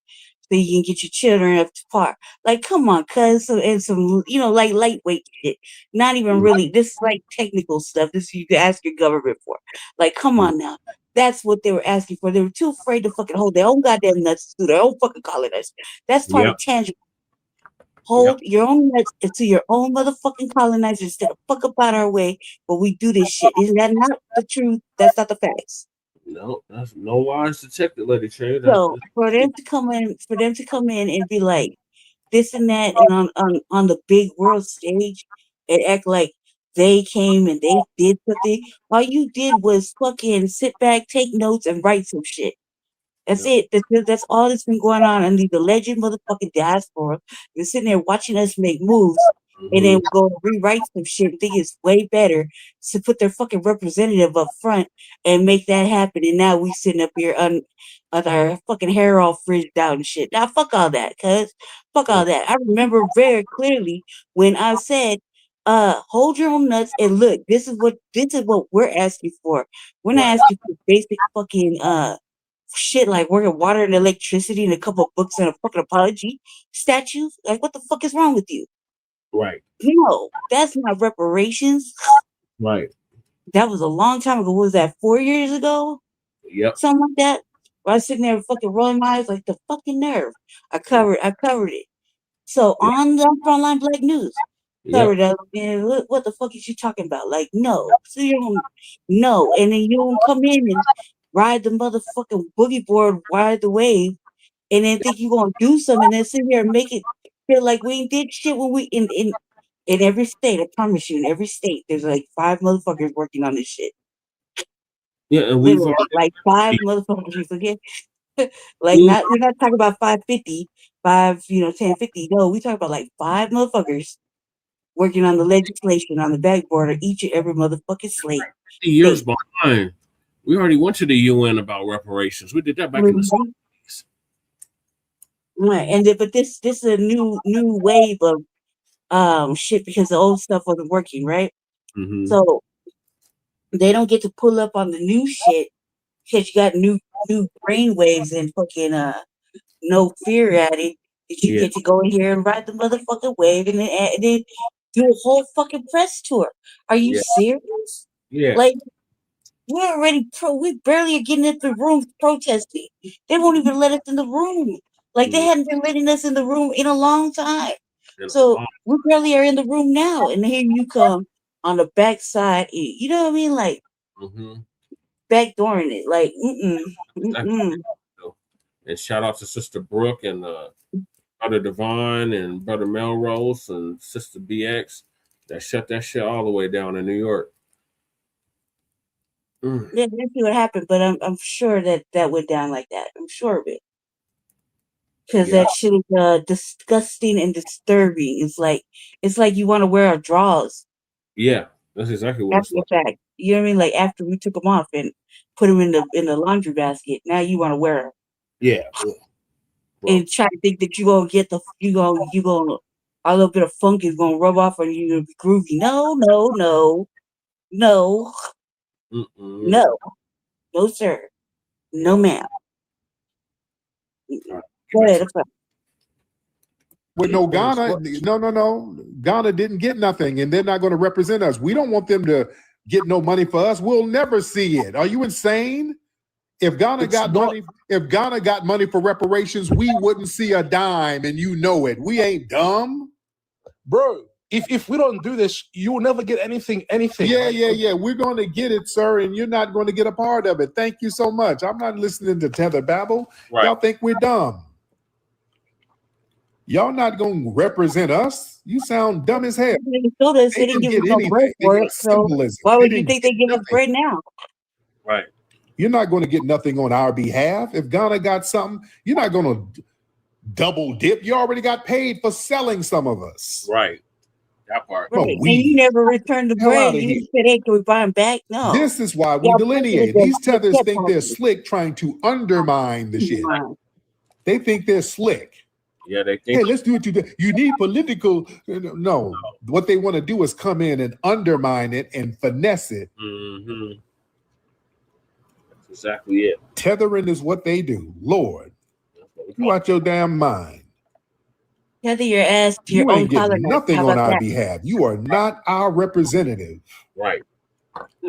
[SPEAKER 14] So you can get your children up to par. Like, come on, cuz, and some, like lightweight shit. Not even really. This is like technical stuff. This you can ask your government for. Like, come on now. That's what they were asking for. They were too afraid to fucking hold their own goddamn nuts to their own fucking colonists. That's part of tangible. Hold your own nuts to your own motherfucking colonizers instead of fuck up out our way. But we do this shit. Isn't that not the truth? That's not the facts.
[SPEAKER 20] No, that's no lies detected, Lady Cherry.
[SPEAKER 14] So for them to come in and be like this and that, and on the big world stage, and act like they came and they did something. All you did was fucking sit back, take notes, and write some shit. That's it. That's all that's been going on under the legend motherfucking diaspora. They're sitting there watching us make moves. And then go rewrite some shit and think it's way better to put their fucking representative up front and make that happen. And now we sitting up here with our fucking hair all frizzed out and shit. Now fuck all that, cuz. Fuck all that. I remember very clearly when I said, hold your own nuts and look, this is what we're asking for. We're not asking for basic fucking shit like working water and electricity and a couple of books and a fucking apology statues. Like, what the fuck is wrong with you?
[SPEAKER 20] Right.
[SPEAKER 14] No, that's not reparations.
[SPEAKER 20] Right.
[SPEAKER 14] That was a long time ago. What was that, 4 years ago?
[SPEAKER 20] Yep.
[SPEAKER 14] Something like that. I was sitting there fucking rolling my eyes like the fucking nerve. I covered it. So on Line Blacc News, covered up. And what the fuck is you talking about? Like, no. So you don't know. And then you don't come in and ride the motherfucking boogie board, ride the wave, and then think you're gonna do something and then sit here and make it feel like we ain't did shit when we in every state. I promise you, in every state, there's like 5 motherfuckers working on this shit.
[SPEAKER 20] Yeah, and we've already
[SPEAKER 14] like 5 motherfuckers, okay? Like we're not talking about 550, 1050. No, we talk about like 5 motherfuckers working on the legislation on the backboard of each and every motherfucking slate.
[SPEAKER 20] years behind. We already went to the UN about reparations. We did that back in the 70s.
[SPEAKER 14] Right, but this is a new wave of shit because the old stuff wasn't working, right?
[SPEAKER 20] Mm-hmm.
[SPEAKER 14] So they don't get to pull up on the new shit because you got new brain waves and fucking no fear at it. That you get to go in here and ride the motherfucking wave and then do a whole fucking press tour. Are you serious?
[SPEAKER 20] Yeah.
[SPEAKER 14] Like we barely are getting into the room protesting. They won't even let us in the room. Like they hadn't been letting us in the room in a long time. So we barely are in the room now, and here you come on the backside. You know what I mean? Like backdooring it. Like
[SPEAKER 20] And shout out to Sister Brooke and Brother Devon and Brother Melrose and Sister BX that shut that shit all the way down in New York.
[SPEAKER 14] Yeah, let's see what happened, but I'm sure that went down like that. I'm sure of it. Because that shit is disgusting and disturbing. It's like you want to wear our drawers.
[SPEAKER 20] Yeah, that's exactly what
[SPEAKER 14] After the fact. You know what I mean? Like after we took them off and put them in the laundry basket, now you want to wear them.
[SPEAKER 20] Yeah.
[SPEAKER 14] And try to think that you gonna get a little bit of funk is gonna rub off on you and be groovy. No. No, sir. No, ma'am. Go ahead.
[SPEAKER 16] With no Ghana, no. Ghana didn't get nothing, and they're not going to represent us. We don't want them to get no money for us. We'll never see it. Are you insane? If Ghana got money for reparations, we wouldn't see a dime, and you know it. We ain't dumb,
[SPEAKER 1] bro. If we don't do this, you will never get anything.
[SPEAKER 16] Yeah. We're going to get it, sir, and you're not going to get a part of it. Thank you so much. I'm not listening to tether babble. Right. Y'all think we're dumb. Y'all not going to represent us. You sound dumb as hell.
[SPEAKER 14] They didn't give us no bread for it, so why would you think they give us bread now?
[SPEAKER 20] Right.
[SPEAKER 16] You're not going to get nothing on our behalf. If Ghana got something, you're not going to double dip. You already got paid for selling some of us.
[SPEAKER 20] Right. That part.
[SPEAKER 14] Right. And you never returned the bread. You said, hey, can we buy them back? No.
[SPEAKER 16] This is why we delineate. These tethers think they're slick, trying to undermine the shit. They think they're slick.
[SPEAKER 20] Yeah, they think.
[SPEAKER 16] Hey, let's do it. You need political. No. What they want to do is come in and undermine it and finesse it.
[SPEAKER 20] Mm-hmm. That's exactly it.
[SPEAKER 16] Tethering is what they do. Lord, you out your damn mind.
[SPEAKER 14] Tether your ass to your own collar.
[SPEAKER 16] Nothing on our behalf. You are not our representative.
[SPEAKER 20] Right.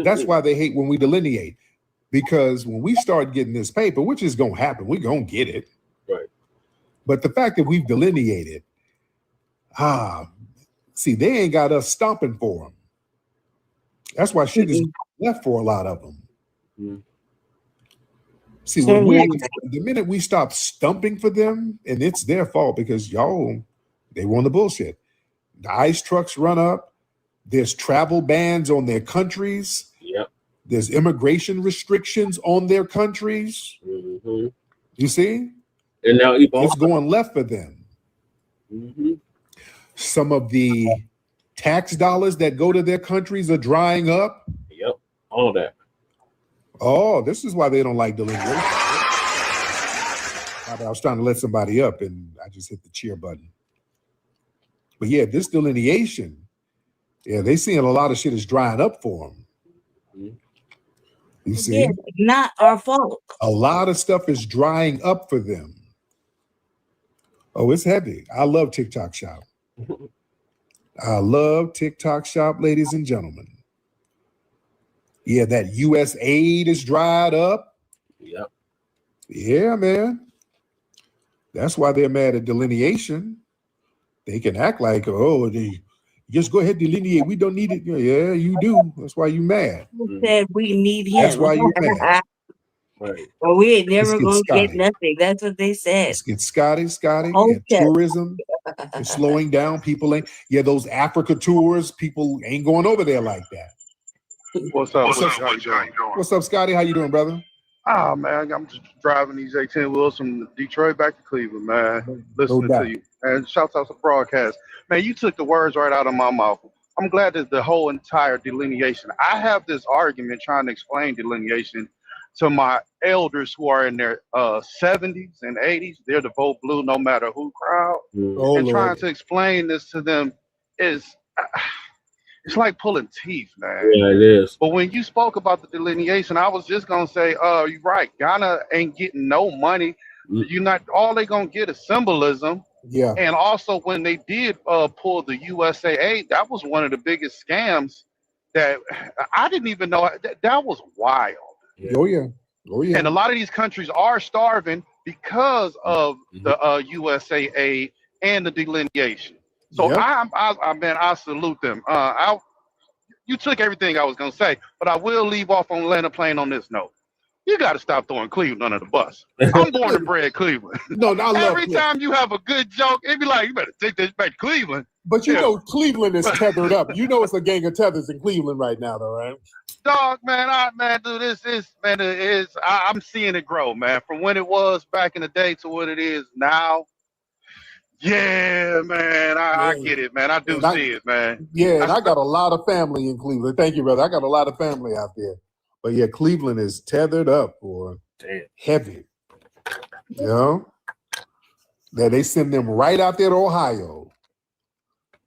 [SPEAKER 16] That's why they hate when we delineate. Because when we start getting this paper, which is going to happen, we're going to get it.
[SPEAKER 20] Right.
[SPEAKER 16] But the fact that we've delineated, see, they ain't got us stomping for them. That's why shit is left for a lot of them.
[SPEAKER 20] Mm-hmm.
[SPEAKER 16] See, the minute we stop stumping for them, and it's their fault because they want the bullshit. The ICE trucks run up. There's travel bans on their countries.
[SPEAKER 20] Yep.
[SPEAKER 16] There's immigration restrictions on their countries.
[SPEAKER 20] Mm-hmm.
[SPEAKER 16] You see?
[SPEAKER 20] And now
[SPEAKER 16] it's going left for them.
[SPEAKER 20] Mm-hmm.
[SPEAKER 16] Some of the tax dollars that go to their countries are drying up.
[SPEAKER 20] Yep. All of that.
[SPEAKER 16] Oh, this is why they don't like delineation. I was trying to let somebody up and I just hit the cheer button. But yeah, this delineation, they seeing a lot of shit is drying up for them.
[SPEAKER 20] Mm-hmm.
[SPEAKER 16] You see?
[SPEAKER 14] Yeah, not our fault.
[SPEAKER 16] A lot of stuff is drying up for them. Oh, it's heavy. I love TikTok Shop. I love TikTok Shop, ladies and gentlemen. Yeah, that U.S. aid is dried up.
[SPEAKER 20] Yep.
[SPEAKER 16] Yeah, man. That's why they're mad at delineation. They can act like, just go ahead and delineate. We don't need it. Yeah, you do. That's why you mad.
[SPEAKER 14] Who said we need him?
[SPEAKER 16] That's why you mad.
[SPEAKER 20] Right.
[SPEAKER 14] Well, we ain't never going to get nothing. That's what they said.
[SPEAKER 16] Let's get Scotty. And tourism is slowing down. People ain't. Yeah, those Africa tours, people ain't going over there like that.
[SPEAKER 6] What's up?
[SPEAKER 16] What's up?
[SPEAKER 6] How you doing?
[SPEAKER 16] What's up, Scotty? How you doing, brother?
[SPEAKER 6] Ah, man, I'm just driving these 18 wheels from Detroit back to Cleveland, man. Listening
[SPEAKER 16] doubt.
[SPEAKER 6] to you. And shouts out to broadcast. Man, you took the words right out of my mouth. I'm glad that the whole entire delineation. I have this argument trying to explain delineation to my elders who are in their 70s and 80s. They're the vote blue no matter who crowd.
[SPEAKER 16] Oh,
[SPEAKER 6] And trying
[SPEAKER 16] Lord.
[SPEAKER 6] to explain this to them is it's like pulling teeth, man.
[SPEAKER 20] Yeah, it is.
[SPEAKER 6] But when you spoke about the delineation, I was just gonna say, you're right. Ghana ain't getting no money. You're not. All they gonna get is symbolism.
[SPEAKER 16] Yeah.
[SPEAKER 6] And also, when they did pull the USAA, that was one of the biggest scams that I didn't even know. That was wild.
[SPEAKER 16] Oh yeah. Oh yeah.
[SPEAKER 6] And a lot of these countries are starving because of the USAA and the delineation. So
[SPEAKER 16] Yep.
[SPEAKER 6] I salute them. You took everything I was gonna say, but I will leave off on land a plane on this note. You got to stop throwing Cleveland under the bus. I'm born and bred Cleveland.
[SPEAKER 16] No, I love
[SPEAKER 6] Every
[SPEAKER 16] it.
[SPEAKER 6] time you have a good joke, it be like, you better take this back to Cleveland.
[SPEAKER 16] But you
[SPEAKER 6] Yeah.
[SPEAKER 16] know Cleveland is tethered up. You know it's a gang of tethers in Cleveland right now, though, right?
[SPEAKER 6] Dog, man, dude, I'm seeing it grow, man. From when it was back in the day to what it is now. Yeah, man, I get it, man. I do see it, man.
[SPEAKER 16] Yeah, and I got a lot of family in Cleveland. Thank you, brother. I got a lot of family out there. But yeah, Cleveland is tethered up, boy.
[SPEAKER 20] Damn.
[SPEAKER 16] Heavy. You know? That they send them right out there to Ohio.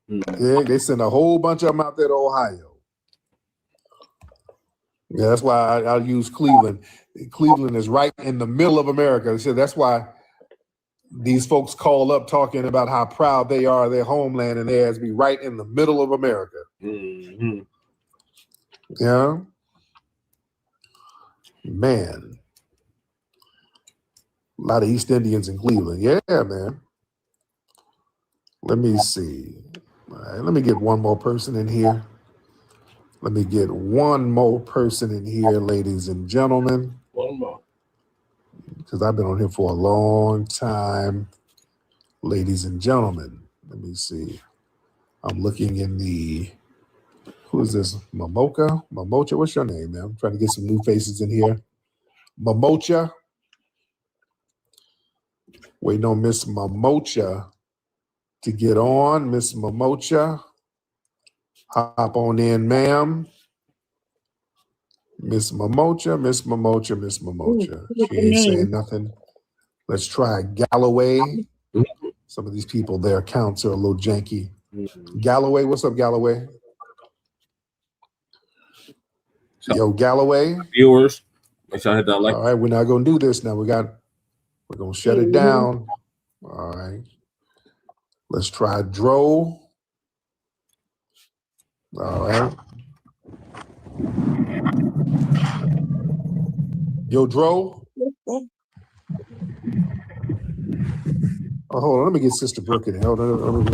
[SPEAKER 16] Yeah, they send a whole bunch of them out there to Ohio. Yeah, that's why I use Cleveland. Cleveland is right in the middle of America. So that's why these folks call up talking about how proud they are of their homeland, and they has to be right in the middle of America.
[SPEAKER 20] Mm-hmm.
[SPEAKER 16] Yeah. Man. A lot of East Indians in Cleveland. Yeah, man. Let me see. All right, let me get one more person in here. Let me get one more person in here, ladies and gentlemen.
[SPEAKER 20] One more.
[SPEAKER 16] Because I've been on here for a long time. Ladies and gentlemen, let me see. I'm looking in the, who is this? Momocha? What's your name, man? I'm trying to get some new faces in here. Momocha. Waiting on Miss Momocha to get on. Miss Momocha. Hop on in, ma'am. Miss Momocha. She ain't saying nothing. Let's try Galloway. Some of these people, their accounts are a little janky. Galloway, what's up, Galloway? Yo, Galloway.
[SPEAKER 20] Viewers, make sure I hit that like.
[SPEAKER 16] All right, we're not gonna do this now. We're gonna shut it down. All right. Let's try Dro. All right. Yo, Dro. Oh, hold on. Let me get Sister Brooke in here. Hold on.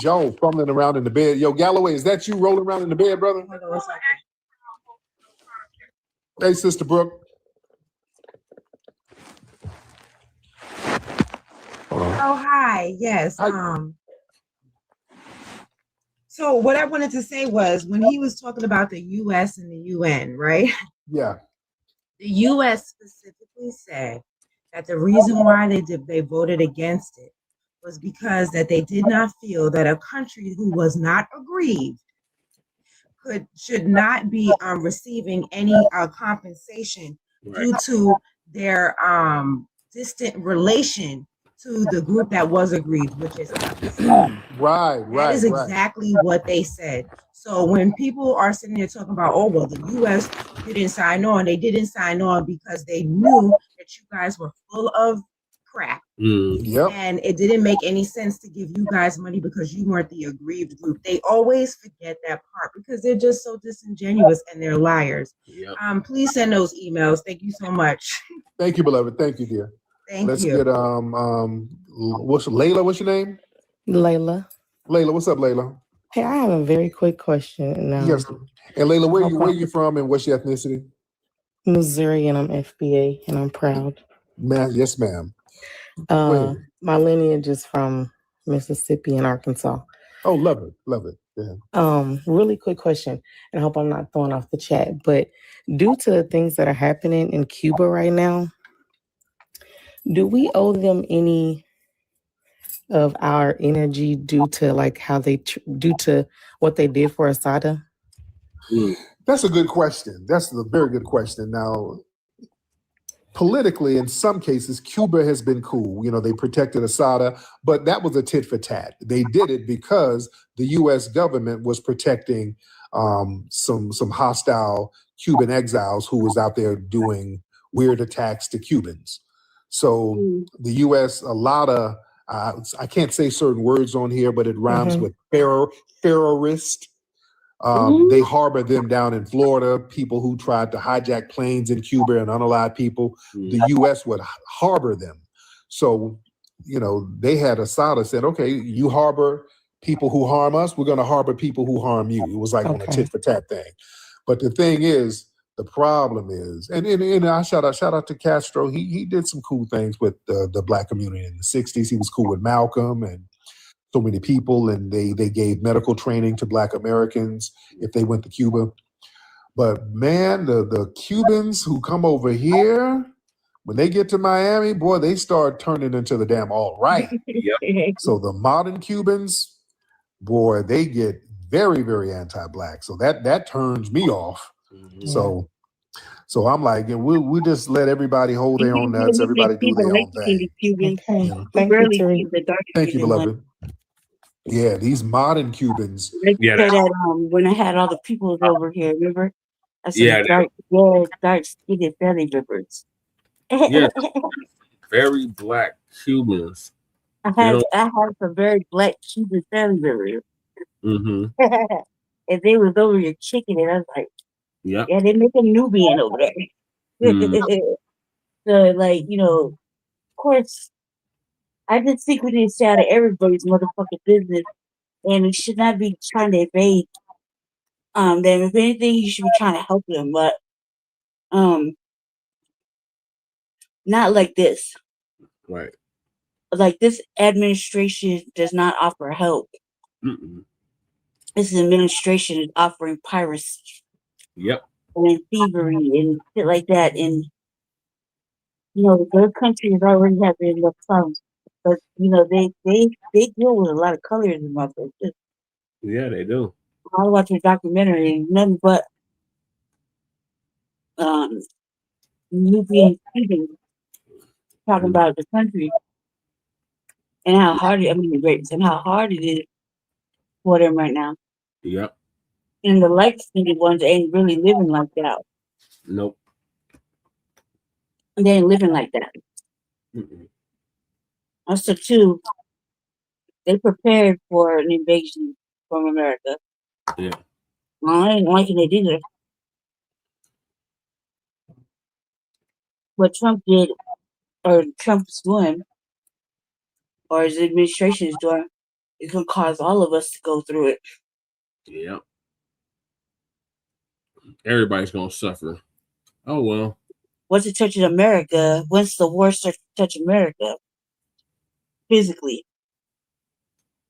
[SPEAKER 16] Y'all fumbling around in the bed. Yo, Galloway, is that you rolling around in the bed, brother?
[SPEAKER 21] Hold on 1 second.
[SPEAKER 16] Hey, Sister Brooke. Hold on.
[SPEAKER 21] Oh, hi. Yes. So what I wanted to say was when he was talking about the U.S. and the UN, right?
[SPEAKER 16] Yeah.
[SPEAKER 21] The U.S. specifically said that the reason why they voted against it was because that they did not feel that a country who was not aggrieved should not be receiving any compensation due to their distant relation to the group that was aggrieved, which is
[SPEAKER 16] right.
[SPEAKER 21] That is exactly what they said. So when people are sitting there talking about, oh, well, the U.S. didn't sign on, they didn't sign on because they knew that you guys were full of crap.
[SPEAKER 16] Yep.
[SPEAKER 21] And it didn't make any sense to give you guys money because you weren't the aggrieved group. They always forget that part because they're just so disingenuous and they're liars.
[SPEAKER 20] Yep.
[SPEAKER 21] Please send those emails. Thank you so much.
[SPEAKER 16] Thank you, beloved. Thank you, dear.
[SPEAKER 21] Let's
[SPEAKER 16] get what's Layla? What's your name?
[SPEAKER 22] Layla.
[SPEAKER 16] Layla, what's up, Layla?
[SPEAKER 22] Hey, I have a very quick question.
[SPEAKER 16] Yes. And Layla, where you from and what's your ethnicity?
[SPEAKER 22] Missouri, and I'm FBA, and I'm proud.
[SPEAKER 16] Yes, ma'am.
[SPEAKER 22] My lineage is from Mississippi and Arkansas.
[SPEAKER 16] Oh, love it. Yeah.
[SPEAKER 22] Really quick question, and I hope I'm not throwing off the chat, but due to the things that are happening in Cuba right now, do we owe them any of our energy due to like how they due to what they did for Asada?
[SPEAKER 16] That's a good question. That's a very good question. Now, politically, in some cases, Cuba has been cool. You know, they protected Asada, but that was a tit for tat. They did it because the U.S. government was protecting some hostile Cuban exiles who was out there doing weird attacks to Cubans. So the U.S. a lot of I can't say certain words on here, but it rhymes with terrorist. They harbor them down in Florida, people who tried to hijack planes in Cuba and unalive people. The U.S. would harbor them. So, you know, they had Asada said, okay, you harbor people who harm us, we're going to harbor people who harm you. It was like on a tit for tat thing. But the thing is, the problem is, and I shout out to Castro. He did some cool things with the Black community in the 60s. He was cool with Malcolm and so many people, and they gave medical training to Black Americans if they went to Cuba. But man, the Cubans who come over here, when they get to Miami, boy, they start turning into the damn alt-right. So the modern Cubans, boy, they get very, very anti-Black. So that turns me off. So I'm like, we just let everybody hold their own nuts. Everybody do their own thing. Thank you, beloved. Yeah, these modern Cubans.
[SPEAKER 14] When I had all the people over here, remember? I said dark skinned belly rippers.
[SPEAKER 20] Yes, very Black Cubans.
[SPEAKER 14] I had some very Black Cuban family members. And they was over here kicking it. I was like, yeah, they make a Nubian over there. So, like, you know, of course, I just think we need to stay out of everybody's motherfucking business, and we should not be trying to evade them. If anything, you should be trying to help them, but not like this.
[SPEAKER 20] Right.
[SPEAKER 14] Like, this administration does not offer help. This administration is offering piracy.
[SPEAKER 20] Yep.
[SPEAKER 14] And thievery and shit like that. And, you know, their country is already having enough problems. But, you know, they deal with a lot of colorism out there, too.
[SPEAKER 20] Yeah, they do.
[SPEAKER 14] I was watching a documentary and nothing but Nubian Cubans talking about the country and how hard it is for them right now.
[SPEAKER 20] Yep.
[SPEAKER 14] And the light-skinned ones ain't really living like that.
[SPEAKER 20] Nope.
[SPEAKER 14] They ain't living like that. Also, too, they prepared for an invasion from America.
[SPEAKER 20] Yeah.
[SPEAKER 14] I ain't liking it either. What Trump did, or Trump's doing, or his administration is doing, is going to cause all of us to go through it.
[SPEAKER 20] Yep. Everybody's going to suffer. Oh, well.
[SPEAKER 14] Once it touches America, once the war starts to touch America, physically,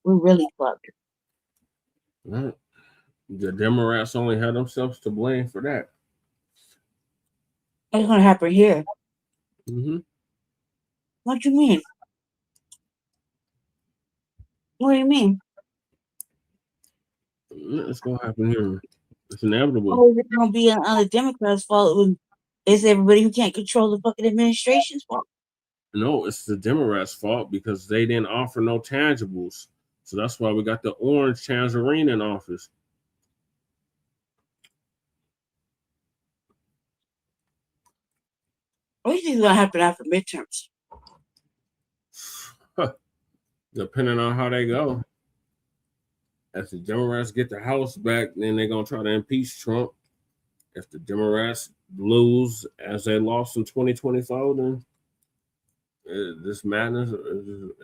[SPEAKER 14] we're really fucked.
[SPEAKER 20] Right. The Democrats only had themselves to blame for that.
[SPEAKER 14] What's going to happen here? What do you mean? What do you mean?
[SPEAKER 20] It's going to happen here. It's inevitable.
[SPEAKER 14] Oh, is it going to be on the Democrats' fault? It's everybody who can't control the fucking administration's fault.
[SPEAKER 20] No, it's the Democrats' fault because they didn't offer no tangibles. So that's why we got the orange tangerine in office.
[SPEAKER 14] What do you think is going to happen after midterms?
[SPEAKER 20] Depending on how they go. If the Democrats get the House back, then they're going to try to impeach Trump. If the Democrats lose as they lost in 2024, then this madness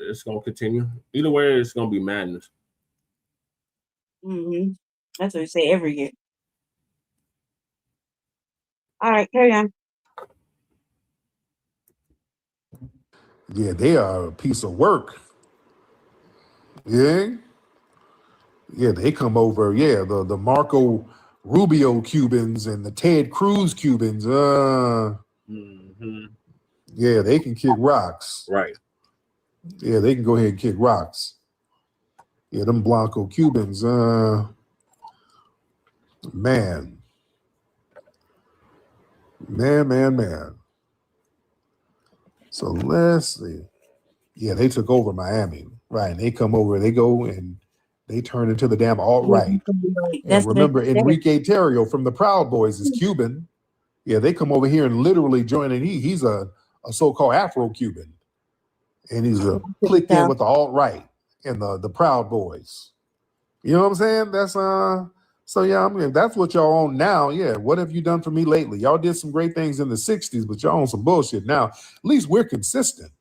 [SPEAKER 20] it's going to continue. Either way, it's going to be madness.
[SPEAKER 14] That's what we say every year. All right, carry on.
[SPEAKER 16] Yeah, they are a piece of work. Yeah. Yeah, they come over. Yeah, the Marco Rubio Cubans and the Ted Cruz Cubans. Yeah, they can kick rocks.
[SPEAKER 20] Right.
[SPEAKER 16] Yeah, they can go ahead and kick rocks. Yeah, them Blanco Cubans. Man. So let's see. Yeah, they took over Miami. Right. And they come over, they go and they turn into the damn alt-right. And remember, Enrique Terrio from the Proud Boys is Cuban. Yeah, they come over here and literally join, and he's a so-called Afro-Cuban. And he's clicked in with the alt-right and the Proud Boys. You know what I'm saying? That's so yeah, I mean, that's what y'all on now. Yeah, what have you done for me lately? Y'all did some great things in the 60s, but y'all on some bullshit now. At least we're consistent.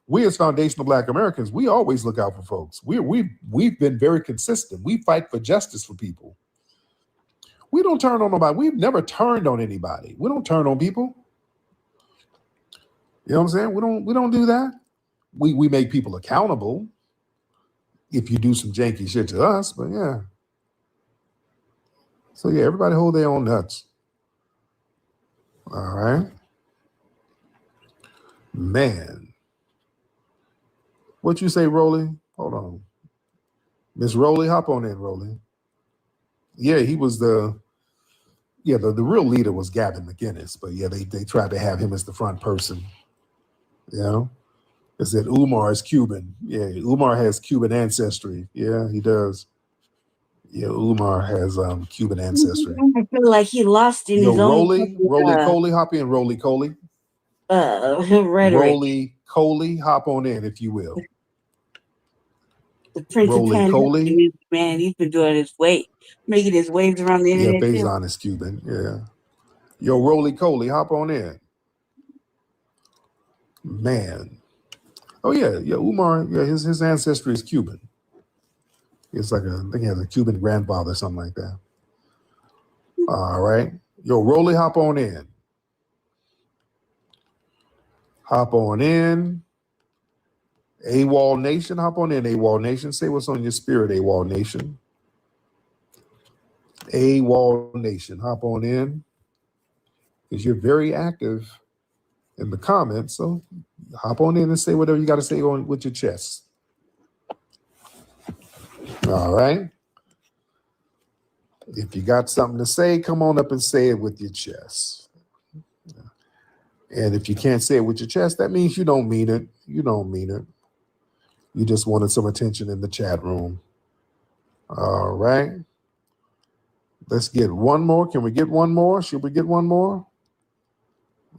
[SPEAKER 16] We as foundational Black Americans, we always look out for folks. We've been very consistent. We fight for justice for people. We don't turn on nobody. We've never turned on anybody. We don't turn on people. You know what I'm saying? We don't do that. We make people accountable if you do some janky shit to us, but yeah. So yeah, everybody hold their own nuts. All right. Man. What you say, Rolly? Hold on. Miss Rolly, hop on in, Rolly. Yeah, he was the real leader was Gavin McInnes, but yeah, they tried to have him as the front person. You know? They said Umar is Cuban. Yeah, Umar has Cuban ancestry. Yeah, he does. Yeah, Umar has Cuban ancestry.
[SPEAKER 14] I feel like he lost in his own
[SPEAKER 16] Rolly Coley, hop in, Rolly Coley.
[SPEAKER 14] Rhetoric.
[SPEAKER 16] Rolly Coley, hop on in, if you will.
[SPEAKER 14] The Prince of
[SPEAKER 16] Rolly Coley.
[SPEAKER 14] Man, he's been doing his weight, making his waves around the internet.
[SPEAKER 16] Yeah, Faison is Cuban. Yeah. Yo, Rolly Coley, hop on in. Man. Oh yeah, Umar, yeah, his ancestry is Cuban. It's like I think he has a Cuban grandfather, something like that. All right. Yo, Rolly, hop on in. Hop on in. AWOL Nation, hop on in, AWOL Nation. Say what's on your spirit, AWOL Nation. AWOL Nation, hop on in. Because you're very active in the comments, so hop on in and say whatever you got to say on with your chest. All right. If you got something to say, come on up and say it with your chest. And if you can't say it with your chest, that means you don't mean it. You don't mean it. You just wanted some attention in the chat room. All right. Let's get one more. Can we get one more? Should we get one more?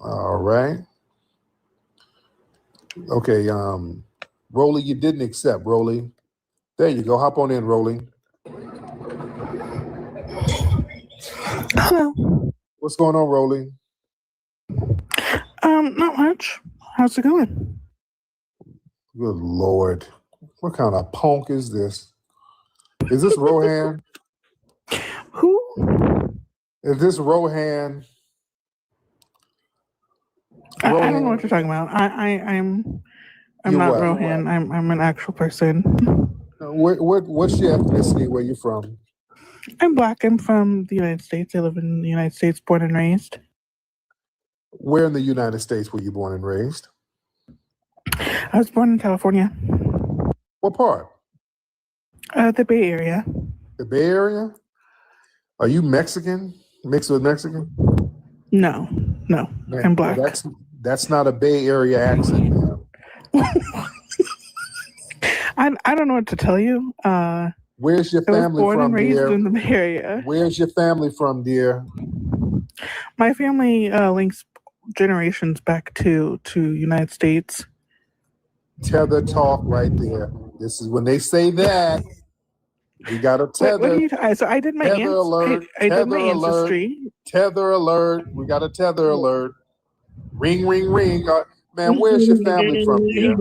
[SPEAKER 16] All right. Okay. Rolly, you didn't accept, Rolly. There you go. Hop on in, Rolly.
[SPEAKER 7] Hello.
[SPEAKER 16] What's going on, Rolly?
[SPEAKER 7] Not much. How's it going?
[SPEAKER 16] Good Lord. What kind of punk is this? Is this Rohan?
[SPEAKER 7] Who?
[SPEAKER 16] Is this Rohan?
[SPEAKER 7] I don't know what you're talking about. I'm not
[SPEAKER 16] what?
[SPEAKER 7] Rohan. I'm an actual person.
[SPEAKER 16] What's your ethnicity? Where you from?
[SPEAKER 7] I'm Black. I'm from the United States. I live in the United States, born and raised.
[SPEAKER 16] Where in the United States were you born and raised?
[SPEAKER 7] I was born in California.
[SPEAKER 16] What part?
[SPEAKER 7] The Bay Area.
[SPEAKER 16] The Bay Area? Are you Mexican? Mixed with Mexican?
[SPEAKER 7] No.
[SPEAKER 16] Man,
[SPEAKER 7] I'm Black.
[SPEAKER 16] That's not a Bay Area accent, man.
[SPEAKER 7] I don't know what to tell you.
[SPEAKER 16] Where's your family
[SPEAKER 7] I was born
[SPEAKER 16] from,
[SPEAKER 7] and raised
[SPEAKER 16] dear?
[SPEAKER 7] in the Bay Area.
[SPEAKER 16] Where's your family from, dear?
[SPEAKER 7] My family links generations back to United States.
[SPEAKER 16] Tether talk right there. This is when they say that. We got a tether.
[SPEAKER 7] What are you so I did my
[SPEAKER 16] tether alert.
[SPEAKER 7] I did
[SPEAKER 16] tether
[SPEAKER 7] my
[SPEAKER 16] alert.
[SPEAKER 7] ancestry.
[SPEAKER 16] Tether alert. We got a tether alert. Ring, ring, ring. Man, where's your family from, dear?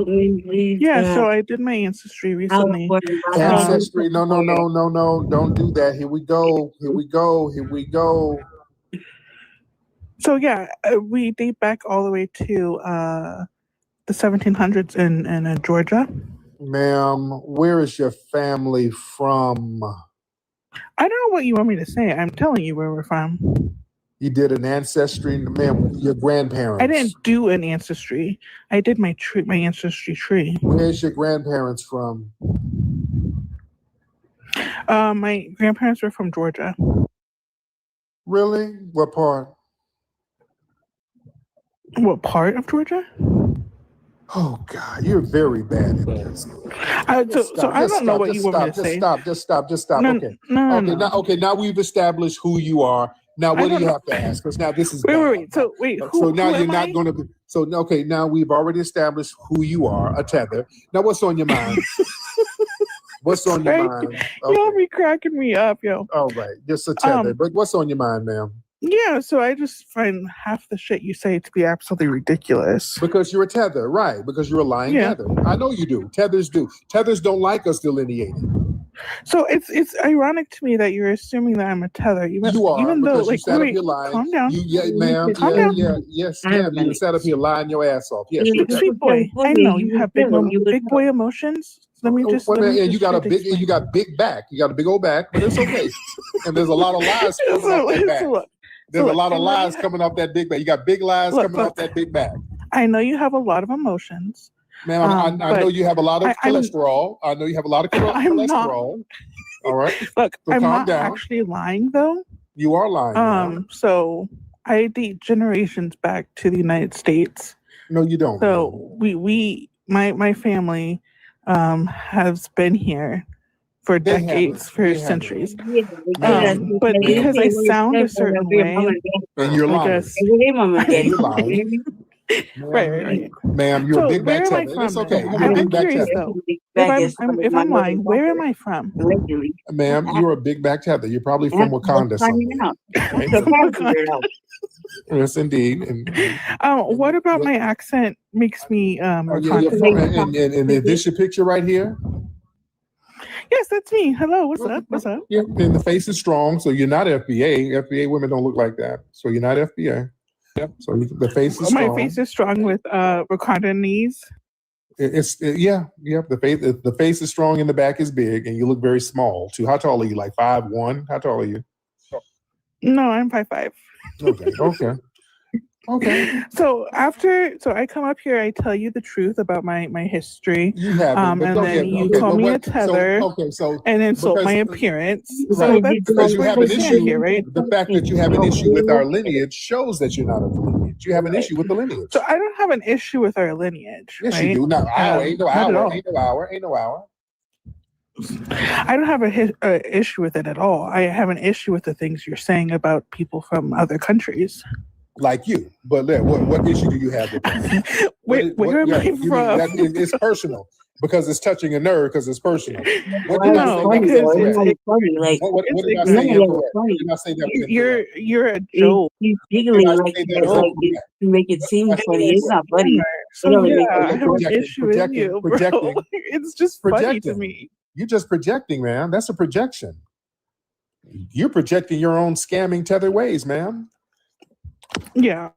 [SPEAKER 7] Yeah, so I did my ancestry recently.
[SPEAKER 16] Ancestry? No. Don't do that. Here we go.
[SPEAKER 7] So yeah, we date back all the way to the 1700s in Georgia.
[SPEAKER 16] Ma'am, where is your family from?
[SPEAKER 7] I don't know what you want me to say. I'm telling you where we're from.
[SPEAKER 16] You did an ancestry, ma'am. Your grandparents.
[SPEAKER 7] I didn't do an ancestry. I did my ancestry tree.
[SPEAKER 16] Where's your grandparents from?
[SPEAKER 7] My grandparents were from Georgia.
[SPEAKER 16] Really? What part?
[SPEAKER 7] What part of Georgia?
[SPEAKER 16] Oh God, you're very bad at this.
[SPEAKER 7] So I don't know what you want me to say.
[SPEAKER 16] Just stop.
[SPEAKER 7] No,
[SPEAKER 16] Okay.
[SPEAKER 7] no.
[SPEAKER 16] Now we've established who you are. Now what do you have to ask? Because now this is
[SPEAKER 7] wait. So
[SPEAKER 16] now you're not going to be. So okay, now we've already established who you are, a tether. Now what's on your mind? What's on your mind? Okay.
[SPEAKER 7] Y'all be cracking me up, yo.
[SPEAKER 16] All right, just a tether. But what's on your mind, ma'am?
[SPEAKER 7] Yeah, so I just find half the shit you say to be absolutely ridiculous.
[SPEAKER 16] Because you're a tether, right? Because you're a lying tether. I know you do. Tethers do. Tethers don't like us delineating.
[SPEAKER 7] So it's ironic to me that you're assuming that I'm a tether.
[SPEAKER 16] You are,
[SPEAKER 7] even though,
[SPEAKER 16] because you sat up here lying.
[SPEAKER 7] Calm down.
[SPEAKER 16] Ma'am.
[SPEAKER 7] Calm down.
[SPEAKER 16] Yes, ma'am. You sat up here lying your ass off. Yes.
[SPEAKER 7] Sweet boy, I know you have big boy emotions. Let me just.
[SPEAKER 16] And you got big back. You got a big old back, but it's okay. And there's a lot of lies coming off that back. There's a lot of lies coming off that big back. You got big lies coming off that big back.
[SPEAKER 7] I know you have a lot of emotions.
[SPEAKER 16] Ma'am, I know you have a lot of cholesterol. I know you have a lot of cholesterol. All right.
[SPEAKER 7] Look,
[SPEAKER 16] so
[SPEAKER 7] I'm
[SPEAKER 16] calm
[SPEAKER 7] not
[SPEAKER 16] down.
[SPEAKER 7] actually lying though.
[SPEAKER 16] You are lying.
[SPEAKER 7] So I date generations back to the United States.
[SPEAKER 16] No, you don't.
[SPEAKER 7] So my family has been here for decades, for centuries. But because I sound a certain way,
[SPEAKER 16] and you're lying.
[SPEAKER 7] You're lying. Right.
[SPEAKER 16] Ma'am, you're a big back tether. It's okay. You're a big back tether.
[SPEAKER 7] If I'm lying, where am I from?
[SPEAKER 16] Ma'am, you're a big back tether. You're probably from Wakanda somewhere. Yes, indeed.
[SPEAKER 7] What about my accent makes me
[SPEAKER 16] Wakanda? And is this your picture right here?
[SPEAKER 7] Yes, that's me. Hello, what's up? What's up?
[SPEAKER 16] Yeah, and the face is strong, so you're not FBA. FBA women don't look like that, so you're not FBA. Yep. So the face is strong.
[SPEAKER 7] My face is strong with Wakandanese.
[SPEAKER 16] The face is strong and the back is big, and you look very small too. How tall are you? Like 5'1"? How tall are you?
[SPEAKER 7] No, I'm 5'5".
[SPEAKER 16] Okay.
[SPEAKER 7] So I come up here, I tell you the truth about my history.
[SPEAKER 16] You haven't,
[SPEAKER 7] and then you call me a tether. And insult my appearance. So
[SPEAKER 16] because you have an issue
[SPEAKER 7] here, right?
[SPEAKER 16] The fact that you have an issue with our lineage shows that you're not of the lineage. You have an issue with the lineage.
[SPEAKER 7] So I don't have an issue with our lineage.
[SPEAKER 16] Yes,
[SPEAKER 7] right?
[SPEAKER 16] you do. No, ain't no hour.
[SPEAKER 7] I don't have an issue with it at all. I have an issue with the things you're saying about people from other countries.
[SPEAKER 16] Like you, but what issue do you have with that?
[SPEAKER 7] Where am I from?
[SPEAKER 16] It's personal because it's touching a nerve because it's personal. What
[SPEAKER 7] did
[SPEAKER 16] I say?
[SPEAKER 7] You're a joke.
[SPEAKER 14] He's giggling like to make it seem funny. It's not funny.
[SPEAKER 7] I have an issue with you, bro. It's just funny to me.
[SPEAKER 16] You're just projecting, man. That's a projection. You're projecting your own scamming tether ways, man.
[SPEAKER 7] Yeah.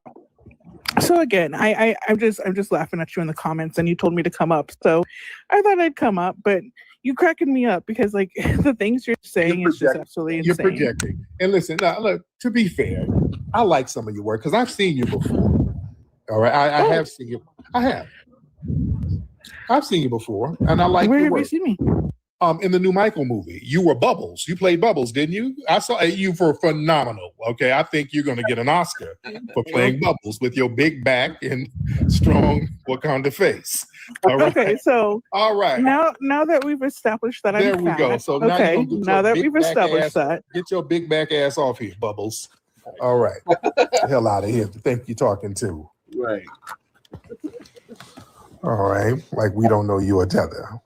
[SPEAKER 7] So again, I'm just laughing at you in the comments, and you told me to come up, so I thought I'd come up, but you cracking me up because like the things you're saying is just absolutely insane.
[SPEAKER 16] You're projecting. And listen, now look, to be fair, I like some of your work because I've seen you before. All right, I have seen you. I've seen you before, and I like your work.
[SPEAKER 7] Where have you seen me?
[SPEAKER 16] In the new Michael movie, you were Bubbles. You played Bubbles, didn't you? I saw you for phenomenal. Okay, I think you're going to get an Oscar for playing Bubbles with your big back and strong Wakanda face. All right.
[SPEAKER 7] Okay, so
[SPEAKER 16] all right.
[SPEAKER 7] Now that we've established that
[SPEAKER 16] there
[SPEAKER 7] I'm
[SPEAKER 16] we
[SPEAKER 7] fat,
[SPEAKER 16] go. So
[SPEAKER 7] now that we've established that,
[SPEAKER 16] get your big back ass off here, Bubbles. All right, the hell out of here. Think you're talking to?
[SPEAKER 20] Right.
[SPEAKER 16] All right, like we don't know you a tether.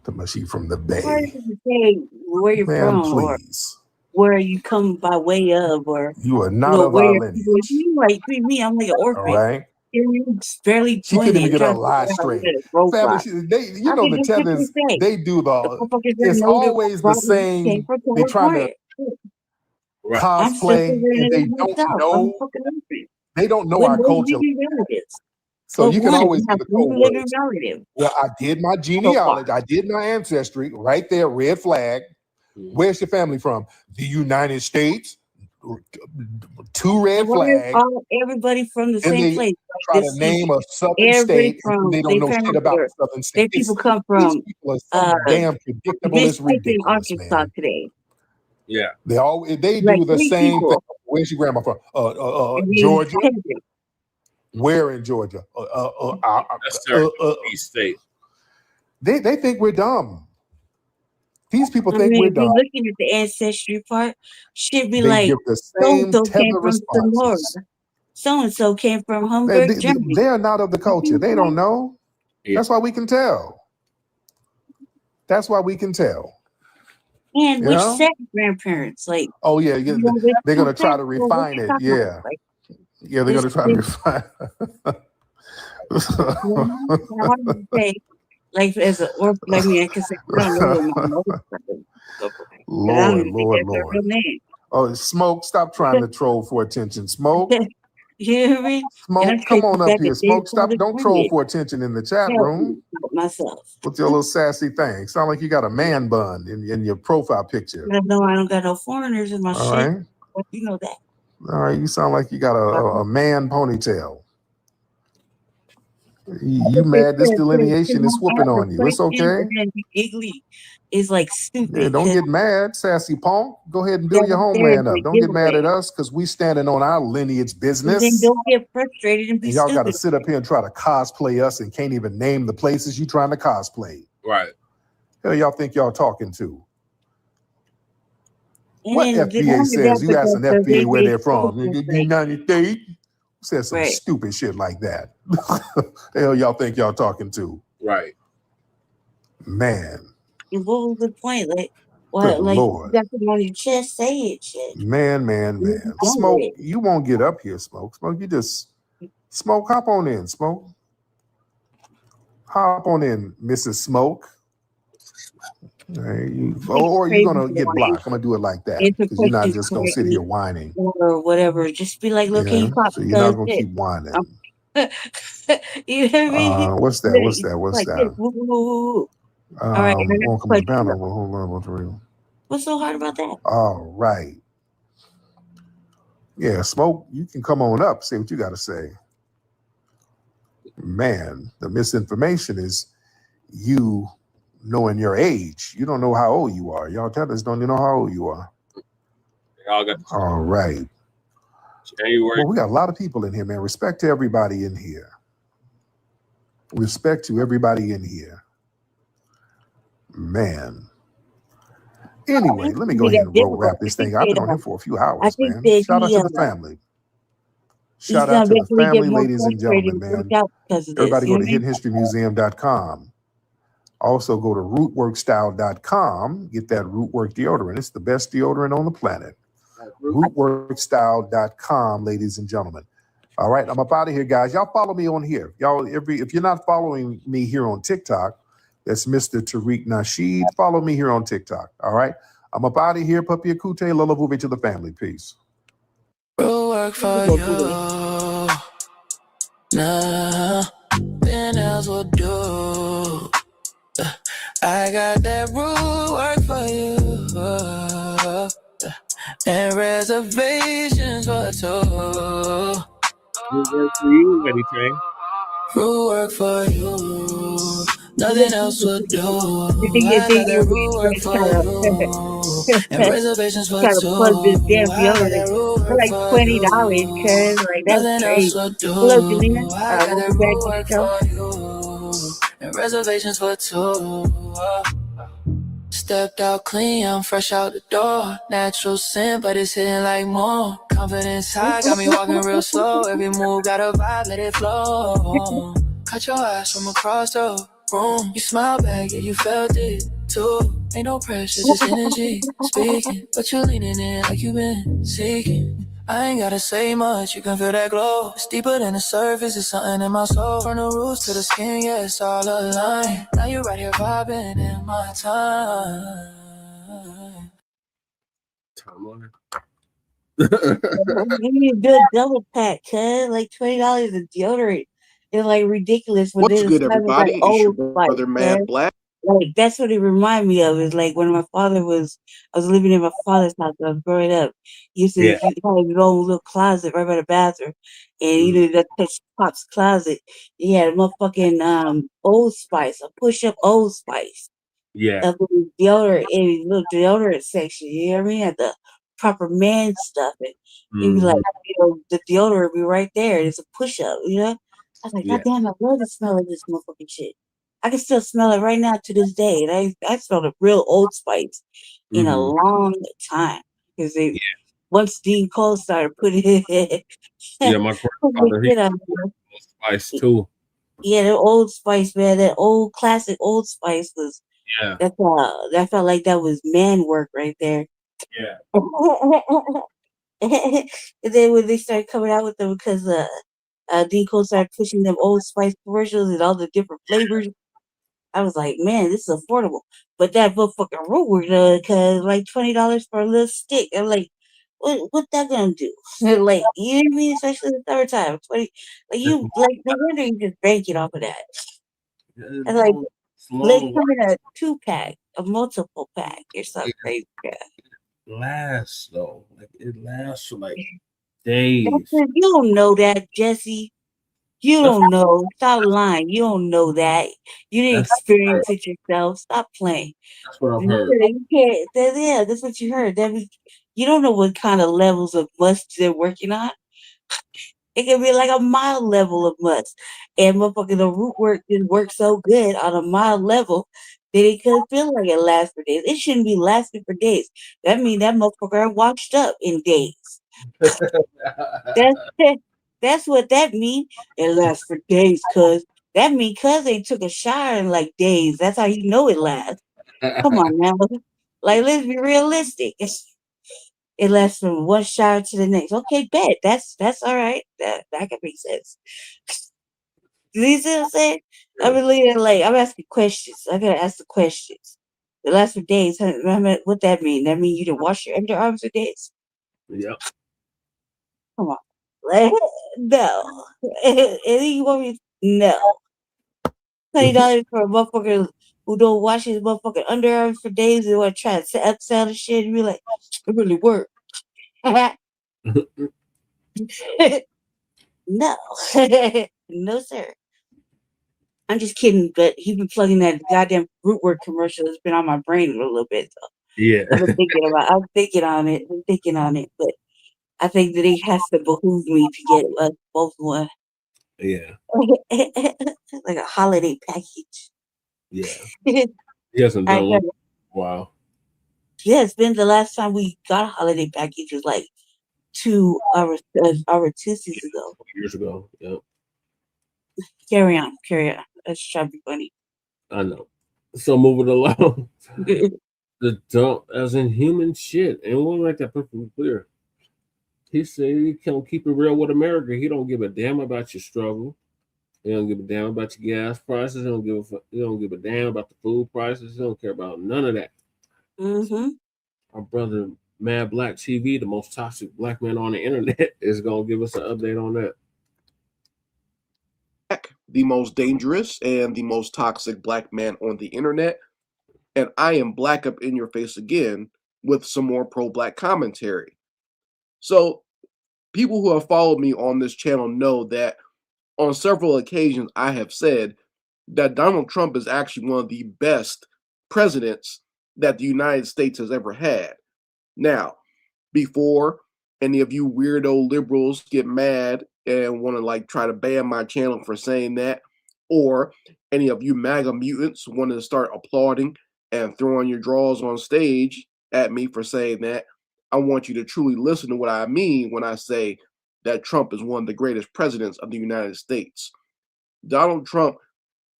[SPEAKER 16] The machine from the Bay.
[SPEAKER 14] Why does it say where you're from,
[SPEAKER 16] please.
[SPEAKER 14] Or where you come by way of, or
[SPEAKER 16] you are not of our lineage.
[SPEAKER 14] You like me, I'm like an orphan.
[SPEAKER 16] All right.
[SPEAKER 14] Barely
[SPEAKER 16] she couldn't even get her lie straight. Family, the tethers, they do it's always the same. They try to cosplay and they don't know. They don't know our culture. So
[SPEAKER 8] But
[SPEAKER 16] you can
[SPEAKER 8] one,
[SPEAKER 16] always
[SPEAKER 8] you
[SPEAKER 16] get
[SPEAKER 8] have
[SPEAKER 16] the
[SPEAKER 8] one
[SPEAKER 16] code
[SPEAKER 8] living
[SPEAKER 16] words.
[SPEAKER 8] relative.
[SPEAKER 16] Well, I did my genealogy. I did my ancestry right there. Red flag. Where's your family from? The United States. 2 red flags.
[SPEAKER 8] Everybody from the
[SPEAKER 16] Then
[SPEAKER 8] same
[SPEAKER 16] they
[SPEAKER 8] place.
[SPEAKER 16] try
[SPEAKER 8] Like
[SPEAKER 16] to name a southern
[SPEAKER 8] everybody
[SPEAKER 16] state, and
[SPEAKER 8] from
[SPEAKER 16] they don't know shit about the southern state.
[SPEAKER 8] their people come
[SPEAKER 16] These
[SPEAKER 8] from
[SPEAKER 16] people are so damn predictable.
[SPEAKER 8] they
[SPEAKER 16] It's
[SPEAKER 8] type in
[SPEAKER 16] ridiculous,
[SPEAKER 8] Arkansas
[SPEAKER 16] man.
[SPEAKER 8] today.
[SPEAKER 20] Yeah.
[SPEAKER 16] They
[SPEAKER 8] Like
[SPEAKER 16] do the
[SPEAKER 8] 3
[SPEAKER 16] same thing.
[SPEAKER 8] people.
[SPEAKER 16] Where's your grandma from?
[SPEAKER 8] And then
[SPEAKER 16] Georgia.
[SPEAKER 8] Kendrick.
[SPEAKER 16] Where in Georgia?
[SPEAKER 20] That's terrible. State.
[SPEAKER 16] They think we're dumb. These people
[SPEAKER 8] I
[SPEAKER 16] think
[SPEAKER 8] mean,
[SPEAKER 16] we're
[SPEAKER 8] if you're
[SPEAKER 16] dumb.
[SPEAKER 8] looking at the ancestry part, should be
[SPEAKER 16] They
[SPEAKER 8] like
[SPEAKER 16] give the
[SPEAKER 8] so
[SPEAKER 16] same
[SPEAKER 8] and so came
[SPEAKER 16] tether
[SPEAKER 8] from Sonora.
[SPEAKER 16] responses.
[SPEAKER 8] So and so came from Hamburg, Germany.
[SPEAKER 16] They are not of the culture. They don't know.
[SPEAKER 20] Yeah.
[SPEAKER 16] That's why we can tell. That's why we can tell.
[SPEAKER 8] And
[SPEAKER 16] You
[SPEAKER 8] which
[SPEAKER 16] know?
[SPEAKER 8] set of grandparents? Like,
[SPEAKER 16] Oh yeah,
[SPEAKER 8] you know, there's
[SPEAKER 16] they're gonna
[SPEAKER 8] two
[SPEAKER 16] try
[SPEAKER 8] sets.
[SPEAKER 16] to
[SPEAKER 8] Well, what
[SPEAKER 16] refine
[SPEAKER 8] you
[SPEAKER 16] it.
[SPEAKER 8] talking about?
[SPEAKER 16] Yeah,
[SPEAKER 8] Like,
[SPEAKER 16] yeah, they're gonna try to refine.
[SPEAKER 8] how do you say, like, as an orphan, like me, I can say, I don't know what my mother's fucking look like. And I don't even think that's her real name.
[SPEAKER 16] Oh, Smoke, stop trying to troll for attention. Smoke,
[SPEAKER 8] You hear me? And
[SPEAKER 16] Smoke,
[SPEAKER 8] I'm
[SPEAKER 16] come on
[SPEAKER 8] tracing
[SPEAKER 16] up
[SPEAKER 8] back
[SPEAKER 16] here.
[SPEAKER 8] a
[SPEAKER 16] Smoke, stop.
[SPEAKER 8] father's
[SPEAKER 16] Don't troll
[SPEAKER 8] lineage.
[SPEAKER 16] for attention in the chat
[SPEAKER 8] Help
[SPEAKER 16] room
[SPEAKER 8] me help myself.
[SPEAKER 16] with your little sassy thing. Sound like you got a man bun in your profile picture.
[SPEAKER 8] I know I don't got no foreigners in my
[SPEAKER 16] All
[SPEAKER 8] shit.
[SPEAKER 16] right.
[SPEAKER 8] But you know that.
[SPEAKER 16] All right, you sound like you got a man ponytail. You mad? This delineation is whooping on you. It's okay.
[SPEAKER 8] Giggly is like stupid.
[SPEAKER 16] Yeah, don't get mad, sassy punk. Go ahead and build your homeland up. Don't get mad at us because we standing on our lineage
[SPEAKER 8] And
[SPEAKER 16] business.
[SPEAKER 8] then don't get frustrated and be
[SPEAKER 16] And y'all got to
[SPEAKER 8] stupid.
[SPEAKER 16] sit up here and try to cosplay us and can't even name the places you trying to cosplay.
[SPEAKER 20] Right.
[SPEAKER 16] Who y'all think y'all talking to?
[SPEAKER 8] And
[SPEAKER 16] What
[SPEAKER 8] then
[SPEAKER 16] FBA says? You ask an
[SPEAKER 8] because
[SPEAKER 16] FBA
[SPEAKER 8] they
[SPEAKER 16] where
[SPEAKER 8] did
[SPEAKER 16] they're from.
[SPEAKER 8] stupid,
[SPEAKER 16] The United States. Said some
[SPEAKER 8] Right.
[SPEAKER 16] stupid shit like that. The hell y'all think y'all talking to?
[SPEAKER 20] Right.
[SPEAKER 16] Man,
[SPEAKER 8] And what was the point? Like, what?
[SPEAKER 16] good
[SPEAKER 8] Like,
[SPEAKER 16] Lord.
[SPEAKER 8] you got something on your chest, say it, shit.
[SPEAKER 16] Man. Smoke, you won't get up here, Smoke. Smoke, you just Smoke, hop on in, Smoke. Hop on in, Mrs. Smoke. Or you're gonna get blocked. I'm gonna do it like that because you're not just gonna sit here whining.
[SPEAKER 8] Or whatever. Just be like, look, can
[SPEAKER 16] Yeah,
[SPEAKER 8] you pop
[SPEAKER 16] so you're not
[SPEAKER 8] because
[SPEAKER 16] gonna
[SPEAKER 8] shit.
[SPEAKER 16] keep whining.
[SPEAKER 8] You hear me?
[SPEAKER 16] What's that? What's that? What's
[SPEAKER 8] Like,
[SPEAKER 16] that?
[SPEAKER 8] woo, woo, woo, woo. All right. And I got a
[SPEAKER 16] Welcome to the
[SPEAKER 8] question.
[SPEAKER 16] panel. Hold on, what's real?
[SPEAKER 8] What's so hard about that?
[SPEAKER 16] All right. Yeah, Smoke, you can come on up, say what you got to say. Man, the misinformation is you knowing your age. You don't know how old you are. Y'all tell us, don't you know how old you are?
[SPEAKER 20] They all got
[SPEAKER 16] All right.
[SPEAKER 20] January.
[SPEAKER 16] Well, we got a lot of people in here, man. Respect to everybody in here. Respect to everybody in here. Man. Anyway, let me go ahead and wrap this thing. I've been on here for a few hours, man. Shout out to the family. Shout out to the family, ladies and gentlemen, man. Everybody go to hiddenhistorymuseum.com. Also go to rootworkstyle.com. Get that Rootwork deodorant. It's the best deodorant on the planet. Rootworkstyle.com, ladies and gentlemen. All right, I'm up out of here, guys. Y'all follow me on here. Y'all, if you're not following me here on TikTok, that's Mr. Tariq Nasheed. Follow me here on TikTok. All right. I'm up out of here. Papi Akute, Lulavuve to the family. Peace.
[SPEAKER 19] We'll work for you. Nah, then else will do. I got that rule work for you. And reservations for two.
[SPEAKER 20] We'll work for you, Eddie Train.
[SPEAKER 19] Rule work for you. Nothing else would do. I got that rule work for you. And reservations for
[SPEAKER 8] Trying to plug this
[SPEAKER 19] two.
[SPEAKER 8] damn
[SPEAKER 19] I got
[SPEAKER 8] deodorant
[SPEAKER 19] that rule
[SPEAKER 8] for
[SPEAKER 19] work
[SPEAKER 8] like
[SPEAKER 19] for
[SPEAKER 8] $20,
[SPEAKER 19] you.
[SPEAKER 8] cuz like that's
[SPEAKER 19] Nothing else
[SPEAKER 8] crazy.
[SPEAKER 19] would do.
[SPEAKER 8] Hello, Jelena.
[SPEAKER 19] I got that
[SPEAKER 8] Welcome back
[SPEAKER 19] rule
[SPEAKER 8] to the
[SPEAKER 19] work
[SPEAKER 8] show.
[SPEAKER 19] for you. And reservations for two. Stepped out clean, I'm fresh out the door. Natural sin, but it's hitting like more. Confidence high, got me walking real slow. Every move got a vibe, let it flow. Cut your ass from across the room. You smile back, yeah, you felt it too. Ain't no pressure, just energy speaking. But you leaning in like you been seeking. I ain't gotta say much, you can feel that glow. It's deeper than the surface, it's something in my soul. From the roots to the skin, yeah, it's all aligned. Now you right here vibing in my time.
[SPEAKER 8] You need to do a double pack, cuz like $20 of deodorant
[SPEAKER 14] It's like ridiculous. But
[SPEAKER 9] What's
[SPEAKER 14] then it's
[SPEAKER 9] good,
[SPEAKER 14] kind of like
[SPEAKER 9] everybody? It's your
[SPEAKER 14] old spice,
[SPEAKER 9] brother, Mad
[SPEAKER 14] man.
[SPEAKER 9] Black.
[SPEAKER 14] Like that's what it reminded me of. Is like when I was living in my father's house when I was growing up. He used to
[SPEAKER 20] Yeah.
[SPEAKER 14] he had his own little closet right by the bathroom, and you know that touch Pop's closet. He had a motherfucking Old Spice, a push-up Old Spice,
[SPEAKER 20] Yeah.
[SPEAKER 14] a little deodorant in his little deodorant section. You know what I mean? Had the proper man stuff, and it'd be like the deodorant would be right there. And it's a push-up, you know. I was like, God
[SPEAKER 20] Yeah.
[SPEAKER 14] damn, I love the smell of this motherfucking shit. I can still smell it right now to this day. And I smelled a real Old Spice in a long time. Because once Dean Cole started putting it
[SPEAKER 20] Yeah, my grandfather, he Spice too.
[SPEAKER 14] yeah, the Old Spice, man, that old classic Old Spice was
[SPEAKER 20] Yeah.
[SPEAKER 14] that felt like that was man work right there.
[SPEAKER 20] Yeah.
[SPEAKER 14] And then when they started coming out with them because Dean Cole started pushing them Old Spice commercials and all the different flavors. I was like, man, this is affordable. But that motherfucking root cause like $20 for a little stick. I'm like, what that gonna do? Like, you know what I mean? Especially the third time. 20 like you like no wonder you just banking off of that. And like let's come in a 2-pack, a multiple pack or something crazy.
[SPEAKER 20] Lasts though. Like it lasts for like days.
[SPEAKER 14] You don't know that, Jesse. You don't know. Stop lying. You don't know that. You didn't experience it yourself. Stop playing.
[SPEAKER 20] That's what I've heard.
[SPEAKER 14] You can't. Yeah, that's what you heard. You don't know what kind of levels of must they're working on. It can be like a mild level of must. And motherfucking the root work didn't work so good on a mild level that it could feel like it lasts for days. It shouldn't be lasting for days. That means that motherfucker washed up in days. That's what that means. It lasts for days, cuz. That means cuz they took a shower in like days. That's how you know it lasts. Come on now. Like, let's be realistic. It lasts from one shower to the next. Okay, bet. That's all right. That can make sense. You see what I'm saying? I'm really like I'm asking questions. I gotta ask the questions. It lasts for days. What that mean? That mean you didn't wash your underarms for days?
[SPEAKER 20] Yep.
[SPEAKER 14] Come on. Like, no. And you want me? No. $20 for a motherfucker who don't wash his motherfucking underarms for days and want to try to upsell the shit and be like, it really worked. No. No, sir. I'm just kidding, but he's been plugging that goddamn root word commercial that's been on my brain a little bit. So
[SPEAKER 20] Yeah.
[SPEAKER 14] I'm thinking on it, but I think that it has to behoove me to get us both one.
[SPEAKER 20] Yeah.
[SPEAKER 14] Like a holiday package.
[SPEAKER 20] Yeah. He hasn't done one in a while.
[SPEAKER 14] Yeah, it's been the last time we got a holiday package was like 2 seasons ago.
[SPEAKER 20] Years ago. Yep.
[SPEAKER 14] Carry on. Let's try to be funny.
[SPEAKER 20] I know. So moving along. The dump as in human shit. And we'll make that perfectly clear. He said he can't keep it real with America. He don't give a damn about your struggle. He don't give a damn about your gas prices. He don't give a damn about the food prices. He don't care about none of that.
[SPEAKER 14] Mm-hmm.
[SPEAKER 20] Our brother Mad Blacc TV, the most toxic black man on the internet, is gonna give us an update on that.
[SPEAKER 9] The most dangerous and the most toxic black man on the internet. And I am Black up in your face again with some more pro-black commentary. So people who have followed me on this channel know that on several occasions I have said that Donald Trump is actually one of the best presidents that the United States has ever had. Now, before any of you weirdo liberals get mad and want to like try to ban my channel for saying that, or any of you MAGA mutants want to start applauding and throwing your drawers on stage at me for saying that, I want you to truly listen to what I mean when I say that Trump is one of the greatest presidents of the United States. Donald Trump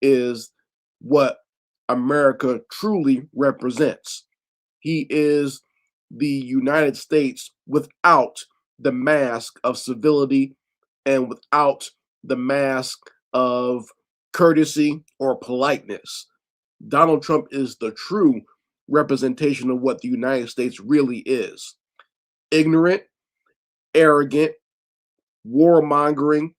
[SPEAKER 9] is what America truly represents. He is the United States without the mask of civility and without the mask of courtesy or politeness. Donald Trump is the true representation of what the United States really is. Ignorant, arrogant, warmongering,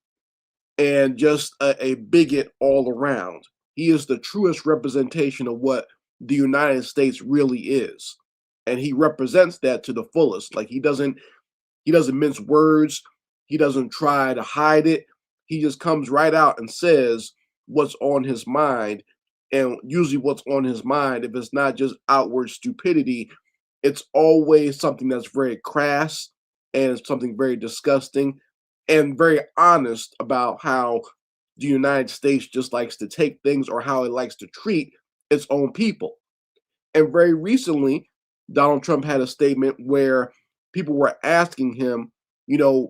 [SPEAKER 9] and just a bigot all around. He is the truest representation of what the United States really is. And he represents that to the fullest. Like he doesn't mince words. He doesn't try to hide it. He just comes right out and says what's on his mind. And usually what's on his mind, if it's not just outward stupidity, it's always something that's very crass and it's something very disgusting and very honest about how the United States just likes to take things or how it likes to treat its own people. And very recently, Donald Trump had a statement where people were asking him, you know,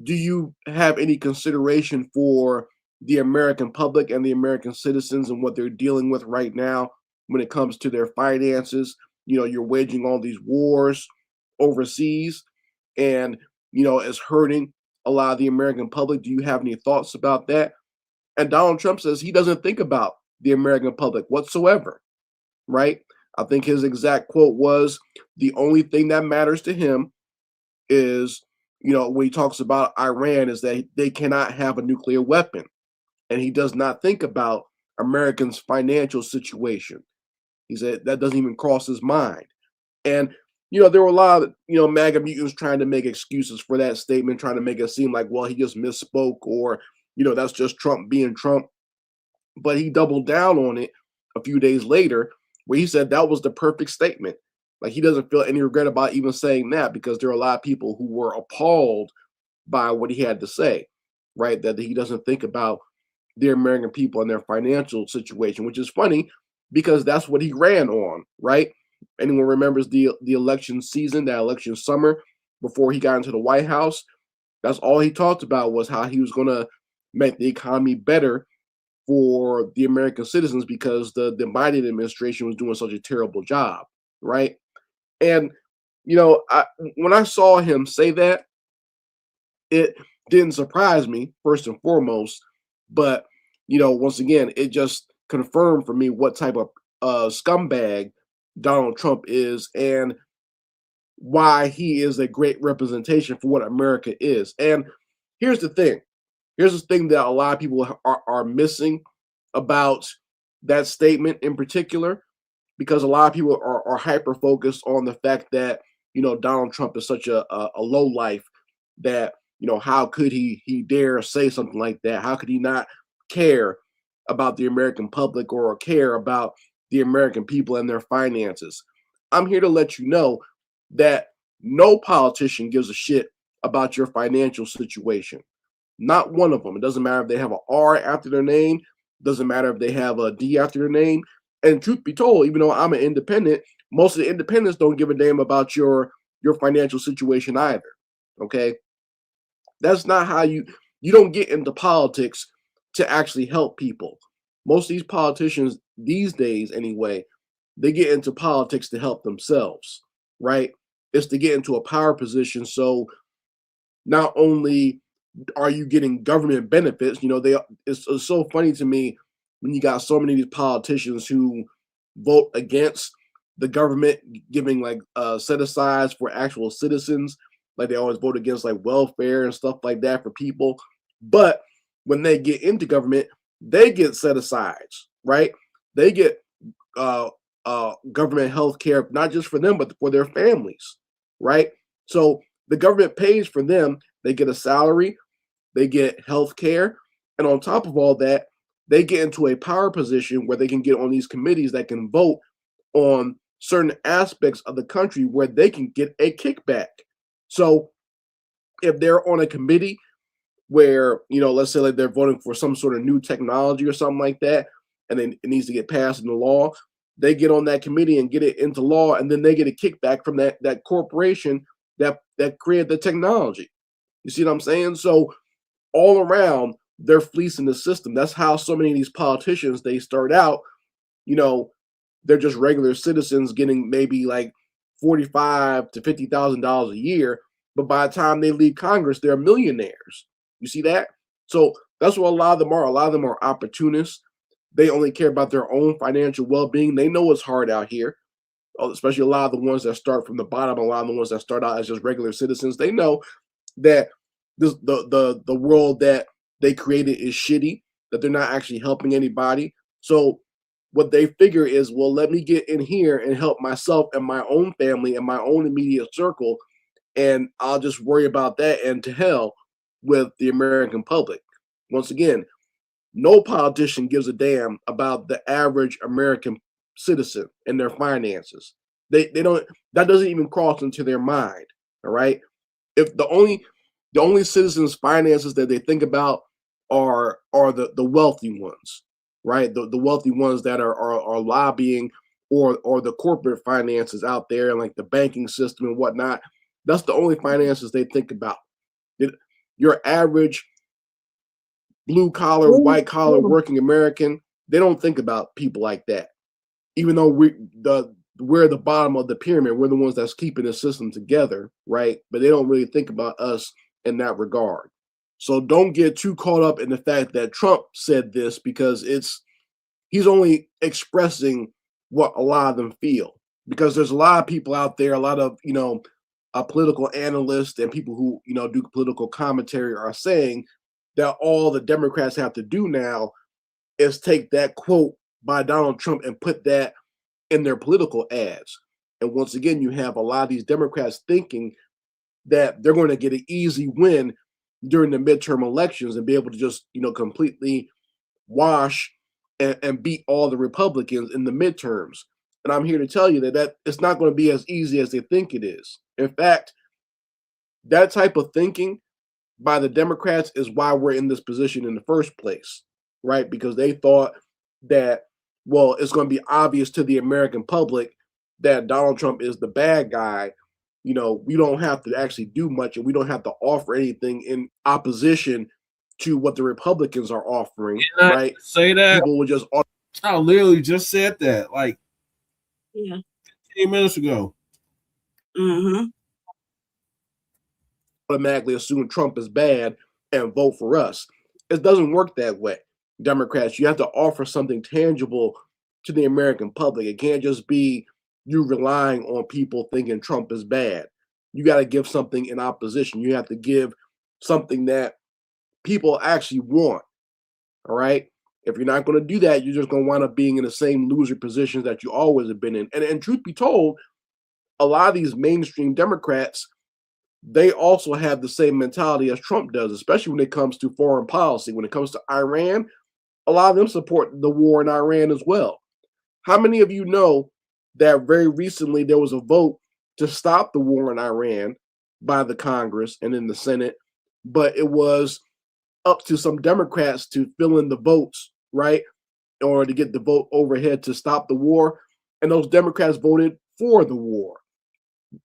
[SPEAKER 9] do you have any consideration for the American public and the American citizens and what they're dealing with right now when it comes to their finances? You know, you're waging all these wars overseas and, you know, it's hurting a lot of the American public. Do you have any thoughts about that? And Donald Trump says he doesn't think about the American public whatsoever, right? I think his exact quote was, the only thing that matters to him is, you know, when he talks about Iran, is that they cannot have a nuclear weapon. And he does not think about Americans' financial situation. He said that doesn't even cross his mind. And, you know, there were a lot of, you know, MAGA mutants trying to make excuses for that statement, trying to make it seem like, well, he just misspoke or, you know, that's just Trump being Trump. But he doubled down on it a few days later where he said that was the perfect statement. Like he doesn't feel any regret about even saying that because there are a lot of people who were appalled by what he had to say, right? That he doesn't think about the American people and their financial situation, which is funny because that's what he ran on, right? Anyone remembers the election season, that election summer before he got into the White House? That's all he talked about was how he was going to make the economy better for the American citizens because the Biden administration was doing such a terrible job, right? And, you know, when I saw him say that, it didn't surprise me, first and foremost, but, you know, once again, it just confirmed for me what type of scumbag Donald Trump is and why he is a great representation for what America is. And here's the thing. Here's the thing that a lot of people are missing about that statement in particular, because a lot of people are hyper focused on the fact that, you know, Donald Trump is such a low life that, you know, how could he dare say something like that? How could he not care about the American public or care about the American people and their finances? I'm here to let you know that no politician gives a shit about your financial situation. Not one of them. It doesn't matter if they have an R after their name. Doesn't matter if they have a D after their name. And truth be told, even though I'm an independent, most of the independents don't give a damn about your financial situation either. Okay? That's not how you don't get into politics to actually help people. Most of these politicians these days, anyway, they get into politics to help themselves, right? It's to get into a power position. So not only are you getting government benefits, you know, it's so funny to me when you got so many of these politicians who vote against the government giving like set-asides for actual citizens. Like they always vote against like welfare and stuff like that for people. But when they get into government, they get set-asides, right? They get government health care, not just for them, but for their families, right? So the government pays for them. They get a salary, they get health care, and on top of all that, they get into a power position where they can get on these committees that can vote on certain aspects of the country where they can get a kickback. So if they're on a committee where, you know, let's say like they're voting for some sort of new technology or something like that, and then it needs to get passed into law, they get on that committee and get it into law, and then they get a kickback from that corporation that created the technology. You see what I'm saying? So all around, they're fleecing the system. That's how so many of these politicians, they start out, you know, they're just regular citizens getting maybe like $45,000 to $50,000 a year, but by the time they leave Congress, they're millionaires. You see that? So that's what a lot of them are. A lot of them are opportunists. They only care about their own financial well-being. They know it's hard out here, especially a lot of the ones that start from the bottom, a lot of the ones that start out as just regular citizens. They know that the world that they created is shitty, that they're not actually helping anybody. So what they figure is, well, let me get in here and help myself and my own family and my own immediate circle, and I'll just worry about that, and to hell with the American public. Once again, no politician gives a damn about the average American citizen and their finances. They don't, that doesn't even cross into their mind. All right. If the only citizens' finances that they think about are the wealthy ones, right? The wealthy ones that are lobbying, or the corporate finances out there, and like the banking system and whatnot. That's the only finances they think about. Your average blue collar, white collar working American, they don't think about people like that. Even though we're the bottom of the pyramid, we're the ones that's keeping the system together, right? But they don't really think about us in that regard. So don't get too caught up in the fact that Trump said this, because he's only expressing what a lot of them feel. Because there's a lot of people out there, a lot of, political analysts and people who, do political commentary are saying that all the Democrats have to do now is take that quote by Donald Trump and put that in their political ads. And once again, you have a lot of these Democrats thinking that they're going to get an easy win during the midterm elections and be able to just, completely wash and beat all the Republicans in the midterms. And I'm here to tell you that it's not going to be as easy as they think it is. In fact, that type of thinking by the Democrats is why we're in this position in the first place, right? Because they thought that, well, it's going to be obvious to the American public that Donald Trump is the bad guy. We don't have to actually do much, and we don't have to offer anything in opposition to what the Republicans are offering, right?
[SPEAKER 20] Say that.
[SPEAKER 9] People will just.
[SPEAKER 20] I literally just said that, like, 15 minutes ago.
[SPEAKER 14] Mm-hmm.
[SPEAKER 9] Automatically assume Trump is bad and vote for us. It doesn't work that way. Democrats, you have to offer something tangible to the American public. It can't just be you relying on people thinking Trump is bad. You got to give something in opposition. You have to give something that people actually want. All right. If you're not going to do that, you're just going to wind up being in the same loser positions that you always have been in. And truth be told, a lot of these mainstream Democrats, they also have the same mentality as Trump does, especially when it comes to foreign policy. When it comes to Iran, a lot of them support the war in Iran as well. How many of you know that very recently there was a vote to stop the war in Iran by the Congress and in the Senate, but it was up to some Democrats to fill in the votes, right? Or to get the vote overhead to stop the war. And those Democrats voted for the war.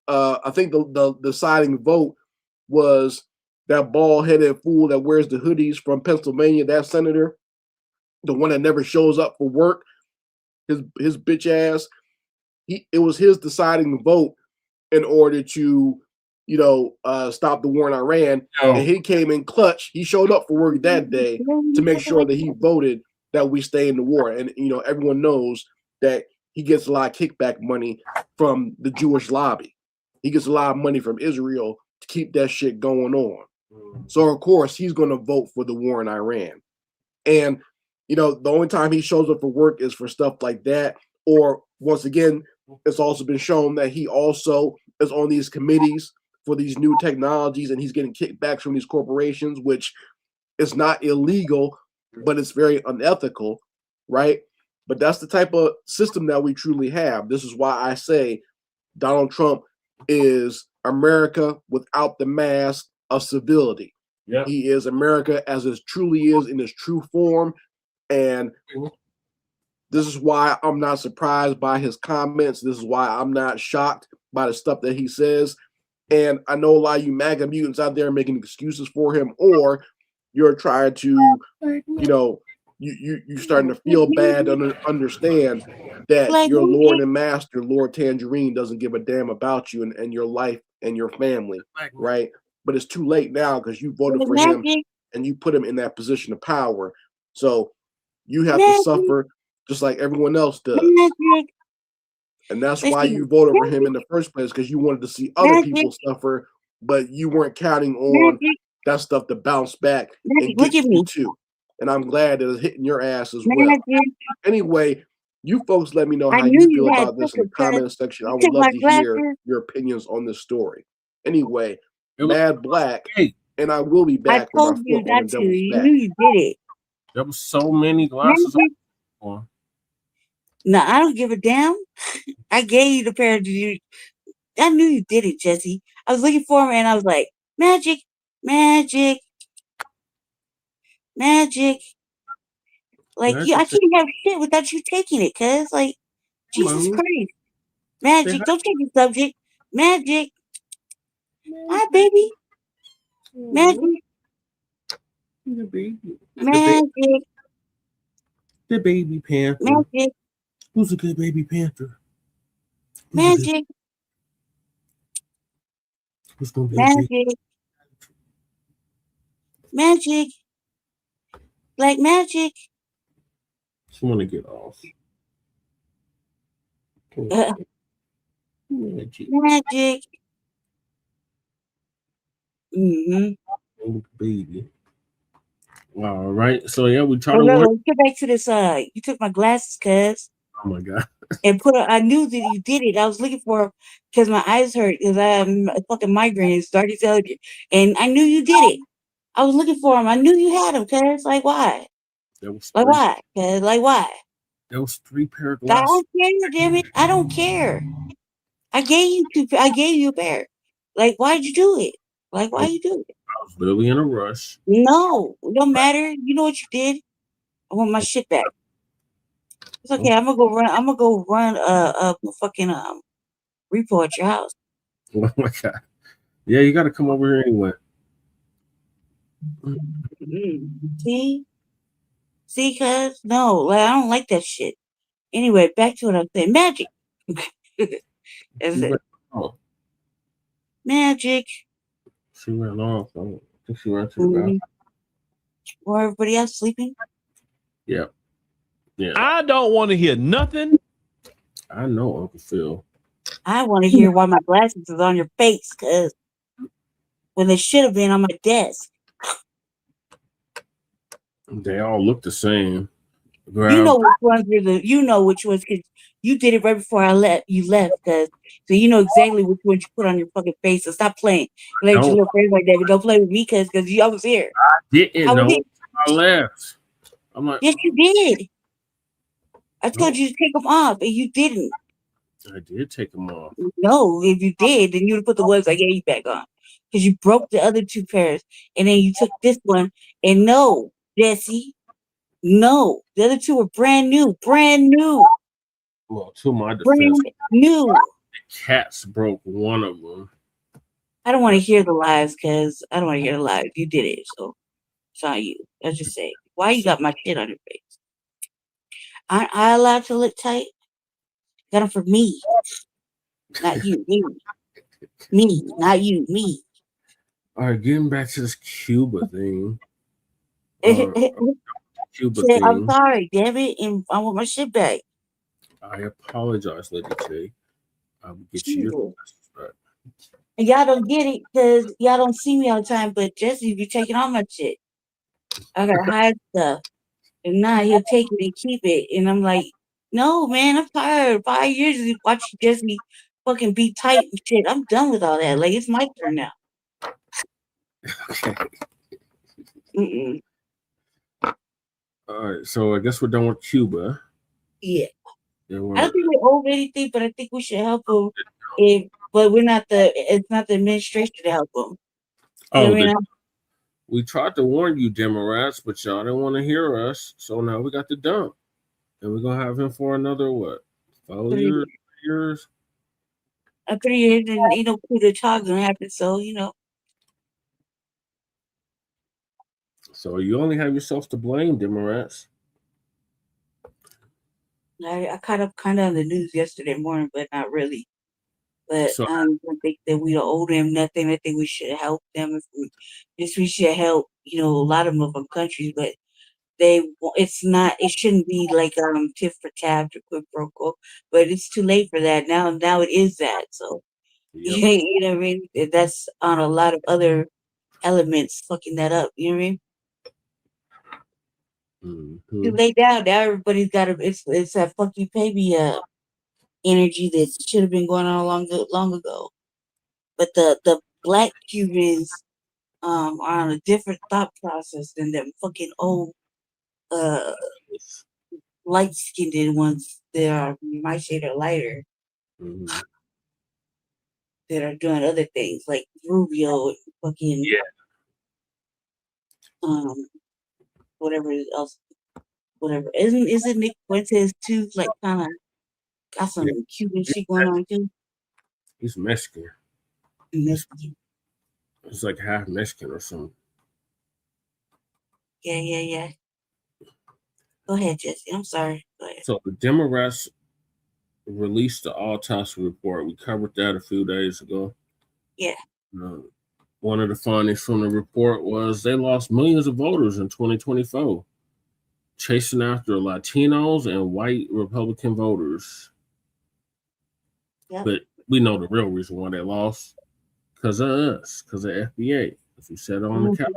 [SPEAKER 9] I think the deciding vote was that bald-headed fool that wears the hoodies from Pennsylvania, that senator, the one that never shows up for work, his bitch ass. It was his deciding vote in order to, stop the war in Iran. And he came in clutch. He showed up for work that day to make sure that he voted that we stay in the war. And, everyone knows that he gets a lot of kickback money from the Jewish lobby. He gets a lot of money from Israel to keep that shit going on. So, of course, he's going to vote for the war in Iran. And, the only time he shows up for work is for stuff like that. Or, once again, it's also been shown that he also is on these committees for these new technologies, and he's getting kickbacks from these corporations, which is not illegal, but it's very unethical, right? But that's the type of system that we truly have. This is why I say Donald Trump is America without the mask of civility. Yep. He is America as it truly is in its true form. And this is why I'm not surprised by his comments. This is why I'm not shocked by the stuff that he says. And I know a lot of you MAGA mutants out there making excuses for him, or you're trying to, you're starting to feel bad and understand that your Lord and Master, Lord Tangerine, doesn't give a damn about you and your life and your family, right? But it's too late now because you voted for him and you put him in that position of power. So you have to suffer just like everyone else does. And that's why you voted for him in the first place, because you wanted to see other people suffer, but you weren't counting on that stuff to bounce back and
[SPEAKER 14] Look
[SPEAKER 9] get
[SPEAKER 14] at
[SPEAKER 9] you
[SPEAKER 14] me.
[SPEAKER 9] too. And I'm glad that it's hitting your ass as well.
[SPEAKER 14] Magic.
[SPEAKER 9] Anyway, you folks let me know
[SPEAKER 14] I
[SPEAKER 9] how
[SPEAKER 14] knew
[SPEAKER 9] you
[SPEAKER 14] you
[SPEAKER 9] feel
[SPEAKER 14] had
[SPEAKER 9] about this in the
[SPEAKER 14] because
[SPEAKER 9] comment section. I
[SPEAKER 14] you
[SPEAKER 9] would
[SPEAKER 14] took
[SPEAKER 9] love
[SPEAKER 14] my
[SPEAKER 9] to hear
[SPEAKER 14] glasses.
[SPEAKER 9] your opinions on this story. Anyway,
[SPEAKER 20] It was
[SPEAKER 9] Mad Blacc, and I will be
[SPEAKER 14] I
[SPEAKER 9] back with my
[SPEAKER 14] told you
[SPEAKER 9] foot on
[SPEAKER 14] not
[SPEAKER 9] the
[SPEAKER 14] to.
[SPEAKER 9] devil's
[SPEAKER 14] You
[SPEAKER 9] back.
[SPEAKER 14] knew you did it.
[SPEAKER 20] there was so many glasses
[SPEAKER 14] Magic.
[SPEAKER 20] on.
[SPEAKER 14] No, I don't give a damn. I gave you the pair of you. I knew you did it, Jesse. I was looking for him and I was like, magic, magic, magic. Like,
[SPEAKER 20] Magic
[SPEAKER 14] I can't have shit without you taking it, cuz. Like, Jesus
[SPEAKER 20] Hello.
[SPEAKER 14] Christ. Magic, don't take the subject. Magic. Hi, baby. Magic.
[SPEAKER 20] The baby.
[SPEAKER 14] Magic.
[SPEAKER 20] The baby panther.
[SPEAKER 14] Magic.
[SPEAKER 20] Who's a good baby panther? Who's
[SPEAKER 14] Magic.
[SPEAKER 20] Who's gonna be a big
[SPEAKER 14] Magic. Magic. Like magic.
[SPEAKER 20] Just want to get off. Magic.
[SPEAKER 14] Magic. Mm-hmm.
[SPEAKER 20] Baby. All right. So yeah, we try
[SPEAKER 14] Oh,
[SPEAKER 20] to
[SPEAKER 14] no,
[SPEAKER 20] work.
[SPEAKER 14] let's get back to this. You took my glasses, cuz.
[SPEAKER 20] Oh my god.
[SPEAKER 14] And I knew that you did it. I was looking for him because my eyes hurt because I have a fucking migraine. Started telling you. And I knew you did it. I was looking for him. I knew you had him, cuz. Like, why?
[SPEAKER 20] There was
[SPEAKER 14] Like,
[SPEAKER 20] three.
[SPEAKER 14] why? Cuz, like, why?
[SPEAKER 20] There was 3 pair of
[SPEAKER 14] I
[SPEAKER 20] glasses.
[SPEAKER 14] don't care, damn it. I don't care. I gave you a pair. Like, why'd you do it? Like, why you do it?
[SPEAKER 20] I was literally in a rush.
[SPEAKER 14] No, it don't matter. You know what you did? I want my shit back. It's okay. I'm gonna go run a fucking repo at your house.
[SPEAKER 20] Oh my god. Yeah, you got to come over here anyway.
[SPEAKER 14] See, cuz no, like I don't like that shit. Anyway, back to what I'm saying. Magic. That's it.
[SPEAKER 20] Oh,
[SPEAKER 14] Magic.
[SPEAKER 20] she ran off. I think she ran to the bathroom.
[SPEAKER 14] Or everybody else sleeping.
[SPEAKER 20] Yeah. Yeah.
[SPEAKER 2] I don't want to hear nothing.
[SPEAKER 20] I know, Uncle Phil.
[SPEAKER 14] I want to hear why my glasses is on your face, cuz when they should have been on my desk.
[SPEAKER 20] They all look the same.
[SPEAKER 14] You know which ones were you know which ones because you did it right before you left, cuz so you know exactly which ones you put on your fucking face. So stop playing. Like your little face like that, but don't play with me because I was here.
[SPEAKER 20] I didn't know.
[SPEAKER 14] here.
[SPEAKER 20] I left. I'm like,
[SPEAKER 14] Yes, you did. I told you to take them off, and you didn't.
[SPEAKER 20] I did take them off.
[SPEAKER 14] No, if you did, then you would have put the ones I gave you back on. Because you broke the other 2 pairs, and then you took this one. And no, Jesse, no, the other 2 were brand new.
[SPEAKER 20] Well, to my defense,
[SPEAKER 14] Brand new.
[SPEAKER 20] the cats broke one of them.
[SPEAKER 14] I don't want to hear the lies, because I don't want to hear the lies. You did it, so it's on you. Let's just say, why you got my shit on your face? Aren't I allowed to look tight? Got them for me, not you. Me, not you. Me.
[SPEAKER 20] All right, getting back to this Cuba thing. Cuba
[SPEAKER 14] Say, I'm
[SPEAKER 20] thing.
[SPEAKER 14] sorry, damn it, and I want my shit back.
[SPEAKER 20] I apologize, Lady K. I will get you your glasses back.
[SPEAKER 14] And y'all don't get it because y'all don't see me all the time, but Jesse be taking all my shit. I gotta hide stuff. And now he'll take it and keep it. And I'm like, no, man, I'm tired. 5 years of watching Jesse fucking be tight and shit. I'm done with all that. Like, it's my turn now. Mm-mm.
[SPEAKER 20] All right, so I guess we're done with Cuba.
[SPEAKER 14] Yeah.
[SPEAKER 20] Yeah,
[SPEAKER 14] I don't think we owe anything, but I think we should help them. But it's not the administration to help them.
[SPEAKER 20] We tried to warn you, Democrats, but y'all didn't want to hear us. So now we got the dump. And we're going to have him for another, what, 5 years?
[SPEAKER 14] 3 years, and ain't no coup d'etat going to happen, so,
[SPEAKER 20] So you only have yourselves to blame, Democrats.
[SPEAKER 14] I caught up kind of on the news yesterday morning, but not really. But I don't think that we don't owe them nothing. I think we should help them. We should help, a lot of Muslim countries, but it shouldn't be like tit for tat or quid pro quo. But it's too late for that now. Now it is that. So you know what I mean. That's on a lot of other elements fucking that up. You know what I mean?
[SPEAKER 20] Mm-hmm.
[SPEAKER 14] Too late now. Now everybody's got a. It's that fuck you pay me energy that should have been going on long ago. But the black Cubans are on a different thought process than them fucking old light skinned ones that are my shade or lighter that are doing other things like Rubio and fucking whatever else. Whatever. Isn't Nick Fuentes too like kinda got some Cuban shit going on too?
[SPEAKER 20] He's Mexican.
[SPEAKER 14] Mexican.
[SPEAKER 20] It's like half Mexican or something.
[SPEAKER 14] Yeah. Go ahead, Jesse. I'm sorry. Go ahead.
[SPEAKER 20] So the Democrats released the autopsy report. We covered that a few days ago.
[SPEAKER 14] Yeah.
[SPEAKER 20] One of the findings from the report was they lost millions of voters in 2024, chasing after Latinos and white Republican voters.
[SPEAKER 14] Yep.
[SPEAKER 20] But we know the real reason why they lost. Because of us, because of FBA. As we said on the couch,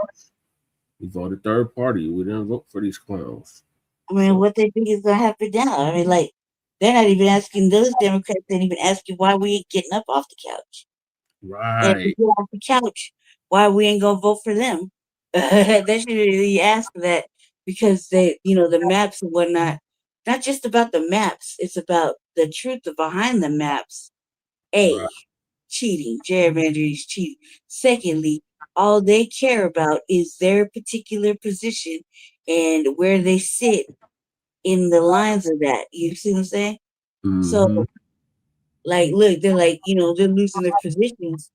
[SPEAKER 20] we voted third party. We didn't vote for these clowns.
[SPEAKER 14] I mean, what they think is gonna happen now? I mean, like, they're not even asking those Democrats. They didn't even ask you why we ain't getting up off the couch. And if we
[SPEAKER 20] Right.
[SPEAKER 14] get off the couch, why we ain't gonna vote for them? They should really ask for that because they, the maps and whatnot. Not just about the maps; it's about the truth behind the maps.
[SPEAKER 20] Right.
[SPEAKER 14] Cheating, gerrymandering is cheating. Secondly, all they care about is their particular position and where they sit in the lines of that. You see what I'm saying? So, like, look, they're like, they're losing their positions,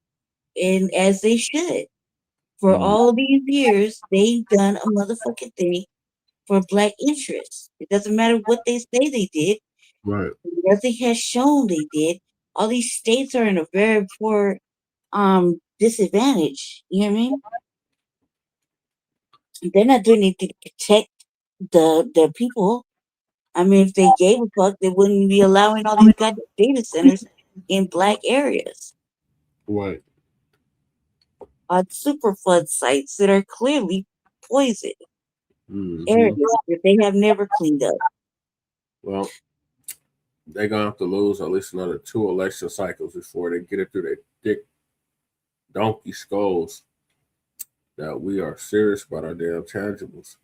[SPEAKER 14] and as they should. For all these years, they've done a motherfucking thing for black interests. It doesn't matter what they say they did.
[SPEAKER 20] Right.
[SPEAKER 14] Nothing has shown they did. All these states are in a very poor disadvantage. You know what I mean? They're not doing anything to protect the people. I mean, if they gave a fuck, they wouldn't be allowing all these goddamn data centers in black areas
[SPEAKER 20] Right.
[SPEAKER 14] on superflood sites that are clearly poison areas that they have never cleaned up.
[SPEAKER 20] Well, they're going to have to lose at least another 2 election cycles before they get it through their thick donkey skulls that we are serious about our damn tangibles.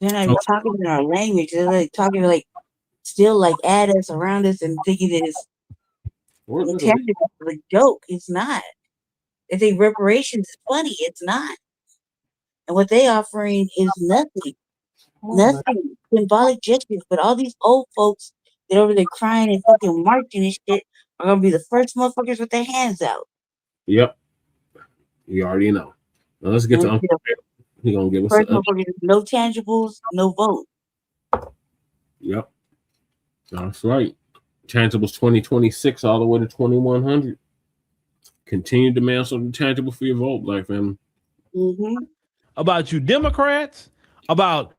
[SPEAKER 14] They're not even talking in our language. They're like talking like still like at us, around us, and thinking that it's intangible for a joke. It's not. They think reparations is funny. It's not. And what they offering is nothing. Nothing. Symbolic gestures. But all these old folks that over there crying and fucking marching and shit are gonna be the first motherfuckers with their hands out.
[SPEAKER 20] Yep. You already know. Now let's get to Uncle Bear. He's gonna give us
[SPEAKER 14] First motherfuckers, no tangibles, no vote.
[SPEAKER 20] Yep. That's right. Tangibles 2026 all the way to 2100. Continue to demand something tangible for your vote, black family.
[SPEAKER 2] About you Democrats, about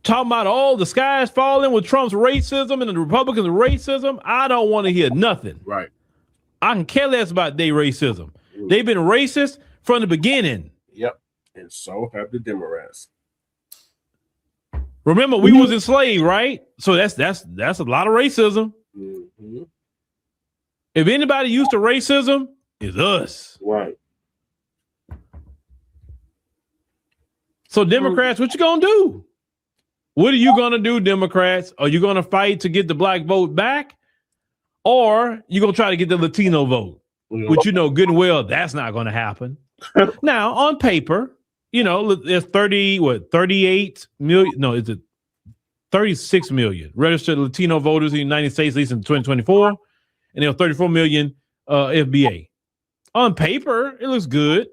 [SPEAKER 2] talking about all the sky's falling with Trump's racism and the Republicans' racism. I don't want to hear nothing.
[SPEAKER 20] Right.
[SPEAKER 2] I can care less about their racism. They've been racist from the beginning.
[SPEAKER 20] Yep. And so have the Democrats.
[SPEAKER 2] Remember, we was enslaved, right? So that's a lot of racism. If anybody used to racism, it's us.
[SPEAKER 20] Right.
[SPEAKER 2] So Democrats, what you gonna do? What are you gonna do, Democrats? Are you gonna fight to get the black vote back? Or you gonna try to get the Latino vote? Which you know good and well that's not gonna happen. Now, on paper, there's 38 million, no, is it 36 million registered Latino voters in the United States, at least in 2024, and there are 34 million FBA. On paper, it looks good,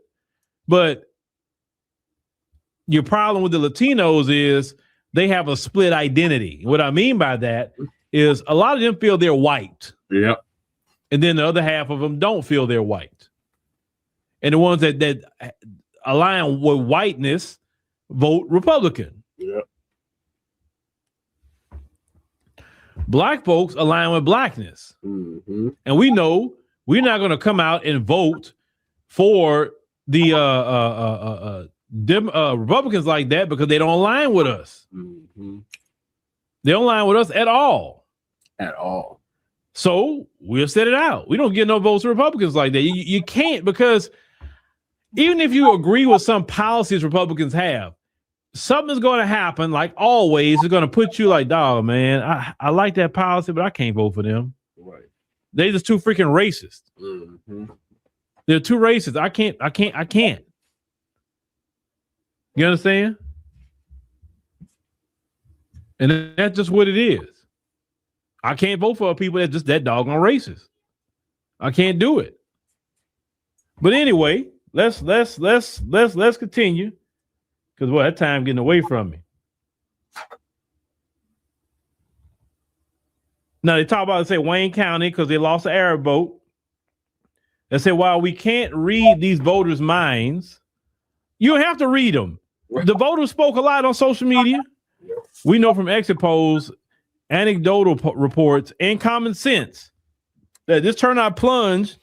[SPEAKER 2] but your problem with the Latinos is they have a split identity. What I mean by that is a lot of them feel they're white.
[SPEAKER 20] Yep.
[SPEAKER 2] And then the other half of them don't feel they're white. And the ones that align with whiteness vote Republican.
[SPEAKER 20] Yep.
[SPEAKER 2] Black folks align with blackness. And we know we're not going to come out and vote for Republicans like that because they don't align with us.
[SPEAKER 20] Mm-hmm.
[SPEAKER 2] They don't align with us at all.
[SPEAKER 20] At all.
[SPEAKER 2] So we'll set it out. We don't get no votes for Republicans like that. You can't, because even if you agree with some policies Republicans have, something's going to happen, like always. It's going to put you like, dog, man, I like that policy, but I can't vote for them.
[SPEAKER 20] Right.
[SPEAKER 2] They just too freaking racist.
[SPEAKER 20] Mm-hmm.
[SPEAKER 2] They're too racist. I can't. You understand? And that's just what it is. I can't vote for people that's just that doggone racist. I can't do it. But anyway, let's continue, because that time getting away from me. Now they talk about, say, Wayne County because they lost the Arab vote. They say, while we can't read these voters' minds, you don't have to read them. The voters spoke a lot on social media. We know from exit polls, anecdotal reports, and common sense that this turnout plunge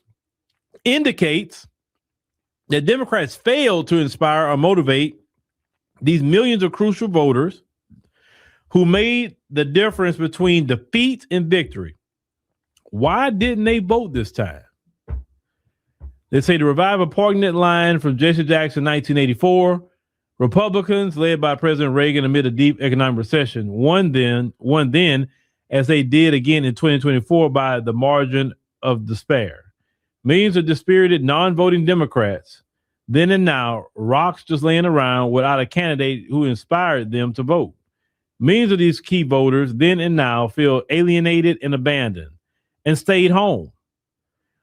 [SPEAKER 2] indicates that Democrats failed to inspire or motivate these millions of crucial voters who made the difference between defeat and victory. Why didn't they vote this time? They say to revive a poignant line from Jesse Jackson 1984, Republicans, led by President Reagan amid a deep economic recession, won then, as they did again in 2024 by the margin of despair. Millions of dispirited, non-voting Democrats, then and now, rocks just laying around without a candidate who inspired them to vote. Millions of these key voters, then and now, feel alienated and abandoned and stayed home.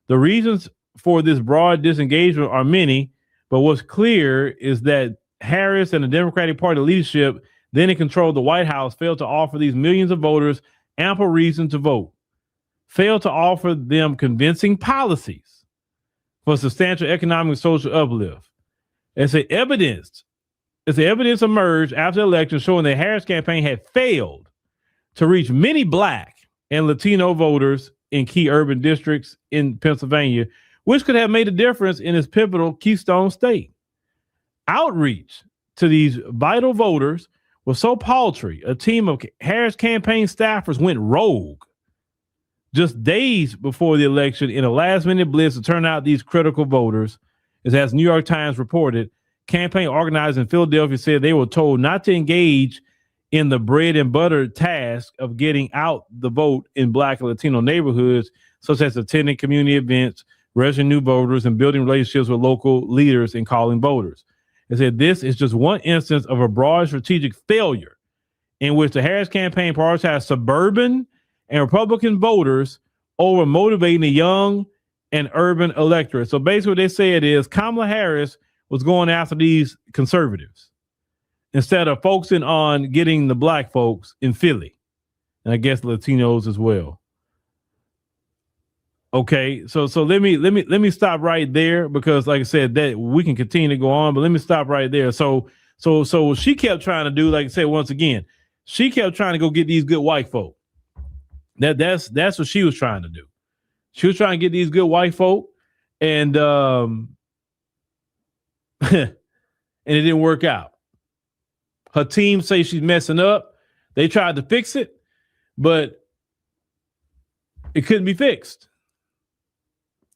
[SPEAKER 2] The reasons for this broad disengagement are many, but what's clear is that Harris and the Democratic Party leadership, then in control of the White House, failed to offer these millions of voters ample reason to vote, failed to offer them convincing policies for substantial economic and social uplift. As the evidence emerged after the election showing the Harris campaign had failed to reach many Black and Latino voters in key urban districts in Pennsylvania, which could have made a difference in its pivotal Keystone state. Outreach to these vital voters was so paltry, a team of Harris campaign staffers went rogue just days before the election in a last-minute blitz to turn out these critical voters. As New York Times reported, campaign organizers in Philadelphia said they were told not to engage in the bread and butter task of getting out the vote in Black and Latino neighborhoods, such as attending community events, registering new voters, and building relationships with local leaders and calling voters. They said this is just one instance of a broad strategic failure in which the Harris campaign prioritized suburban and Republican voters over motivating the young and urban electorate. So basically what they said is Kamala Harris was going after these conservatives instead of focusing on getting the Black folks in Philly, and I guess Latinos as well. Okay, so let me stop right there, because like I said, that we can continue to go on, but let me stop right there. So she kept trying to do, like I said, once again, she kept trying to go get these good white folk. That's what she was trying to do. She was trying to get these good white folk, and and it didn't work out. Her team say she's messing up. They tried to fix it, but it couldn't be fixed.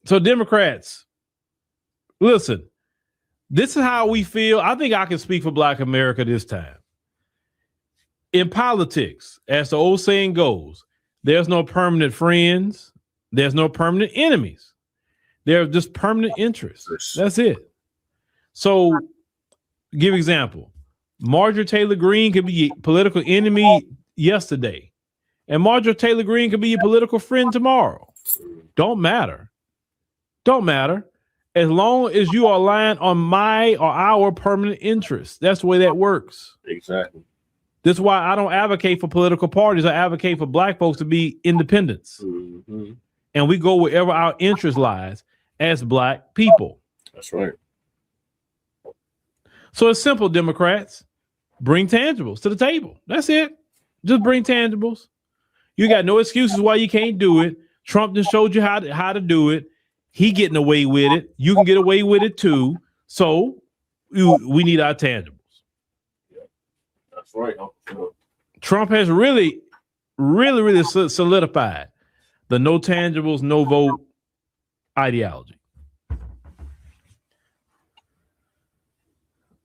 [SPEAKER 2] So Democrats, listen, this is how we feel. I think I can speak for Black America this time. In politics, as the old saying goes, there's no permanent friends. There's no permanent enemies. There are just permanent interests. That's it. So, give example. Marjorie Taylor Greene could be a political enemy yesterday, and Marjorie Taylor Greene could be a political friend tomorrow. Don't matter. Don't matter. As long as you are aligned on my or our permanent interests. That's the way that works.
[SPEAKER 20] Exactly.
[SPEAKER 2] This is why I don't advocate for political parties. I advocate for Black folks to be independents.
[SPEAKER 20] Mm-hmm.
[SPEAKER 2] And we go wherever our interest lies as Black people.
[SPEAKER 20] That's right.
[SPEAKER 2] So it's simple, Democrats. Bring tangibles to the table. That's it. Just bring tangibles. You got no excuses why you can't do it. Trump just showed you how to do it. He getting away with it. You can get away with it too. So we need our tangibles.
[SPEAKER 20] That's right.
[SPEAKER 2] Trump has really solidified the no tangibles, no vote ideology.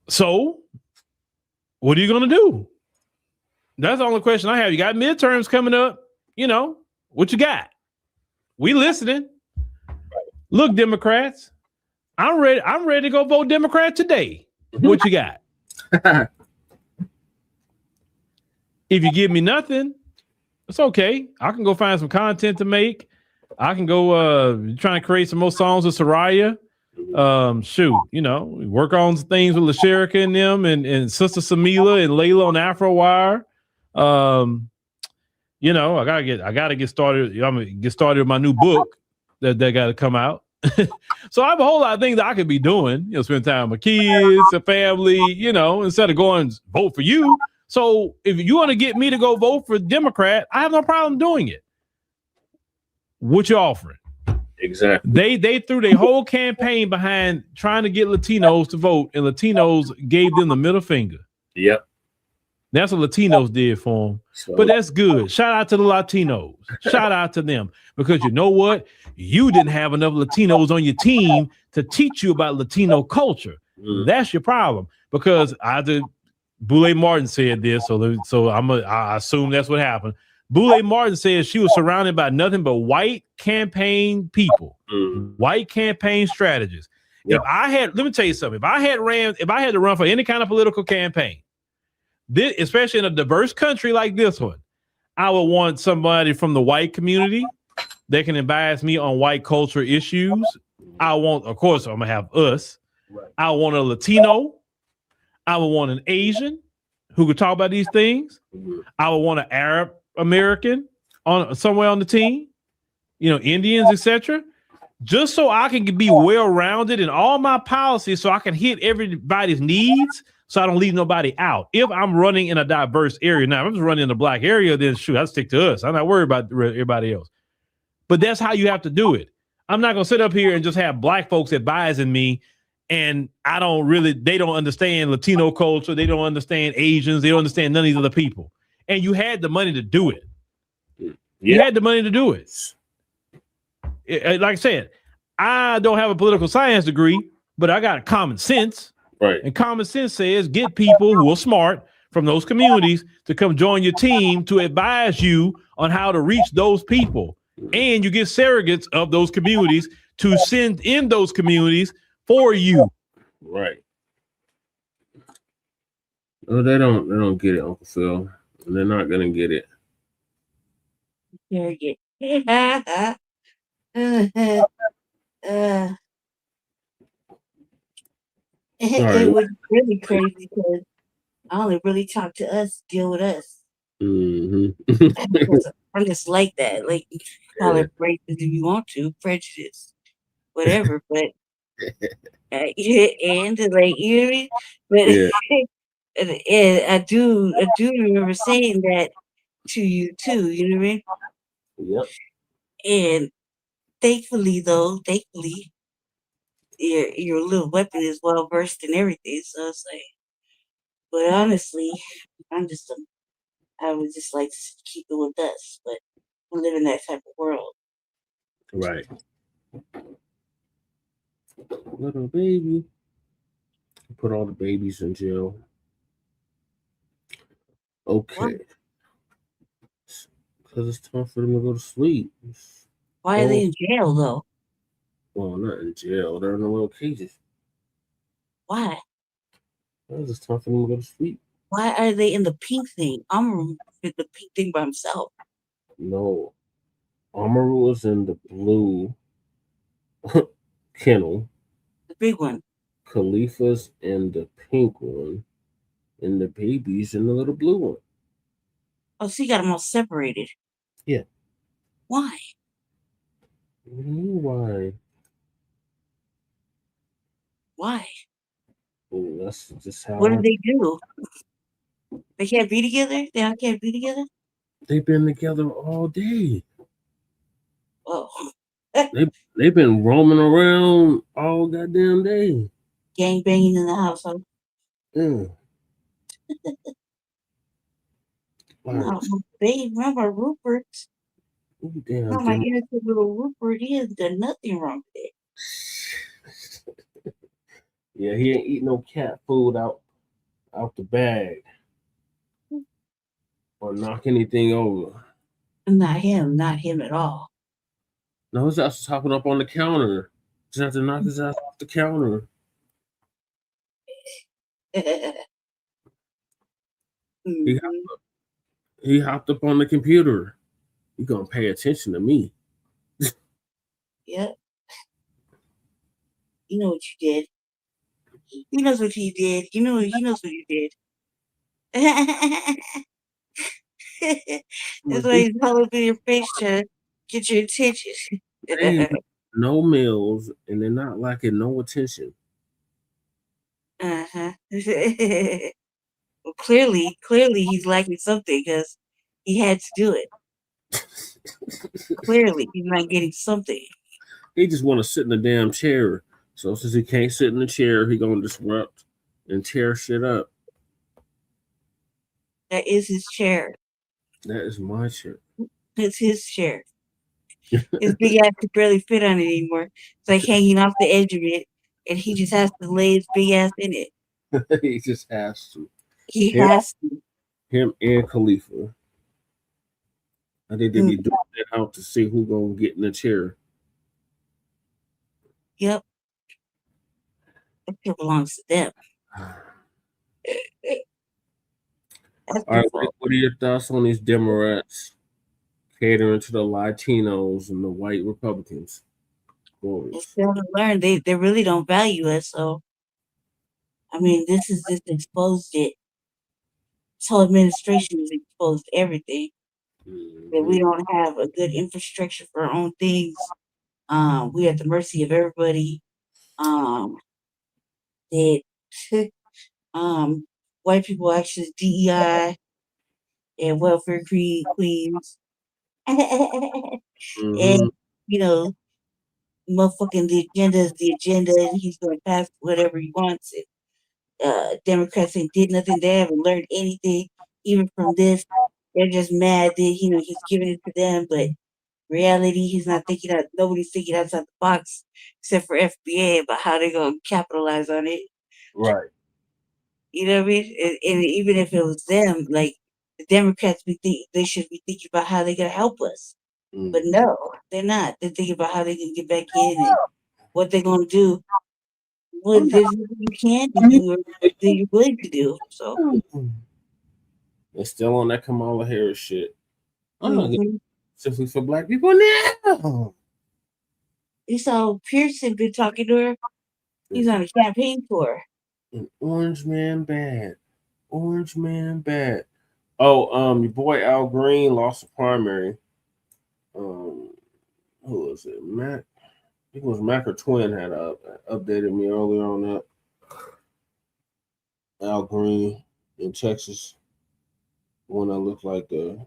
[SPEAKER 2] So what are you going to do? That's the only question I have. You got midterms coming up. You know, what you got? We listening. Look, Democrats, I'm ready to go vote Democrat today. What you got? If you give me nothing, it's okay. I can go find some content to make. I can go try and create some more songs with Soraya. Shoot, you know, work on some things with LaSherica and them and Sister Samila and Layla on AfroWire. You know, I gotta get started. I'm gonna get started with my new book that gotta come out. So I have a whole lot of things that I could be doing, you know, spend time with my kids, the family, you know, instead of going vote for you. So if you want to get me to go vote for Democrat, I have no problem doing it. What you offering?
[SPEAKER 20] Exactly.
[SPEAKER 2] They threw their whole campaign behind trying to get Latinos to vote, and Latinos gave them the middle finger.
[SPEAKER 20] Yep.
[SPEAKER 2] That's what Latinos did for them.
[SPEAKER 20] So,
[SPEAKER 2] but that's good. Shout out to the Latinos. Shout out to them. Because you know what? You didn't have enough Latinos on your team to teach you about Latino culture. That's your problem. Because Boule Martin said this, so I assume that's what happened. Boule Martin said she was surrounded by nothing but white campaign people, white campaign strategists. Yep. Let me tell you something. If I had to run for any kind of political campaign, especially in a diverse country like this one, I would want somebody from the white community that can advise me on white culture issues. Of course, I'm gonna have us. Right. I want a Latino. I would want an Asian who could talk about these things. I would want an Arab American somewhere on the team, you know, Indians, etc. Just so I can be well-rounded in all my policies, so I can hit everybody's needs, so I don't leave nobody out. If I'm running in a diverse area, now if I'm just running in a black area, then shoot, I'll stick to us. I'm not worried about everybody else. But that's how you have to do it. I'm not gonna sit up here and just have black folks advising me, and they don't understand Latino culture, they don't understand Asians, they don't understand none of these other people. And you had the money to do it. Yeah. You had the money to do it. Like I said, I don't have a political science degree, but I got common sense.
[SPEAKER 20] Right.
[SPEAKER 2] And common sense says get people who are smart from those communities to come join your team to advise you on how to reach those people. And you get surrogates of those communities to send in those communities for you.
[SPEAKER 20] Right. Oh, they don't get it, Uncle Phil. They're not gonna get it.
[SPEAKER 14] Surrogate. It was really crazy because I only really talk to us, deal with us. I'm just like that. Like, you call it racist if you want to, prejudice, whatever. But and like, you know what I mean? But and I do remember saying that to you too. You know what I mean?
[SPEAKER 20] Yep.
[SPEAKER 14] And thankfully, your little weapon is well versed in everything. So it's like, but honestly, I would just like to keep it with us, but we live in that type of world.
[SPEAKER 20] Right. Little baby. Put all the babies in jail. Okay. Because it's time for them to go to sleep.
[SPEAKER 14] Why are they in jail though?
[SPEAKER 20] Well, not in jail. They're in the little cages.
[SPEAKER 14] Why?
[SPEAKER 20] Well, it's time for them to go to sleep.
[SPEAKER 14] Why are they in the pink thing? I'm in the pink thing by himself.
[SPEAKER 20] No. Amaru was in the blue kennel.
[SPEAKER 14] The big one.
[SPEAKER 20] Khalifa's in the pink one. And the baby's in the little blue one.
[SPEAKER 14] Oh, so you got them all separated.
[SPEAKER 20] Yeah.
[SPEAKER 14] Why?
[SPEAKER 20] Why?
[SPEAKER 14] Why?
[SPEAKER 20] Oh, that's just how.
[SPEAKER 14] What do they do? They can't be together? They all can't be together?
[SPEAKER 20] They've been together all day.
[SPEAKER 14] Oh.
[SPEAKER 20] They've been roaming around all goddamn day.
[SPEAKER 14] gang banging in the household.
[SPEAKER 20] Mm.
[SPEAKER 14] No, babe, remember Rupert?
[SPEAKER 20] Damn,
[SPEAKER 14] No, my innocent little Rupert, he has done nothing wrong with it.
[SPEAKER 20] Yeah, he ain't eat no cat food out the bag or knock anything over.
[SPEAKER 14] Not him at all.
[SPEAKER 20] No, his ass was hopping up on the counter. Just have to knock his ass off the counter. He hopped up on the computer. He gonna pay attention to me.
[SPEAKER 14] Yep. You know what you did. He knows what he did. He knows what you did. That's why he's all up in your face to get your attention.
[SPEAKER 20] They ain't no meals and they're not lacking no attention.
[SPEAKER 14] Uh-huh. Well, clearly he's lacking something because he had to do it. Clearly, he's not getting something.
[SPEAKER 20] He just want to sit in the damn chair. So since he can't sit in the chair, he gonna disrupt and tear shit up.
[SPEAKER 14] That is his chair.
[SPEAKER 20] That is my chair.
[SPEAKER 14] It's his chair. His big ass could barely fit on it anymore. It's like hanging off the edge of it, and he just has to lay his big ass in it.
[SPEAKER 20] He just has to.
[SPEAKER 14] He has to.
[SPEAKER 20] Him and Khalifa. I think they be doing that out to see who gonna get in the chair.
[SPEAKER 14] Yep. That chair belongs to them.
[SPEAKER 20] All right, what are your thoughts on these Democrats catering to the Latinos and the white Republicans?
[SPEAKER 14] It's still to learn. They really don't value us. So, I mean, this has just exposed it. This whole administration has exposed everything. That we don't have a good infrastructure for our own things. We at the mercy of everybody. That white people access DEI and welfare queens. And you know, motherfucking the agenda is the agenda, and he's going to pass whatever he wants. Democrats ain't did nothing. They haven't learned anything, even from this. They're just mad that he's giving it to them, but reality, he's not thinking out. Nobody's thinking outside the box except for FBA about how they're gonna capitalize on it.
[SPEAKER 20] Right.
[SPEAKER 14] You know what I mean? And even if it was them, like the Democrats, they should be thinking about how they're gonna help us. But no, they're not. They're thinking about how they can get back in and what they're gonna do. What you can do or what you're willing to do. So
[SPEAKER 20] they're still on that Kamala Harris shit. I'm not getting simply for black people now.
[SPEAKER 14] You saw Pearson been talking to her. He's on a campaign tour.
[SPEAKER 20] An orange man bad. Orange man bad. Oh, your boy Al Green lost the primary. Who was it? Mac. I think it was Mac or Twin had updated me earlier on that. Al Green in Texas. One that looked like the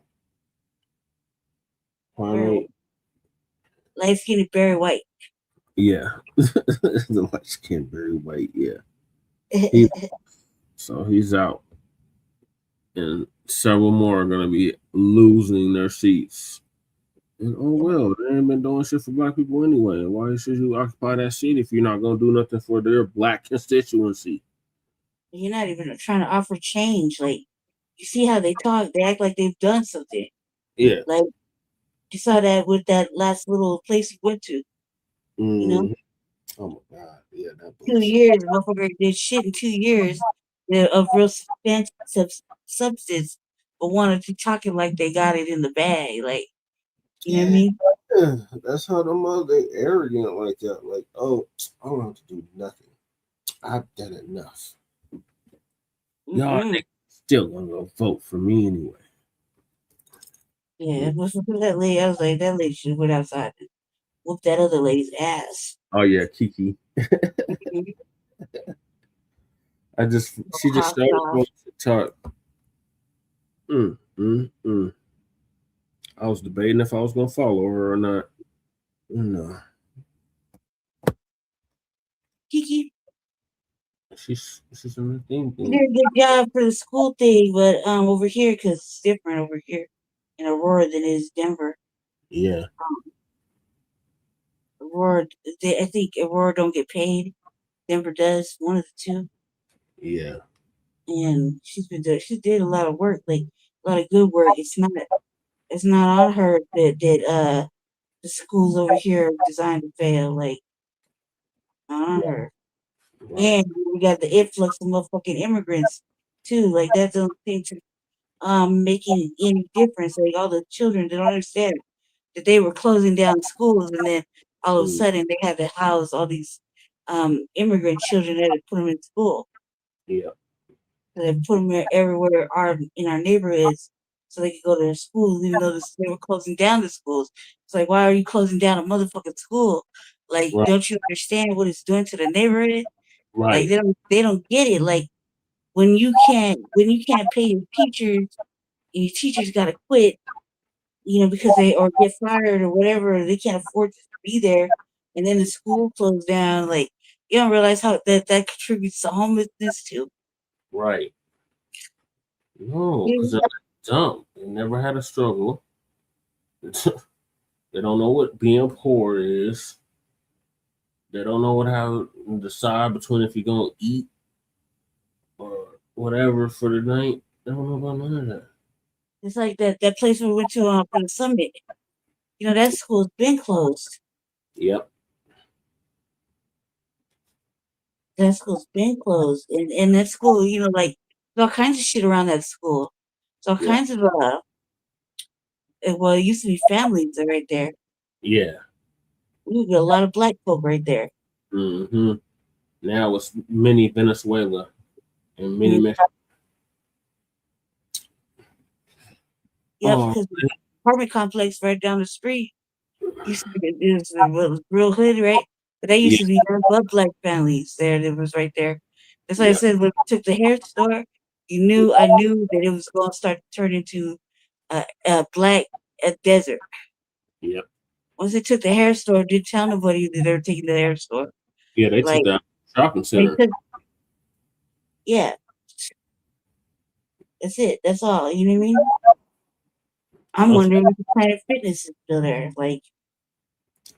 [SPEAKER 20] primary.
[SPEAKER 14] Light skinned Barry White.
[SPEAKER 20] Yeah. The light skinned Barry White, yeah. So he's out. And several more are going to be losing their seats. And oh well, they ain't been doing shit for black people anyway. Why should you occupy that seat if you're not going to do nothing for their black constituency?
[SPEAKER 14] You're not even trying to offer change. Like, you see how they talk? They act like they've done something.
[SPEAKER 20] Yeah.
[SPEAKER 14] Like, you saw that with that last little place you went to. You know?
[SPEAKER 20] Oh my God. Yeah, that
[SPEAKER 14] 2 years, motherfucker did shit in 2 years of real substance, but wanted to talking like they got it in the bag. Like, you know what I mean?
[SPEAKER 20] Yeah, that's how they arrogant like that. Like, oh, I don't have to do nothing. I've done enough. Y'all niggas still gonna go vote for me anyway.
[SPEAKER 14] Yeah, that lady, I was like, that lady should have went outside and whooped that other lady's ass.
[SPEAKER 20] Oh yeah, Kiki. She just started going to TikTok. I was debating if I was gonna follow her or not. No.
[SPEAKER 14] Kiki.
[SPEAKER 20] She's in the thing.
[SPEAKER 14] You did a good job for the school thing, but over here, because it's different over here in Aurora than it is Denver.
[SPEAKER 20] Yeah.
[SPEAKER 14] Aurora, I think Aurora don't get paid. Denver does, one of the two.
[SPEAKER 20] Yeah.
[SPEAKER 14] And she did a lot of work, like a lot of good work. It's not on her that the schools over here are designed to fail. Like, not on her. And we got the influx of motherfucking immigrants too. Like that doesn't seem to making any difference. Like all the children don't understand that they were closing down schools, and then all of a sudden they had to house all these immigrant children that had put them in school.
[SPEAKER 20] Yeah.
[SPEAKER 14] They put them everywhere in our neighborhoods so they could go to their schools, even though they were closing down the schools. It's like, why are you closing down a motherfucking school? Like,
[SPEAKER 20] Right.
[SPEAKER 14] don't you understand what it's doing to the neighborhood?
[SPEAKER 20] Right.
[SPEAKER 14] Like they don't get it. Like when you can't pay your teachers, and your teachers gotta quit, because they or get fired or whatever, or they can't afford to be there, and then the school closed down. Like you don't realize how that contributes to homelessness too.
[SPEAKER 20] Right. No, because they're dumb. They never had a struggle. They don't know what being poor is. They don't know how to decide between if you're going to eat or whatever for the night. They don't know about none of that.
[SPEAKER 14] It's like that place we went to for the summit. That school's been closed.
[SPEAKER 20] Yep.
[SPEAKER 14] That school's been closed. And that school, like there's all kinds of shit around that school. There's all kinds of it used to be families right there.
[SPEAKER 20] Yeah.
[SPEAKER 14] We got a lot of black folk right there.
[SPEAKER 20] Mm-hmm. Now it's mini Venezuela and mini Mexico.
[SPEAKER 14] Yeah, because the apartment complex right down the street used to be it was real hood, right? But they used to be but black families there. That was right there. That's why I said when we took the hair store, I knew that it was going to start to turn into a black desert.
[SPEAKER 20] Yep.
[SPEAKER 14] Once they took the hair store, didn't tell nobody that they were taking the hair store.
[SPEAKER 20] Yeah, they took that shopping center.
[SPEAKER 14] Yeah. That's it. That's all. You know what I mean? I'm wondering if the Planet Fitness is still there. Like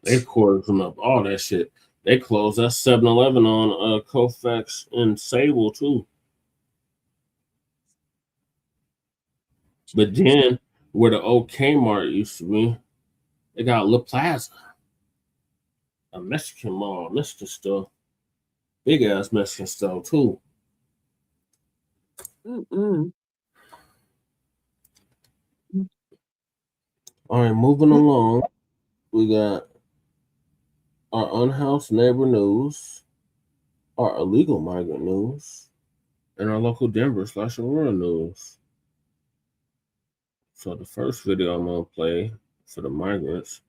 [SPEAKER 20] they corded them up, all that shit. They closed that 7-Eleven on Colfax and Sable too. But then where the old Kmart used to be, they got La Plaza, a Mexican mall, Mexican store, big ass Mexican store too.
[SPEAKER 14] Mm-mm.
[SPEAKER 20] All right, moving along, we got our unhoused neighbor news, our illegal migrant news, and our local Denver/Aurora news. So the first video I'm gonna play for the migrants,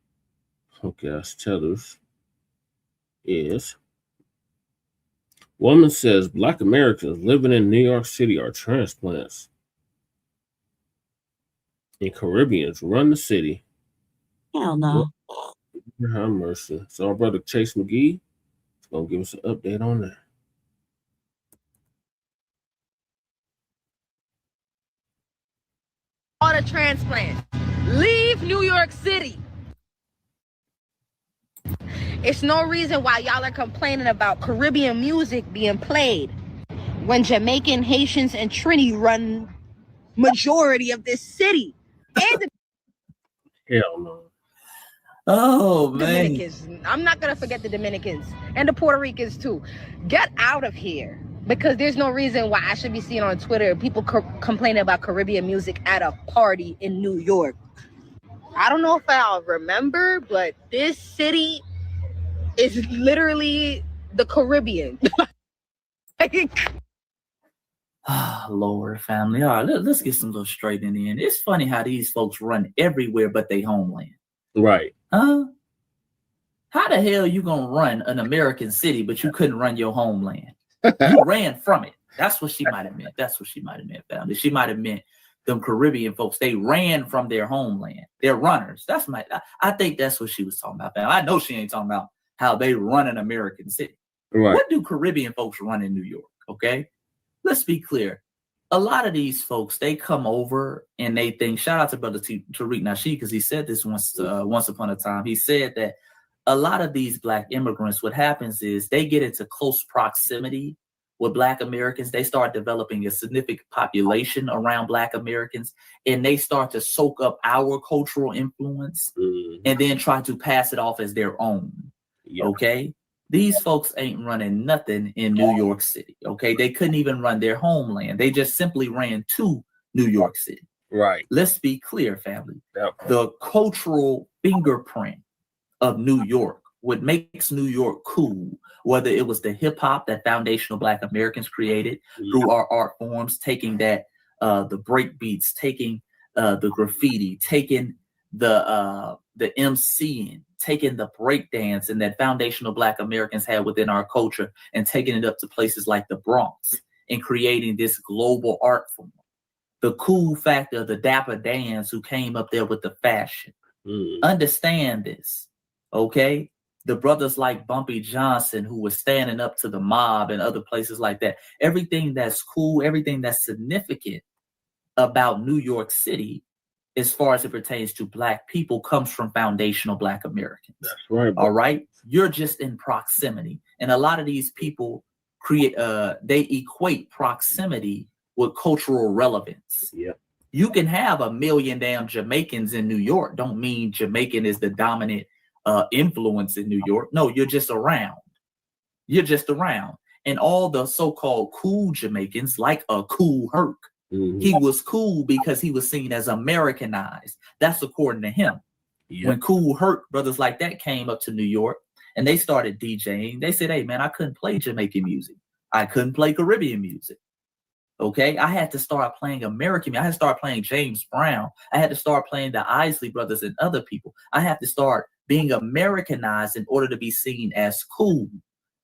[SPEAKER 20] ass tethers, is woman says Black Americans living in New York City are transplants. And Caribbeans run the city.
[SPEAKER 14] Hell no.
[SPEAKER 20] Have mercy. So our brother Chase McGee is gonna give us an update on that.
[SPEAKER 10] All the transplants. Leave New York City. It's no reason why y'all are complaining about Caribbean music being played when Jamaican, Haitians, and Trini run majority of this city. And the
[SPEAKER 20] Hell no.
[SPEAKER 12] Oh, man.
[SPEAKER 10] Dominicans. I'm not going to forget the Dominicans and the Puerto Ricans too. Get out of here. Because there's no reason why I should be seeing on Twitter people complaining about Caribbean music at a party in New York. I don't know if I'll remember, but this city is literally the Caribbean.
[SPEAKER 12] Lord, family. All right, let's get some little straightening in. It's funny how these folks run everywhere but they homeland.
[SPEAKER 20] Right.
[SPEAKER 12] Huh? How the hell you gonna run an American city but you couldn't run your homeland? You ran from it. That's what she might have meant. That's what she might have meant, family. She might have meant them Caribbean folks. They ran from their homeland. They're runners. I think that's what she was talking about, family. I know she ain't talking about how they run an American city.
[SPEAKER 20] Right.
[SPEAKER 12] What do Caribbean folks run in New York? Okay, let's be clear. A lot of these folks, they come over and they think. Shout out to Brother Tariq Nasheed, because he said this once upon a time. He said that a lot of these Black immigrants, what happens is they get into close proximity with Black Americans. They start developing a significant population around Black Americans, and they start to soak up our cultural influence and then try to pass it off as their own. Okay? These folks ain't running nothing in New York City. Okay? They couldn't even run their homeland. They just simply ran to New York City.
[SPEAKER 18] Right.
[SPEAKER 12] Let's be clear, family. The cultural fingerprint of New York, what makes New York cool, whether it was the hip hop that foundational Black Americans created through our art forms, taking that the break beats, taking the graffiti, taking the MCing, taking the break dance, and that foundational Black Americans had within our culture, and taking it up to places like the Bronx and creating this global art form. The cool factor of the Dapper Dans who came up there with the fashion. Understand this, okay? The brothers like Bumpy Johnson who was standing up to the mob and other places like that. Everything that's cool, everything that's significant about New York City as far as it pertains to Black people comes from foundational Black Americans.
[SPEAKER 20] That's right.
[SPEAKER 12] All right? You're just in proximity. And a lot of these people they equate proximity with cultural relevance.
[SPEAKER 20] Yeah.
[SPEAKER 12] You can have 1 million damn Jamaicans in New York. Don't mean Jamaican is the dominant influence in New York. No, you're just around. You're just around. And all the so-called cool Jamaicans, like a Cool Herc, he was cool because he was seen as Americanized. That's according to him. When Cool Herc, brothers like that, came up to New York and they started DJing, they said, hey, man, I couldn't play Jamaican music. I couldn't play Caribbean music. Okay, I had to start playing American music. I had to start playing James Brown. I had to start playing the Isley Brothers and other people. I had to start being Americanized in order to be seen as cool.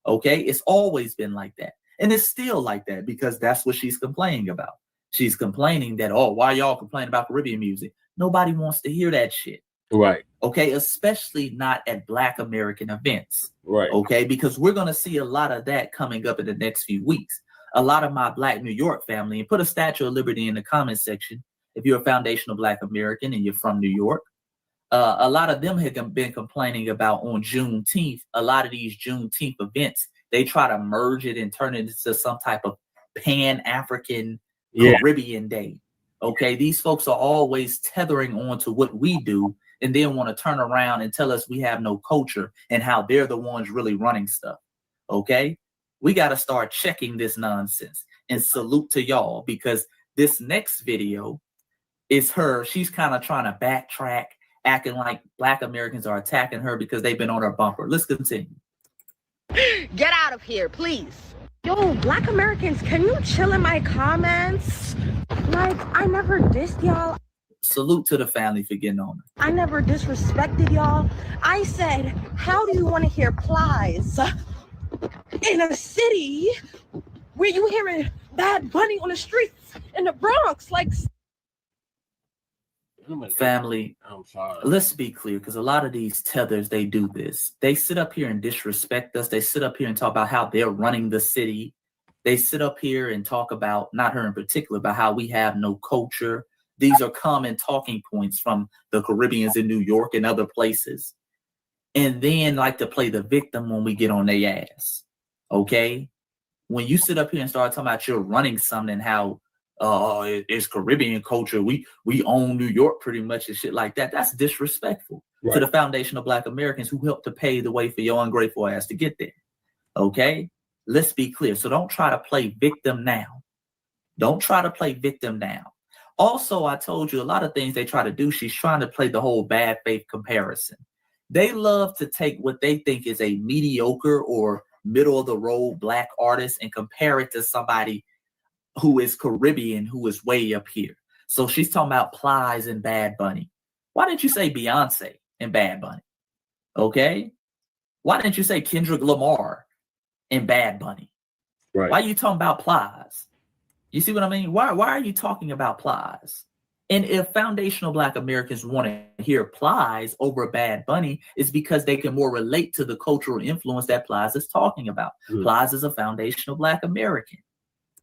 [SPEAKER 12] Okay, it's always been like that. And it's still like that because that's what she's complaining about. She's complaining that, oh, why y'all complaining about Caribbean music? Nobody wants to hear that shit.
[SPEAKER 20] Right.
[SPEAKER 12] Okay, especially not at Black American events.
[SPEAKER 20] Right.
[SPEAKER 12] Okay, because we're going to see a lot of that coming up in the next few weeks. A lot of my Black New York family, and put a Statue of Liberty in the comment section if you're a foundational Black American and you're from New York. A lot of them have been complaining about on Juneteenth, a lot of these Juneteenth events, they try to merge it and turn it into some type of Pan-African Caribbean Day. Okay, these folks are always tethering on to what we do and then want to turn around and tell us we have no culture and how they're the ones really running stuff. Okay, we got to start checking this nonsense, and salute to y'all, because this next video is her. She's kind of trying to backtrack, acting like Black Americans are attacking her because they've been on her bumper. Let's continue.
[SPEAKER 10] Get out of here, please. Yo, Black Americans, can you chill in my comments? Like, I never dissed y'all.
[SPEAKER 12] Salute to the family for getting on her.
[SPEAKER 10] I never disrespected y'all. I said, how do you want to hear plies in a city where you hearing Bad Bunny on the streets in the Bronx? Like,
[SPEAKER 12] family,
[SPEAKER 20] I'm sorry.
[SPEAKER 12] Let's be clear, because a lot of these tethers, they do this. They sit up here and disrespect us. They sit up here and talk about how they're running the city. They sit up here and talk about, not her in particular, but how we have no culture. These are common talking points from the Caribbeans in New York and other places. And then like to play the victim when we get on their ass. Okay? When you sit up here and start talking about you're running something, how it's Caribbean culture, we own New York pretty much and shit like that, that's disrespectful to the foundational Black Americans who helped to pave the way for your ungrateful ass to get there. Okay? Let's be clear. So don't try to play victim now. Don't try to play victim now. Also, I told you a lot of things they try to do. She's trying to play the whole bad faith comparison. They love to take what they think is a mediocre or middle of the road Black artist and compare it to somebody who is Caribbean, who is way up here. So she's talking about Plies and Bad Bunny. Why didn't you say Beyonce and Bad Bunny? Okay? Why didn't you say Kendrick Lamar and Bad Bunny?
[SPEAKER 20] Right.
[SPEAKER 12] Why are you talking about Plies? You see what I mean? Why are you talking about Plies? And if foundational Black Americans want to hear Plies over Bad Bunny, it's because they can more relate to the cultural influence that Plies is talking about. Plies is a foundational Black American.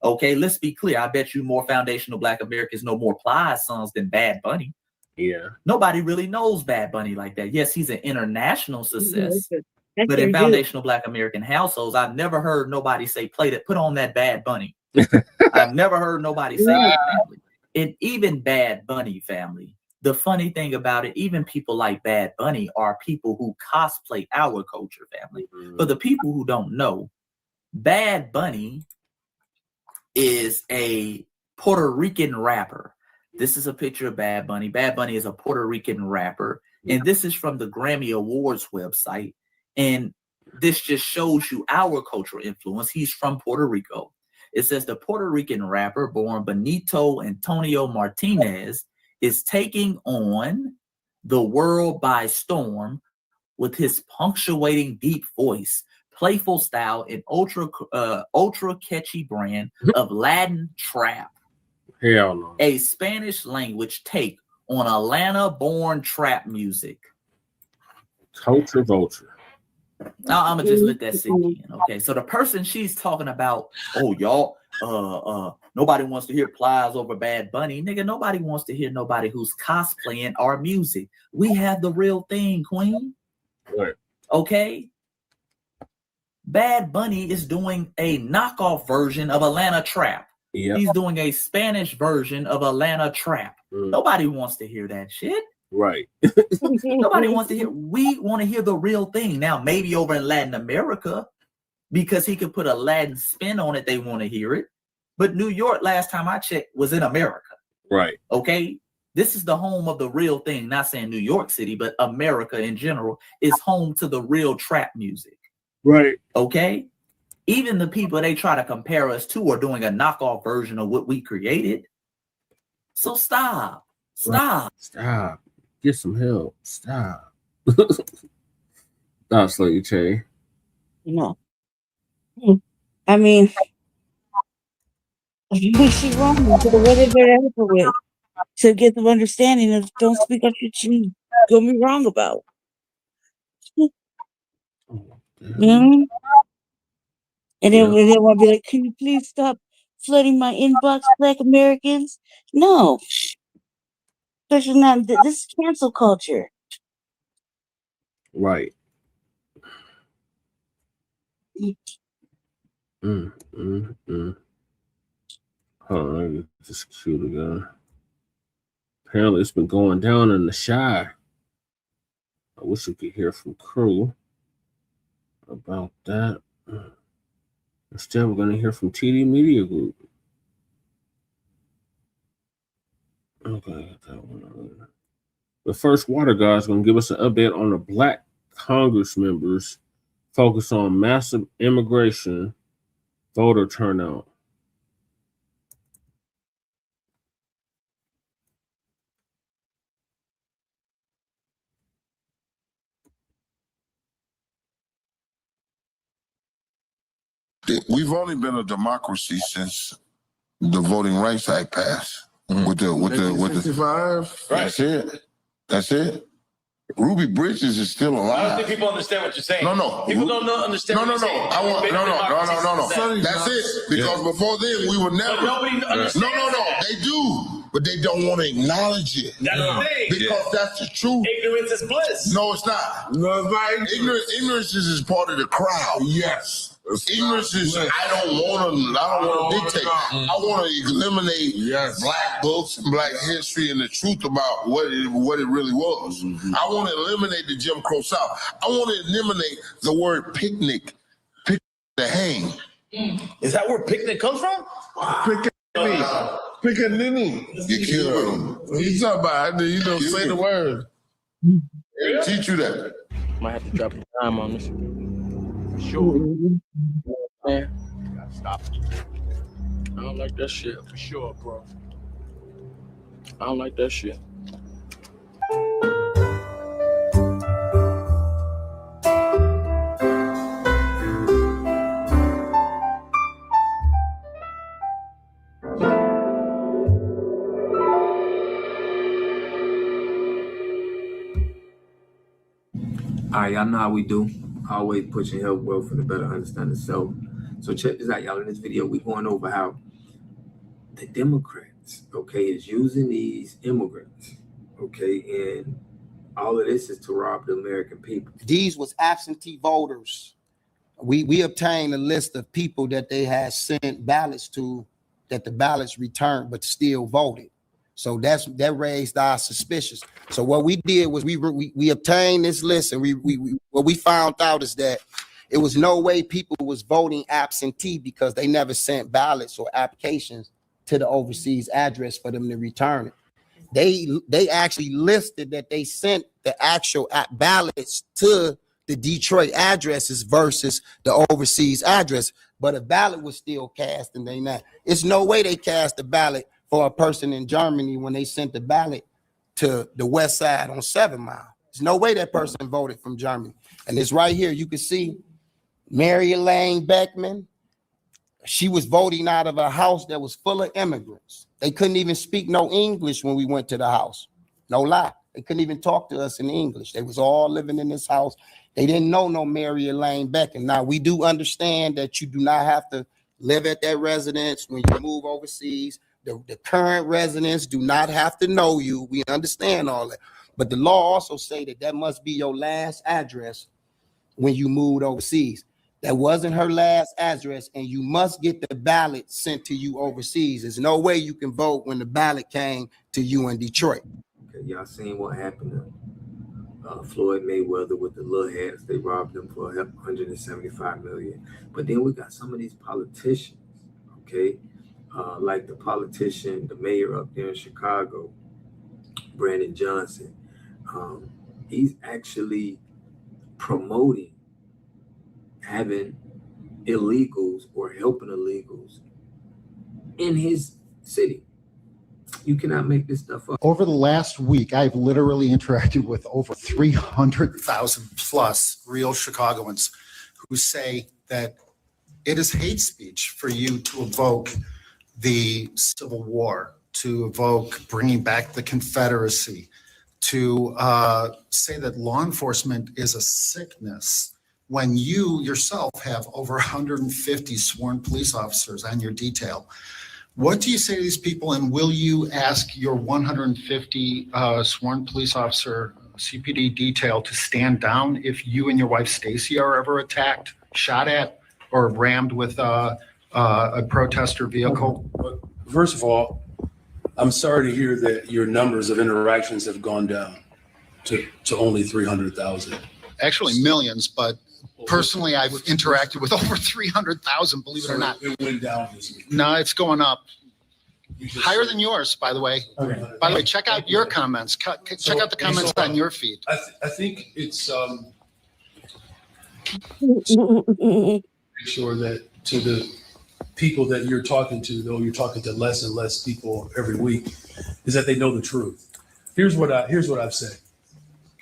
[SPEAKER 12] Okay, let's be clear. I bet you more foundational Black Americans know more Plies songs than Bad Bunny.
[SPEAKER 20] Yeah.
[SPEAKER 12] Nobody really knows Bad Bunny like that. Yes, he's an international success.
[SPEAKER 14] That's
[SPEAKER 12] But in
[SPEAKER 14] very good.
[SPEAKER 12] foundational Black American households, I've never heard nobody say, put on that Bad Bunny. I've never heard nobody say that, family. And even Bad Bunny, family, the funny thing about it, even people like Bad Bunny are people who cosplay our culture, family. For the people who don't know, Bad Bunny is a Puerto Rican rapper. This is a picture of Bad Bunny. Bad Bunny is a Puerto Rican rapper. And this is from the Grammy Awards website. And this just shows you our cultural influence. He's from Puerto Rico. It says the Puerto Rican rapper born Benito Antonio Martinez is taking on the world by storm with his punctuating deep voice, playful style, and ultra catchy brand of Latin trap.
[SPEAKER 20] Hell no.
[SPEAKER 12] A Spanish language take on Atlanta-born trap music.
[SPEAKER 20] Culture vulture.
[SPEAKER 12] Now I'm gonna just let that sink in. Okay, so the person she's talking about, oh y'all, nobody wants to hear Plies over Bad Bunny. Nigga, nobody wants to hear nobody who's cosplaying our music. We have the real thing, Queen.
[SPEAKER 20] Right.
[SPEAKER 12] Okay. Bad Bunny is doing a knockoff version of Atlanta Trap.
[SPEAKER 20] Yep.
[SPEAKER 12] He's doing a Spanish version of Atlanta Trap. Nobody wants to hear that shit.
[SPEAKER 20] Right.
[SPEAKER 12] Nobody wants to hear. We want to hear the real thing. Now, maybe over in Latin America, because he could put a Latin spin on it, they want to hear it. But New York, last time I checked, was in America.
[SPEAKER 20] Right.
[SPEAKER 12] Okay. This is the home of the real thing. Not saying New York City, but America in general is home to the real trap music.
[SPEAKER 20] Right.
[SPEAKER 12] Okay. Even the people they try to compare us to are doing a knockoff version of what we created. So stop. Stop.
[SPEAKER 20] Stop. Get some help. Stop. Stop, Slutty Che.
[SPEAKER 14] No. I mean, she's wrong. So what did they help her with? To get the understanding of don't speak up your chin. Gonna be wrong about. Mm-hmm. And then they want to be like, can you please stop flooding my inbox, Black Americans? No. Especially not, this is cancel culture.
[SPEAKER 20] Right. Hold on, let me get this cute again. Apparently, it's been going down in the Shy. I wish we could hear from Crew about that. Instead, we're going to hear from TD Media Group. Okay, I got that one. But first, Water God's going to give us an update on the Black Congress members focus on massive immigration voter turnout.
[SPEAKER 13] We've only been a democracy since the Voting Rights Act passed. With the 65. That's it. Ruby Bridges is still alive.
[SPEAKER 15] I don't think people understand what you're saying.
[SPEAKER 13] No.
[SPEAKER 15] People don't understand.
[SPEAKER 13] No.
[SPEAKER 15] What you're saying.
[SPEAKER 13] No. That's it. Because before then we would never.
[SPEAKER 15] But nobody understands.
[SPEAKER 13] No. They do, but they don't want to acknowledge it.
[SPEAKER 15] That's the thing.
[SPEAKER 13] Because that's the truth.
[SPEAKER 15] Ignorance is bliss.
[SPEAKER 13] No, it's not. No, it's not. Ignorance is part of the crowd. Yes. Ignorance is I don't want to dictate. I want to eliminate Black books and Black history and the truth about what it really was. I want to eliminate the Jim Crow South. I want to eliminate the word picnic to hang.
[SPEAKER 15] Is that where picnic comes from?
[SPEAKER 13] Pickaninny. You killed him.
[SPEAKER 15] He's talking about
[SPEAKER 13] say the word. Teach you that.
[SPEAKER 1] Might have to drop the time on this. Sure. Man, gotta stop. I don't like that shit for sure, bro. I don't like that shit.
[SPEAKER 23] All right, y'all know how we do. Always pushing health, wealth, and a better understanding self. So check this out, y'all. In this video, we going over how the Democrats, okay, is using these immigrants, okay, and all of this is to rob the American people.
[SPEAKER 5] These was absentee voters. We obtained a list of people that they had sent ballots to, that the ballots returned but still voted. So that raised our suspicions. So what we did was we obtained this list, and what we found out is that it was no way people was voting absentee because they never sent ballots or applications to the overseas address for them to return it. They actually listed that they sent the actual ballots to the Detroit addresses versus the overseas address, but a ballot was still cast, and they not. It's no way they cast a ballot for a person in Germany when they sent the ballot to the west side on 7 Mile. There's no way that person voted from Germany. And it's right here. You can see Mary Elaine Beckman. She was voting out of a house that was full of immigrants. They couldn't even speak no English when we went to the house. No lie. They couldn't even talk to us in English. They was all living in this house. They didn't know no Mary Elaine Beckman. Now, we do understand that you do not have to live at that residence when you move overseas. The current residents do not have to know you. We understand all that. But the law also say that must be your last address when you moved overseas. That wasn't her last address, and you must get the ballot sent to you overseas. There's no way you can vote when the ballot came to you in Detroit.
[SPEAKER 23] Okay, y'all seen what happened to Floyd Mayweather with the little hats? They robbed him for $175 million. But then we got some of these politicians, okay, like the politician, the mayor up there in Chicago, Brandon Johnson. He's actually promoting having illegals or helping illegals in his city. You cannot make this stuff up.
[SPEAKER 11] Over the last week, I've literally interacted with over 300,000 plus real Chicagoans who say that it is hate speech for you to evoke the Civil War, to evoke bringing back the Confederacy, to say that law enforcement is a sickness when you yourself have over 150 sworn police officers on your detail. What do you say to these people, and will you ask your 150 sworn police officer CPD detail to stand down if you and your wife Stacy are ever attacked, shot at, or rammed with a protester vehicle?
[SPEAKER 17] First of all, I'm sorry to hear that your numbers of interactions have gone down to only 300,000.
[SPEAKER 11] Actually millions, but personally I've interacted with over 300,000, believe it or not.
[SPEAKER 17] It went down this week.
[SPEAKER 11] No, it's going up. Higher than yours, by the way.
[SPEAKER 17] Okay.
[SPEAKER 11] By the way, check out your comments. Check out the comments on your feed.
[SPEAKER 17] I think it's make sure that to the people that you're talking to, though you're talking to less and less people every week, is that they know the truth. Here's what I've said.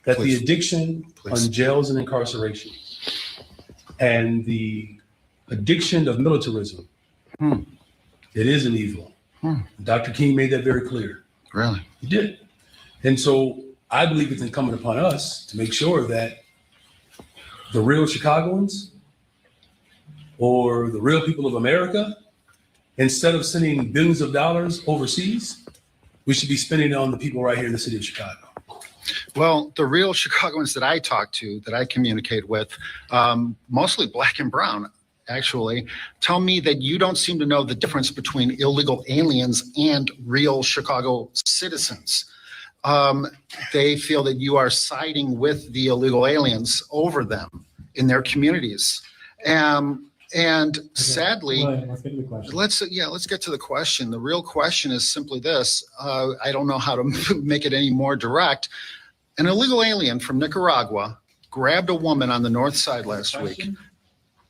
[SPEAKER 17] That Please. The addiction Please. On jails and incarceration and the addiction of militarism, it is an evil. Dr. King made that very clear.
[SPEAKER 11] Really?
[SPEAKER 17] He did. And so I believe it's incumbent upon us to make sure that the real Chicagoans or the real people of America, instead of sending billions of dollars overseas, we should be spending it on the people right here in the city of Chicago.
[SPEAKER 11] Well, the real Chicagoans that I talk to, that I communicate with, mostly black and brown, actually, tell me that you don't seem to know the difference between illegal aliens and real Chicago citizens. They feel that you are siding with the illegal aliens over them in their communities. And sadly, let's get to the question. The real question is simply this. I don't know how to make it any more direct. An illegal alien from Nicaragua grabbed a woman on the north side last week,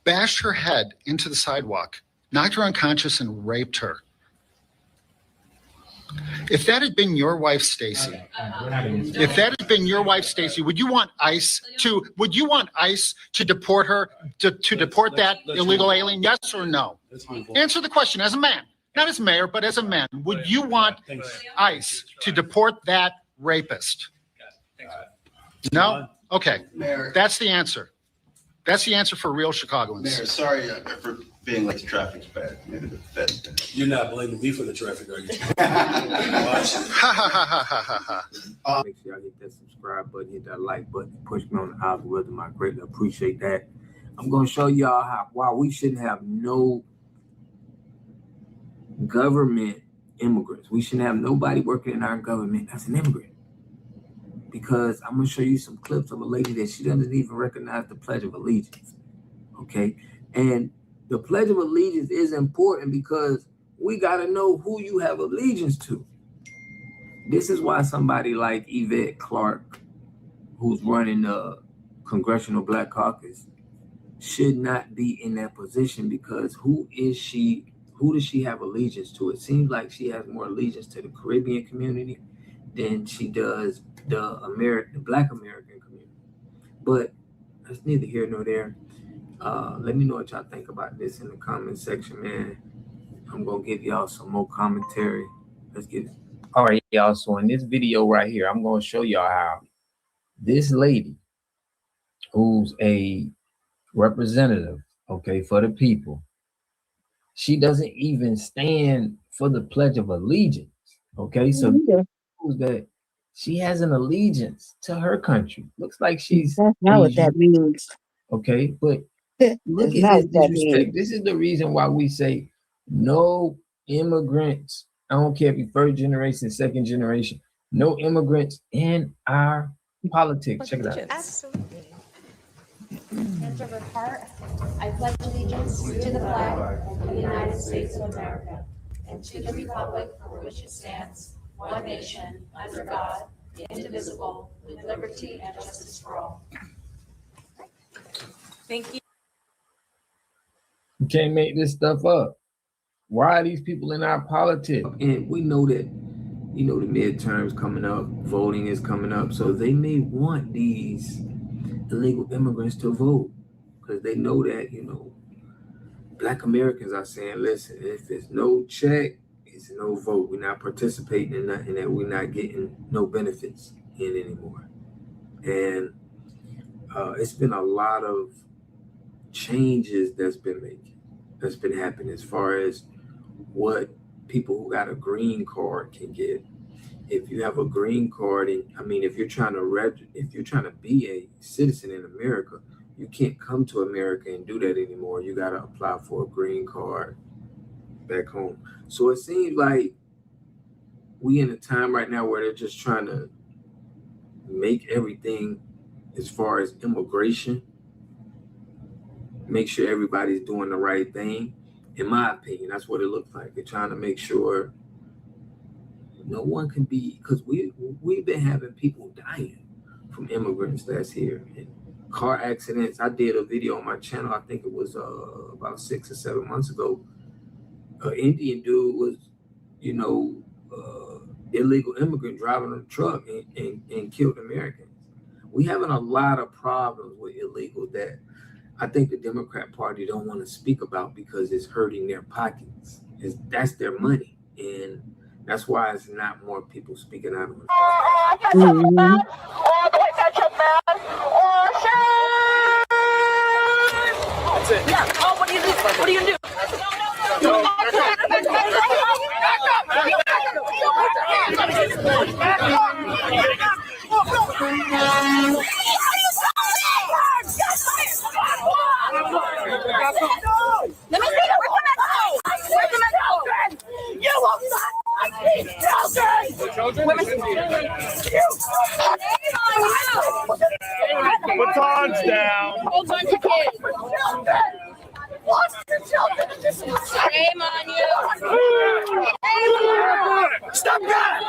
[SPEAKER 11] bashed her head into the sidewalk, knocked her unconscious, and raped her. If that had been your wife, Stacy, would you want ICE to deport her, to deport that illegal alien? Yes or no? Answer the question as a man, not as mayor, but as a man. Would you want ICE to deport that rapist? No? Okay. That's the answer. That's the answer for real Chicagoans.
[SPEAKER 24] Mayor, sorry
[SPEAKER 3] being like the traffic's bad. Maybe the Fed's bad.
[SPEAKER 17] You're not blaming me for the traffic, are you?
[SPEAKER 23] Make sure y'all hit that subscribe button, hit that like button, push me on the algorithm. I greatly appreciate that. I'm going to show y'all why we shouldn't have no government immigrants. We shouldn't have nobody working in our government as an immigrant. Because I'm going to show you some clips of a lady that she doesn't even recognize the Pledge of Allegiance. Okay? And the Pledge of Allegiance is important because we got to know who you have allegiance to. This is why somebody like Yvette Clarke, who's running the Congressional Black Caucus, should not be in that position, because who is she? Who does she have allegiance to? It seems like she has more allegiance to the Caribbean community than she does the Black American community. But that's neither here nor there. Let me know what y'all think about this in the comment section, man. I'm gonna give y'all some more commentary. Let's get it. All right, y'all. So in this video right here, I'm gonna show y'all how this lady, who's a representative, okay, for the people, she doesn't even stand for the Pledge of Allegiance. Okay, so that she has an allegiance to her country. Looks like she's
[SPEAKER 14] That's not what that means.
[SPEAKER 23] Okay, but look at this disrespect. This is the reason why we say no immigrants. I don't care if you're first generation, second generation, no immigrants in our politics. Check it out.
[SPEAKER 4] Absolutely. Hands over heart. I pledge allegiance to the flag of the United States of America and to the republic for which it stands, one nation, under God, indivisible, with liberty and justice for all. Thank you.
[SPEAKER 23] You can't make this stuff up. Why are these people in our politics? And we know that, you know, the midterms coming up, voting is coming up, so they may want these illegal immigrants to vote, because they know that, you know, Black Americans are saying, listen, if it's no check, it's no vote. We're not participating in nothing, that we're not getting no benefits in anymore. And it's been a lot of changes that's been happening as far as what people who got a green card can get. If you have a green card, and I mean, if you're trying to be a citizen in America, you can't come to America and do that anymore. You got to apply for a green card back home. So it seems like we in a time right now where they're just trying to make everything, as far as immigration, make sure everybody's doing the right thing. In my opinion, that's what it looks like. They're trying to make sure no one can be, because we've been having people dying from immigrants that's here. And car accidents. I did a video on my channel, I think it was about 6 or 7 months ago. An Indian dude was, you know, illegal immigrant driving a truck and killed Americans. We having a lot of problems with illegal that I think the Democrat Party don't want to speak about, because it's hurting their pockets. That's their money. And that's why it's not more people speaking out on it.
[SPEAKER 6] That's it. Yeah. Oh, what do you do? What are you gonna do? Let me see the you will not be children. Batons down. Whole bunch of kids. Shame on you. Stop that!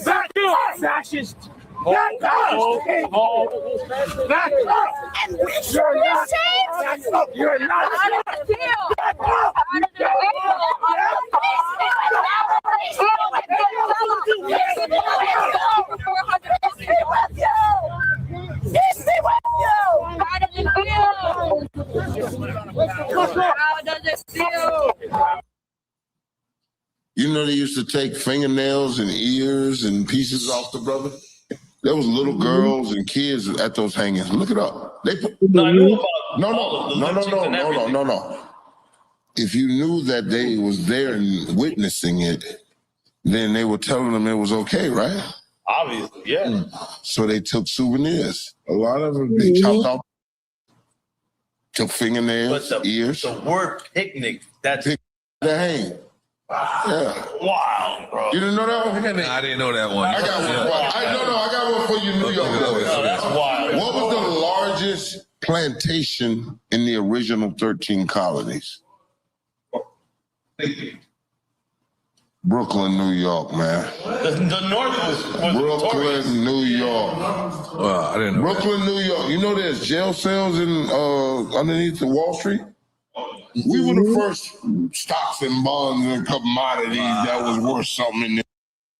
[SPEAKER 6] Back up! Fascist! Back up! Back up! You're not safe! You're not safe! Back up! Peace be with you!
[SPEAKER 13] You know they used to take fingernails and ears and pieces off the brother? There was little girls and kids at those hangings. Look it up. They put,
[SPEAKER 15] No, I knew about
[SPEAKER 13] no. If you knew that they was there and witnessing it, then they were telling them it was okay, right?
[SPEAKER 15] Obviously, yeah.
[SPEAKER 13] So they took souvenirs. A lot of them, they chopped off, took fingernails, ears.
[SPEAKER 15] The word picnic, that's
[SPEAKER 13] the hang. Yeah.
[SPEAKER 15] Wow, bro.
[SPEAKER 13] You didn't know that one?
[SPEAKER 7] I didn't know that one.
[SPEAKER 13] I got one. I got one for you, New York boys.
[SPEAKER 15] No, that's wild.
[SPEAKER 13] What was the largest plantation in the original 13 colonies? Brooklyn, New York, man.
[SPEAKER 15] The North was
[SPEAKER 13] Brooklyn, New York.
[SPEAKER 7] I didn't know.
[SPEAKER 13] Brooklyn, New York. You know there's jail cells in underneath the Wall Street? We were the first stocks and bonds and commodities that was worth something in there.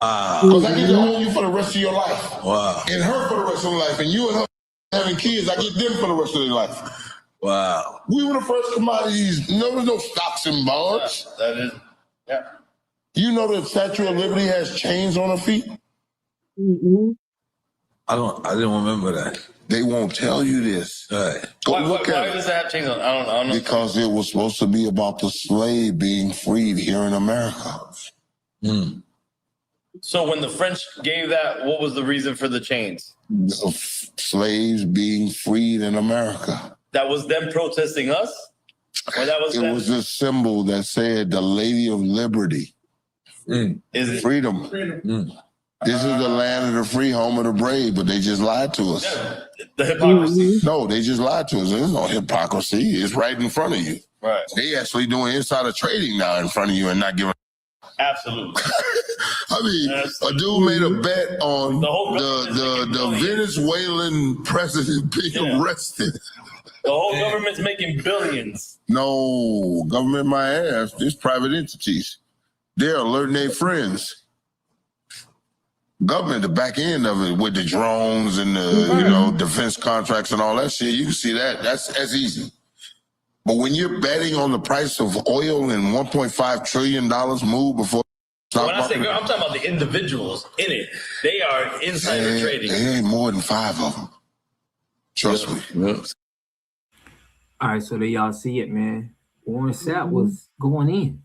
[SPEAKER 13] Because I get to own you for the rest of your life.
[SPEAKER 7] Wow.
[SPEAKER 13] And her for the rest of her life. And you and her having kids, I get them for the rest of their life.
[SPEAKER 7] Wow.
[SPEAKER 13] We were the first commodities. There was no stocks and bonds.
[SPEAKER 15] Yeah, that is, yeah.
[SPEAKER 13] You know the Statue of Liberty has chains on her feet?
[SPEAKER 7] I didn't remember that.
[SPEAKER 13] They won't tell you this.
[SPEAKER 7] Right.
[SPEAKER 13] Go
[SPEAKER 15] Why
[SPEAKER 13] look at
[SPEAKER 15] does that have chains on? I don't know.
[SPEAKER 13] Because it was supposed to be about the slave being freed here in America.
[SPEAKER 15] So when the French gave that, what was the reason for the chains?
[SPEAKER 13] Slaves being freed in America.
[SPEAKER 15] That was them protesting us? Or that was
[SPEAKER 13] It was a symbol that said the Lady of Liberty.
[SPEAKER 15] Is it?
[SPEAKER 13] Freedom. This is the land of the free, home of the brave, but they just lied to us.
[SPEAKER 15] Yeah, the hypocrisy.
[SPEAKER 13] No, they just lied to us. There's no hypocrisy. It's right in front of you.
[SPEAKER 15] Right.
[SPEAKER 13] They actually doing insider trading now in front of you and not giving.
[SPEAKER 15] Absolutely.
[SPEAKER 13] I mean, a dude made a bet on the Venezuelan president being arrested.
[SPEAKER 15] The whole government's making billions.
[SPEAKER 13] No, government my ass. There's private entities. They're alerting their friends. Government, the back end of it with the drones and the defense contracts and all that shit, you can see that. That's easy. But when you're betting on the price of oil and $1.5 trillion move before
[SPEAKER 15] When I say, I'm talking about the individuals in it. They are insider trading.
[SPEAKER 13] There ain't more than 5 of them. Trust me.
[SPEAKER 23] All right, so there y'all see it, man. Warren Sapp was going in,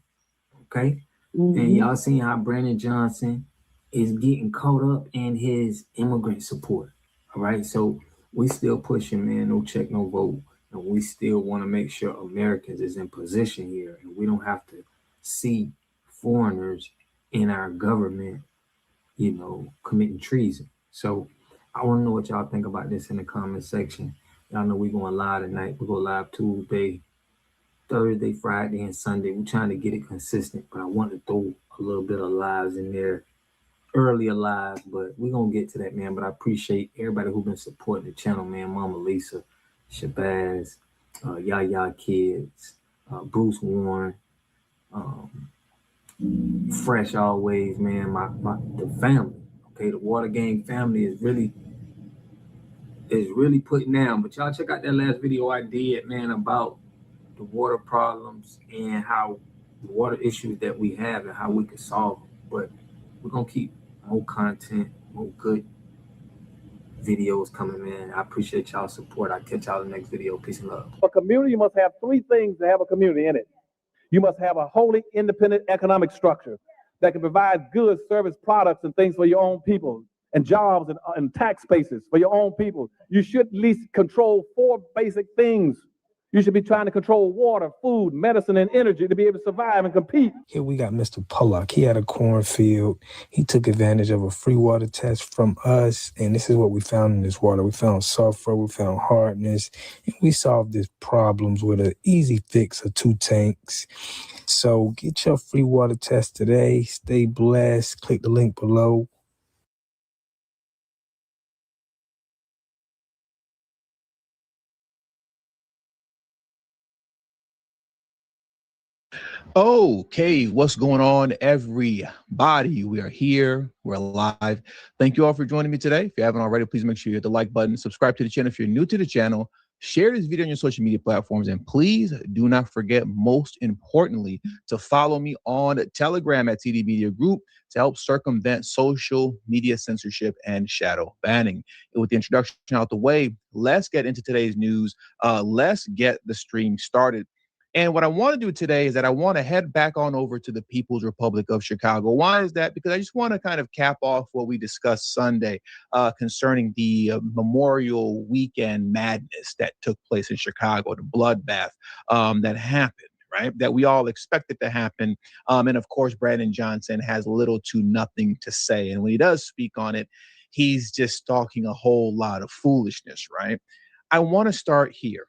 [SPEAKER 23] okay? And y'all seen how Brandon Johnson is getting caught up in his immigrant support, all right? So we still pushing, man, no check, no vote. And we still want to make sure Americans is in position here. And we don't have to see foreigners in our government, committing treason. So I want to know what y'all think about this in the comment section. Y'all know we're going live tonight. We go live Tuesday, Thursday, Friday, and Sunday. We're trying to get it consistent, but I want to throw a little bit of lives in there, earlier lives, but we're going to get to that, man. But I appreciate everybody who's been supporting the channel, man. Mama Lisa, Shabazz, Yaya Kids, Bruce Warren, Fresh always, man. The family, okay, the Water Gang family is really putting down. But y'all check out that last video I did, man, about the water problems and how the water issues that we have and how we can solve them. But we're gonna keep more content, more good videos coming, man. I appreciate y'all's support. I'll catch y'all in the next video. Peace and love.
[SPEAKER 21] A community must have 3 things to have a community in it. You must have a wholly independent economic structure that can provide goods, service, products, and things for your own people, and jobs and tax bases for your own people. You should at least control 4 basic things. You should be trying to control water, food, medicine, and energy to be able to survive and compete.
[SPEAKER 22] Here we got Mr. Pollock. He had a cornfield. He took advantage of a free water test from us, and this is what we found in this water. We found sulfur, we found hardness, and we solved these problems with an easy fix of 2 tanks. So get your free water test today. Stay blessed. Click the link below.
[SPEAKER 24] Okay, what's going on, everybody? We are here. We're live. Thank you all for joining me today. If you haven't already, please make sure you hit the like button. Subscribe to the channel if you're new to the channel. Share this video on your social media platforms, and please do not forget, most importantly, to follow me on Telegram at TD Media Group to help circumvent social media censorship and shadow banning. And with the introduction out the way, let's get into today's news. Let's get the stream started. And what I want to do today is that I want to head back on over to the People's Republic of Chicago. Why is that? Because I just want to kind of cap off what we discussed Sunday concerning the Memorial Weekend madness that took place in Chicago, the bloodbath that happened, right? That we all expected to happen. And of course, Brandon Johnson has little to nothing to say. And when he does speak on it, he's just talking a whole lot of foolishness, right? I want to start here.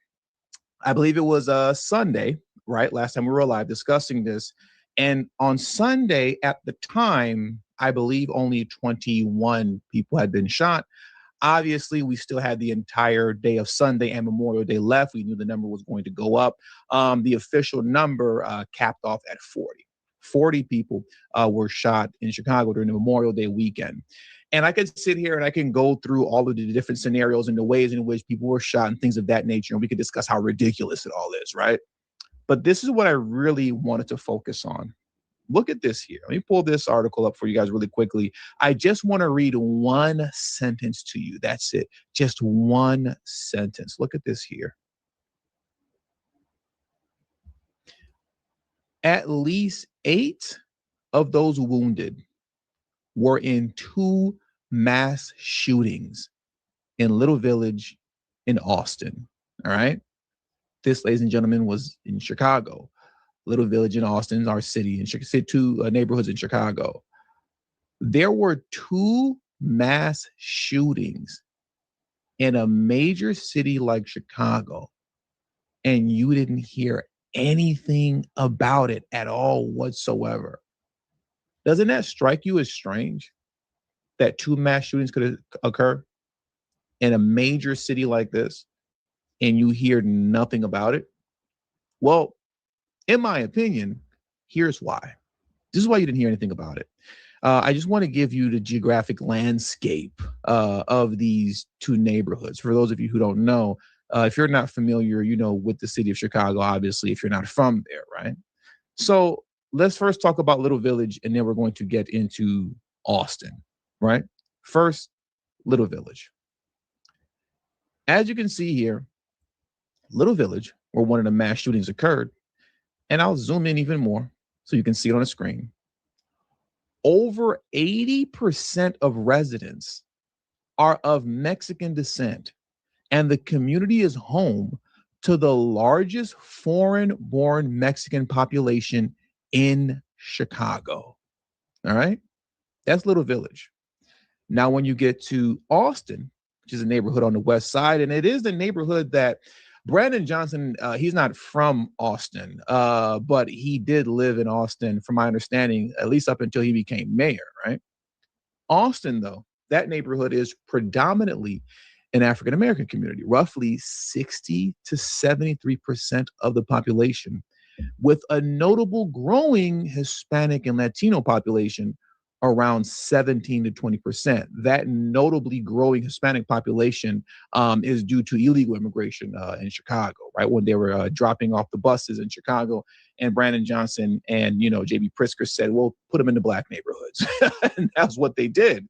[SPEAKER 24] I believe it was Sunday, right? Last time we were live discussing this. And on Sunday at the time, I believe only 21 people had been shot. Obviously, we still had the entire day of Sunday and Memorial Day left. We knew the number was going to go up. The official number capped off at 40. 40 people were shot in Chicago during the Memorial Day weekend. And I could sit here and I can go through all of the different scenarios and the ways in which people were shot and things of that nature. And we could discuss how ridiculous it all is, right? But this is what I really wanted to focus on. Look at this here. Let me pull this article up for you guys really quickly. I just want to read one sentence to you. That's it. Just one sentence. Look at this here. At least 8 of those wounded were in 2 mass shootings in Little Village in Austin. All right. This, ladies and gentlemen, was in Chicago. Little Village in Austin, our city, and 2 neighborhoods in Chicago. There were 2 mass shootings in a major city like Chicago, and you didn't hear anything about it at all whatsoever. Doesn't that strike you as strange that 2 mass shootings could occur in a major city like this and you hear nothing about it? Well, in my opinion, here's why. This is why you didn't hear anything about it. I just want to give you the geographic landscape of these 2 neighborhoods. For those of you who don't know, if you're not familiar, with the city of Chicago, obviously, if you're not from there, right? So let's first talk about Little Village, and then we're going to get into Austin, right? First, Little Village. As you can see here, Little Village, where one of the mass shootings occurred, and I'll zoom in even more so you can see it on the screen. Over 80% of residents are of Mexican descent, and the community is home to the largest foreign-born Mexican population in Chicago. All right? That's Little Village. Now, when you get to Austin, which is a neighborhood on the west side, and it is the neighborhood that Brandon Johnson, he's not from Austin, but he did live in Austin, from my understanding, at least up until he became mayor, right? Austin, though, that neighborhood is predominantly an African-American community, roughly 60 to 73% of the population, with a notable growing Hispanic and Latino population around 17 to 20%. That notably growing Hispanic population is due to illegal immigration in Chicago, right? When they were dropping off the buses in Chicago, and Brandon Johnson and, J.B. Pritzker said, well, put them in the Black neighborhoods. And that's what they did.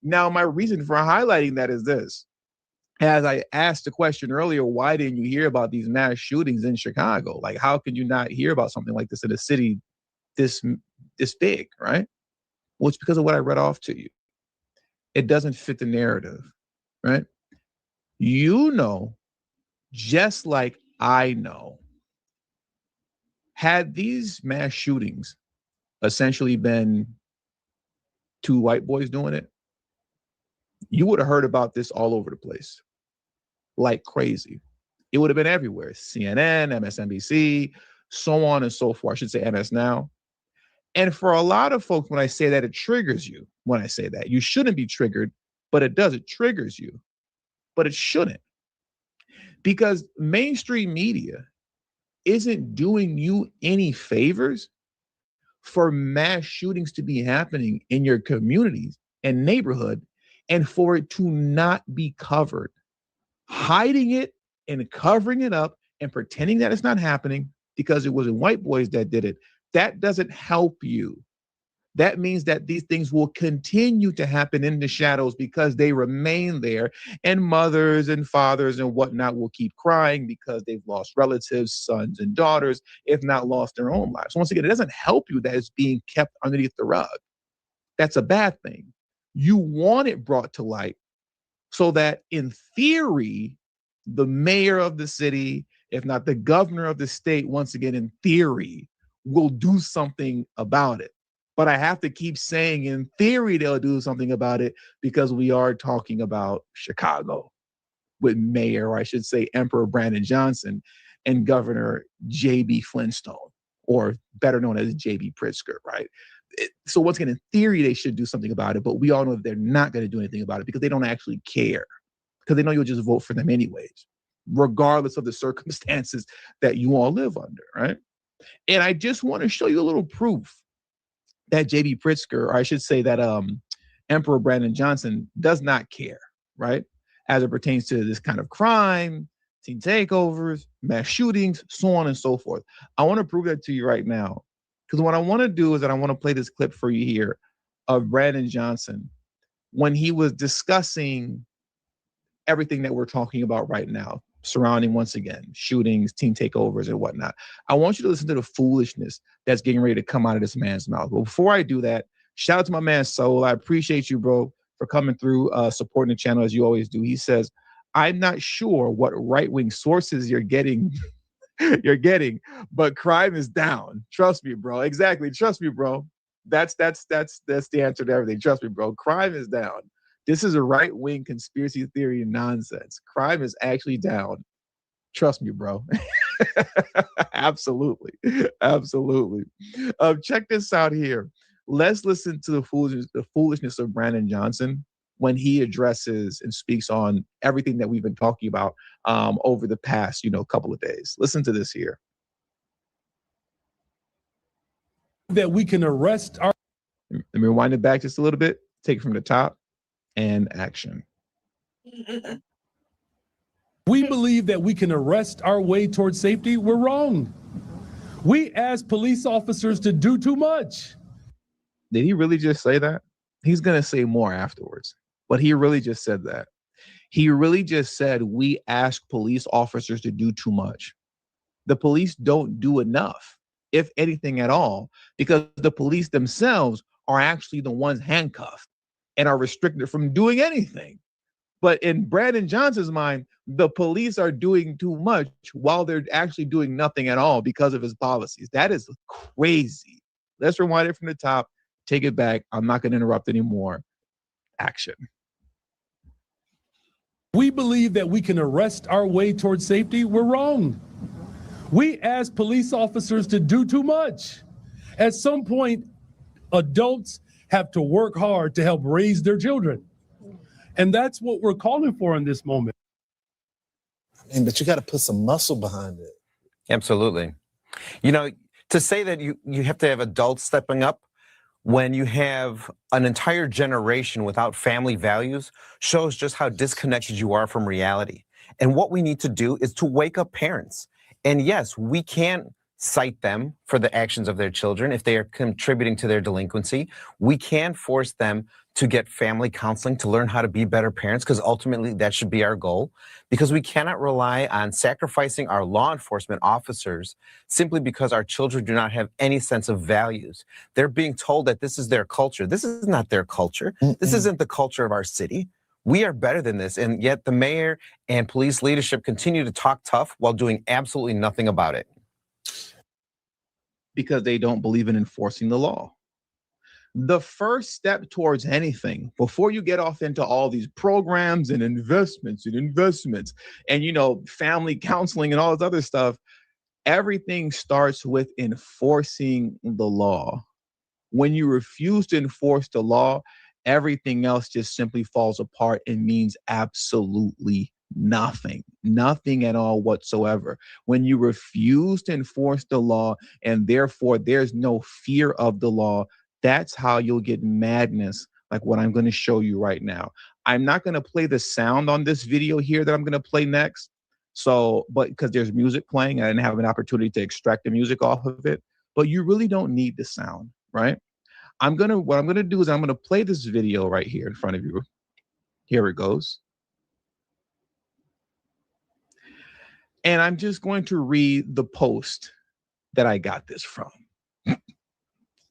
[SPEAKER 24] Now, my reason for highlighting that is this. As I asked the question earlier, why didn't you hear about these mass shootings in Chicago? Like, how could you not hear about something like this in a city this big, right? Well, it's because of what I read off to you. It doesn't fit the narrative, right? Just like I know, had these mass shootings essentially been 2 white boys doing it, you would have heard about this all over the place, like crazy. It would have been everywhere. CNN, MSNBC, so on and so forth. I should say MS Now. And for a lot of folks, when I say that, it triggers you. When I say that, you shouldn't be triggered, but it does. It triggers you, but it shouldn't. Because mainstream media isn't doing you any favors for mass shootings to be happening in your communities and neighborhood, and for it to not be covered. Hiding it and covering it up and pretending that it's not happening because it wasn't white boys that did it, that doesn't help you. That means that these things will continue to happen in the shadows because they remain there, and mothers and fathers and whatnot will keep crying because they've lost relatives, sons and daughters, if not lost their own lives. So once again, it doesn't help you that it's being kept underneath the rug. That's a bad thing. You want it brought to light so that in theory, the mayor of the city, if not the governor of the state, once again, in theory, will do something about it. But I have to keep saying in theory they'll do something about it because we are talking about Chicago with Mayor, or I should say Emperor Brandon Johnson, and Governor J.B. Flintstone, or better known as J.B. Pritzker, right? So once again, in theory, they should do something about it, but we all know that they're not going to do anything about it because they don't actually care, because they know you'll just vote for them anyways, regardless of the circumstances that you all live under, right? And I just want to show you a little proof that J.B. Pritzker, or I should say that Emperor Brandon Johnson does not care, right? As it pertains to this kind of crime, teen takeovers, mass shootings, so on and so forth. I want to prove that to you right now, because what I want to do is that I want to play this clip for you here of Brandon Johnson when he was discussing everything that we're talking about right now, surrounding, once again, shootings, teen takeovers, and whatnot. I want you to listen to the foolishness that's getting ready to come out of this man's mouth. But before I do that, shout out to my man Soul. I appreciate you, bro, for coming through, supporting the channel as you always do. He says, I'm not sure what right-wing sources you're getting, but crime is down. Trust me, bro. Exactly. Trust me, bro. That's the answer to everything. Trust me, bro. Crime is down. This is a right-wing conspiracy theory nonsense. Crime is actually down. Trust me, bro. Absolutely. Absolutely. Check this out here. Let's listen to the foolishness of Brandon Johnson when he addresses and speaks on everything that we've been talking about over the past, couple of days. Listen to this here.
[SPEAKER 17] That we can arrest our...
[SPEAKER 24] Let me rewind it back just a little bit. Take it from the top. And action.
[SPEAKER 17] We believe that we can arrest our way towards safety. We're wrong. We ask police officers to do too much.
[SPEAKER 24] Did he really just say that? He's going to say more afterwards, but he really just said that. He really just said, we ask police officers to do too much. The police don't do enough, if anything at all, because the police themselves are actually the ones handcuffed and are restricted from doing anything. But in Brandon Johnson's mind, the police are doing too much while they're actually doing nothing at all because of his policies. That is crazy. Let's rewind it from the top. Take it back. I'm not going to interrupt anymore. Action.
[SPEAKER 17] We believe that we can arrest our way towards safety. We're wrong. We ask police officers to do too much. At some point, adults have to work hard to help raise their children. And that's what we're calling for in this moment.
[SPEAKER 8] But you got to put some muscle behind it.
[SPEAKER 9] Absolutely. To say that you have to have adults stepping up when you have an entire generation without family values shows just how disconnected you are from reality. And what we need to do is to wake up parents. And yes, we can't cite them for the actions of their children if they are contributing to their delinquency. We can force them to get family counseling to learn how to be better parents, because ultimately that should be our goal, because we cannot rely on sacrificing our law enforcement officers simply because our children do not have any sense of values. They're being told that this is their culture. This is not their culture. This isn't the culture of our city. We are better than this, and yet the mayor and police leadership continue to talk tough while doing absolutely nothing about it.
[SPEAKER 24] Because they don't believe in enforcing the law. The first step towards anything, before you get off into all these programs and investments and, family counseling and all this other stuff, everything starts with enforcing the law. When you refuse to enforce the law, everything else just simply falls apart and means absolutely nothing at all whatsoever. When you refuse to enforce the law and therefore there's no fear of the law, that's how you'll get madness like what I'm going to show you right now. I'm not going to play the sound on this video here that I'm going to play next, So, but because there's music playing, I didn't have an opportunity to extract the music off of it. But you really don't need the sound, right? What I'm gonna do is I'm gonna play this video right here in front of you. Here it goes. And I'm just going to read the post that I got this from.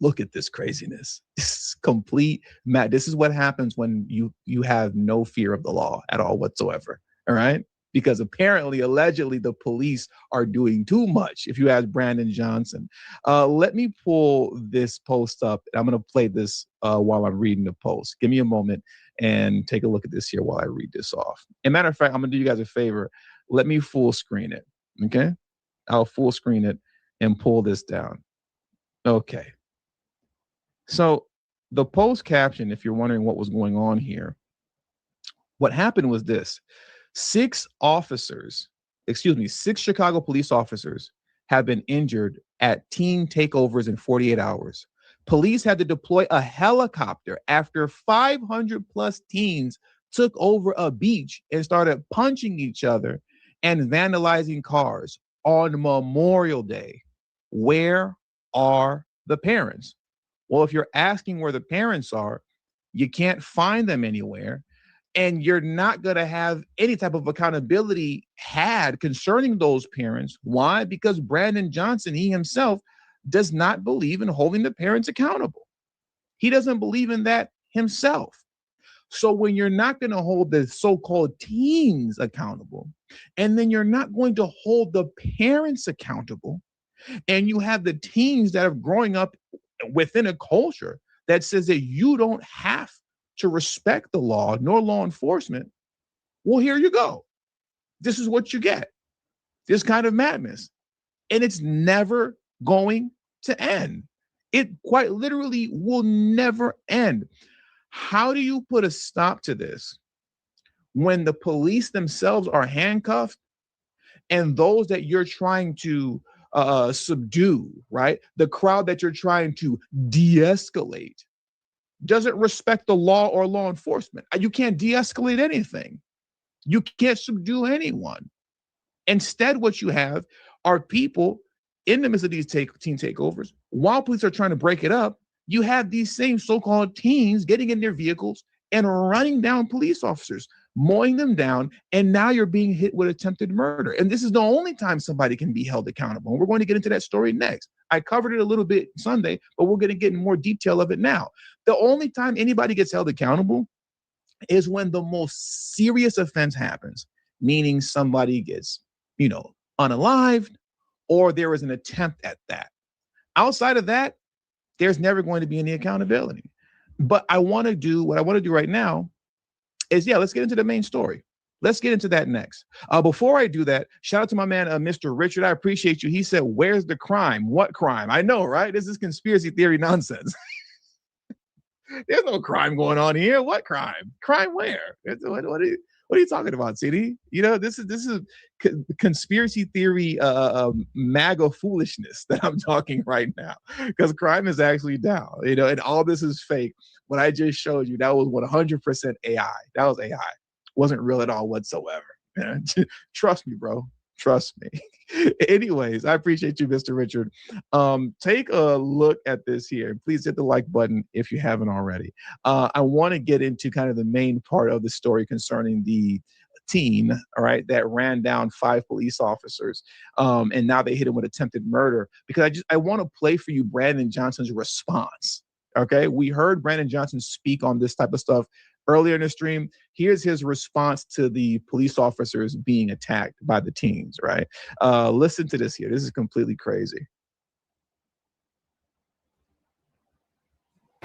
[SPEAKER 24] Look at this craziness. This is complete mad. This is what happens when you have no fear of the law at all whatsoever. All right. Because apparently, allegedly, the police are doing too much. If you ask Brandon Johnson, let me pull this post up. I'm going to play this while I'm reading the post. Give me a moment and take a look at this here while I read this off. As a matter of fact, I'm going to do you guys a favor. Let me full screen it. Okay. I'll full screen it and pull this down. Okay. So the post caption, if you're wondering what was going on here, what happened was this. 6 Chicago police officers have been injured at teen takeovers in 48 hours. Police had to deploy a helicopter after 500 plus teens took over a beach and started punching each other and vandalizing cars on Memorial Day. Where are the parents? Well, if you're asking where the parents are, you can't find them anywhere. And you're not going to have any type of accountability had concerning those parents. Why? Because Brandon Johnson, he himself, does not believe in holding the parents accountable. He doesn't believe in that himself. So when you're not going to hold the so-called teens accountable, and then you're not going to hold the parents accountable, and you have the teens that are growing up within a culture that says that you don't have to respect the law nor law enforcement, well, here you go. This is what you get. This kind of madness. And it's never going to end. It quite literally will never end. How do you put a stop to this when the police themselves are handcuffed and those that you're trying to subdue, right? The crowd that you're trying to de-escalate doesn't respect the law or law enforcement. You can't de-escalate anything. You can't subdue anyone. Instead, what you have are people in the midst of these teen takeovers, while police are trying to break it up, you have these same so-called teens getting in their vehicles and running down police officers, mowing them down, and now you're being hit with attempted murder. And this is the only time somebody can be held accountable. And we're going to get into that story next. I covered it a little bit Sunday, but we're going to get in more detail of it now. The only time anybody gets held accountable is when the most serious offense happens, meaning somebody gets, unalived, or there is an attempt at that. Outside of that, there's never going to be any accountability. But what I want to do right now is, let's get into the main story. Let's get into that next. Before I do that, shout out to my man, Mr. Richard. I appreciate you. He said, where's the crime? What crime? I know, right? This is conspiracy theory nonsense. There's no crime going on here. What crime? Crime where? What are you talking about, CD? This is conspiracy theory MAGA foolishness that I'm talking right now, because crime is actually down, and all this is fake. What I just showed you, that was 100% AI. That was AI. Wasn't real at all whatsoever. Trust me, bro. Trust me. Anyways, I appreciate you, Mr. Richard. Take a look at this here. Please hit the like button if you haven't already. I want to get into kind of the main part of the story concerning the teen, all right, that ran down 5 police officers, and now they hit him with attempted murder. Because I want to play for you Brandon Johnson's response. Okay, we heard Brandon Johnson speak on this type of stuff earlier in the stream. Here's his response to the police officers being attacked by the teens, right? Listen to this here. This is completely crazy.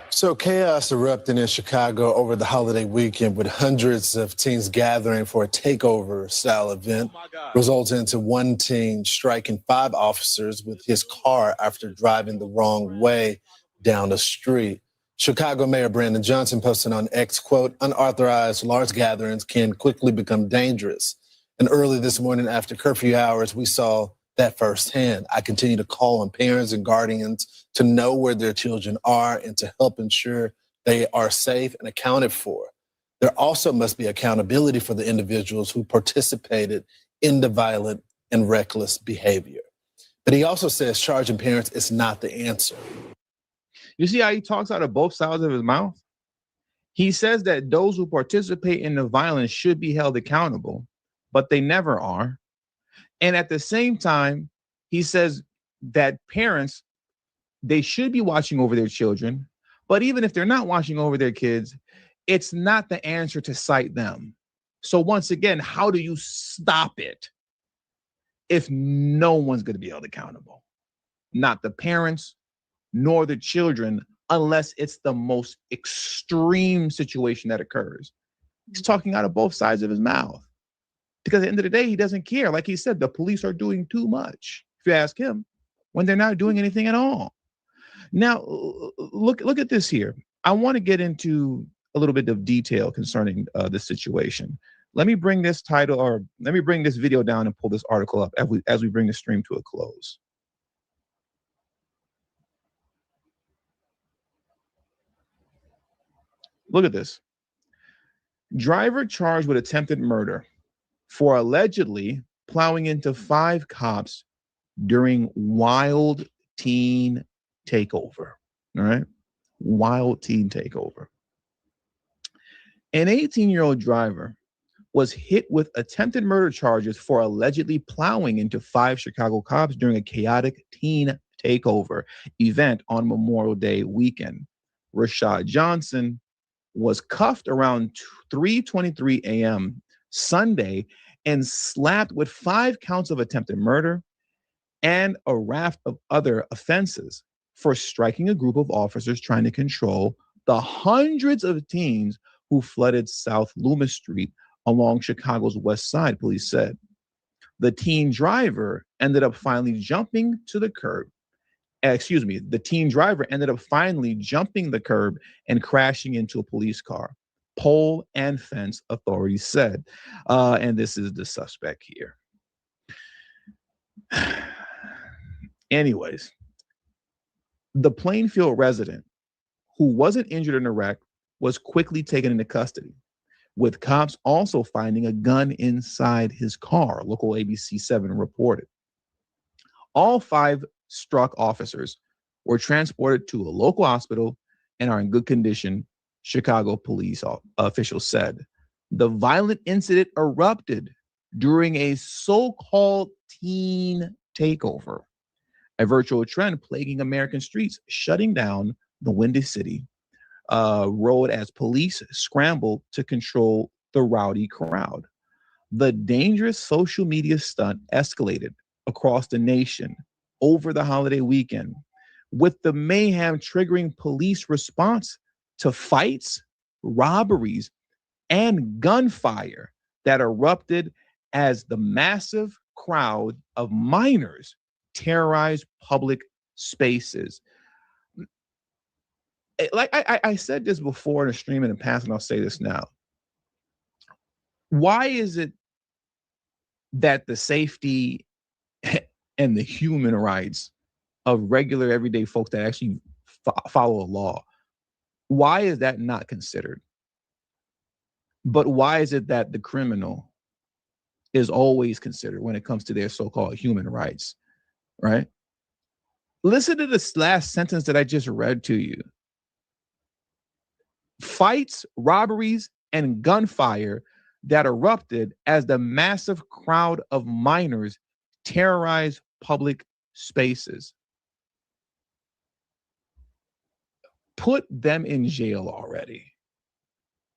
[SPEAKER 8] So chaos erupted in Chicago over the holiday weekend, with hundreds of teens gathering for a takeover style event, resulting into one teen striking 5 officers with his car after driving the wrong way down the street. Chicago Mayor Brandon Johnson posted on X, quote, unauthorized large gatherings can quickly become dangerous. And early this morning after curfew hours, we saw that firsthand. I continue to call on parents and guardians to know where their children are and to help ensure they are safe and accounted for. There also must be accountability for the individuals who participated into violent and reckless behavior. But he also says charging parents is not the answer.
[SPEAKER 24] You see how he talks out of both sides of his mouth? He says that those who participate in the violence should be held accountable, but they never are. And at the same time, he says that parents, they should be watching over their children, but even if they're not watching over their kids, it's not the answer to cite them. So once again, how do you stop it if no one's going to be held accountable? Not the parents, nor the children, unless it's the most extreme situation that occurs. He's talking out of both sides of his mouth. Because at the end of the day, he doesn't care. Like he said, the police are doing too much, if you ask him, when they're not doing anything at all. Now, look at this here. I want to get into a little bit of detail concerning this situation. Let me bring this title, or let me bring this video down and pull this article up as we bring the stream to a close. Look at this. Driver charged with attempted murder for allegedly plowing into 5 cops during wild teen takeover. All right. Wild teen takeover. An 18-year-old driver was hit with attempted murder charges for allegedly plowing into 5 Chicago cops during a chaotic teen takeover event on Memorial Day weekend. Rashad Johnson was cuffed around 3:23 a.m. Sunday and slapped with 5 counts of attempted murder and a raft of other offenses for striking a group of officers trying to control the hundreds of teens who flooded South Loomis Street along Chicago's west side, police said. The teen driver ended up finally jumping to the curb. The teen driver ended up finally jumping the curb and crashing into a police car. Pole and fence, authorities said. And this is the suspect here. Anyways, the Plainfield resident who wasn't injured in the wreck was quickly taken into custody, with cops also finding a gun inside his car, local ABC 7 reported. All 5 struck officers were transported to a local hospital and are in good condition, Chicago police officials said. The violent incident erupted during a so-called teen takeover, a virtual trend plaguing American streets, shutting down the Windy City road as police scrambled to control the rowdy crowd. The dangerous social media stunt escalated across the nation over the holiday weekend, with the mayhem triggering police response to fights, robberies, and gunfire that erupted as the massive crowd of minors terrorized public spaces. Like I said this before in a stream in the past, and I'll say this now. Why is it that the safety and the human rights of regular everyday folks that actually follow a law, why is that not considered? But why is it that the criminal is always considered when it comes to their so-called human rights, right? Listen to this last sentence that I just read to you. Fights, robberies, and gunfire that erupted as the massive crowd of minors terrorized public spaces. Put them in jail already.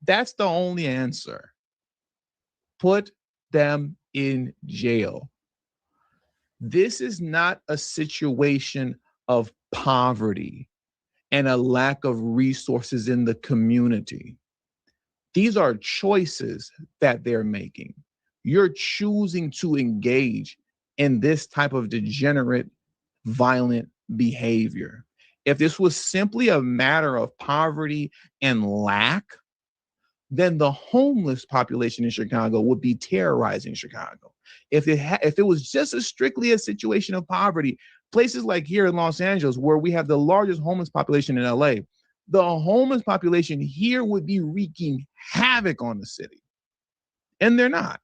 [SPEAKER 24] That's the only answer. Put them in jail. This is not a situation of poverty and a lack of resources in the community. These are choices that they're making. You're choosing to engage in this type of degenerate, violent behavior. If this was simply a matter of poverty and lack, then the homeless population in Chicago would be terrorizing Chicago. If it was just strictly a situation of poverty, places like here in Los Angeles, where we have the largest homeless population in LA, the homeless population here would be wreaking havoc on the city. And they're not.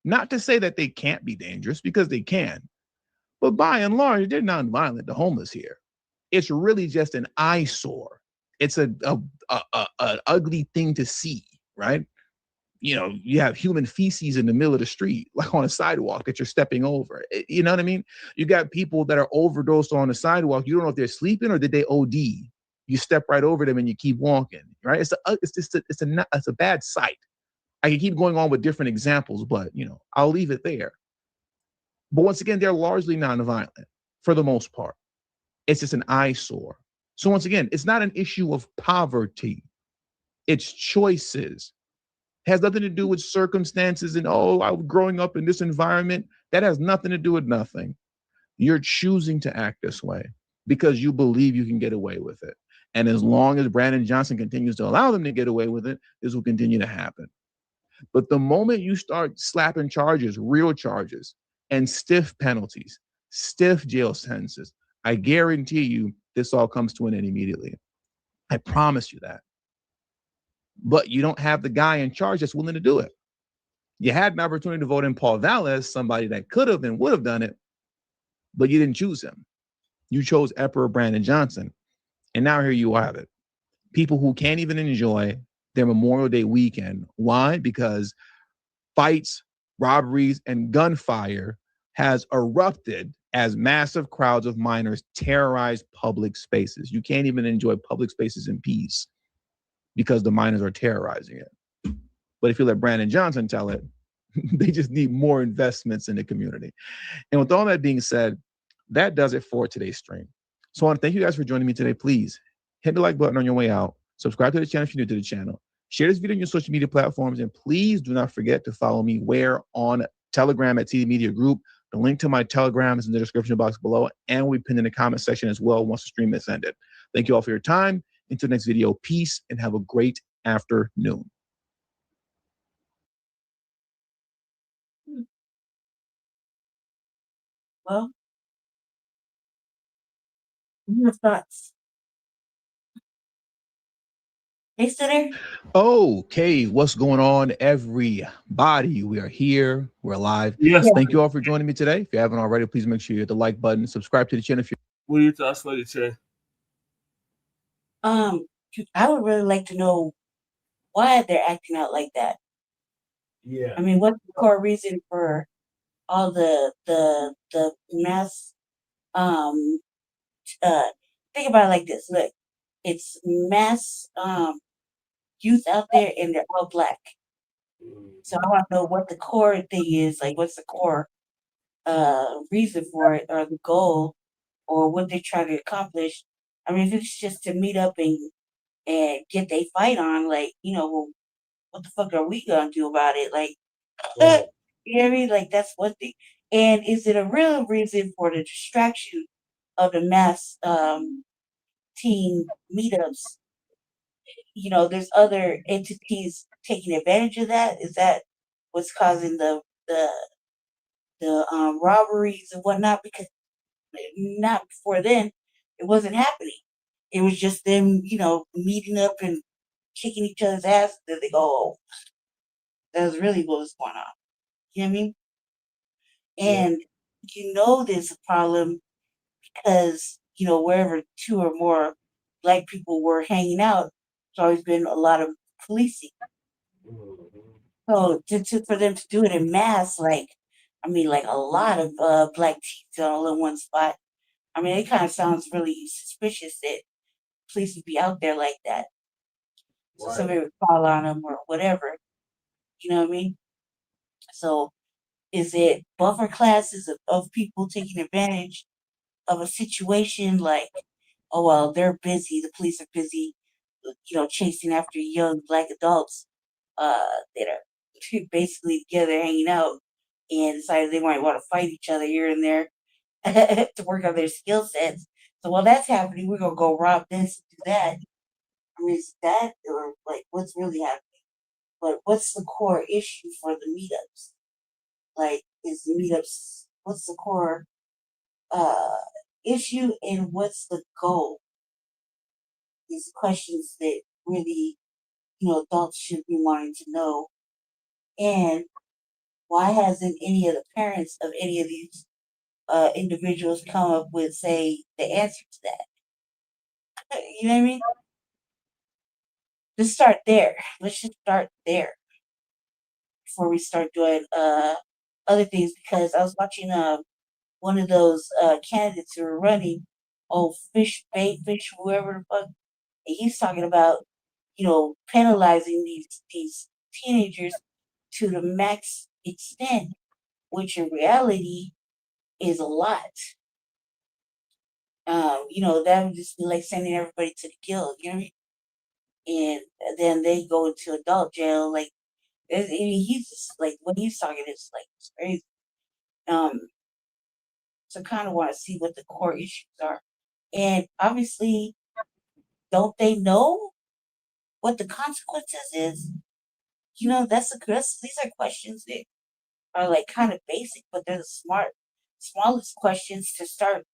[SPEAKER 24] Not to say that they can't be dangerous, because they can, but by and large, they're nonviolent, the homeless here. It's really just an eyesore. It's an ugly thing to see, right? You know, you have human feces in the middle of the street, like on a sidewalk that you're stepping over. You know what I mean? You got people that are overdosed on the sidewalk. You don't know if they're sleeping or did they OD. You step right over them and you keep walking, right? It's a bad sight. I can keep going on with different examples, but you know, I'll leave it there. But once again, they're largely nonviolent for the most part. It's just an eyesore. So once again, it's not an issue of poverty. It's choices. It has nothing to do with circumstances and, oh, I was growing up in this environment. That has nothing to do with nothing. You're choosing to act this way because you believe you can get away with it. And as long as Brandon Johnson continues to allow them to get away with it, this will continue to happen. But the moment you start slapping charges, real charges, and stiff penalties, stiff jail sentences, I guarantee you this all comes to an end immediately. I promise you that. But you don't have the guy in charge that's willing to do it. You had an opportunity to vote in Paul Valles, somebody that could have and would have done it, but you didn't choose him. You chose Emperor Brandon Johnson. And now here you have it. People who can't even enjoy their Memorial Day weekend. Why? Because fights, robberies, and gunfire has erupted as massive crowds of minors terrorize public spaces. You can't even enjoy public spaces in peace because the minors are terrorizing it. But if you let Brandon Johnson tell it, they just need more investments in the community. And with all that being said, that does it for today's stream. So I want to thank you guys for joining me today. Please hit the like button on your way out. Subscribe to the channel if you're new to the channel. Share this video on your social media platforms. And please do not forget to follow me where on Telegram at TD Media Group. The link to my Telegram is in the description box below, and we pinned in the comment section as well once the stream is ended. Thank you all for your time. Until next video, peace and have a great afternoon.
[SPEAKER 14] Well, your thoughts? Hey, still there?
[SPEAKER 24] Okay, what's going on, everybody? We are here. We're live.
[SPEAKER 20] Yes.
[SPEAKER 24] Thank you all for joining me today. If you haven't already, please make sure you hit the like button. Subscribe to the channel if you.
[SPEAKER 20] What are your thoughts, Lady Che?
[SPEAKER 14] I would really like to know why they're acting out like that.
[SPEAKER 20] Yeah.
[SPEAKER 14] I mean, what's the core reason for all the mass think about it like this. Look, it's mass youth out there and they're all black. So I want to know what the core thing is, like what's the core reason for it or the goal or what they're trying to accomplish. I mean, if it's just to meet up and get their fight on, like, you know, well, what the fuck are we gonna do about it? Like, you know what I mean? Like, that's one thing. And is it a real reason for the distraction of the mass teen meetups? You know, there's other entities taking advantage of that. Is that what's causing the robberies and whatnot? Because not before then, it wasn't happening. It was just them, you know, meeting up and kicking each other's ass. Then they go, oh, that's really what was going on. You know what I mean? And you know there's a problem because, you know, wherever two or more black people were hanging out, there's always been a lot of policing. So for them to do it in mass, like, I mean, like a lot of black teens all in one spot. I mean, it kind of sounds really suspicious that police would be out there like that. So somebody would call on them or whatever. You know what I mean? So is it buffer classes of people taking advantage of a situation like, oh, well, they're busy. The police are busy, you know, chasing after young black adults that are basically together hanging out and decided they might want to fight each other here and there to work on their skill sets. So while that's happening, we're going to go rob this, do that. I mean, is that or like what's really happening? But what's the core issue for the meetups? Like, is the meetups, what's the core issue and what's the goal? These questions that really, you know, adults should be wanting to know. And why hasn't any of the parents of any of these individuals come up with, say, the answer to that? You know what I mean? Let's start there. Let's just start there before we start doing other things, because I was watching one of those candidates who were running, fish, whoever the fuck, and he's talking about, penalizing these teenagers to the max extent, which in reality is a lot. That would just be like sending everybody to the guild, you know what I mean? And then they go into adult jail. Like, he's just like, what he's talking is like, it's crazy. So kind of want to see what the core issues are. And obviously, don't they know what the consequences is? These are questions that are like kind of basic, but they're the smallest questions to start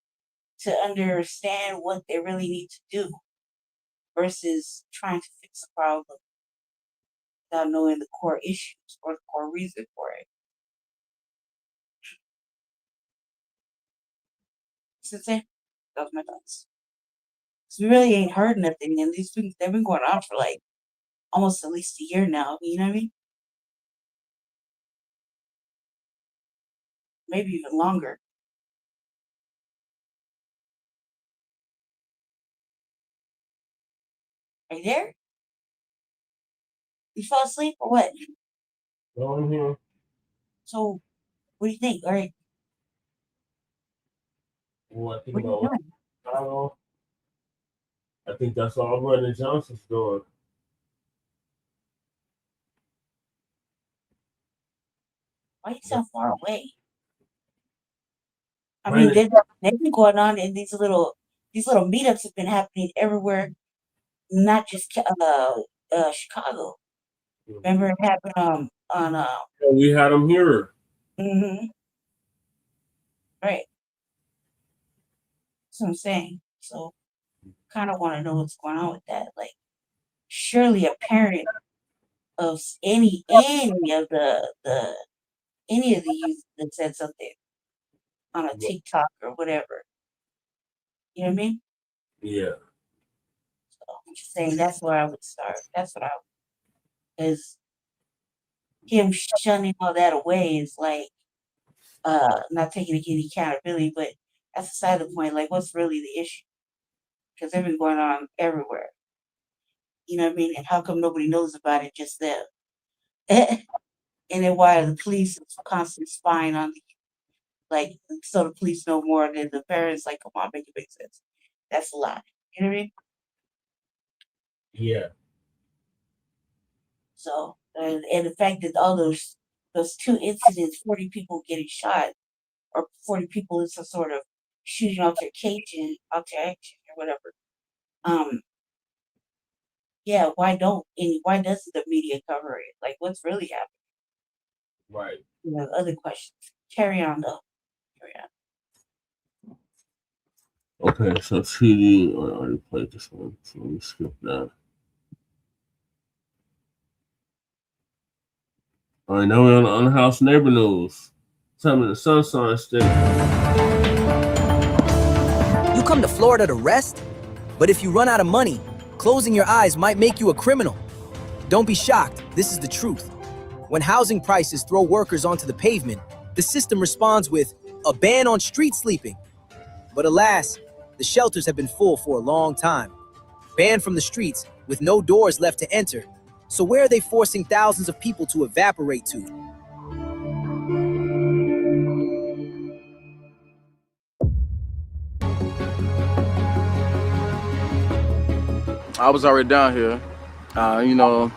[SPEAKER 14] to understand what they really need to do versus trying to fix a problem without knowing the core issues or the core reason for it. That was my thoughts. So we really ain't heard nothing, and these things, they've been going on for like almost at least a year now. You know what I mean? Maybe even longer. Are you there? You fall asleep or what?
[SPEAKER 20] No, I'm here.
[SPEAKER 14] So, what do you think? All right.
[SPEAKER 20] What
[SPEAKER 14] What are you doing?
[SPEAKER 20] I don't know. I think that's all Brandon Johnson's doing.
[SPEAKER 14] Why are you so far away? I mean, they've been going on, and these little meetups have been happening everywhere, not just Chicago. Remember it happened on
[SPEAKER 20] we had them here.
[SPEAKER 14] Mm-hmm. Right. That's what I'm saying. So, kind of want to know what's going on with that. Like, surely a parent of any of the youth that said something on a TikTok or whatever. You know what I mean?
[SPEAKER 20] Yeah.
[SPEAKER 14] So I'm just saying that's where I would start. That's what is him shunning all that away is like not taking any accountability, but that's aside the point. Like, what's really the issue? Because they've been going on everywhere. You know what I mean? And how come nobody knows about it? Just them. And then why are the police constantly spying on so the police know more than the parents? Like, come on, make it make sense. That's a lie. You know what I mean?
[SPEAKER 20] Yeah.
[SPEAKER 14] So, and the fact that all those two incidents, 40 people getting shot, or 40 people in some sort of shooting altercation or whatever. Yeah, why doesn't the media cover it? Like, what's really happening?
[SPEAKER 20] Right.
[SPEAKER 14] Other questions. Carry on, though. Carry on.
[SPEAKER 20] Okay, so TV, I already played this one, so let me skip that. All right, now we're on the House Neighbor News. Time in the Sunshine State.
[SPEAKER 2] You come to Florida to rest? But if you run out of money, closing your eyes might make you a criminal. Don't be shocked, this is the truth. When housing prices throw workers onto the pavement, the system responds with a ban on street sleeping. But alas, the shelters have been full for a long time, banned from the streets with no doors left to enter. So where are they forcing thousands of people to evaporate to?
[SPEAKER 16] I was already down here.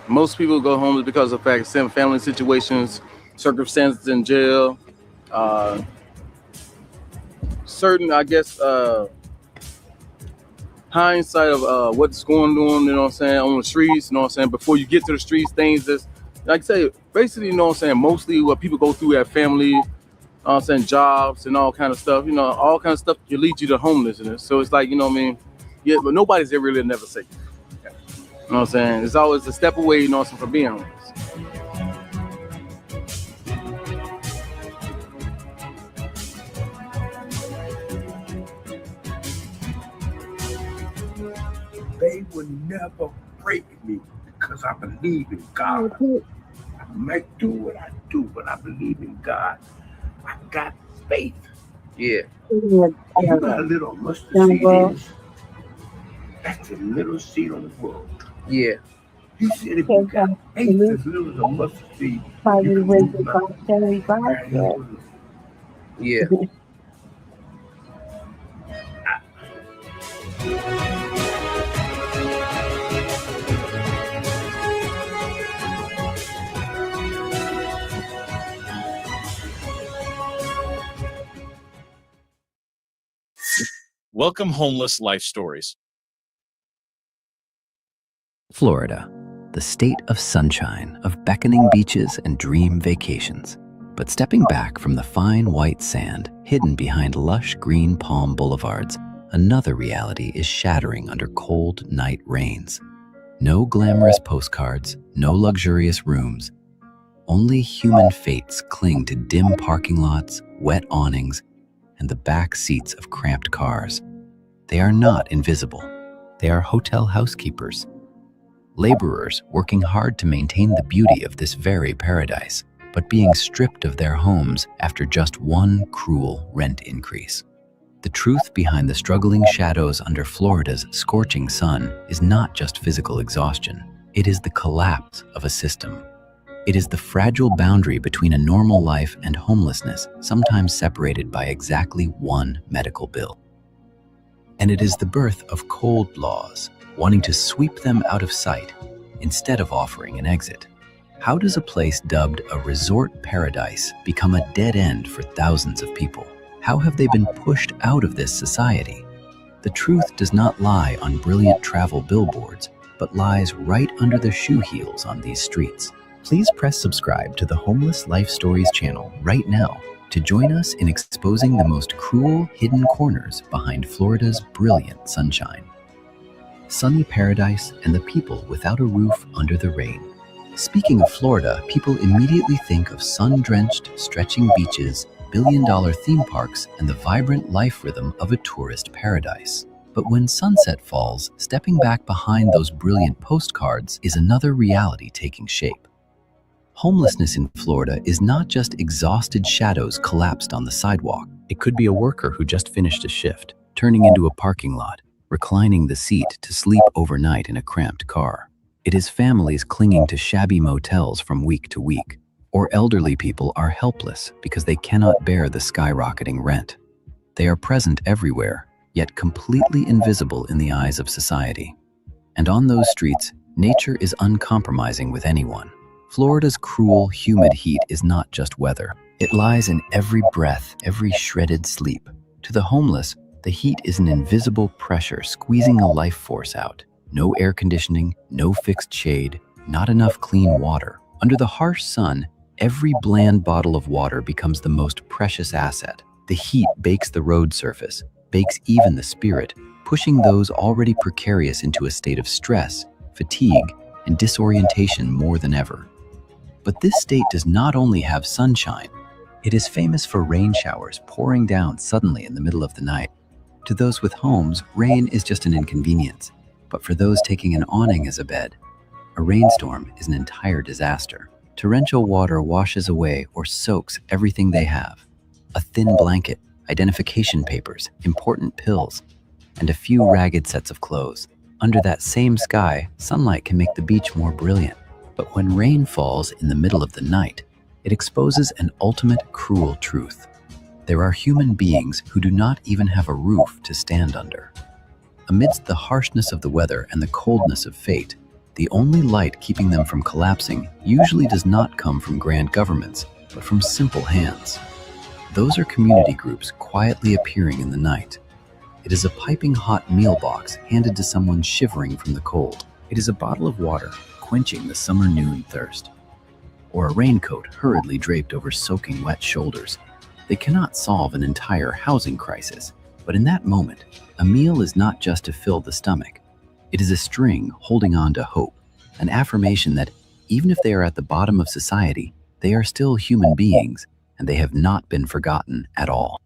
[SPEAKER 16] Most people go homeless because of family situations, circumstances in jail, certain, I guess, hindsight of what's going on, on the streets, before you get to the streets, things that's, like I say, basically, mostly what people go through at family, jobs and all kind of stuff, all kind of stuff can lead you to homelessness. So it's like, yeah, but nobody's ever really never safe. You know what I'm saying? It's always a step away, from being homeless.
[SPEAKER 10] never break me because I believe in God. I might do what I do, but I believe in God. I got faith.
[SPEAKER 12] Yeah.
[SPEAKER 10] You got a little mustard seed is. That's a little seed on the world.
[SPEAKER 12] Yeah.
[SPEAKER 10] He said if you got faith as little as a mustard seed, you can move mountains.
[SPEAKER 12] Yeah.
[SPEAKER 18] Welcome, Homeless Life Stories.
[SPEAKER 19] Florida, the state of sunshine, of beckoning beaches and dream vacations. But stepping back from the fine white sand, hidden behind lush green palm boulevards, another reality is shattering under cold night rains. No glamorous postcards, no luxurious rooms. Only human fates cling to dim parking lots, wet awnings, and the back seats of cramped cars. They are not invisible. They are hotel housekeepers. Laborers working hard to maintain the beauty of this very paradise, but being stripped of their homes after just one cruel rent increase. The truth behind the struggling shadows under Florida's scorching sun is not just physical exhaustion. It is the collapse of a system. It is the fragile boundary between a normal life and homelessness, sometimes separated by exactly one medical bill. And it is the birth of cold laws, wanting to sweep them out of sight instead of offering an exit. How does a place dubbed a resort paradise become a dead end for thousands of people? How have they been pushed out of this society? The truth does not lie on brilliant travel billboards, but lies right under the shoe heels on these streets. Please press subscribe to the Homeless Life Stories channel right now to join us in exposing the most cruel hidden corners behind Florida's brilliant sunshine. Sunny paradise and the people without a roof under the rain. Speaking of Florida, people immediately think of sun-drenched, stretching beaches, billion-dollar theme parks, and the vibrant life rhythm of a tourist paradise. But when sunset falls, stepping back behind those brilliant postcards is another reality taking shape. Homelessness in Florida is not just exhausted shadows collapsed on the sidewalk. It could be a worker who just finished a shift, turning into a parking lot, reclining the seat to sleep overnight in a cramped car. It is families clinging to shabby motels from week to week, or elderly people are helpless because they cannot bear the skyrocketing rent. They are present everywhere, yet completely invisible in the eyes of society. And on those streets, nature is uncompromising with anyone. Florida's cruel, humid heat is not just weather. It lies in every breath, every shredded sleep. To the homeless, the heat is an invisible pressure squeezing a life force out. No air conditioning, no fixed shade, not enough clean water. Under the harsh sun, every bland bottle of water becomes the most precious asset. The heat bakes the road surface, bakes even the spirit, pushing those already precarious into a state of stress, fatigue, and disorientation more than ever. But this state does not only have sunshine, it is famous for rain showers pouring down suddenly in the middle of the night. To those with homes, rain is just an inconvenience, but for those taking an awning as a bed, a rainstorm is an entire disaster. Torrential water washes away or soaks everything they have. A thin blanket, identification papers, important pills, and a few ragged sets of clothes. Under that same sky, sunlight can make the beach more brilliant. But when rain falls in the middle of the night, it exposes an ultimate cruel truth. There are human beings who do not even have a roof to stand under. Amidst the harshness of the weather and the coldness of fate, the only light keeping them from collapsing usually does not come from grand governments, but from simple hands. Those are community groups quietly appearing in the night. It is a piping hot meal box handed to someone shivering from the cold. It is a bottle of water quenching the summer noon thirst, or a raincoat hurriedly draped over soaking wet shoulders. They cannot solve an entire housing crisis, but in that moment, a meal is not just to fill the stomach. It is a string holding on to hope, an affirmation that even if they are at the bottom of society, they are still human beings, and they have not been forgotten at all.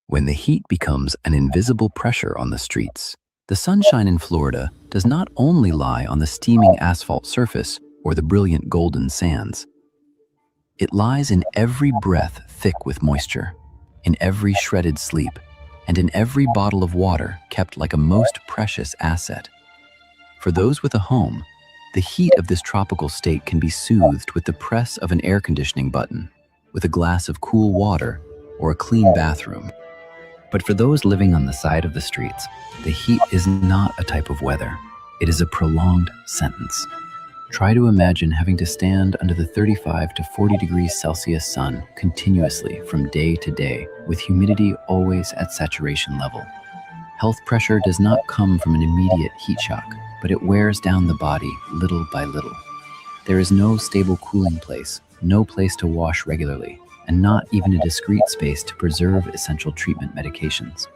[SPEAKER 19] When the heat becomes an invisible pressure on the streets, the sunshine in Florida does not only lie on the steaming asphalt surface or the brilliant golden sands. It lies in every breath thick with moisture, in every shredded sleep, and in every bottle of water kept like a most precious asset. For those with a home, the heat of this tropical state can be soothed with the press of an air conditioning button, with a glass of cool water, or a clean bathroom. But for those living on the side of the streets, the heat is not a type of weather. It is a prolonged sentence. Try to imagine having to stand under the 35 to 40 degrees Celsius sun continuously from day to day, with humidity always at saturation level. Health pressure does not come from an immediate heat shock, but it wears down the body little by little. There is no stable cooling place, no place to wash regularly, and not even a discrete space to preserve essential treatment medications.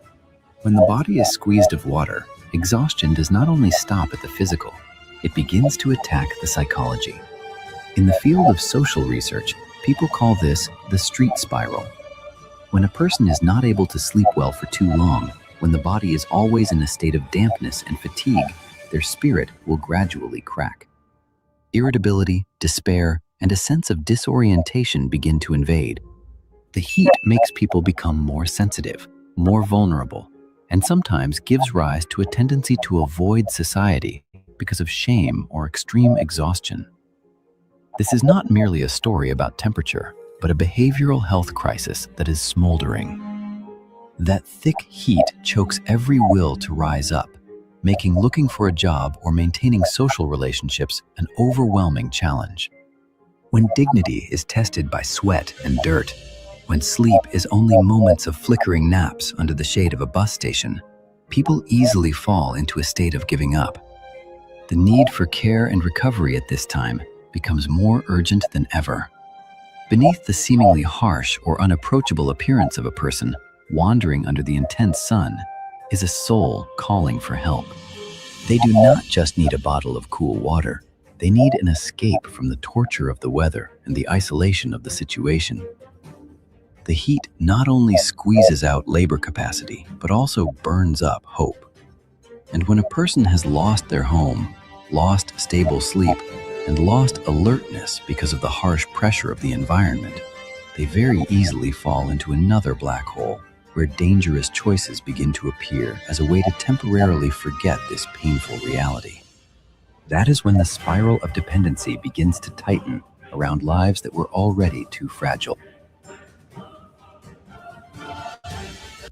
[SPEAKER 19] When the body is squeezed of water, exhaustion does not only stop at the physical, it begins to attack the psychology. In the field of social research, people call this the street spiral. When a person is not able to sleep well for too long, when the body is always in a state of dampness and fatigue, their spirit will gradually crack. Irritability, despair, and a sense of disorientation begin to invade. The heat makes people become more sensitive, more vulnerable, and sometimes gives rise to a tendency to avoid society because of shame or extreme exhaustion. This is not merely a story about temperature, but a behavioral health crisis that is smoldering. That thick heat chokes every will to rise up, making looking for a job or maintaining social relationships an overwhelming challenge. When dignity is tested by sweat and dirt, when sleep is only moments of flickering naps under the shade of a bus station, people easily fall into a state of giving up. The need for care and recovery at this time becomes more urgent than ever. Beneath the seemingly harsh or unapproachable appearance of a person wandering under the intense sun is a soul calling for help. They do not just need a bottle of cool water. They need an escape from the torture of the weather and the isolation of the situation. The heat not only squeezes out labor capacity, but also burns up hope. And when a person has lost their home, lost stable sleep, and lost alertness because of the harsh pressure of the environment, they very easily fall into another black hole, where dangerous choices begin to appear as a way to temporarily forget this painful reality. That is when the spiral of dependency begins to tighten around lives that were already too fragile.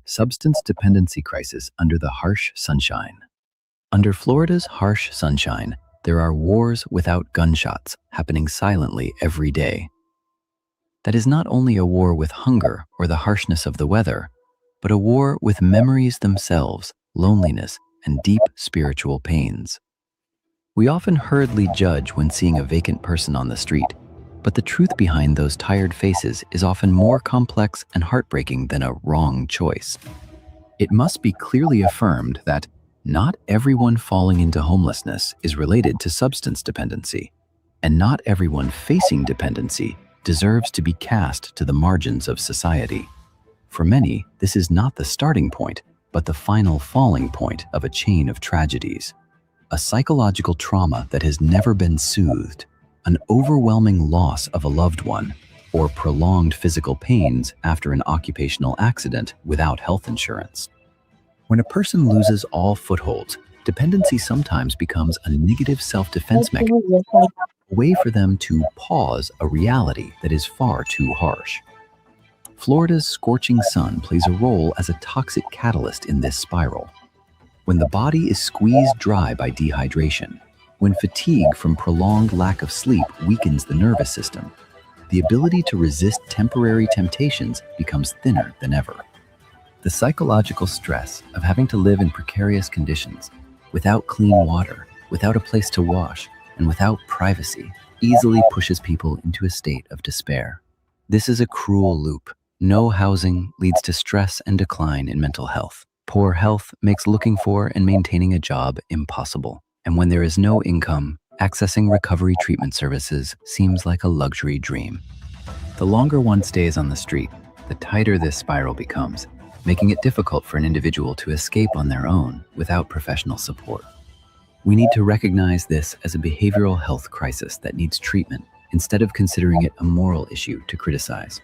[SPEAKER 19] Substance dependency crisis under the harsh sunshine. Under Florida's harsh sunshine, there are wars without gunshots happening silently every day. That is not only a war with hunger or the harshness of the weather, but a war with memories themselves, loneliness, and deep spiritual pains. We often hurriedly judge when seeing a vacant person on the street, but the truth behind those tired faces is often more complex and heartbreaking than a wrong choice. It must be clearly affirmed that not everyone falling into homelessness is related to substance dependency, and not everyone facing dependency deserves to be cast to the margins of society. For many, this is not the starting point, but the final falling point of a chain of tragedies. A psychological trauma that has never been soothed, an overwhelming loss of a loved one, or prolonged physical pains after an occupational accident without health insurance. When a person loses all footholds, dependency sometimes becomes a negative self-defense mechanism, a way for them to pause a reality that is far too harsh. Florida's scorching sun plays a role as a toxic catalyst in this spiral. When the body is squeezed dry by dehydration, when fatigue from prolonged lack of sleep weakens the nervous system, the ability to resist temporary temptations becomes thinner than ever. The psychological stress of having to live in precarious conditions, without clean water, without a place to wash, and without privacy, easily pushes people into a state of despair. This is a cruel loop. No housing leads to stress and decline in mental health. Poor health makes looking for and maintaining a job impossible. And when there is no income, accessing recovery treatment services seems like a luxury dream. The longer one stays on the street, the tighter this spiral becomes, making it difficult for an individual to escape on their own without professional support. We need to recognize this as a behavioral health crisis that needs treatment instead of considering it a moral issue to criticize.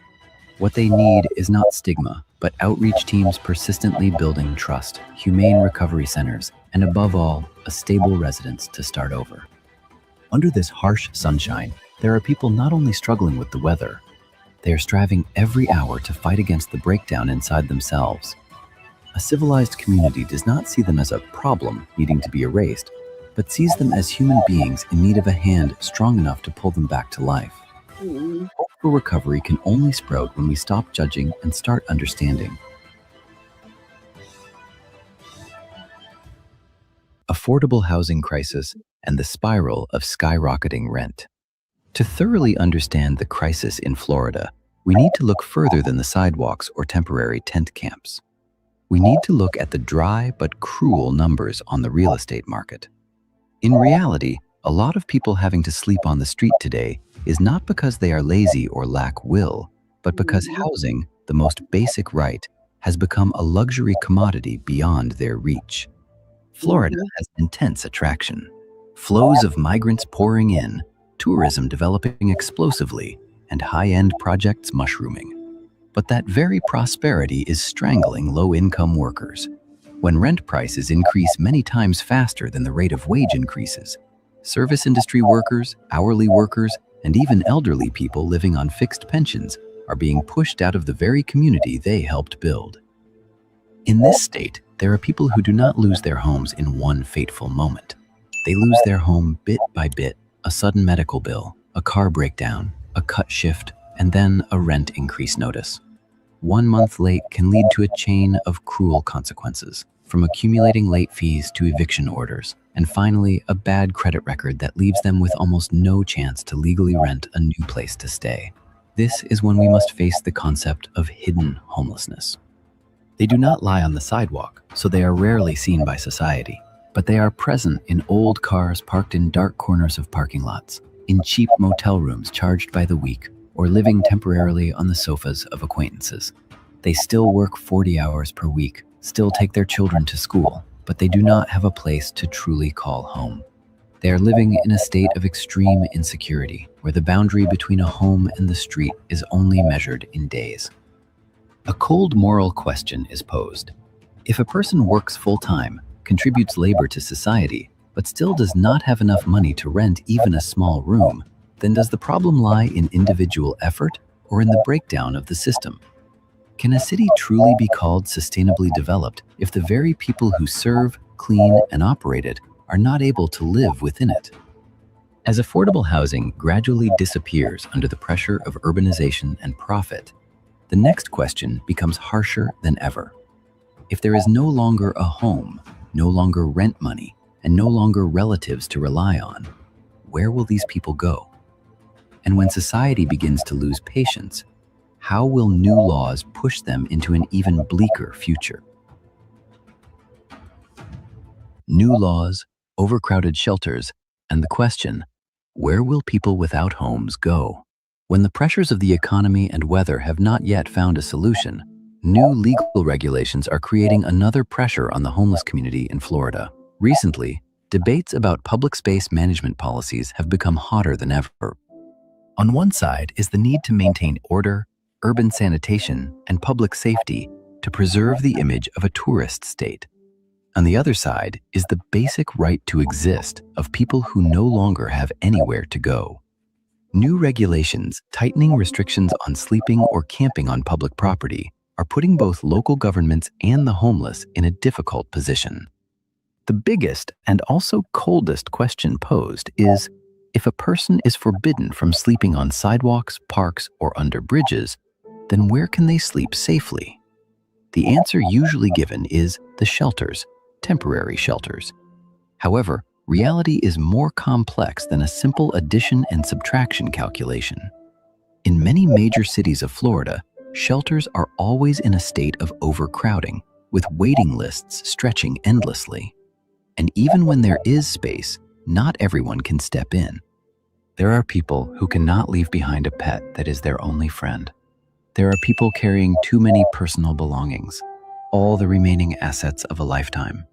[SPEAKER 19] What they need is not stigma, but outreach teams persistently building trust, humane recovery centers, and above all, a stable residence to start over. Under this harsh sunshine, there are people not only struggling with the weather, they are striving every hour to fight against the breakdown inside themselves. A civilized community does not see them as a problem needing to be erased, but sees them as human beings in need of a hand strong enough to pull them back to life. Hope for recovery can only sprout when we stop judging and start understanding. Affordable housing crisis and the spiral of skyrocketing rent. To thoroughly understand the crisis in Florida, we need to look further than the sidewalks or temporary tent camps. We need to look at the dry but cruel numbers on the real estate market. In reality, a lot of people having to sleep on the street today is not because they are lazy or lack will, but because housing, the most basic right, has become a luxury commodity beyond their reach. Florida has intense attraction. Flows of migrants pouring in, tourism developing explosively, and high-end projects mushrooming. But that very prosperity is strangling low-income workers. When rent prices increase many times faster than the rate of wage increases, service industry workers, hourly workers, and even elderly people living on fixed pensions are being pushed out of the very community they helped build. In this state, there are people who do not lose their homes in one fateful moment. They lose their home bit by bit, a sudden medical bill, a car breakdown, a cut shift, and then a rent increase notice. 1 month late can lead to a chain of cruel consequences, from accumulating late fees to eviction orders, and finally, a bad credit record that leaves them with almost no chance to legally rent a new place to stay. This is when we must face the concept of hidden homelessness. They do not lie on the sidewalk, so they are rarely seen by society, but they are present in old cars parked in dark corners of parking lots, in cheap motel rooms charged by the week, or living temporarily on the sofas of acquaintances. They still work 40 hours per week, still take their children to school, but they do not have a place to truly call home. They are living in a state of extreme insecurity, where the boundary between a home and the street is only measured in days. A cold moral question is posed. If a person works full-time, contributes labor to society, but still does not have enough money to rent even a small room, then does the problem lie in individual effort or in the breakdown of the system? Can a city truly be called sustainably developed if the very people who serve, clean, and operate it are not able to live within it? As affordable housing gradually disappears under the pressure of urbanization and profit, the next question becomes harsher than ever. If there is no longer a home, no longer rent money, and no longer relatives to rely on, where will these people go? And when society begins to lose patience, how will new laws push them into an even bleaker future? New laws, overcrowded shelters, and the question, where will people without homes go? When the pressures of the economy and weather have not yet found a solution, new legal regulations are creating another pressure on the homeless community in Florida. Recently, debates about public space management policies have become hotter than ever. On one side is the need to maintain order, urban sanitation, and public safety to preserve the image of a tourist state. On the other side is the basic right to exist of people who no longer have anywhere to go. New regulations tightening restrictions on sleeping or camping on public property are putting both local governments and the homeless in a difficult position. The biggest and also coldest question posed is, if a person is forbidden from sleeping on sidewalks, parks, or under bridges, then where can they sleep safely? The answer usually given is the shelters, temporary shelters. However, reality is more complex than a simple addition and subtraction calculation. In many major cities of Florida, shelters are always in a state of overcrowding, with waiting lists stretching endlessly. And even when there is space, not everyone can step in. There are people who cannot leave behind a pet that is their only friend. There are people carrying too many personal belongings. all the remaining assets of a lifetime.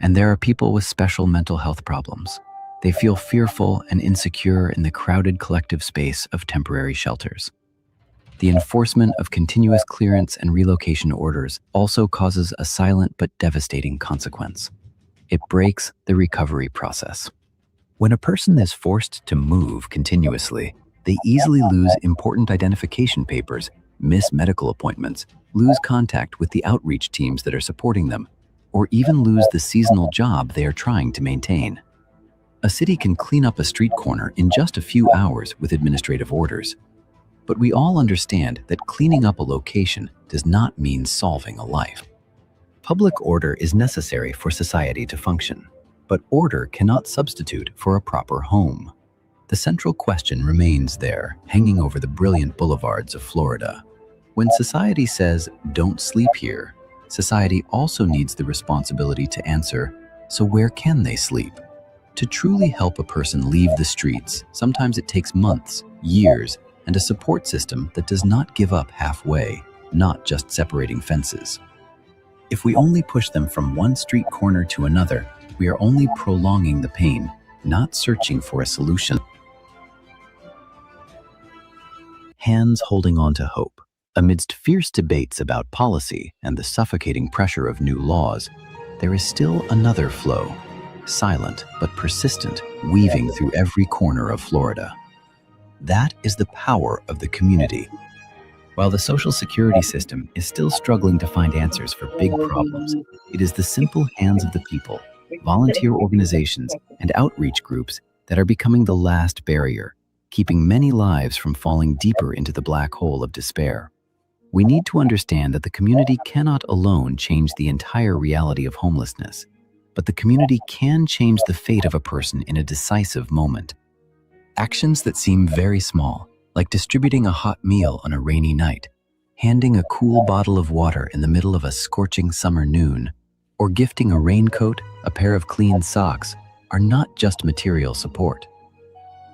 [SPEAKER 19] And there are people with special mental health problems. They feel fearful and insecure in the crowded collective space of temporary shelters. The enforcement of continuous clearance and relocation orders also causes a silent but devastating consequence. It breaks the recovery process. When a person is forced to move continuously, they easily lose important identification papers, miss medical appointments, lose contact with the outreach teams that are supporting them, or even lose the seasonal job they are trying to maintain. A city can clean up a street corner in just a few hours with administrative orders. But we all understand that cleaning up a location does not mean solving a life. Public order is necessary for society to function, but order cannot substitute for a proper home. The central question remains there, hanging over the brilliant boulevards of Florida. When society says, "Don't sleep here," society also needs the responsibility to answer, so where can they sleep? To truly help a person leave the streets, sometimes it takes months, years, and a support system that does not give up halfway, not just separating fences. If we only push them from one street corner to another, we are only prolonging the pain, not searching for a solution. Hands holding on to hope. Amidst fierce debates about policy and the suffocating pressure of new laws, there is still another flow, silent but persistent, weaving through every corner of Florida. That is the power of the community. While the social security system is still struggling to find answers for big problems, it is the simple hands of the people, volunteer organizations, and outreach groups that are becoming the last barrier, keeping many lives from falling deeper into the black hole of despair. We need to understand that the community cannot alone change the entire reality of homelessness, but the community can change the fate of a person in a decisive moment. Actions that seem very small, like distributing a hot meal on a rainy night, handing a cool bottle of water in the middle of a scorching summer noon, or gifting a raincoat, a pair of clean socks, are not just material support.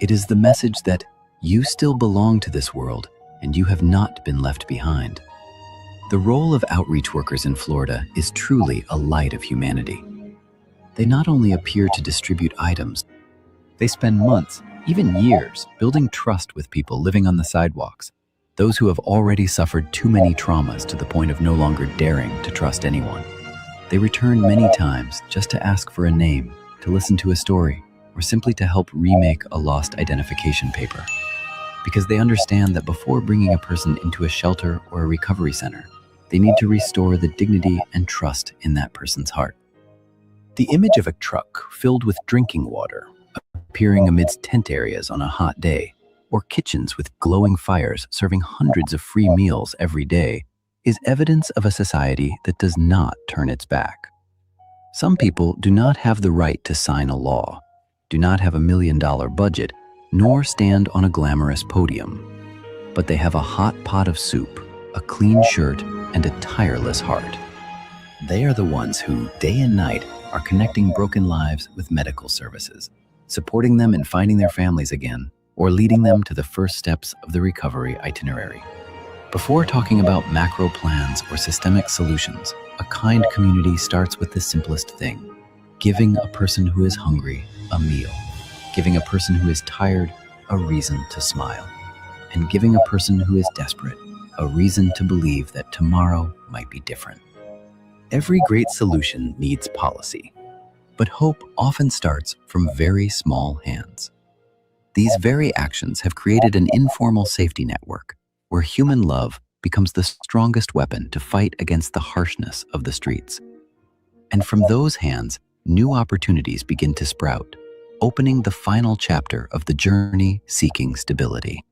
[SPEAKER 19] It is the message that you still belong to this world and you have not been left behind. The role of outreach workers in Florida is truly a light of humanity. They not only appear to distribute items, they spend months, even years, building trust with people living on the sidewalks, those who have already suffered too many traumas to the point of no longer daring to trust anyone. They return many times just to ask for a name, to listen to a story, or simply to help remake a lost identification paper. Because they understand that before bringing a person into a shelter or a recovery center, they need to restore the dignity and trust in that person's heart. The image of a truck filled with drinking water, appearing amidst tent areas on a hot day, or kitchens with glowing fires serving hundreds of free meals every day, is evidence of a society that does not turn its back. Some people do not have the right to sign a law, do not have $1 million budget, nor stand on a glamorous podium. But they have a hot pot of soup, a clean shirt, and a tireless heart. They are the ones who, day and night, are connecting broken lives with medical services, supporting them in finding their families again, or leading them to the first steps of the recovery itinerary. Before talking about macro plans or systemic solutions, a kind community starts with the simplest thing: giving a person who is hungry a meal, giving a person who is tired a reason to smile, and giving a person who is desperate a reason to believe that tomorrow might be different. Every great solution needs policy, but hope often starts from very small hands. These very actions have created an informal safety network where human love becomes the strongest weapon to fight against the harshness of the streets. And from those hands, new opportunities begin to sprout, opening the final chapter of the journey seeking stability.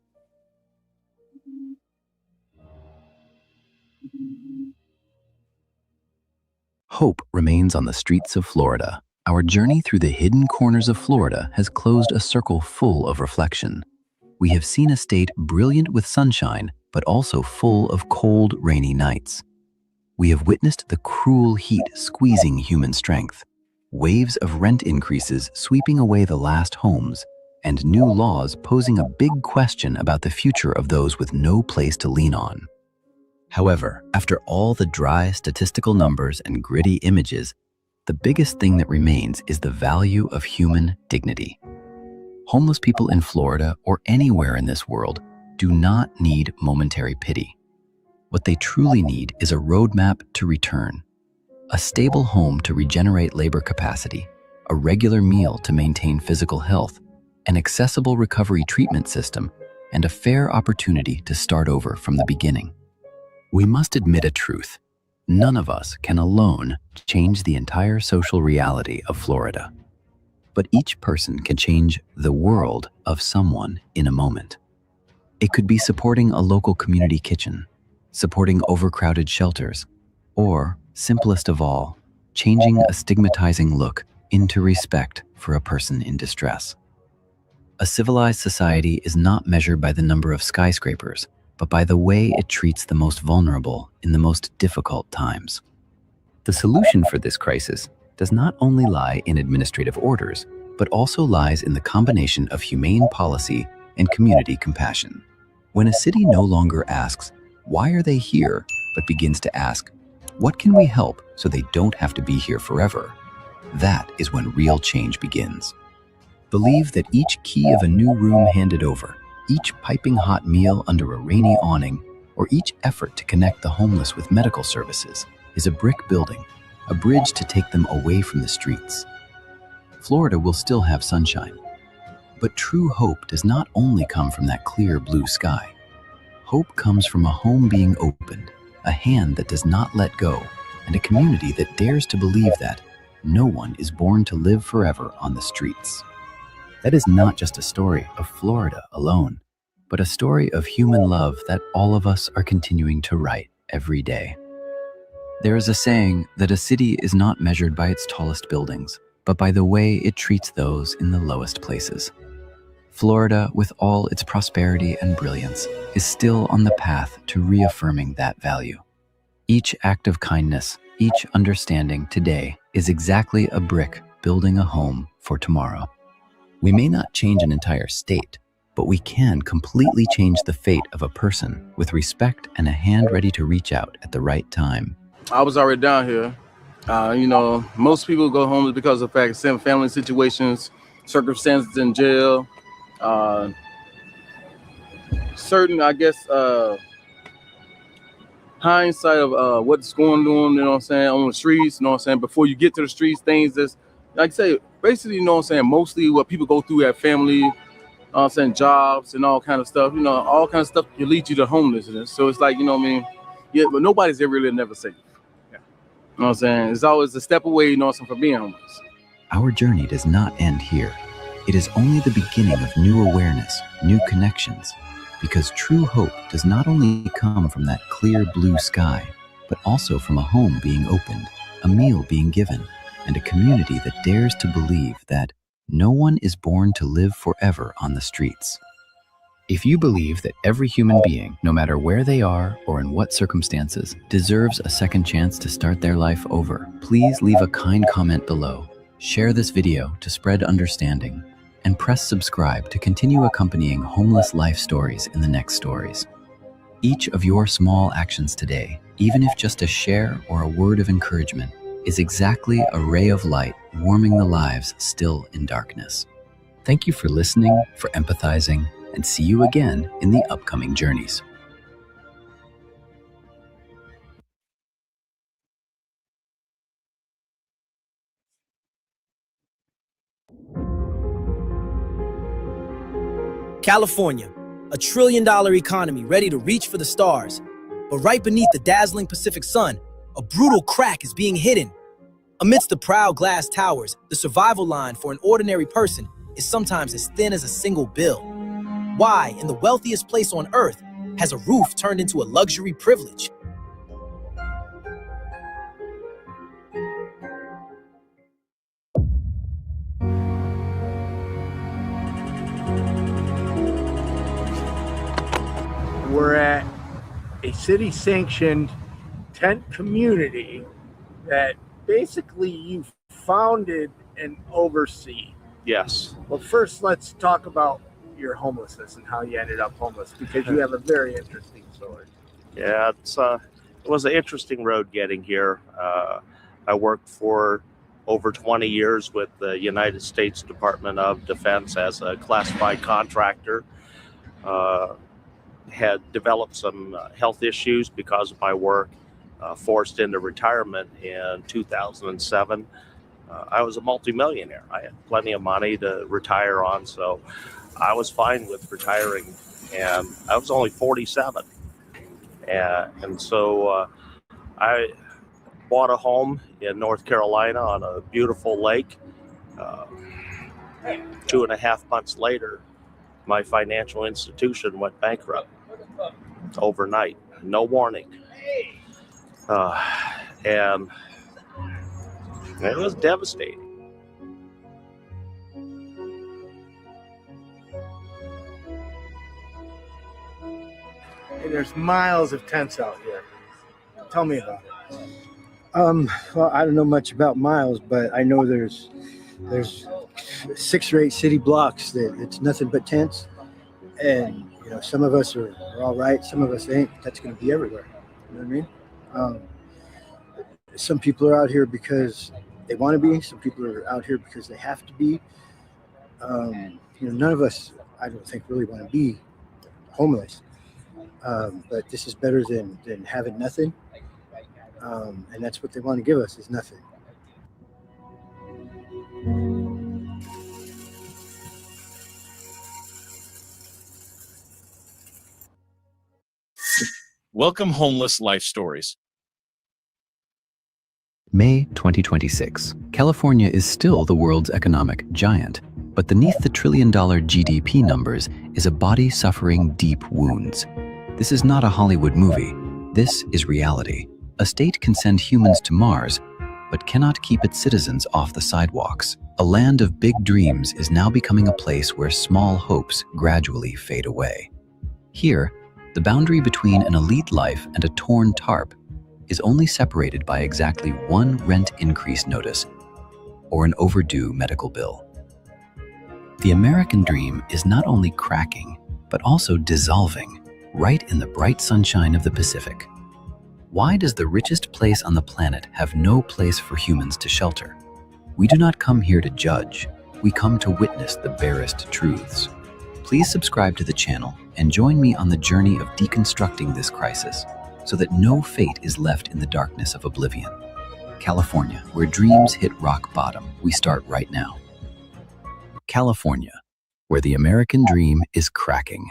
[SPEAKER 19] Hope remains on the streets of Florida. Our journey through the hidden corners of Florida has closed a circle full of reflection. We have seen a state brilliant with sunshine, but also full of cold, rainy nights. We have witnessed the cruel heat squeezing human strength, waves of rent increases sweeping away the last homes, and new laws posing a big question about the future of those with no place to lean on. However, after all the dry statistical numbers and gritty images, the biggest thing that remains is the value of human dignity. Homeless people in Florida or anywhere in this world do not need momentary pity. What they truly need is a roadmap to return, a stable home to regenerate labor capacity, a regular meal to maintain physical health, an accessible recovery treatment system, and a fair opportunity to start over from the beginning. We must admit a truth. None of us can alone change the entire social reality of Florida. But each person can change the world of someone in a moment. It could be supporting a local community kitchen, supporting overcrowded shelters, or, simplest of all, changing a stigmatizing look into respect for a person in distress. A civilized society is not measured by the number of skyscrapers, but by the way it treats the most vulnerable in the most difficult times. The solution for this crisis does not only lie in administrative orders, but also lies in the combination of humane policy and community compassion. When a city no longer asks, "Why are they here?" but begins to ask, "What can we help so they don't have to be here forever?" that is when real change begins. Believe that each key of a new room handed over, each piping hot meal under a rainy awning, or each effort to connect the homeless with medical services is a brick building, a bridge to take them away from the streets. Florida will still have sunshine, but true hope does not only come from that clear blue sky. Hope comes from a home being opened, a hand that does not let go, and a community that dares to believe that no one is born to live forever on the streets. That is not just a story of Florida alone, but a story of human love that all of us are continuing to write every day. There is a saying that a city is not measured by its tallest buildings, but by the way it treats those in the lowest places. Florida, with all its prosperity and brilliance, is still on the path to reaffirming that value. Each act of kindness, each understanding today is exactly a brick building a home for tomorrow. We may not change an entire state, but we can completely change the fate of a person with respect and a hand ready to reach out at the right time.
[SPEAKER 16] I was already down here. Most people go homeless because of the fact of family situations, circumstances in jail, certain, hindsight of what's going on, on the streets, before you get to the streets, things that's, like I say, basically, mostly what people go through at family, jobs and all kind of stuff, all kind of stuff can lead you to homelessness. So it's like, yeah, but nobody's ever really never safe. Yeah. You know what I'm saying? It's always a step away, from being homeless.
[SPEAKER 19] Our journey does not end here. It is only the beginning of new awareness, new connections, because true hope does not only come from that clear blue sky, but also from a home being opened, a meal being given, and a community that dares to believe that no one is born to live forever on the streets. If you believe that every human being, no matter where they are or in what circumstances, deserves a second chance to start their life over, please leave a kind comment below, share this video to spread understanding, and press subscribe to continue accompanying homeless life stories in the next stories. Each of your small actions today, even if just a share or a word of encouragement, is exactly a ray of light warming the lives still in darkness. Thank you for listening, for empathizing, and see you again in the upcoming journeys.
[SPEAKER 2] California, a $1 trillion economy ready to reach for the stars. But right beneath the dazzling Pacific sun, a brutal crack is being hidden. Amidst the proud glass towers, the survival line for an ordinary person is sometimes as thin as a single bill. Why, in the wealthiest place on earth, has a roof turned into a luxury privilege?
[SPEAKER 1] We're at a city-sanctioned tent community that basically you founded and oversee.
[SPEAKER 18] Yes.
[SPEAKER 1] Well, first, let's talk about your homelessness and how you ended up homeless, because you have a very interesting story.
[SPEAKER 3] Yeah, it was an interesting road getting here. I worked for over 20 years with the United States Department of Defense as a classified contractor. Had developed some health issues because of my work, forced into retirement in 2007. I was a multimillionaire. I had plenty of money to retire on, so I was fine with retiring, and I was only 47. And so I bought a home in North Carolina on a beautiful lake. 2.5 months later, my financial institution went bankrupt overnight, no warning. And it was devastating.
[SPEAKER 1] Hey, there's miles of tents out here. Tell me about it.
[SPEAKER 4] Well, I don't know much about miles, but I know there's 6 or 8 city blocks that it's nothing but tents, and you know, some of us are all right, some of us ain't. That's going to be everywhere. You know what I mean? Some people are out here because they want to be. Some people are out here because they have to be. You know, none of us, I don't think, really want to be homeless. But this is better than having nothing. And that's what they want to give us, is nothing.
[SPEAKER 18] Welcome, Homeless Life Stories.
[SPEAKER 19] May 2026. California is still the world's economic giant, but beneath the trillion-dollar GDP numbers is a body suffering deep wounds. This is not a Hollywood movie. This is reality. A state can send humans to Mars, but cannot keep its citizens off the sidewalks. A land of big dreams is now becoming a place where small hopes gradually fade away. Here, the boundary between an elite life and a torn tarp is only separated by exactly one rent increase notice or an overdue medical bill. The American dream is not only cracking, but also dissolving right in the bright sunshine of the Pacific. Why does the richest place on the planet have no place for humans to shelter? We do not come here to judge. We come to witness the barest truths. Please subscribe to the channel and join me on the journey of deconstructing this crisis so that no fate is left in the darkness of oblivion. California, where dreams hit rock bottom. We start right now. California, where the American dream is cracking.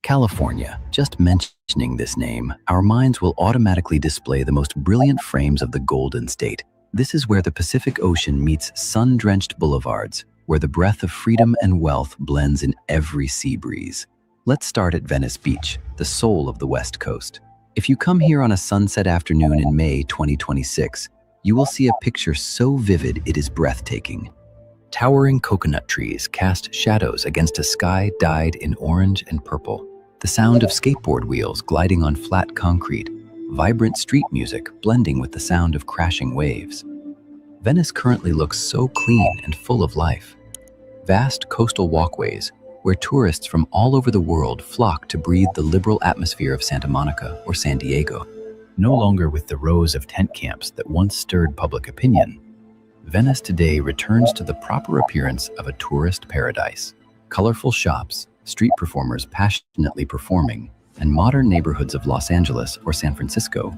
[SPEAKER 19] California, just mentioning this name, our minds will automatically display the most brilliant frames of the Golden State. This is where the Pacific Ocean meets sun-drenched boulevards, where the breath of freedom and wealth blends in every sea breeze. Let's start at Venice Beach, the soul of the West Coast. If you come here on a sunset afternoon in May 2026, you will see a picture so vivid it is breathtaking. Towering coconut trees cast shadows against a sky dyed in orange and purple. The sound of skateboard wheels gliding on flat concrete, vibrant street music blending with the sound of crashing waves. Venice currently looks so clean and full of life. Vast coastal walkways where tourists from all over the world flock to breathe the liberal atmosphere of Santa Monica or San Diego. No longer with the rows of tent camps that once stirred public opinion, Venice today returns to the proper appearance of a tourist paradise. Colorful shops, street performers passionately performing, and modern neighborhoods of Los Angeles or San Francisco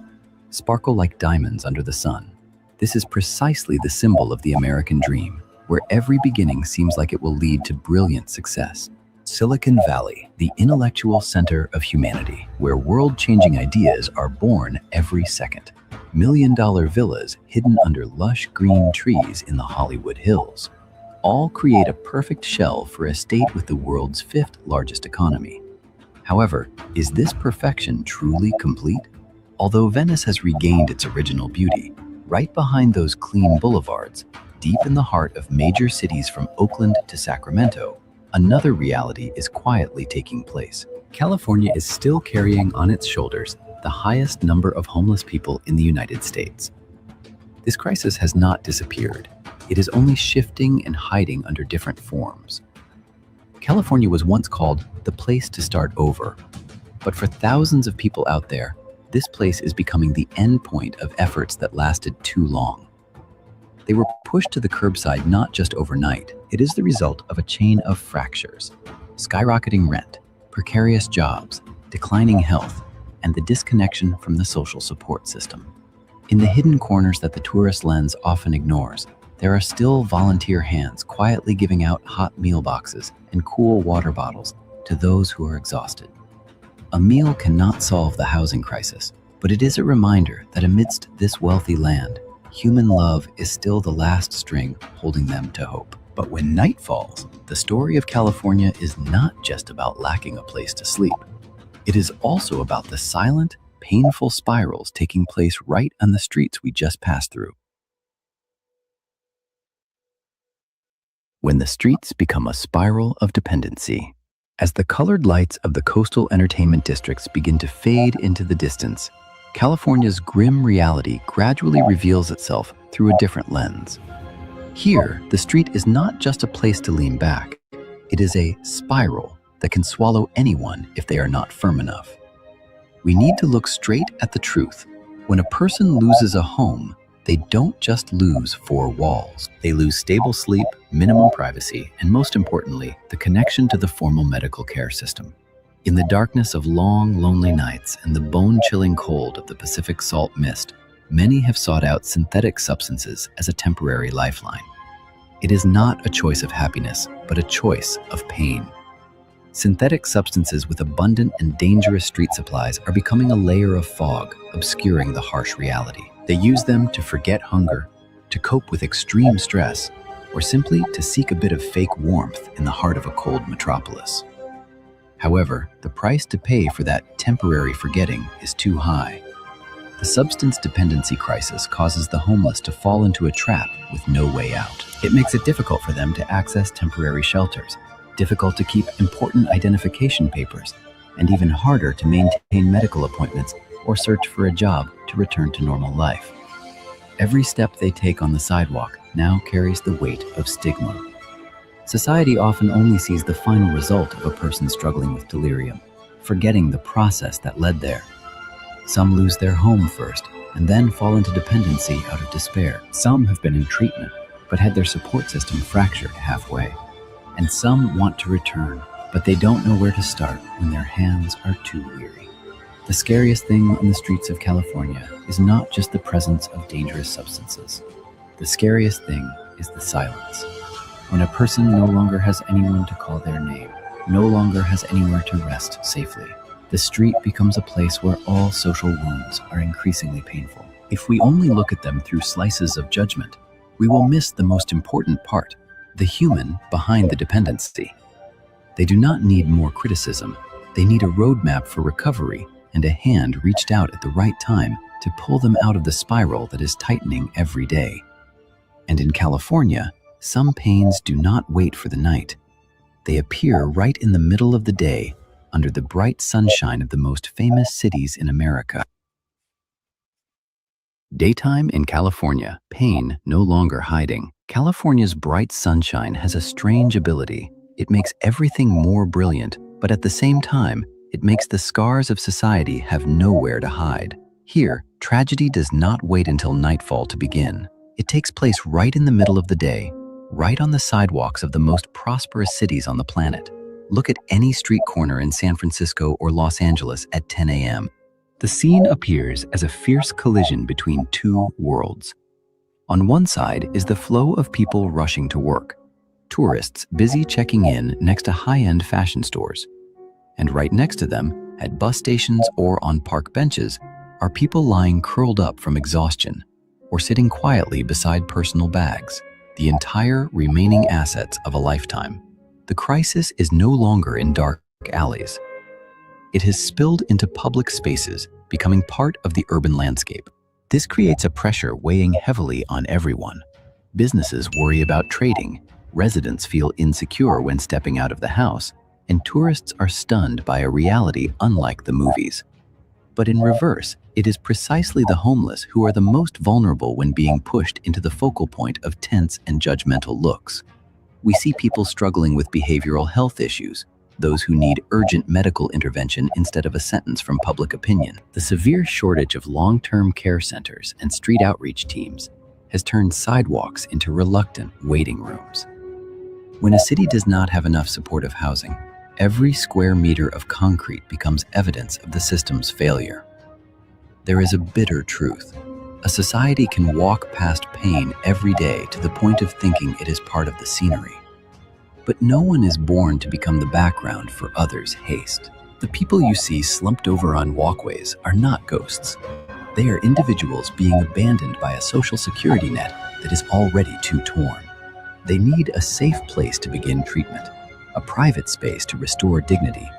[SPEAKER 19] sparkle like diamonds under the sun. This is precisely the symbol of the American dream, where every beginning seems like it will lead to brilliant success. Silicon Valley, the intellectual center of humanity, where world-changing ideas are born every second. Million-dollar villas hidden under lush green trees in the Hollywood Hills, all create a perfect shell for a state with the world's 5th largest economy. However, is this perfection truly complete? Although Venice has regained its original beauty, right behind those clean boulevards, deep in the heart of major cities from Oakland to Sacramento, another reality is quietly taking place. California is still carrying on its shoulders the highest number of homeless people in the United States. This crisis has not disappeared. It is only shifting and hiding under different forms. California was once called the place to start over, but for thousands of people out there, this place is becoming the endpoint of efforts that lasted too long. They were pushed to the curbside not just overnight. It is the result of a chain of fractures: skyrocketing rent, precarious jobs, declining health, and the disconnection from the social support system. In the hidden corners that the tourist lens often ignores, there are still volunteer hands quietly giving out hot meal boxes and cool water bottles to those who are exhausted. A meal cannot solve the housing crisis, but it is a reminder that amidst this wealthy land, human love is still the last string holding them to hope. But when night falls, the story of California is not just about lacking a place to sleep. It is also about the silent, painful spirals taking place right on the streets we just passed through. When the streets become a spiral of dependency. As the colored lights of the coastal entertainment districts begin to fade into the distance, California's grim reality gradually reveals itself through a different lens. Here, the street is not just a place to lean back. It is a spiral that can swallow anyone if they are not firm enough. We need to look straight at the truth. When a person loses a home, they don't just lose four walls. They lose stable sleep, minimum privacy, and most importantly, the connection to the formal medical care system. In the darkness of long, lonely nights and the bone-chilling cold of the Pacific salt mist, many have sought out synthetic substances as a temporary lifeline. It is not a choice of happiness, but a choice of pain. Synthetic substances with abundant and dangerous street supplies are becoming a layer of fog, obscuring the harsh reality. They use them to forget hunger, to cope with extreme stress, or simply to seek a bit of fake warmth in the heart of a cold metropolis. However, the price to pay for that temporary forgetting is too high. The substance dependency crisis causes the homeless to fall into a trap with no way out. It makes it difficult for them to access temporary shelters, difficult to keep important identification papers, and even harder to maintain medical appointments or search for a job to return to normal life. Every step they take on the sidewalk now carries the weight of stigma. Society often only sees the final result of a person struggling with delirium, forgetting the process that led there. Some lose their home first and then fall into dependency out of despair. Some have been in treatment but had their support system fractured halfway. And some want to return, but they don't know where to start when their hands are too weary. The scariest thing on the streets of California is not just the presence of dangerous substances. The scariest thing is the silence. When a person no longer has anyone to call their name, no longer has anywhere to rest safely, the street becomes a place where all social wounds are increasingly painful. If we only look at them through slices of judgment, we will miss the most important part, the human behind the dependency. They do not need more criticism. They need a roadmap for recovery and a hand reached out at the right time to pull them out of the spiral that is tightening every day. And in California, some pains do not wait for the night. They appear right in the middle of the day, under the bright sunshine of the most famous cities in America. Daytime in California, pain no longer hiding. California's bright sunshine has a strange ability. It makes everything more brilliant, but at the same time, it makes the scars of society have nowhere to hide. Here, tragedy does not wait until nightfall to begin. It takes place right in the middle of the day, right on the sidewalks of the most prosperous cities on the planet. Look at any street corner in San Francisco or Los Angeles at 10 a.m. The scene appears as a fierce collision between two worlds. On one side is the flow of people rushing to work, tourists busy checking in next to high-end fashion stores. And right next to them, at bus stations or on park benches, are people lying curled up from exhaustion or sitting quietly beside personal bags, the entire remaining assets of a lifetime. The crisis is no longer in dark alleys. It has spilled into public spaces, becoming part of the urban landscape. This creates a pressure weighing heavily on everyone. Businesses worry about trading, residents feel insecure when stepping out of the house, and tourists are stunned by a reality unlike the movies. But in reverse, it is precisely the homeless who are the most vulnerable when being pushed into the focal point of tense and judgmental looks. We see people struggling with behavioral health issues, those who need urgent medical intervention instead of a sentence from public opinion. The severe shortage of long-term care centers and street outreach teams has turned sidewalks into reluctant waiting rooms. When a city does not have enough supportive housing, every square meter of concrete becomes evidence of the system's failure. There is a bitter truth. A society can walk past pain every day to the point of thinking it is part of the scenery. But no one is born to become the background for others' haste. The people you see slumped over on walkways are not ghosts. They are individuals being abandoned by a social security net that is already too torn. They need a safe place to begin treatment, a private space to restore dignity,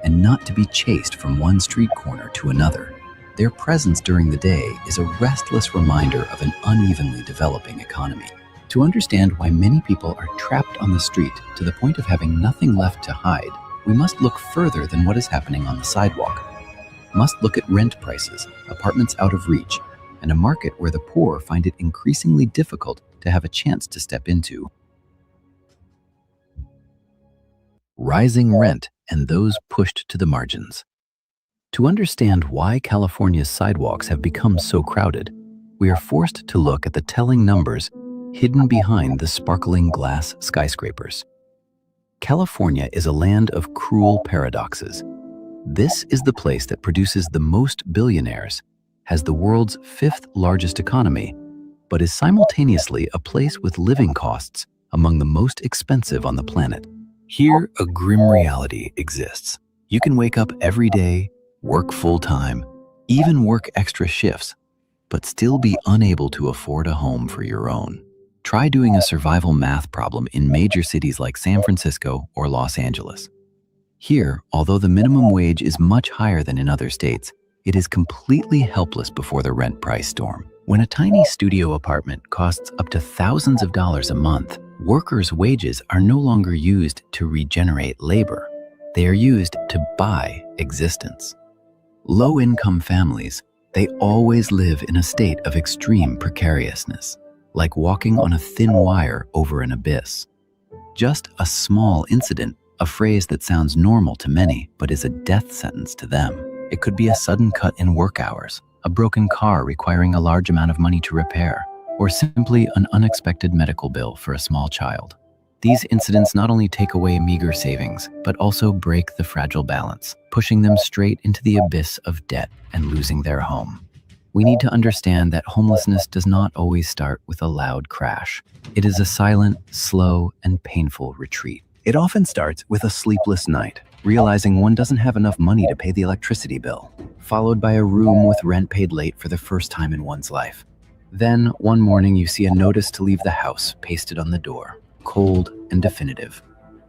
[SPEAKER 19] and not to be chased from one street corner to another. Their presence during the day is a restless reminder of an unevenly developing economy. To understand why many people are trapped on the street to the point of having nothing left to hide, we must look further than what is happening on the sidewalk. Must look at rent prices, apartments out of reach, and a market where the poor find it increasingly difficult to have a chance to step into. Rising rent and those pushed to the margins. To understand why California's sidewalks have become so crowded, we are forced to look at the telling numbers hidden behind the sparkling glass skyscrapers. California is a land of cruel paradoxes. This is the place that produces the most billionaires, has the world's 5th largest economy, but is simultaneously a place with living costs among the most expensive on the planet. Here, a grim reality exists. You can wake up every day, work full-time, even work extra shifts, but still be unable to afford a home for your own. Try doing a survival math problem in major cities like San Francisco or Los Angeles. Here, although the minimum wage is much higher than in other states, it is completely helpless before the rent price storm. When a tiny studio apartment costs up to thousands of dollars a month, workers' wages are no longer used to regenerate labor. They are used to buy existence. Low-income families, they always live in a state of extreme precariousness, like walking on a thin wire over an abyss. Just a small incident, a phrase that sounds normal to many, but is a death sentence to them. It could be a sudden cut in work hours, a broken car requiring a large amount of money to repair, or simply an unexpected medical bill for a small child. These incidents not only take away meager savings, but also break the fragile balance, pushing them straight into the abyss of debt and losing their home. We need to understand that homelessness does not always start with a loud crash. It is a silent, slow, and painful retreat. It often starts with a sleepless night, realizing one doesn't have enough money to pay the electricity bill, followed by a room with rent paid late for the first time in one's life. Then, one morning, you see a notice to leave the house pasted on the door, cold and definitive.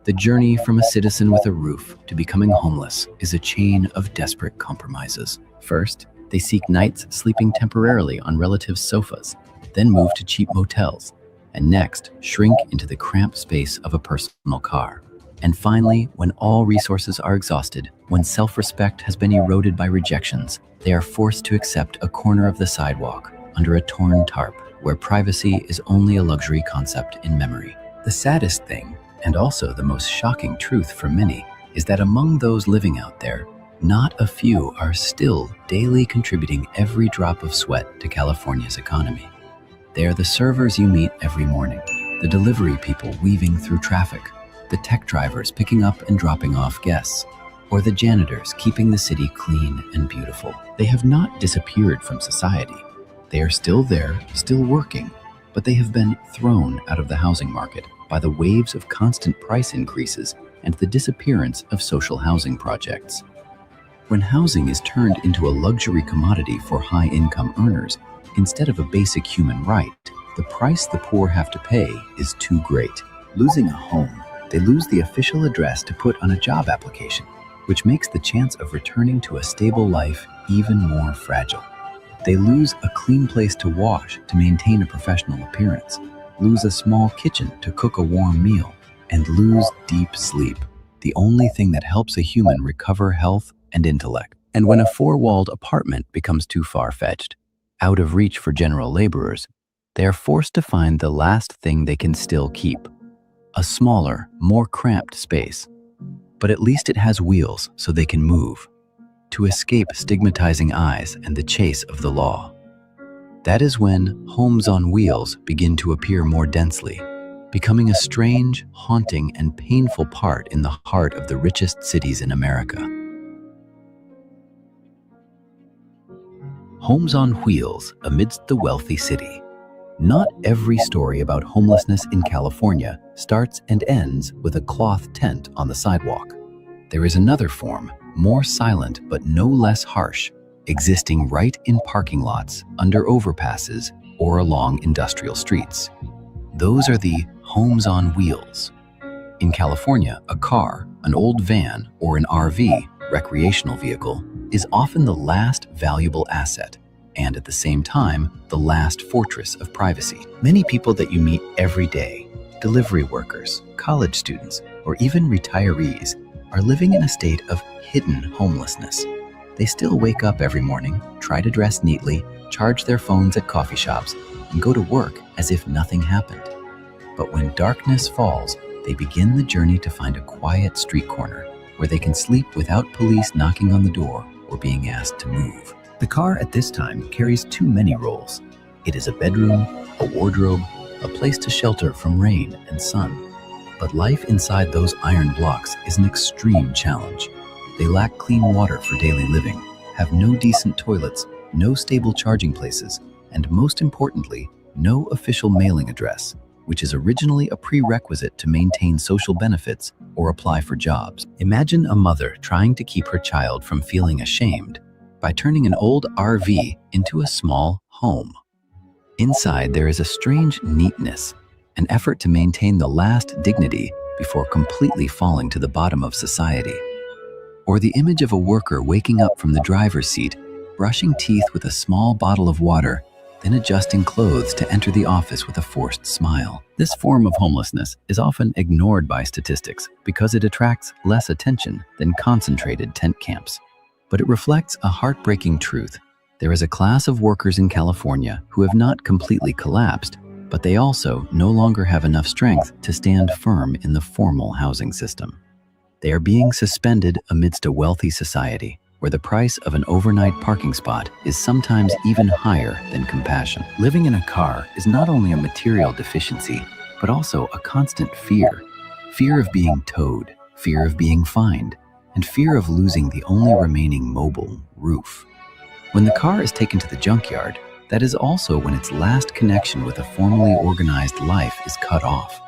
[SPEAKER 19] The journey from a citizen with a roof to becoming homeless is a chain of desperate compromises. First, they seek nights sleeping temporarily on relatives' sofas, then move to cheap motels, and next, shrink into the cramped space of a personal car. And finally, when all resources are exhausted, when self-respect has been eroded by rejections, they are forced to accept a corner of the sidewalk under a torn tarp, where privacy is only a luxury concept in memory. The saddest thing, and also the most shocking truth for many, is that among those living out there, not a few are still daily contributing every drop of sweat to California's economy. They are the servers you meet every morning, the delivery people weaving through traffic, the tech drivers picking up and dropping off guests, or the janitors keeping the city clean and beautiful. They have not disappeared from society. They are still there, still working, but they have been thrown out of the housing market by the waves of constant price increases and the disappearance of social housing projects. When housing is turned into a luxury commodity for high-income earners instead of a basic human right, the price the poor have to pay is too great. Losing a home, they lose the official address to put on a job application, which makes the chance of returning to a stable life even more fragile. They lose a clean place to wash to maintain a professional appearance, lose a small kitchen to cook a warm meal, and lose deep sleep, the only thing that helps a human recover health and intellect. And when a four-walled apartment becomes too far-fetched, out of reach for general laborers, they are forced to find the last thing they can still keep, a smaller, more cramped space. but at least it has wheels so they can move, to escape stigmatizing eyes and the chase of the law. That is when homes on wheels begin to appear more densely, becoming a strange, haunting, and painful part in the heart of the richest cities in America. Homes on wheels amidst the wealthy city. Not every story about homelessness in California starts and ends with a cloth tent on the sidewalk. There is another form, more silent but no less harsh, existing right in parking lots, under overpasses, or along industrial streets. Those are the homes on wheels. In California, a car, an old van, or an RV, recreational vehicle, is often the last valuable asset, and at the same time, the last fortress of privacy. Many people that you meet every day, delivery workers, college students, or even retirees, are living in a state of hidden homelessness. They still wake up every morning, try to dress neatly, charge their phones at coffee shops, and go to work as if nothing happened. But when darkness falls, they begin the journey to find a quiet street corner where they can sleep without police knocking on the door or being asked to move. The car at this time carries too many roles. It is a bedroom, a wardrobe, a place to shelter from rain and sun. But life inside those iron blocks is an extreme challenge. They lack clean water for daily living, have no decent toilets, no stable charging places, and most importantly, no official mailing address, which is originally a prerequisite to maintain social benefits or apply for jobs. Imagine a mother trying to keep her child from feeling ashamed by turning an old RV into a small home. Inside, there is a strange neatness, an effort to maintain the last dignity before completely falling to the bottom of society. Or the image of a worker waking up from the driver's seat, brushing teeth with a small bottle of water, then adjusting clothes to enter the office with a forced smile. This form of homelessness is often ignored by statistics because it attracts less attention than concentrated tent camps. But it reflects a heartbreaking truth. There is a class of workers in California who have not completely collapsed, but they also no longer have enough strength to stand firm in the formal housing system. They are being suspended amidst a wealthy society, where the price of an overnight parking spot is sometimes even higher than compassion. Living in a car is not only a material deficiency, but also a constant fear. Fear of being towed, fear of being fined, and fear of losing the only remaining mobile roof. When the car is taken to the junkyard, that is also when its last connection with a formally organized life is cut off.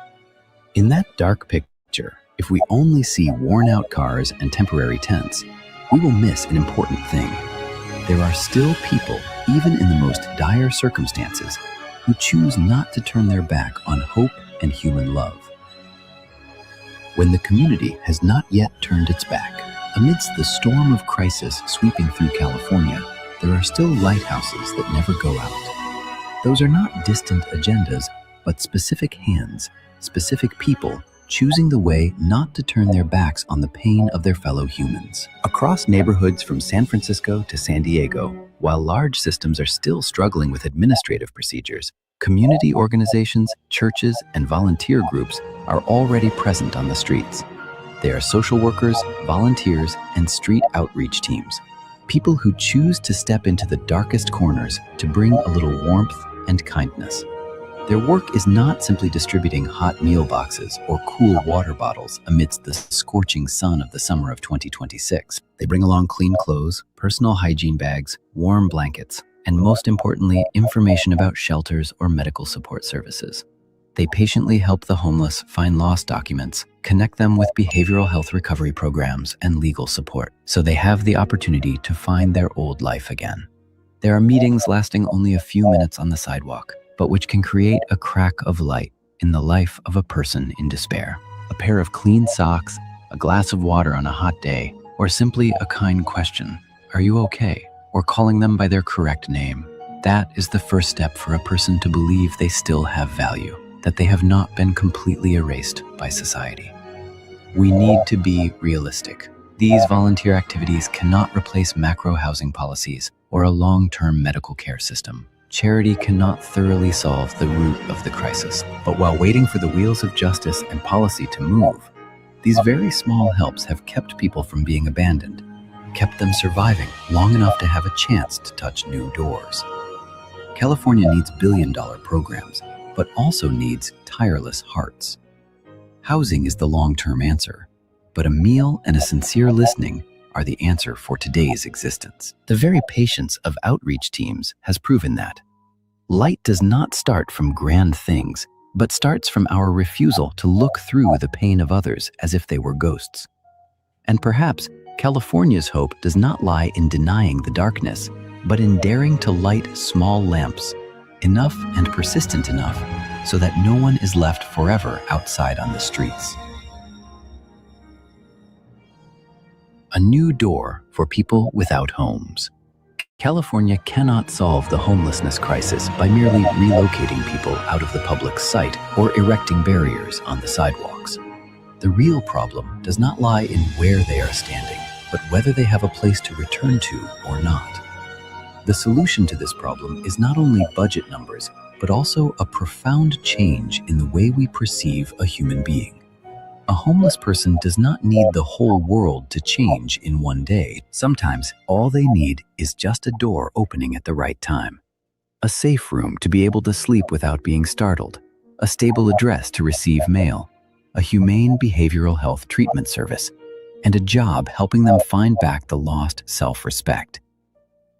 [SPEAKER 19] In that dark picture, if we only see worn-out cars and temporary tents, we will miss an important thing. There are still people, even in the most dire circumstances, who choose not to turn their back on hope and human love. When the community has not yet turned its back, amidst the storm of crisis sweeping through California, there are still lighthouses that never go out. Those are not distant agendas, but specific hands, specific people, choosing the way not to turn their backs on the pain of their fellow humans. Across neighborhoods from San Francisco to San Diego, while large systems are still struggling with administrative procedures, community organizations, churches, and volunteer groups are already present on the streets. They are social workers, volunteers, and street outreach teams. People who choose to step into the darkest corners to bring a little warmth and kindness. Their work is not simply distributing hot meal boxes or cool water bottles amidst the scorching sun of the summer of 2026. They bring along clean clothes, personal hygiene bags, warm blankets, and most importantly, information about shelters or medical support services. They patiently help the homeless find lost documents, connect them with behavioral health recovery programs and legal support, so they have the opportunity to find their old life again. There are meetings lasting only a few minutes on the sidewalk, but which can create a crack of light in the life of a person in despair. A pair of clean socks, a glass of water on a hot day, or simply a kind question, "Are you okay?" or calling them by their correct name. That is the first step for a person to believe they still have value, that they have not been completely erased by society. We need to be realistic. These volunteer activities cannot replace macro housing policies or a long-term medical care system. Charity cannot thoroughly solve the root of the crisis. But while waiting for the wheels of justice and policy to move, These very small helps have kept people from being abandoned, kept them surviving long enough to have a chance to touch new doors. California needs billion-dollar programs, but also needs tireless hearts. Housing is the long-term answer, but a meal and a sincere listening are the answer for today's existence. The very patience of outreach teams has proven that. Light does not start from grand things, but starts from our refusal to look through the pain of others as if they were ghosts. And perhaps California's hope does not lie in denying the darkness, but in daring to light small lamps, enough and persistent enough so that no one is left forever outside on the streets. A new door for people without homes. California cannot solve the homelessness crisis by merely relocating people out of the public sight or erecting barriers on the sidewalks. The real problem does not lie in where they are standing, but whether they have a place to return to or not. The solution to this problem is not only budget numbers, but also a profound change in the way we perceive a human being. A homeless person does not need the whole world to change in one day. Sometimes all they need is just a door opening at the right time, a safe room to be able to sleep without being startled, a stable address to receive mail, a humane behavioral health treatment service, and a job helping them find back the lost self-respect.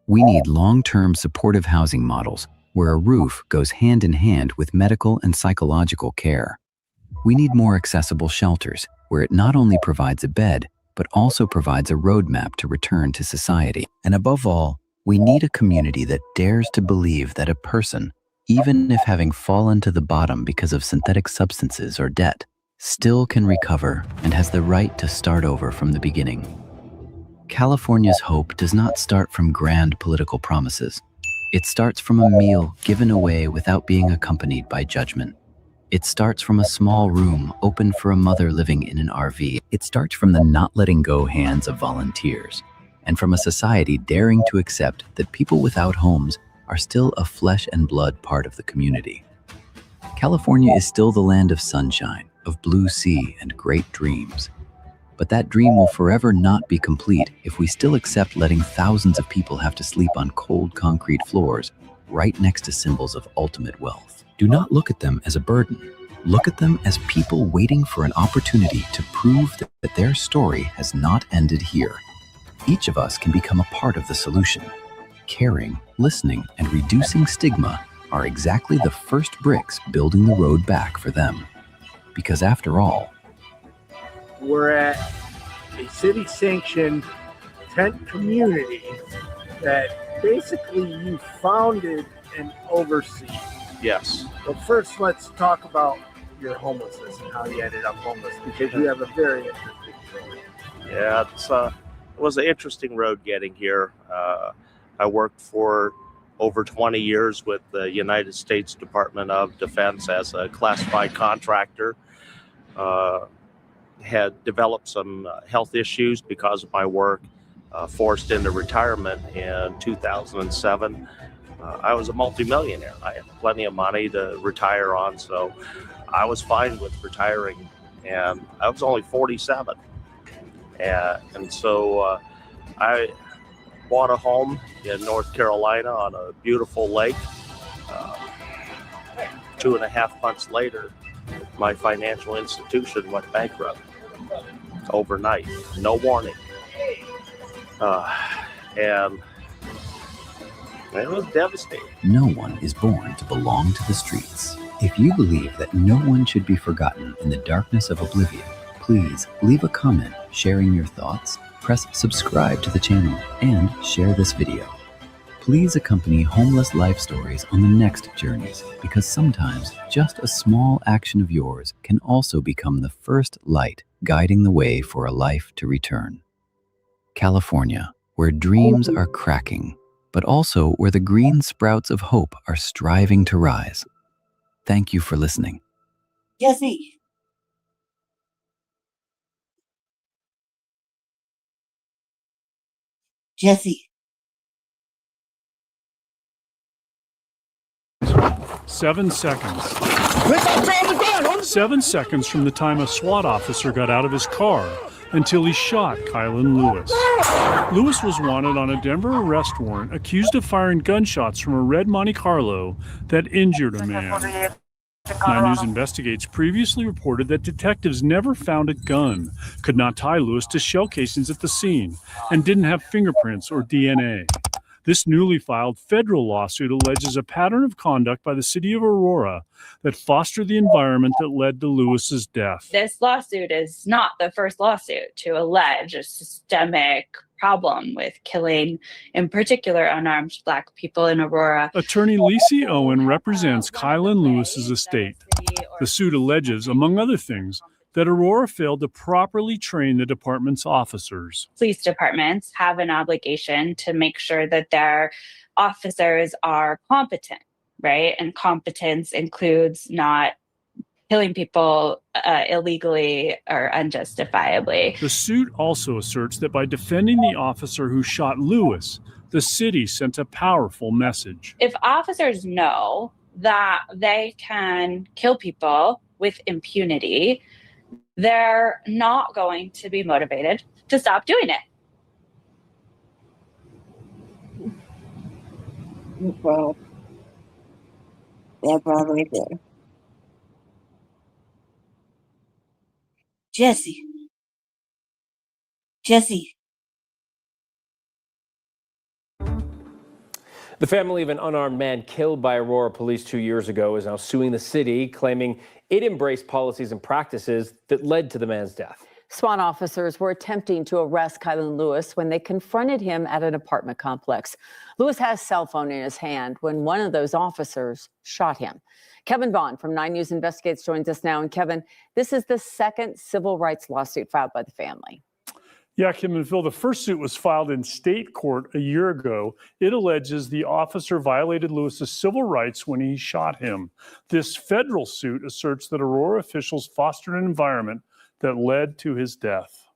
[SPEAKER 19] We need long-term supportive housing models where a roof goes hand in hand with medical and psychological care. We need more accessible shelters where it not only provides a bed, but also provides a roadmap to return to society. And above all, we need a community that dares to believe that a person, even if having fallen to the bottom because of synthetic substances or debt, still can recover and has the right to start over from the beginning. California's hope does not start from grand political promises. It starts from a meal given away without being accompanied by judgment. It starts from a small room open for a mother living in an RV. It starts from the not letting go hands of volunteers, and from a society daring to accept that people without homes are still a flesh and blood part of the community. California is still the land of sunshine, of blue sea and great dreams. But that dream will forever not be complete if we still accept letting thousands of people have to sleep on cold concrete floors right next to symbols of ultimate wealth. Do not look at them as a burden. Look at them as people waiting for an opportunity to prove that their story has not ended here. Each of us can become a part of the solution. Caring, listening, and reducing stigma are exactly the first bricks building the road back for them. Because after all,
[SPEAKER 1] we're at a city-sanctioned tent community that basically you founded and oversee.
[SPEAKER 3] Yes.
[SPEAKER 1] But first, let's talk about your homelessness and how you ended up homeless, because you have a very interesting story.
[SPEAKER 3] Yeah, it was an interesting road getting here. I worked for over 20 years with the United States Department of Defense as a classified contractor. Had developed some health issues because of my work, forced into retirement in 2007. I was a multimillionaire. I had plenty of money to retire on, so I was fine with retiring. And I was only 47. And so I bought a home in North Carolina on a beautiful lake. 2.5 months later, my financial institution went bankrupt overnight, no warning. And it was devastating.
[SPEAKER 19] No one is born to belong to the streets. If you believe that no one should be forgotten in the darkness of oblivion, please leave a comment sharing your thoughts, press subscribe to the channel, and share this video. Please accompany Homeless Life Stories on the next journeys, because sometimes just a small action of yours can also become the first light guiding the way for a life to return. California, where dreams are cracking, but also where the green sprouts of hope are striving to rise. Thank you for listening.
[SPEAKER 14] Jesse. Jesse.
[SPEAKER 5] 7 seconds. 7 seconds from the time a SWAT officer got out of his car until he shot Kylan Lewis. Lewis was wanted on a Denver arrest warrant, accused of firing gunshots from a red Monte Carlo that injured a man. 9 News Investigates previously reported that detectives never found a gun, could not tie Lewis to shell casings at the scene, and didn't have fingerprints or DNA. This newly filed federal lawsuit alleges a pattern of conduct by the city of Aurora that fostered the environment that led to Lewis's death.
[SPEAKER 6] This lawsuit is not the first lawsuit to allege a systemic problem with killing, in particular, unarmed Black people in Aurora.
[SPEAKER 5] Attorney Lacey Owen represents Kylan Lewis's estate. The suit alleges, among other things, that Aurora failed to properly train the department's officers.
[SPEAKER 6] Police departments have an obligation to make sure that their officers are competent, right? And competence includes not killing people illegally or unjustifiably.
[SPEAKER 5] The suit also asserts that by defending the officer who shot Lewis, the city sent a powerful message.
[SPEAKER 6] If officers know that they can kill people with impunity, they're not going to be motivated to stop doing it.
[SPEAKER 14] Well, that problem right there. Jesse.
[SPEAKER 7] The family of an unarmed man killed by Aurora police 2 years ago is now suing the city, claiming it embraced policies and practices that led to the man's death.
[SPEAKER 11] SWAT officers were attempting to arrest Kylan Lewis when they confronted him at an apartment complex. Lewis had a cell phone in his hand when one of those officers shot him. Kevin Vaughn from 9 News Investigates joins us now. And Kevin, this is the second civil rights lawsuit filed by the family.
[SPEAKER 5] Yeah, Kim and Phil, the first suit was filed in state court a year ago. It alleges the officer violated Lewis's civil rights when he shot him. This federal suit asserts that Aurora officials fostered an environment that led to his death.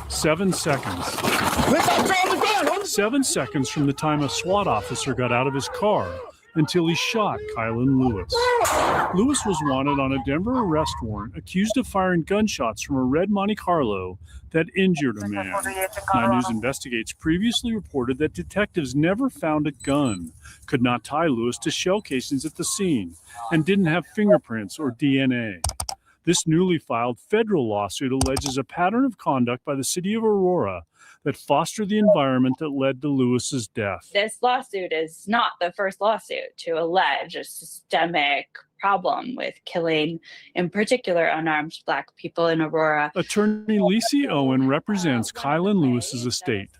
[SPEAKER 5] 7 seconds. 7 seconds from the time a SWAT officer got out of his car until he shot Kylan Lewis. Lewis was wanted on a Denver arrest warrant, accused of firing gunshots from a red Monte Carlo that injured a man. 9 News Investigates previously reported that detectives never found a gun, could not tie Lewis to shell casings at the scene, and didn't have fingerprints or DNA. This newly filed federal lawsuit alleges a pattern of conduct by the city of Aurora that fostered the environment that led to Lewis's death.
[SPEAKER 6] This lawsuit is not the first lawsuit to allege a systemic problem with killing, in particular, unarmed Black people in Aurora.
[SPEAKER 5] Attorney Lacey Owen represents Kylan Lewis's estate.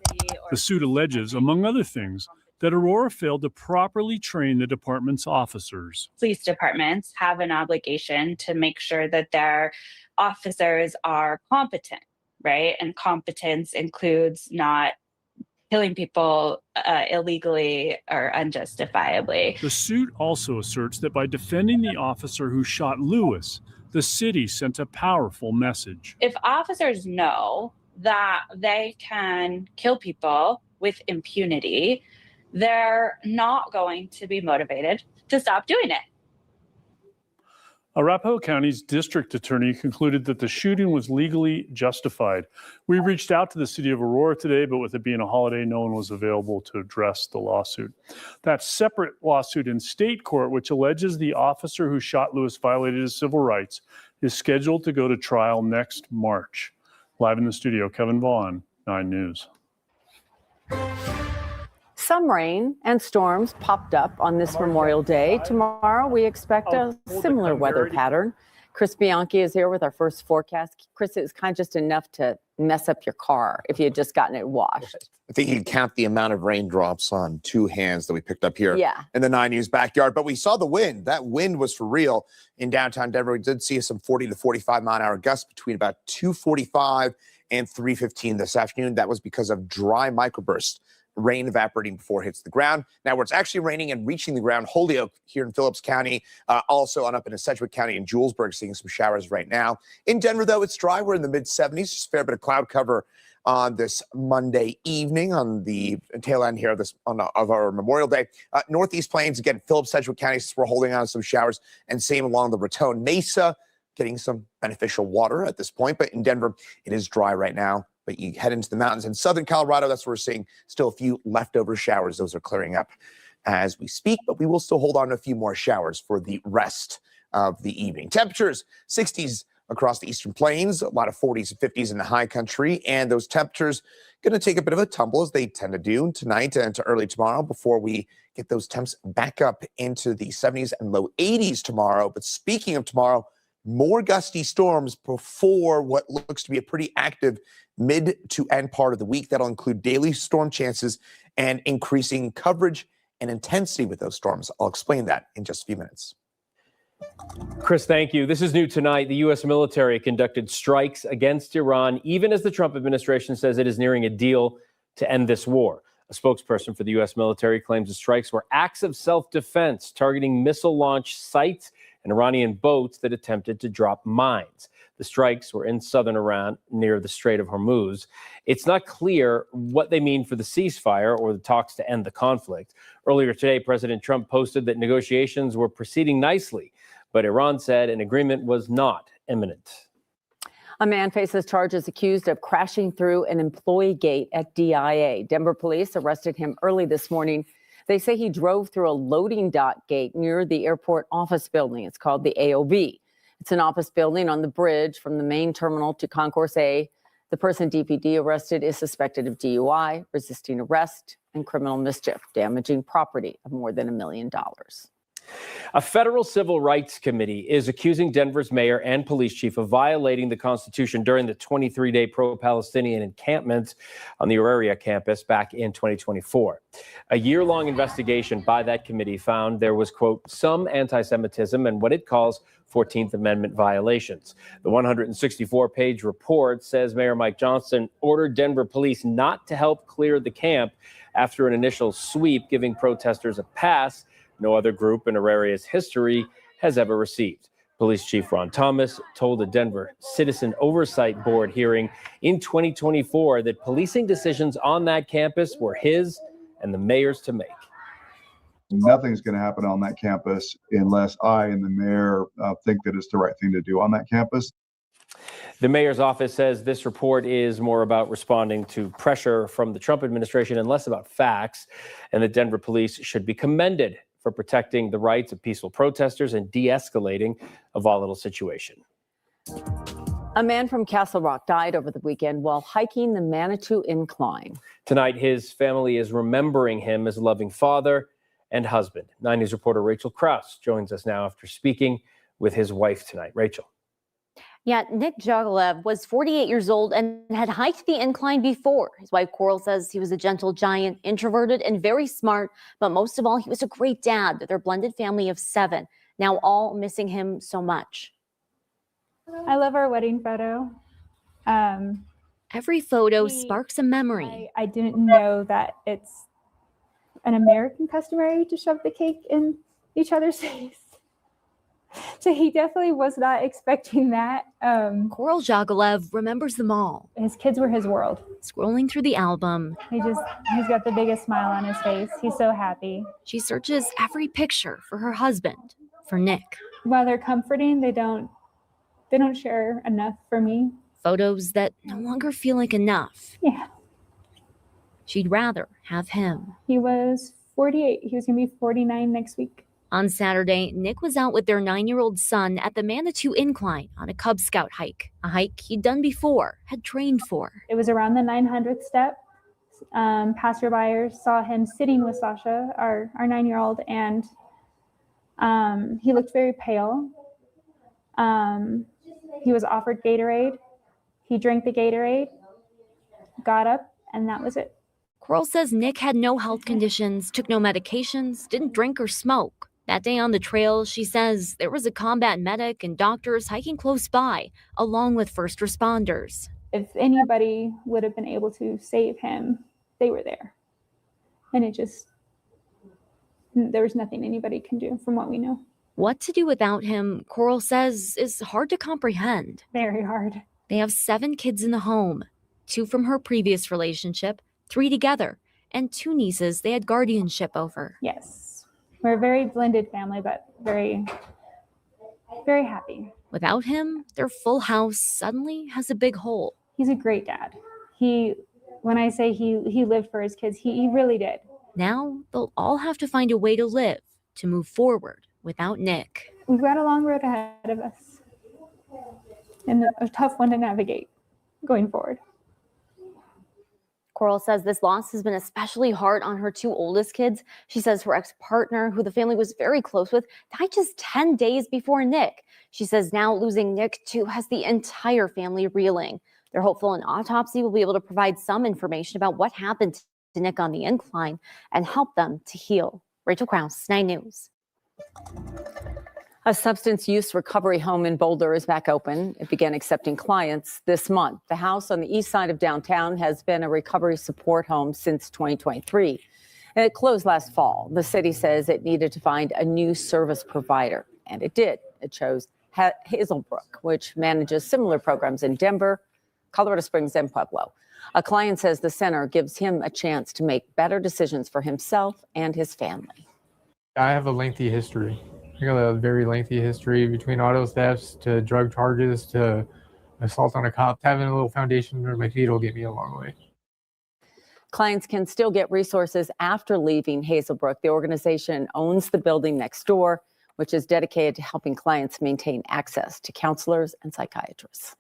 [SPEAKER 5] The suit alleges, among other things, that Aurora failed to properly train the department's officers.
[SPEAKER 6] Police departments have an obligation to make sure that their officers are competent, right? And competence includes not killing people illegally or unjustifiably.
[SPEAKER 5] The suit also asserts that by defending the officer who shot Lewis, the city sent a powerful message.
[SPEAKER 6] If officers know that they can kill people with impunity, they're not going to be motivated to stop doing it.
[SPEAKER 5] Arapahoe County's district attorney concluded that the shooting was legally justified. We reached out to the city of Aurora today, but with it being a holiday, no one was available to address the lawsuit. That separate lawsuit in state court, which alleges the officer who shot Lewis violated his civil rights, is scheduled to go to trial next March. Live in the studio, Kevin Vaughn, 9 News.
[SPEAKER 11] Some rain and storms popped up on this Memorial Day. Tomorrow, we expect a similar weather pattern. Chris Bianchi is here with our first forecast. Chris, it was kind of just enough to mess up your car if you had just gotten it washed.
[SPEAKER 25] I think you can count the amount of raindrops on 2 hands that we picked up here in the 9 News backyard. But we saw the wind. That wind was for real in downtown Denver. We did see some 40 to 45 mile an hour gusts between about 2:45 and 3:15 this afternoon. That was because of dry microbursts rain evaporating before it hits the ground. Now, where it's actually raining and reaching the ground, Holyoke here in Phillips County, also on up into Sedgwick County and Julesburg, seeing some showers right now. In Denver, though, it's dry. We're in the mid-70s, just a fair bit of cloud cover on this Monday evening on the tail end here of our Memorial Day. Northeast Plains, again, Phillips, Sedgwick counties, we're holding on to some showers, and same along the Raton Mesa, getting some beneficial water at this point. But in Denver, it is dry right now. But you head into the mountains in southern Colorado, that's where we're seeing still a few leftover showers. Those are clearing up as we speak, but we will still hold on to a few more showers for the rest of the evening. Temperatures, 60s across the eastern plains, a lot of 40s and 50s in the high country, and those temperatures going to take a bit of a tumble as they tend to do tonight and to early tomorrow before we get those temps back up into the 70s and low 80s tomorrow. But speaking of tomorrow, more gusty storms before what looks to be a pretty active mid to end part of the week. That'll include daily storm chances and increasing coverage and intensity with those storms. I'll explain that in just a few minutes.
[SPEAKER 7] Chris, thank you. This is new tonight. The U.S. military conducted strikes against Iran, even as the Trump administration says it is nearing a deal to end this war. A spokesperson for the U.S. military claims the strikes were acts of self-defense, targeting missile launch sites and Iranian boats that attempted to drop mines. The strikes were in southern Iran near the Strait of Hormuz. It's not clear what they mean for the ceasefire or the talks to end the conflict. Earlier today, President Trump posted that negotiations were proceeding nicely, but Iran said an agreement was not imminent.
[SPEAKER 11] A man faces charges accused of crashing through an employee gate at DIA. Denver police arrested him early this morning. They say he drove through a loading dock gate near the airport office building. It's called the AOB. It's an office building on the bridge from the main terminal to Concourse A. The person DPD arrested is suspected of DUI, resisting arrest, and criminal mischief, damaging property of more than $1 million.
[SPEAKER 7] A federal civil rights committee is accusing Denver's mayor and police chief of violating the Constitution during the 23-day pro-Palestinian encampment on the Aurora campus back in 2024. A year-long investigation by that committee found there was, quote, some anti-Semitism and what it calls 14th Amendment violations. The 164-page report says Mayor Mike Johnson ordered Denver police not to help clear the camp after an initial sweep, giving protesters a pass no other group in Auroria's history has ever received. Police Chief Ron Thomas told a Denver Citizen Oversight Board hearing in 2024 that policing decisions on that campus were his and the mayor's to make.
[SPEAKER 13] Nothing's going to happen on that campus unless I and the mayor think that it's the right thing to do on that campus.
[SPEAKER 7] The mayor's office says this report is more about responding to pressure from the Trump administration and less about facts, and that Denver police should be commended for protecting the rights of peaceful protesters and de-escalating a volatile situation.
[SPEAKER 11] A man from Castle Rock died over the weekend while hiking the Manitou Incline.
[SPEAKER 7] Tonight, his family is remembering him as a loving father and husband. 9 News reporter Rachel Krause joins us now after speaking with his wife tonight. Rachel.
[SPEAKER 15] Yeah, Nick Jogalev was 48 years old and had hiked the incline before. His wife Coral says he was a gentle giant, introverted and very smart, but most of all, he was a great dad to their blended family of 7, now all missing him so much.
[SPEAKER 21] I love our wedding photo.
[SPEAKER 15] Every photo sparks a memory.
[SPEAKER 21] I didn't know that it's an American customary to shove the cake in each other's face. So he definitely was not expecting that.
[SPEAKER 15] Coral Jogalev remembers them all.
[SPEAKER 21] His kids were his world.
[SPEAKER 15] Scrolling through the album,
[SPEAKER 21] He's got the biggest smile on his face. He's so happy.
[SPEAKER 15] she searches every picture for her husband, for Nick.
[SPEAKER 21] While they're comforting, they don't share enough for me.
[SPEAKER 15] Photos that no longer feel like enough.
[SPEAKER 21] Yeah.
[SPEAKER 15] She'd rather have him.
[SPEAKER 21] He was 48. He was going to be 49 next week.
[SPEAKER 15] On Saturday, Nick was out with their 9-year-old son at the Manitou Incline on a Cub Scout hike, a hike he'd done before, had trained for.
[SPEAKER 21] It was around the 900th step. Passerbyers saw him sitting with Sasha, our 9-year-old, and he looked very pale. He was offered Gatorade. He drank the Gatorade, got up, and that was it.
[SPEAKER 15] Coral says Nick had no health conditions, took no medications, didn't drink or smoke. That day on the trail, she says there was a combat medic and doctors hiking close by, along with first responders.
[SPEAKER 21] If anybody would have been able to save him, they were there. And there was nothing anybody can do from what we know.
[SPEAKER 15] What to do without him, Coral says, is hard to comprehend.
[SPEAKER 21] Very hard.
[SPEAKER 15] They have 7 kids in the home, 2 from her previous relationship, 3 together, and 2 nieces they had guardianship over.
[SPEAKER 21] Yes. We're a very blended family, but very, very happy.
[SPEAKER 15] Without him, their full house suddenly has a big hole.
[SPEAKER 21] He's a great dad. When I say he lived for his kids, he really did.
[SPEAKER 15] Now they'll all have to find a way to live, to move forward without Nick.
[SPEAKER 21] We've got a long road ahead of us and a tough one to navigate going forward.
[SPEAKER 15] Coral says this loss has been especially hard on her 2 oldest kids. She says her ex-partner, who the family was very close with, died just 10 days before Nick. She says now losing Nick too has the entire family reeling. They're hopeful an autopsy will be able to provide some information about what happened to Nick on the incline and help them to heal. Rachel Krause, 9 News.
[SPEAKER 11] A substance use recovery home in Boulder is back open. It began accepting clients this month. The house on the east side of downtown has been a recovery support home since 2023. And it closed last fall. The city says it needed to find a new service provider, and it did. It chose Hazelbrook, which manages similar programs in Denver, Colorado Springs, and Pueblo. A client says the center gives him a chance to make better decisions for himself and his family.
[SPEAKER 8] I have a lengthy history. I got a very lengthy history between auto thefts to drug charges to assault on a cop. Having a little foundation under my feet will get me a long way.
[SPEAKER 11] Clients can still get resources after leaving Hazelbrook. The organization owns the building next door, which is dedicated to helping clients maintain access to counselors and psychiatrists.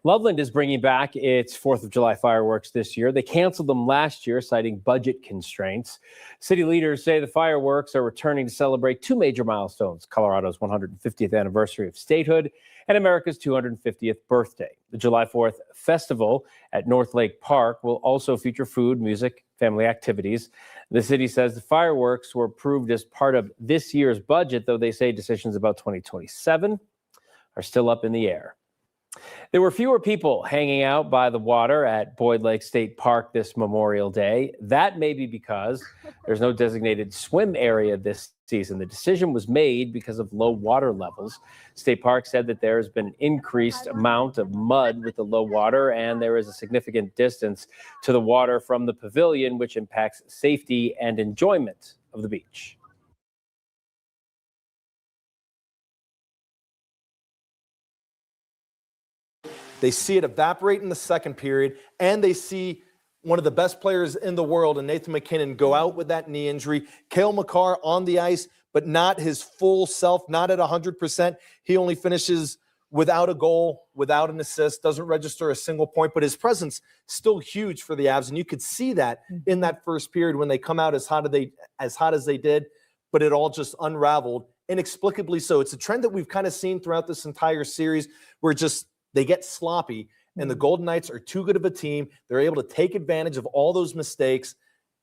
[SPEAKER 7] Loveland is bringing back its 4th of July fireworks this year. They canceled them last year, citing budget constraints. City leaders say the fireworks are returning to celebrate 2 major milestones: Colorado's 150th anniversary of statehood and America's 250th birthday. The July 4th festival at North Lake Park will also feature food, music, family activities. The city says the fireworks were approved as part of this year's budget, though they say decisions about 2027 are still up in the air. There were fewer people hanging out by the water at Boyd Lake State Park this Memorial Day. That may be because there's no designated swim area this season. The decision was made because of low water levels. State Park said that there has been an increased amount of mud with the low water, and there is a significant distance to the water from the pavilion, which impacts safety and enjoyment of the beach.
[SPEAKER 9] They see it evaporate in the second period, and they see one of the best players in the world, and Nathan McKinnon, go out with that knee injury. Cale Makar on the ice, but not his full self, not at 100%. He only finishes without a goal, without an assist, doesn't register a single point, but his presence still huge for the Avs, and you could see that in that first period when they come out as hot as they did, but it all just unraveled, inexplicably so. It's a trend that we've kind of seen throughout this entire series where they get sloppy, and the Golden Knights are too good of a team. They're able to take advantage of all those mistakes,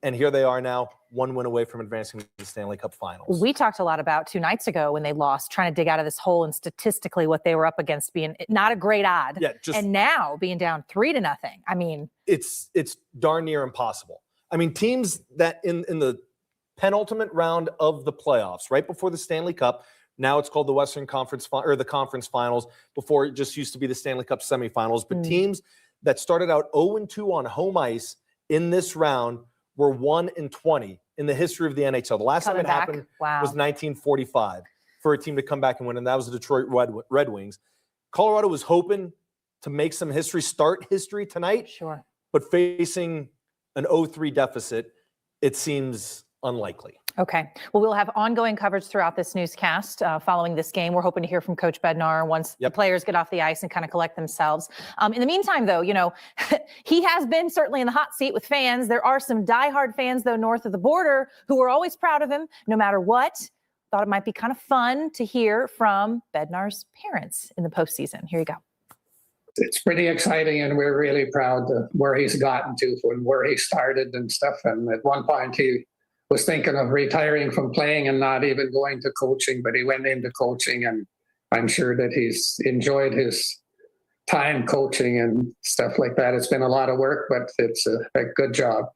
[SPEAKER 9] and here they are now, 1 win away from advancing to the Stanley Cup Finals.
[SPEAKER 17] We talked a lot about 2 nights ago when they lost, trying to dig out of this hole, and statistically what they were up against being not a great odd.
[SPEAKER 9] Yeah,
[SPEAKER 17] and now being down 3-0. I mean,
[SPEAKER 9] it's darn near impossible. I mean, teams that in the penultimate round of the playoffs, right before the Stanley Cup. Now it's called the Western Conference or the Conference Finals. Before, it just used to be the Stanley Cup semifinals. But teams that started out 0-2 on home ice in this round were 1-20 in the history of the NHL. The last time it happened was 1945 for a team to come back and win, and that was the Detroit Red Wings. Colorado was hoping to make some history, start history tonight.
[SPEAKER 17] Sure.
[SPEAKER 9] But facing an 0-3 deficit, it seems unlikely.
[SPEAKER 17] Okay. Well, we'll have ongoing coverage throughout this newscast following this game. We're hoping to hear from Coach Bednar once the players get off the ice and kind of collect themselves. In the meantime, though, he has been certainly in the hot seat with fans. There are some diehard fans, though, north of the border who are always proud of him, no matter what. Thought it might be kind of fun to hear from Bednar's parents in the postseason. Here you go.
[SPEAKER 22] It's pretty exciting, and we're really proud of where he's gotten to and where he started and stuff. And at one point, he was thinking of retiring from playing and not even going to coaching, but he went into coaching, and I'm sure that he's enjoyed his time coaching and stuff like that. It's been a lot of work, but it's a good job.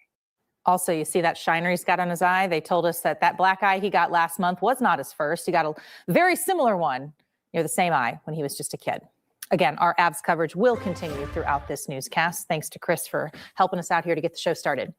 [SPEAKER 17] Also, you see that shiner he's got on his eye? They told us that black eye he got last month was not his first. He got a very similar one near the same eye when he was just a kid. Again, our abs coverage will continue throughout this newscast. Thanks to Chris for helping us out here to get the show started.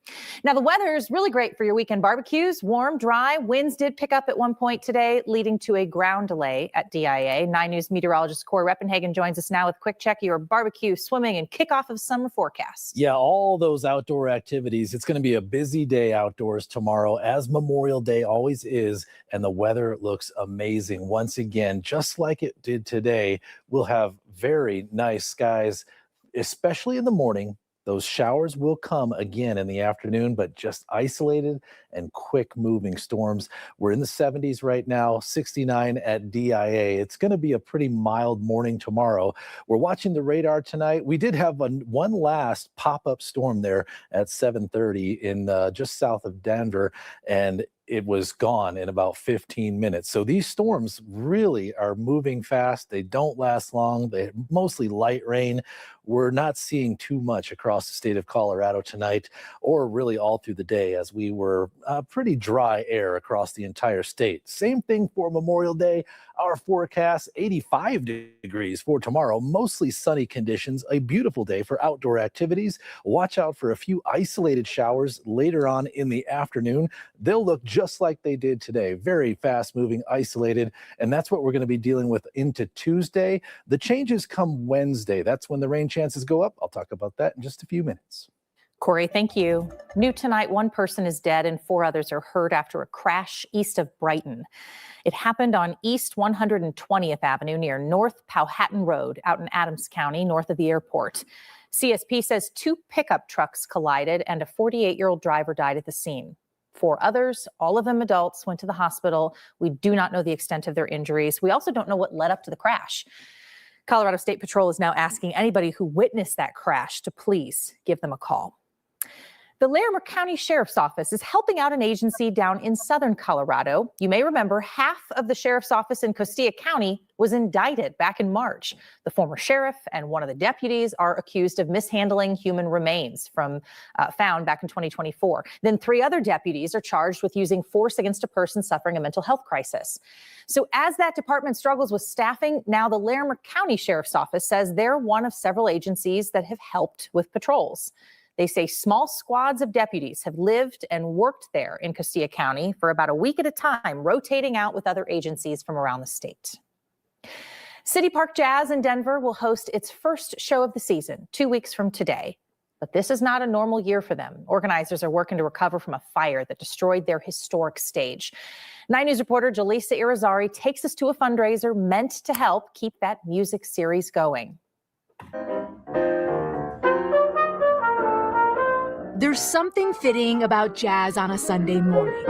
[SPEAKER 17] Now, the weather is really great for your weekend barbecues. Warm, dry. Winds did pick up at one point today, leading to a ground delay at DIA. 9 News meteorologist Corey Reppenhagen joins us now with a quick check of your barbecue, swimming, and kickoff of summer forecasts.
[SPEAKER 10] Yeah, all those outdoor activities. It's going to be a busy day outdoors tomorrow, as Memorial Day always is, and the weather looks amazing. Once again, just like it did today, we'll have very nice skies, especially in the morning. Those showers will come again in the afternoon, but just isolated and quick moving storms. We're in the 70s right now, 69 at DIA. It's going to be a pretty mild morning tomorrow. We're watching the radar tonight. We did have one last pop-up storm there at 7:30 in just south of Denver, and it was gone in about 15 minutes. So these storms really are moving fast. They don't last long. They're mostly light rain. We're not seeing too much across the state of Colorado tonight, or really all through the day, as we were pretty dry air across the entire state. Same thing for Memorial Day. Our forecast, 85 degrees for tomorrow, mostly sunny conditions, a beautiful day for outdoor activities. Watch out for a few isolated showers later on in the afternoon. They'll look just like they did today, very fast moving, isolated, and that's what we're going to be dealing with into Tuesday. The changes come Wednesday. That's when the rain chances go up. I'll talk about that in just a few minutes.
[SPEAKER 17] Corey, thank you. New tonight, 1 person is dead and 4 others are hurt after a crash east of Brighton. It happened on East 120th Avenue near North Powhatan Road out in Adams County, north of the airport. CSP says 2 pickup trucks collided and a 48-year-old driver died at the scene. 4 others, all of them adults, went to the hospital. We do not know the extent of their injuries. We also don't know what led up to the crash. Colorado State Patrol is now asking anybody who witnessed that crash to please give them a call. The Larimer County Sheriff's Office is helping out an agency down in southern Colorado. You may remember half of the sheriff's office in Costilla County was indicted back in March. The former sheriff and one of the deputies are accused of mishandling human remains found back in 2024. Then 3 other deputies are charged with using force against a person suffering a mental health crisis. So as that department struggles with staffing, now the Larimer County Sheriff's Office says they're one of several agencies that have helped with patrols. They say small squads of deputies have lived and worked there in Costilla County for about a week at a time, rotating out with other agencies from around the state. City Park Jazz in Denver will host its first show of the season 2 weeks from today. But this is not a normal year for them. Organizers are working to recover from a fire that destroyed their historic stage. 9 News reporter Jaleesa Irizarry takes us to a fundraiser meant to help keep that music series going.
[SPEAKER 12] There's something fitting about jazz on a Sunday morning.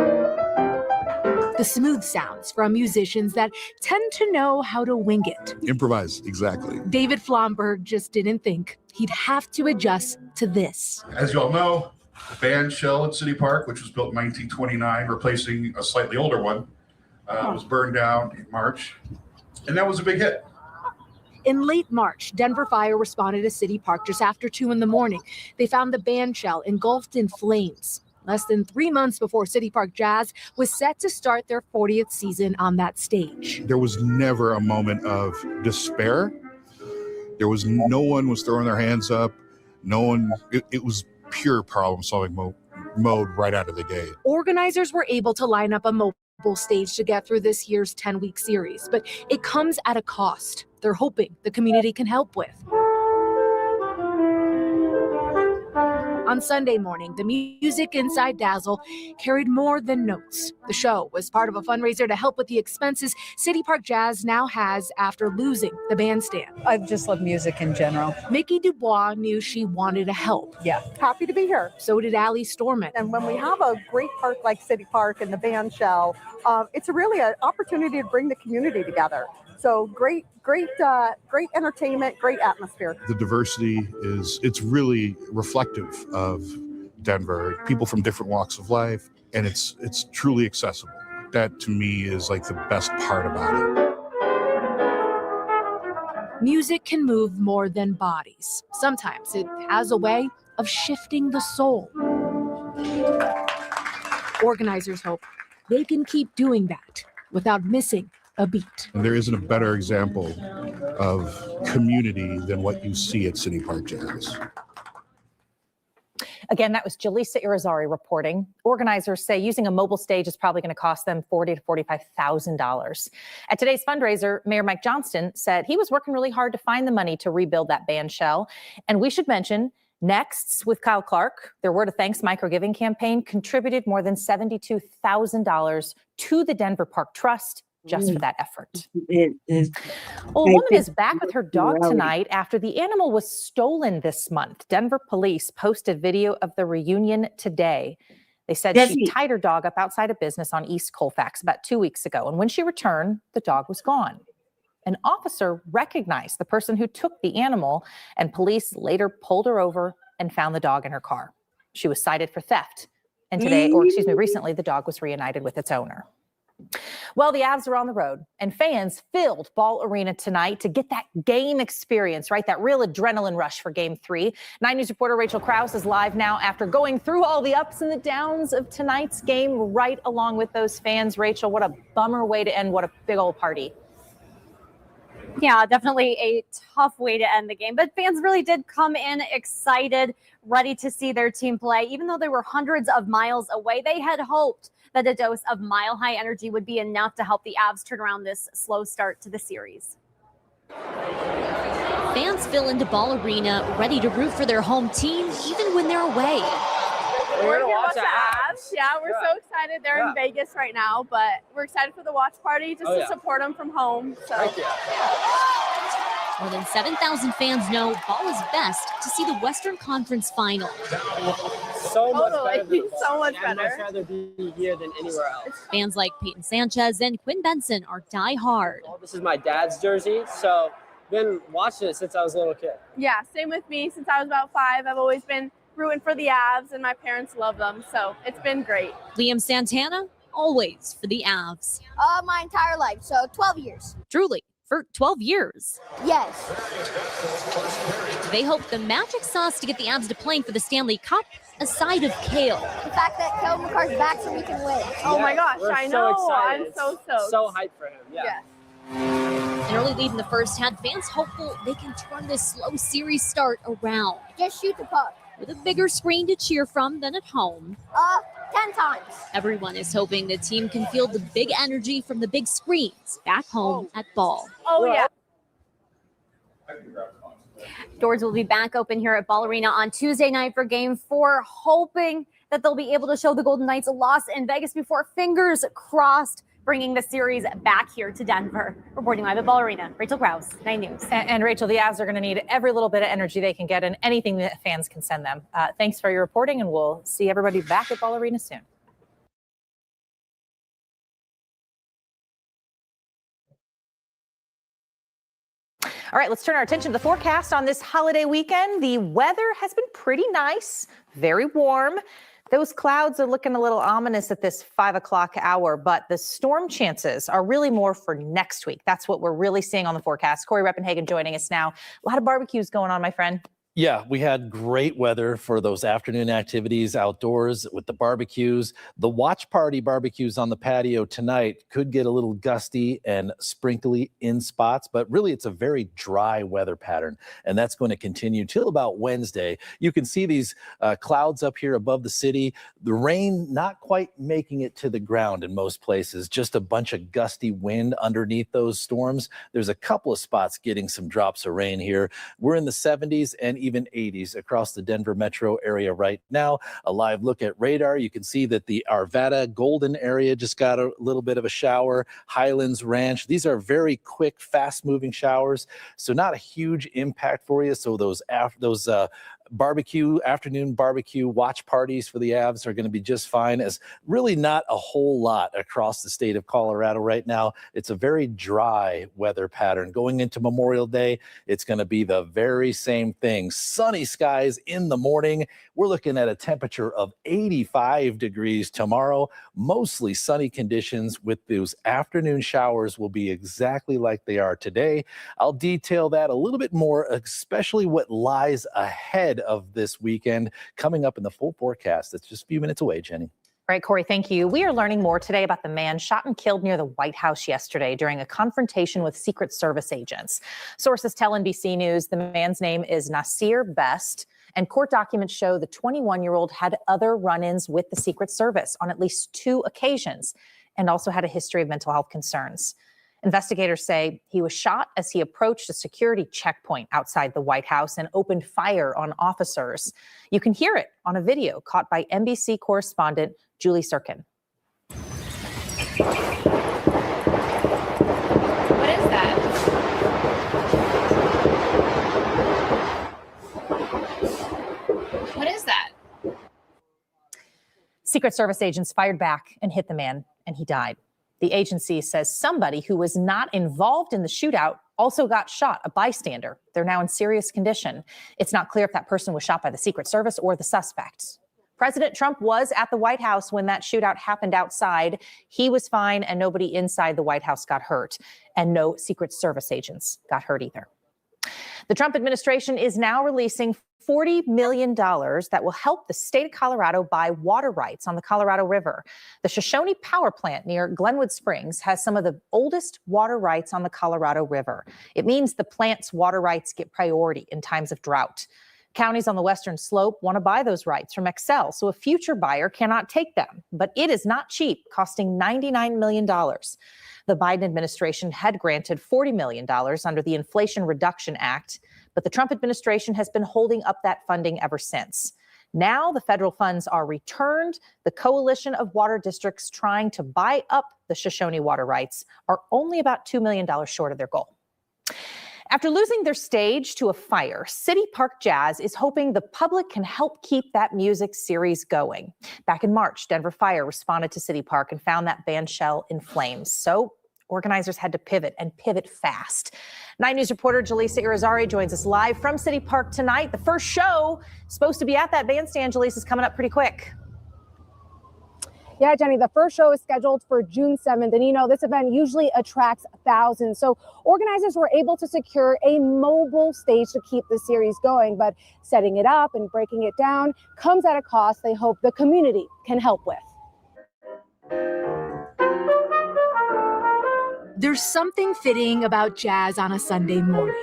[SPEAKER 12] The smooth sounds from musicians that tend to know how to wing it.
[SPEAKER 20] Improvise, exactly.
[SPEAKER 12] David Flomberg just didn't think he'd have to adjust to this.
[SPEAKER 20] As you all know, the band shell at City Park, which was built in 1929, replacing a slightly older one, was burned down in March, and that was a big hit.
[SPEAKER 12] In late March, Denver Fire responded to City Park just after 2 a.m. They found the band shell engulfed in flames. Less than 3 months before City Park Jazz was set to start their 40th season on that stage.
[SPEAKER 20] There was never a moment of despair. No one was throwing their hands up. It was pure problem-solving mode right out of the gate.
[SPEAKER 12] Organizers were able to line up a mobile stage to get through this year's 10-week series, but it comes at a cost they're hoping the community can help with. On Sunday morning, the music inside Dazzle carried more than notes. The show was part of a fundraiser to help with the expenses City Park Jazz now has after losing the bandstand.
[SPEAKER 23] I just love music in general.
[SPEAKER 12] Mickey Dubois knew she wanted to help.
[SPEAKER 23] Yeah, happy to be here.
[SPEAKER 12] So did Allie Storman.
[SPEAKER 23] And when we have a great park like City Park and the band shell, it's really an opportunity to bring the community together. So great entertainment, great atmosphere.
[SPEAKER 20] The diversity it's really reflective of Denver, people from different walks of life, and it's truly accessible. That to me is like the best part about it.
[SPEAKER 12] Music can move more than bodies. Sometimes it has a way of shifting the soul. Organizers hope they can keep doing that without missing a beat.
[SPEAKER 20] And there isn't a better example of community than what you see at City Park Jazz.
[SPEAKER 17] Again, that was Jaleesa Irizarry reporting. Organizers say using a mobile stage is probably going to cost them $40,000 to $45,000. At today's fundraiser, Mayor Mike Johnston said he was working really hard to find the money to rebuild that band shell. And we should mention, Next, with Kyle Clark, their Word of Thanks micro-giving campaign contributed more than $72,000 to the Denver Park Trust just for that effort. Well, a woman is back with her dog tonight after the animal was stolen this month. Denver police posted video of the reunion today. They said she tied her dog up outside a business on East Colfax about 2 weeks ago. And when she returned, the dog was gone. An officer recognized the person who took the animal, and police later pulled her over and found the dog in her car. She was cited for theft. And today, recently, the dog was reunited with its owner. Well, the Avs are on the road, and fans filled Ball Arena tonight to get that game experience, right? That real adrenaline rush for Game 3. 9 News reporter Rachel Krause is live now after going through all the ups and the downs of tonight's game right along with those fans. Rachel, what a bummer way to end what a big old party.
[SPEAKER 2] Yeah, definitely a tough way to end the game. But fans really did come in excited, ready to see their team play. Even though they were hundreds of miles away, they had hoped that a dose of mile-high energy would be enough to help the Avs turn around this slow start to the series.
[SPEAKER 15] Fans fill into Ball Arena, ready to root for their home team, even when they're away.
[SPEAKER 4] We're here to watch the Avs. Yeah, we're so excited. They're in Vegas right now, but we're excited for the watch party just to support them from home. So.
[SPEAKER 15] More than 7,000 fans know Ball is best to see the Western Conference Final.
[SPEAKER 4] So much better. So much better.
[SPEAKER 16] I'd much rather be here than anywhere else.
[SPEAKER 15] Fans like Peyton Sanchez and Quinn Benson are die-hard.
[SPEAKER 16] This is my dad's jersey, so been watching it since I was a little kid.
[SPEAKER 4] Yeah, same with me. Since I was about 5, I've always been rooting for the Avs, and my parents love them, so it's been great.
[SPEAKER 15] Liam Santana, always for the Avs.
[SPEAKER 18] My entire life, so 12 years.
[SPEAKER 15] Truly, for 12 years.
[SPEAKER 18] Yes.
[SPEAKER 15] They hope the magic sauce to get the Avs to playing for the Stanley Cup, a side of kale.
[SPEAKER 18] The fact that Kale McCarr's back so we can win.
[SPEAKER 4] Oh my gosh, I know.
[SPEAKER 16] So
[SPEAKER 4] I'm so stoked.
[SPEAKER 16] So hyped for him, yeah.
[SPEAKER 15] An early lead in the first had fans hopeful they can turn this slow series start around.
[SPEAKER 18] Just shoot the puck.
[SPEAKER 15] With a bigger screen to cheer from than at home.
[SPEAKER 18] 10 times.
[SPEAKER 15] Everyone is hoping the team can feel the big energy from the big screens back home at Ball.
[SPEAKER 4] Oh, yeah.
[SPEAKER 2] Doors will be back open here at Ball Arena on Tuesday night for Game 4, hoping that they'll be able to show the Golden Knights a loss in Vegas before, fingers crossed, bringing the series back here to Denver. Reporting live at Ball Arena, Rachel Krause, 9 News.
[SPEAKER 17] And Rachel, the Avs are going to need every little bit of energy they can get and anything that fans can send them. Thanks for your reporting, and we'll see everybody back at Ball Arena soon. All right, let's turn our attention to the forecast on this holiday weekend. The weather has been pretty nice, very warm. Those clouds are looking a little ominous at this 5 o'clock hour, but the storm chances are really more for next week. That's what we're really seeing on the forecast. Corey Reppenhagen joining us now. A lot of barbecues going on, my friend.
[SPEAKER 10] Yeah, we had great weather for those afternoon activities outdoors with the barbecues. The watch party barbecues on the patio tonight could get a little gusty and sprinkly in spots, but really it's a very dry weather pattern, and that's going to continue till about Wednesday. You can see these clouds up here above the city. The rain not quite making it to the ground in most places, just a bunch of gusty wind underneath those storms. There's a couple of spots getting some drops of rain here. We're in the 70s and even 80s across the Denver metro area right now. A live look at radar. You can see that the Arvada Golden area just got a little bit of a shower. Highlands Ranch. These are very quick, fast-moving showers, so not a huge impact for you. So those afternoon barbecue watch parties for the Avs are going to be just fine, as really not a whole lot across the state of Colorado right now. It's a very dry weather pattern. Going into Memorial Day, it's going to be the very same thing. Sunny skies in the morning. We're looking at a temperature of 85 degrees tomorrow. Mostly sunny conditions with those afternoon showers will be exactly like they are today. I'll detail that a little bit more, especially what lies ahead of this weekend coming up in the full forecast. That's just a few minutes away, Jenny.
[SPEAKER 17] Right, Corey, thank you. We are learning more today about the man shot and killed near the White House yesterday during a confrontation with Secret Service agents. Sources tell NBC News the man's name is Nasir Best, and court documents show the 21-year-old had other run-ins with the Secret Service on at least 2 occasions and also had a history of mental health concerns. Investigators say he was shot as he approached a security checkpoint outside the White House and opened fire on officers. You can hear it on a video caught by NBC correspondent Julie Sirkin.
[SPEAKER 1] What is that? What is that?
[SPEAKER 17] Secret Service agents fired back and hit the man, and he died. The agency says somebody who was not involved in the shootout also got shot, a bystander. They're now in serious condition. It's not clear if that person was shot by the Secret Service or the suspect. President Trump was at the White House when that shootout happened outside. He was fine, and nobody inside the White House got hurt, and no Secret Service agents got hurt either. The Trump administration is now releasing $40 million that will help the state of Colorado buy water rights on the Colorado River. The Shoshone Power Plant near Glenwood Springs has some of the oldest water rights on the Colorado River. It means the plant's water rights get priority in times of drought. Counties on the western slope want to buy those rights from Xcel, so a future buyer cannot take them. But it is not cheap, costing $99 million. The Biden administration had granted $40 million under the Inflation Reduction Act, but the Trump administration has been holding up that funding ever since. Now the federal funds are returned. The coalition of water districts trying to buy up the Shoshone water rights are only about $2 million short of their goal. After losing their stage to a fire, City Park Jazz is hoping the public can help keep that music series going. Back in March, Denver Fire responded to City Park and found that band shell in flames. So organizers had to pivot and pivot fast. 9 News reporter Jaleesa Irizarry joins us live from City Park tonight. The first show supposed to be at that bandstand, Jaleesa, is coming up pretty quick.
[SPEAKER 3] Yeah, Jenny, the first show is scheduled for June 7th. And, you know, this event usually attracts thousands. So organizers were able to secure a mobile stage to keep the series going. But setting it up and breaking it down comes at a cost they hope the community can help with.
[SPEAKER 12] There's something fitting about jazz on a Sunday morning.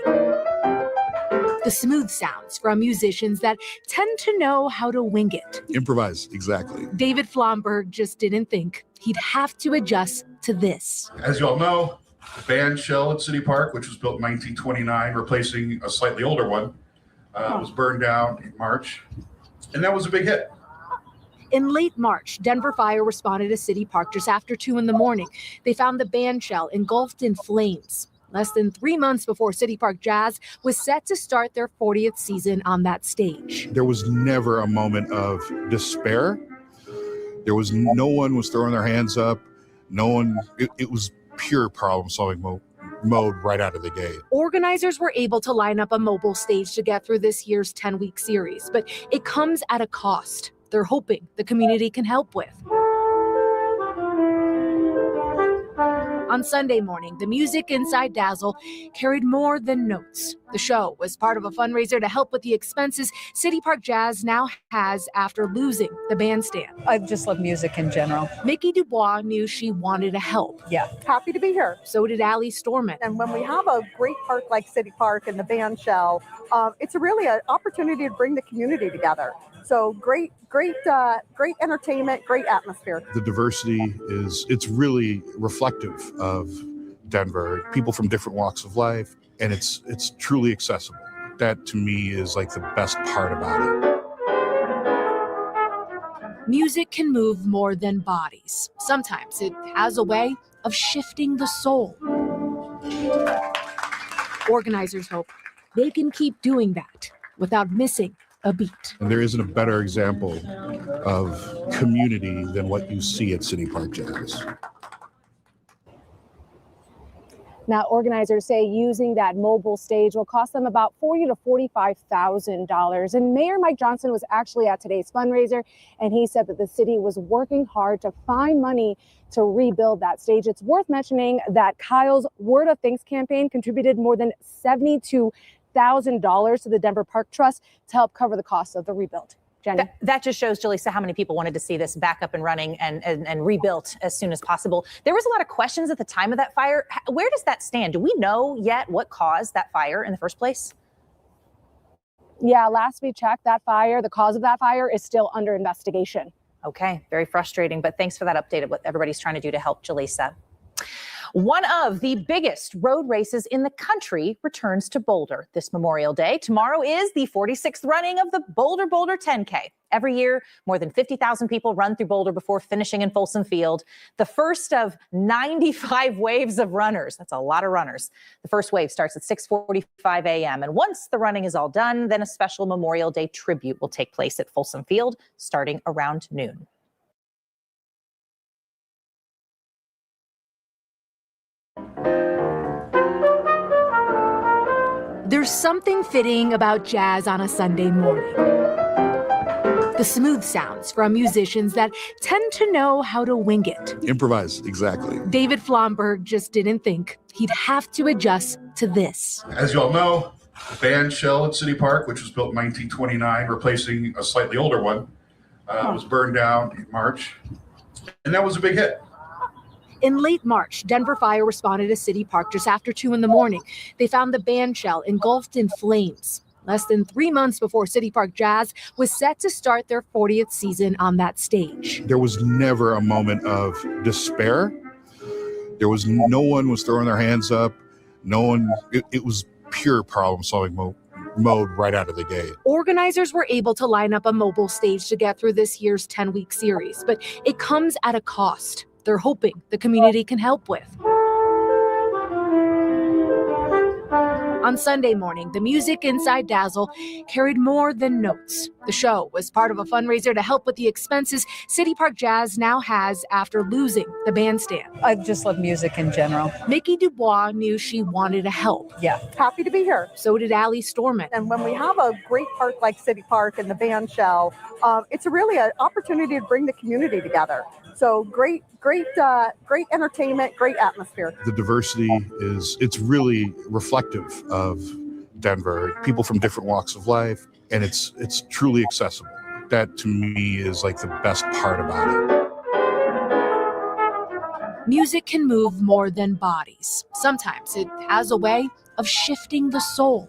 [SPEAKER 12] The smooth sounds from musicians that tend to know how to wing it.
[SPEAKER 20] Improvise, exactly.
[SPEAKER 12] David Flomberg just didn't think he'd have to adjust to this.
[SPEAKER 20] As you all know, the band shell at City Park, which was built in 1929, replacing a slightly older one, was burned down in March, and that was a big hit.
[SPEAKER 12] In late March, Denver Fire responded to City Park just after 2 a.m. They found the band shell engulfed in flames. Less than 3 months before City Park Jazz was set to start their 40th season on that stage.
[SPEAKER 20] There was never a moment of despair. No one was throwing their hands up. It was pure problem-solving mode right out of the gate.
[SPEAKER 12] Organizers were able to line up a mobile stage to get through this year's 10-week series, but it comes at a cost they're hoping the community can help with. On Sunday morning, the music inside Dazzle carried more than notes. The show was part of a fundraiser to help with the expenses City Park Jazz now has after losing the bandstand.
[SPEAKER 14] I just love music in general.
[SPEAKER 12] Mickey Dubois knew she wanted to help.
[SPEAKER 14] Yeah.
[SPEAKER 23] Happy to be here.
[SPEAKER 12] So did Allie Storman.
[SPEAKER 23] And when we have a great park like City Park and the band shell, it's really an opportunity to bring the community together. So great entertainment, great atmosphere.
[SPEAKER 20] The diversity it's really reflective of Denver, people from different walks of life, and it's truly accessible. That to me is like the best part about it.
[SPEAKER 12] Music can move more than bodies. Sometimes it has a way of shifting the soul. Organizers hope they can keep doing that without missing a beat.
[SPEAKER 20] And there isn't a better example of community than what you see at City Park Jazz.
[SPEAKER 3] Now, organizers say using that mobile stage will cost them about $40,000 to $45,000. And Mayor Mike Johnson was actually at today's fundraiser, and he said that the city was working hard to find money to rebuild that stage. It's worth mentioning that Kyle's Word of Thanks campaign contributed more than $72,000 to the Denver Park Trust to help cover the cost of the rebuild. Jenny.
[SPEAKER 17] That just shows, Jaleesa, how many people wanted to see this back up and running and rebuilt as soon as possible. There was a lot of questions at the time of that fire. Where does that stand? Do we know yet what caused that fire in the first place?
[SPEAKER 3] Yeah, last we checked, that fire, the cause of that fire is still under investigation.
[SPEAKER 17] Okay, very frustrating, but thanks for that update of what everybody's trying to do to help, Jaleesa. One of the biggest road races in the country returns to Boulder this Memorial Day. Tomorrow is the 46th running of the Boulder 10K. Every year, more than 50,000 people run through Boulder before finishing in Folsom Field. The first of 95 waves of runners. That's a lot of runners. The first wave starts at 6:45 a.m. And once the running is all done, then a special Memorial Day tribute will take place at Folsom Field starting around noon.
[SPEAKER 12] There's something fitting about jazz on a Sunday morning. The smooth sounds from musicians that tend to know how to wing it.
[SPEAKER 20] Improvise, exactly.
[SPEAKER 12] David Flomberg just didn't think he'd have to adjust to this.
[SPEAKER 20] As you all know, the band shell at City Park, which was built in 1929, replacing a slightly older one, was burned down in March, and that was a big hit.
[SPEAKER 12] In late March, Denver Fire responded to City Park just after 2 a.m. They found the band shell engulfed in flames. Less than 3 months before City Park Jazz was set to start their 40th season on that stage.
[SPEAKER 20] There was never a moment of despair. No one was throwing their hands up. It was pure problem-solving mode right out of the gate.
[SPEAKER 12] Organizers were able to line up a mobile stage to get through this year's 10-week series, but it comes at a cost they're hoping the community can help with. On Sunday morning, the music inside Dazzle carried more than notes. The show was part of a fundraiser to help with the expenses City Park Jazz now has after losing the bandstand.
[SPEAKER 14] I just love music in general.
[SPEAKER 12] Mickey Dubois knew she wanted to help.
[SPEAKER 14] Yeah.
[SPEAKER 23] Happy to be here.
[SPEAKER 12] So did Allie Storman.
[SPEAKER 23] And when we have a great park like City Park and the band shell, it's really an opportunity to bring the community together. So great entertainment, great atmosphere.
[SPEAKER 20] The diversity it's really reflective of Denver. People from different walks of life, and it's truly accessible. That to me is like the best part about it.
[SPEAKER 12] Music can move more than bodies. Sometimes it has a way of shifting the soul.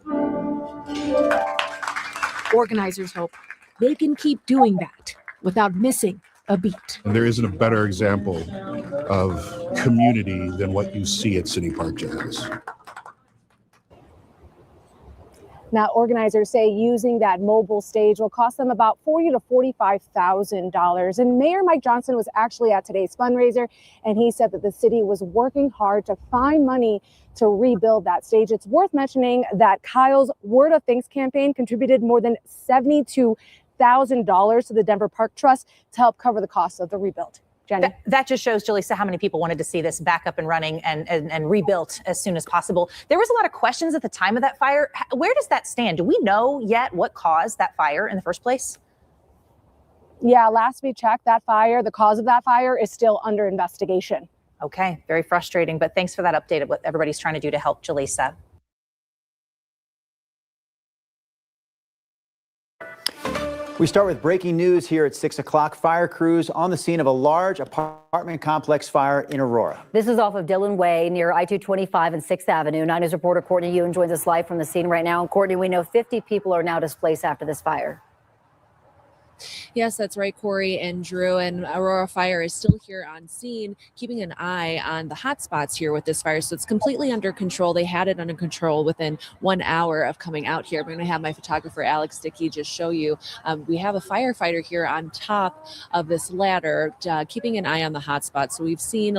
[SPEAKER 12] Organizers hope they can keep doing that without missing a beat.
[SPEAKER 20] And there isn't a better example of community than what you see at City Park Jazz.
[SPEAKER 3] Now, organizers say using that mobile stage will cost them about $40,000 to $45,000. And Mayor Mike Johnson was actually at today's fundraiser, and he said that the city was working hard to find money to rebuild that stage. It's worth mentioning that Kyle's Word of Thanks campaign contributed more than $72,000 to the Denver Park Trust to help cover the cost of the rebuild. Jenny.
[SPEAKER 17] That just shows, Jaleesa, how many people wanted to see this back up and running and rebuilt as soon as possible. There was a lot of questions at the time of that fire. Where does that stand? Do we know yet what caused that fire in the first place?
[SPEAKER 3] Yeah, last we checked, that fire, the cause of that fire is still under investigation.
[SPEAKER 17] Okay, very frustrating, but thanks for that update of what everybody's trying to do to help, Jaleesa.
[SPEAKER 1] We start with breaking news here at 6 o'clock. Fire crews on the scene of a large apartment complex fire in Aurora.
[SPEAKER 5] This is off of Dillon Way near I-225 and 6th Avenue. 9 News reporter Courtney Ewan joins us live from the scene right now. And Courtney, we know 50 people are now displaced after this fire.
[SPEAKER 6] Yes, that's right, Corey and Drew. And Aurora Fire is still here on scene, keeping an eye on the hot spots here with this fire. So it's completely under control. They had it under control within 1 hour of coming out here. I'm going to have my photographer, Alex Dickey, just show you. We have a firefighter here on top of this ladder, keeping an eye on the hot spots. So we've seen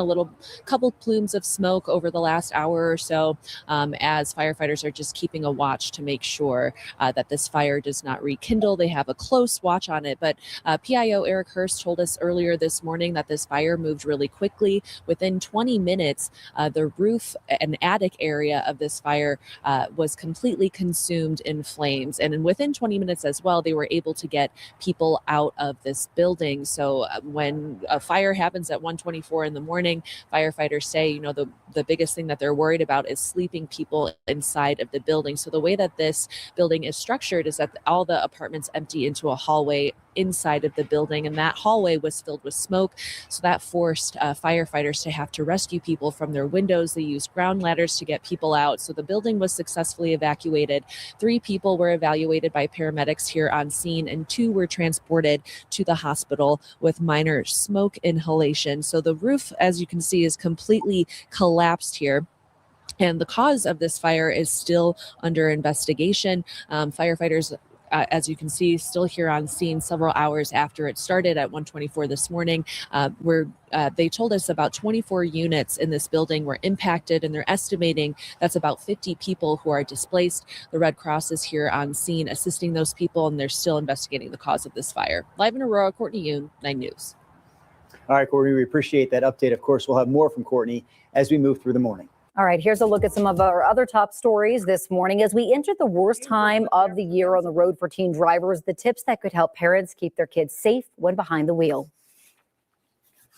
[SPEAKER 6] couple plumes of smoke over the last hour or so as firefighters are just keeping a watch to make sure that this fire does not rekindle. They have a close watch on it. But PIO Eric Hurst told us earlier this morning that this fire moved really quickly. Within 20 minutes, the roof and attic area of this fire was completely consumed in flames. And within 20 minutes as well, they were able to get people out of this building. So when a fire happens at 1:24 in the morning, firefighters say, the biggest thing that they're worried about is sleeping people inside of the building. So the way that this building is structured is that all the apartments empty into a hallway inside of the building, and that hallway was filled with smoke. So that forced firefighters to have to rescue people from their windows. They used ground ladders to get people out. So the building was successfully evacuated. 3 people were evaluated by paramedics here on scene, and 2 were transported to the hospital with minor smoke inhalation. So the roof, as you can see, is completely collapsed here. And the cause of this fire is still under investigation. Firefighters, as you can see, still here on scene several hours after it started at 1:24 this morning. They told us about 24 units in this building were impacted, and they're estimating that's about 50 people who are displaced. The Red Cross is here on scene assisting those people, and they're still investigating the cause of this fire. Live in Aurora, Courtney Yoon, 9 News.
[SPEAKER 1] All right, Courtney, we appreciate that update. Of course, we'll have more from Courtney as we move through the morning.
[SPEAKER 5] All right, here's a look at some of our other top stories this morning. As we enter the worst time of the year on the road for teen drivers, the tips that could help parents keep their kids safe when behind the wheel.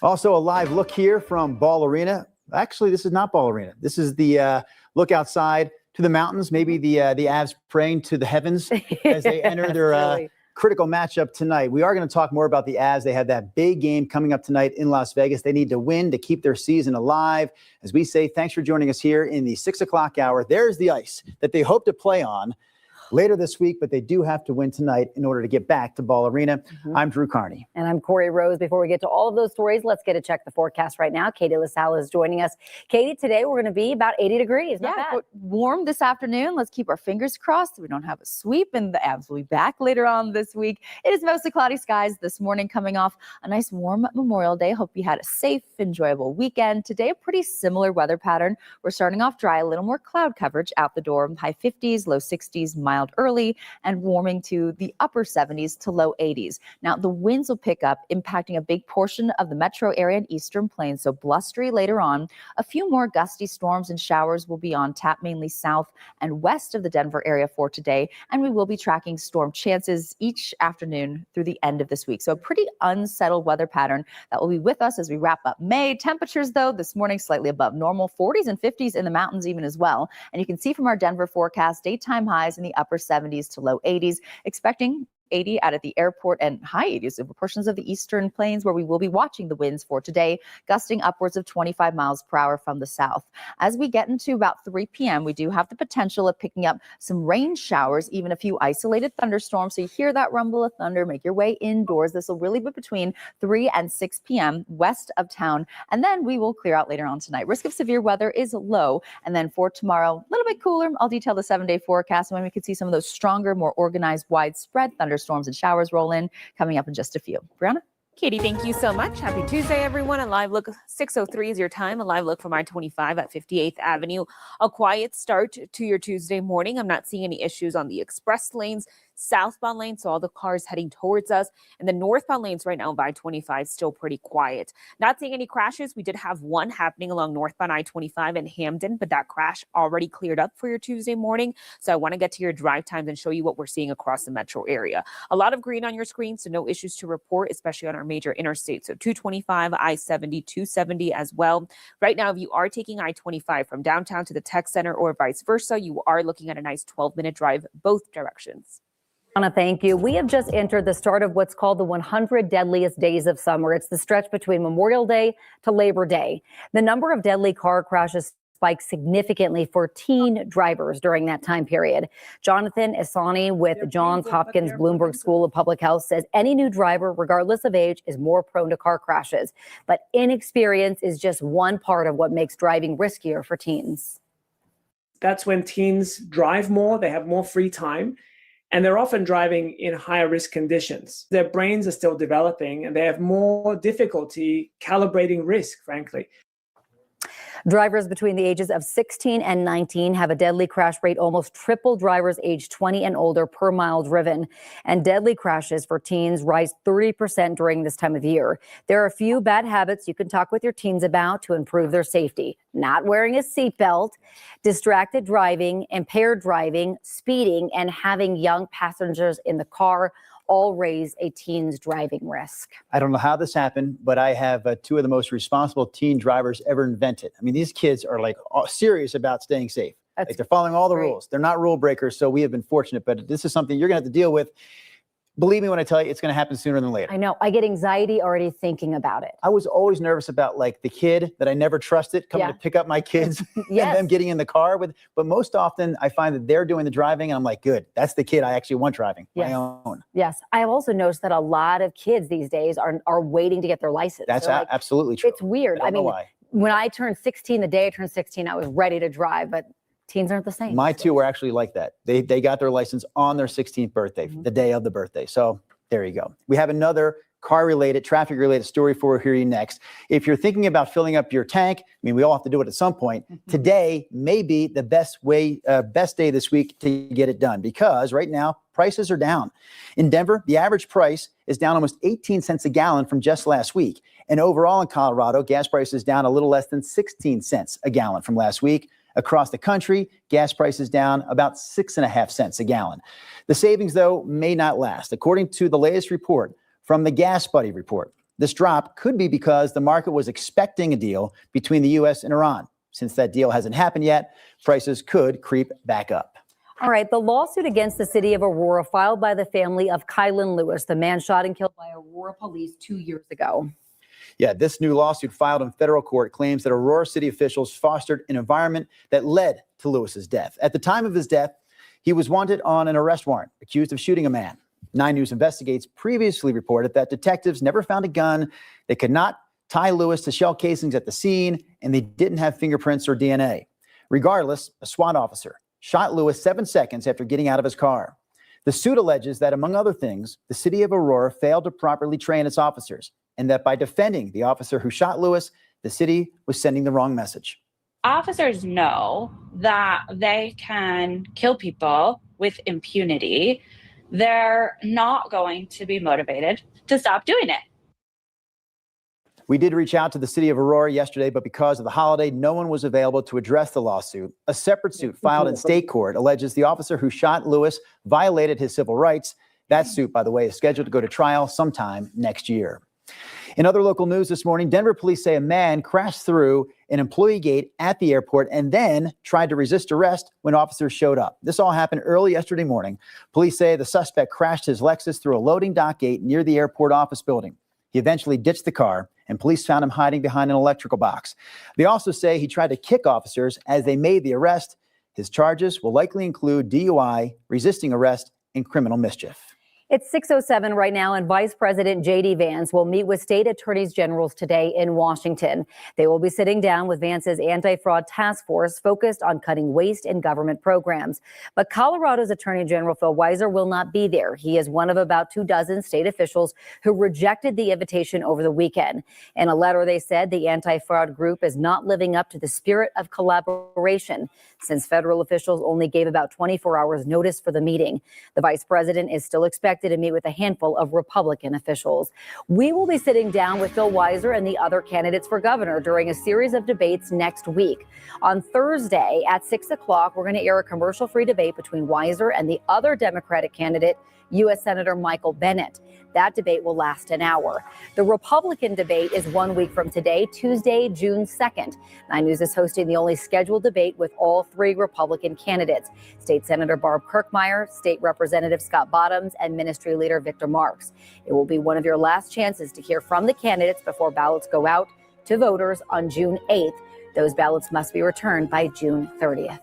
[SPEAKER 1] Also, a live look here from Ball Arena. Actually, this is not Ball Arena. This is the look outside to the mountains, maybe the Avs praying to the heavens as they enter their critical matchup tonight. We are going to talk more about the Avs. They have that big game coming up tonight in Las Vegas. They need to win to keep their season alive. As we say, thanks for joining us here in the 6 o'clock hour. There's the ice that they hope to play on later this week, but they do have to win tonight in order to get back to Ball Arena. I'm Drew Carney.
[SPEAKER 5] And I'm Corey Rose. Before we get to all of those stories, let's get a check the forecast right now. Katie LaSalle is joining us. Katie, today we're going to be about 80 degrees. Not bad.
[SPEAKER 13] Warm this afternoon. Let's keep our fingers crossed so we don't have a sweep, and the Avs will be back later on this week. It is mostly cloudy skies this morning, coming off a nice warm Memorial Day. Hope you had a safe, enjoyable weekend. Today, a pretty similar weather pattern. We're starting off dry, a little more cloud coverage out the door. High 50s, low 60s, mild early, and warming to the upper 70s to low 80s. Now, the winds will pick up, impacting a big portion of the metro area and eastern plains, so blustery later on. A few more gusty storms and showers will be on tap, mainly south and west of the Denver area for today, and we will be tracking storm chances each afternoon through the end of this week. So a pretty unsettled weather pattern that will be with us as we wrap up May. Temperatures, though, this morning slightly above normal, 40s and 50s in the mountains even as well. And you can see from our Denver forecast, daytime highs in the upper 70s to low 80s, expecting 80 out at the airport and high 80s over portions of the eastern plains where we will be watching the winds for today, gusting upwards of 25 miles per hour from the south. As we get into about 3 p.m., we do have the potential of picking up some rain showers, even a few isolated thunderstorms. So you hear that rumble of thunder, make your way indoors. This will really be between 3 and 6 p.m. west of town. And then we will clear out later on tonight. Risk of severe weather is low. And then for tomorrow, a little bit cooler. I'll detail the 7-day forecast when we could see some of those stronger, more organized, widespread thunderstorms and showers roll in coming up in just a few. Brianna?
[SPEAKER 19] Katie, thank you so much. Happy Tuesday, everyone. A live look, 6:03 is your time. A live look from I-25 at 58th Avenue. A quiet start to your Tuesday morning. I'm not seeing any issues on the express lanes, southbound lanes, so all the cars heading towards us. And the northbound lanes right now by 25 still pretty quiet. Not seeing any crashes. We did have one happening along northbound I-25 in Hamden, but that crash already cleared up for your Tuesday morning. So I want to get to your drive times and show you what we're seeing across the metro area. A lot of green on your screen, so no issues to report, especially on our major interstates. So 225, I-70, 270 as well. Right now, if you are taking I-25 from downtown to the tech center or vice versa, you are looking at a nice 12-minute drive both directions.
[SPEAKER 5] Anna, thank you. We have just entered the start of what's called the 100 deadliest days of summer. It's the stretch between Memorial Day to Labor Day. The number of deadly car crashes spiked significantly for teen drivers during that time period. Jonathan Asani with Johns Hopkins Bloomberg School of Public Health says any new driver, regardless of age, is more prone to car crashes. But inexperience is just one part of what makes driving riskier for teens.
[SPEAKER 21] That's when teens drive more, they have more free time, and they're often driving in higher risk conditions. Their brains are still developing and they have more difficulty calibrating risk, frankly.
[SPEAKER 5] Drivers between the ages of 16 and 19 have a deadly crash rate almost triple drivers aged 20 and older per mile driven. And deadly crashes for teens rise 30% during this time of year. There are a few bad habits you can talk with your teens about to improve their safety. Not wearing a seatbelt, distracted driving, impaired driving, speeding, and having young passengers in the car all raise a teen's driving risk.
[SPEAKER 1] I don't know how this happened, but I have two of the most responsible teen drivers ever invented. I mean, these kids are like serious about staying safe. Like they're following all the rules. They're not rule breakers, so we have been fortunate, but this is something you're going to have to deal with believe me when I tell you it's going to happen sooner than later.
[SPEAKER 5] I know. I get anxiety already thinking about it.
[SPEAKER 1] I was always nervous about like the kid that I never trusted coming to pick up my kids and them getting in the car with. But most often I find that they're doing the driving and I'm like, good, that's the kid I actually want driving my own.
[SPEAKER 5] Yes. I have also noticed that a lot of kids these days are waiting to get their license.
[SPEAKER 1] That's
[SPEAKER 5] They're like,
[SPEAKER 1] absolutely true.
[SPEAKER 5] It's weird.
[SPEAKER 1] I don't know why.
[SPEAKER 5] When I turned 16, the day I turned 16, I was ready to drive, but teens aren't the same.
[SPEAKER 1] My two were actually like that. They got their license on their 16th birthday, the day of the birthday. So there you go. We have another car-related, traffic-related story for you next. If you're thinking about filling up your tank, I mean, we all have to do it at some point. Today may be the best day this week to get it done because right now prices are down. In Denver, the average price is down almost 18 cents a gallon from just last week. And overall in Colorado, gas prices down a little less than 16 cents a gallon from last week. Across the country, gas prices down about 6.5 cents a gallon. The savings, though, may not last. According to the latest report from the Gas Buddy report, this drop could be because the market was expecting a deal between the U.S. and Iran. Since that deal hasn't happened yet, prices could creep back up.
[SPEAKER 5] All right, the lawsuit against the city of Aurora filed by the family of Kylan Lewis, the man shot and killed by Aurora police 2 years ago.
[SPEAKER 1] Yeah, this new lawsuit filed in federal court claims that Aurora city officials fostered an environment that led to Lewis's death. At the time of his death, he was wanted on an arrest warrant, accused of shooting a man. 9 News Investigates previously reported that detectives never found a gun. They could not tie Lewis to shell casings at the scene, and they didn't have fingerprints or DNA. Regardless, a SWAT officer shot Lewis 7 seconds after getting out of his car. The suit alleges that, among other things, the city of Aurora failed to properly train its officers, and that by defending the officer who shot Lewis, the city was sending the wrong message.
[SPEAKER 7] Officers know that they can kill people with impunity. They're not going to be motivated to stop doing it.
[SPEAKER 1] We did reach out to the city of Aurora yesterday, but because of the holiday, no one was available to address the lawsuit. A separate suit filed in state court alleges the officer who shot Lewis violated his civil rights. That suit, by the way, is scheduled to go to trial sometime next year. In other local news this morning, Denver police say a man crashed through an employee gate at the airport and then tried to resist arrest when officers showed up. This all happened early yesterday morning. Police say the suspect crashed his Lexus through a loading dock gate near the airport office building. He eventually ditched the car, and police found him hiding behind an electrical box. They also say he tried to kick officers as they made the arrest. His charges will likely include DUI, resisting arrest, and criminal mischief.
[SPEAKER 5] It's 6:07 right now, and Vice President J.D. Vance will meet with state attorneys generals today in Washington. They will be sitting down with Vance's anti-fraud task force focused on cutting waste in government programs. But Colorado's Attorney General Phil Weiser will not be there. He is one of about 24 state officials who rejected the invitation over the weekend. In a letter, they said the anti-fraud group is not living up to the spirit of collaboration, since federal officials only gave about 24 hours notice for the meeting. The vice president is still expected to meet with a handful of Republican officials. We will be sitting down with Phil Weiser and the other candidates for governor during a series of debates next week. On Thursday at 6 o'clock, we're going to air a commercial-free debate between Weiser and the other Democratic candidate, U.S. Senator Michael Bennet. That debate will last an hour. The Republican debate is 1 week from today, Tuesday, June 2nd. 9 News is hosting the only scheduled debate with all 3 Republican candidates: State Senator Barb Kirkmeyer, State Representative Scott Bottoms, and Ministry Leader Victor Marks. It will be one of your last chances to hear from the candidates before ballots go out to voters on June 8th. Those ballots must be returned by June 30th.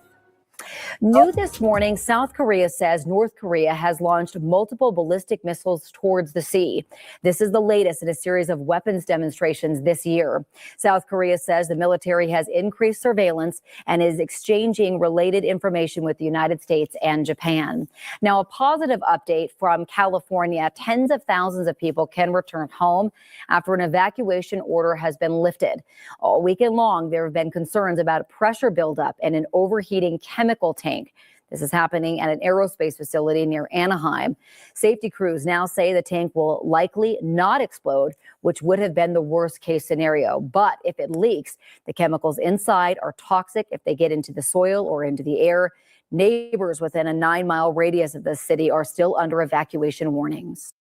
[SPEAKER 5] New this morning, South Korea says North Korea has launched multiple ballistic missiles towards the sea. This is the latest in a series of weapons demonstrations this year. South Korea says the military has increased surveillance and is exchanging related information with the United States and Japan. Now, a positive update from California. Tens of thousands of people can return home after an evacuation order has been lifted. All weekend long, there have been concerns about pressure buildup and an overheating chemical tank. This is happening at an aerospace facility near Anaheim. Safety crews now say the tank will likely not explode, which would have been the worst case scenario. But if it leaks, the chemicals inside are toxic if they get into the soil or into the air. Neighbors within a 9-mile radius of the city are still under evacuation warnings.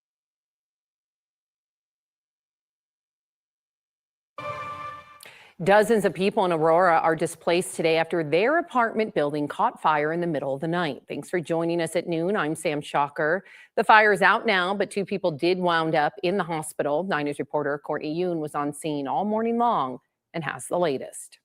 [SPEAKER 8] Dozens of people in Aurora are displaced today after their apartment building caught fire in the middle of the night. Thanks for joining us at noon. I'm Sam Shocker. The fire is out now, but 2 people did wound up in the hospital. 9 News reporter Courtney Yoon was on scene all morning long and has the latest.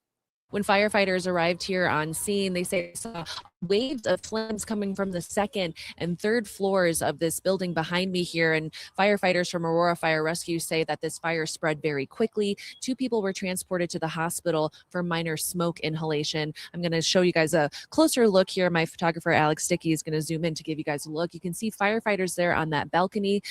[SPEAKER 6] When firefighters arrived here on scene, they say they saw waves of flames coming from the second and third floors of this building behind me here. And firefighters from Aurora Fire Rescue say that this fire spread very quickly. 2 people were transported to the hospital for minor smoke inhalation. I'm going to show you guys a closer look here. My photographer, Alex Sticky, is going to zoom in to give you guys a look. You can see firefighters there on that balcony.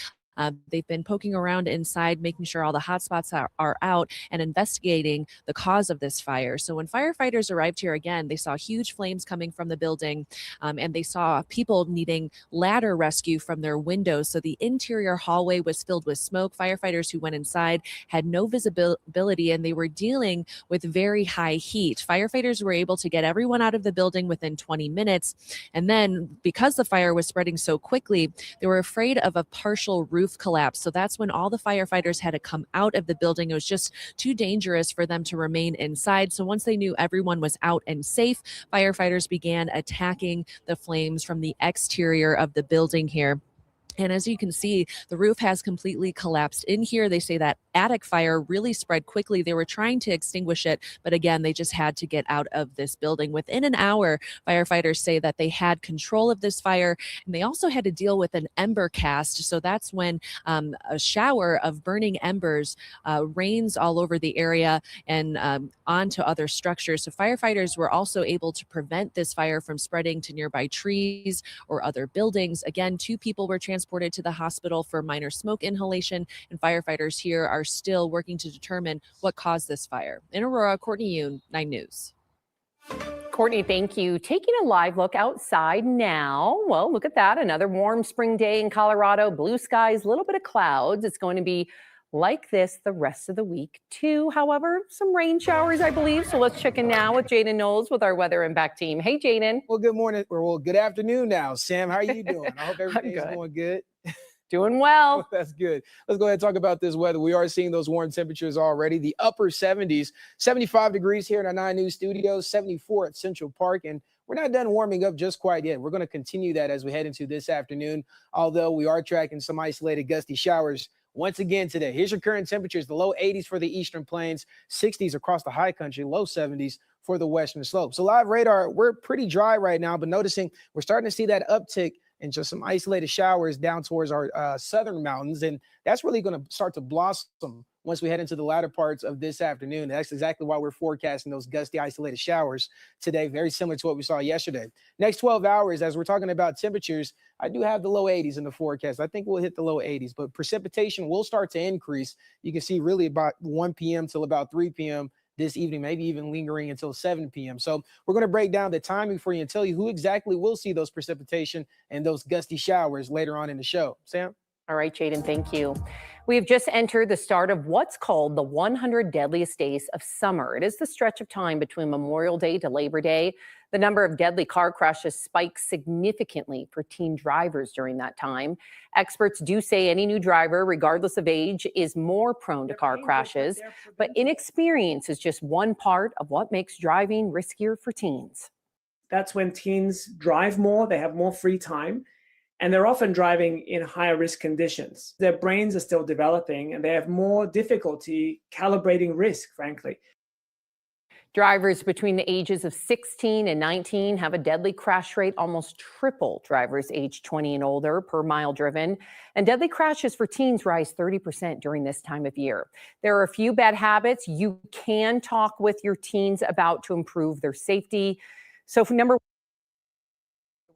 [SPEAKER 6] They've been poking around inside, making sure all the hot spots are out and investigating the cause of this fire. So when firefighters arrived here again, they saw huge flames coming from the building, and they saw people needing ladder rescue from their windows. So the interior hallway was filled with smoke. Firefighters who went inside had no visibility, and they were dealing with very high heat. Firefighters were able to get everyone out of the building within 20 minutes. And then because the fire was spreading so quickly, they were afraid of a partial roof collapse. So that's when all the firefighters had to come out of the building. It was just too dangerous for them to remain inside. So once they knew everyone was out and safe, firefighters began attacking the flames from the exterior of the building here. And as you can see, the roof has completely collapsed in here. They say that attic fire really spread quickly. They were trying to extinguish it, but again, they just had to get out of this building. Within an hour, firefighters say that they had control of this fire, and they also had to deal with an ember cast. So that's when a shower of burning embers rains all over the area and onto other structures. So firefighters were also able to prevent this fire from spreading to nearby trees or other buildings. Again, 2 people were transported to the hospital for minor smoke inhalation, and firefighters here are still working to determine what caused this fire. In Aurora, Courtney Yoon, 9 News.
[SPEAKER 8] Courtney, thank you. Taking a live look outside now. Well, look at that. Another warm spring day in Colorado. Blue skies, a little bit of clouds. It's going to be like this the rest of the week, too. However, some rain showers, I believe. So let's check in now with Jaden Knowles with our Weather Impact team. Hey, Jaden.
[SPEAKER 9] Well, good morning. Well, good afternoon now. Sam, how are you doing? I hope everything's going good.
[SPEAKER 8] Doing well.
[SPEAKER 9] That's good. Let's go ahead and talk about this weather. We are seeing those warm temperatures already. The upper 70s, 75 degrees here in our 9 News studios, 74 at Central Park. And we're not done warming up just quite yet. We're going to continue that as we head into this afternoon, although we are tracking some isolated gusty showers once again today. Here's your current temperatures: the low 80s for the eastern plains, 60s across the high country, low 70s for the western slope. So live radar, we're pretty dry right now, but noticing we're starting to see that uptick and just some isolated showers down towards our southern mountains. And that's really going to start to blossom once we head into the latter parts of this afternoon. That's exactly why we're forecasting those gusty isolated showers today, very similar to what we saw yesterday. Next 12 hours, as we're talking about temperatures, I do have the low 80s in the forecast. I think we'll hit the low 80s, but precipitation will start to increase. You can see really about 1 p.m. till about 3 p.m. this evening, maybe even lingering until 7 p.m. So we're going to break down the timing for you and tell you who exactly will see those precipitation and those gusty showers later on in the show. Sam?
[SPEAKER 8] All right, Jaden, thank you. We have just entered the start of what's called the 100 deadliest days of summer. It is the stretch of time between Memorial Day to Labor Day. The number of deadly car crashes spikes significantly for teen drivers during that time. Experts do say any new driver, regardless of age, is more prone to car crashes, but inexperience is just one part of what makes driving riskier for teens.
[SPEAKER 21] That's when teens drive more, they have more free time, and they're often driving in higher risk conditions. Their brains are still developing, and they have more difficulty calibrating risk, frankly.
[SPEAKER 8] Drivers between the ages of 16 and 19 have a deadly crash rate almost triple drivers aged 20 and older per mile driven. And deadly crashes for teens rise 30% during this time of year. There are a few bad habits you can talk with your teens about to improve their safety. So for number 1,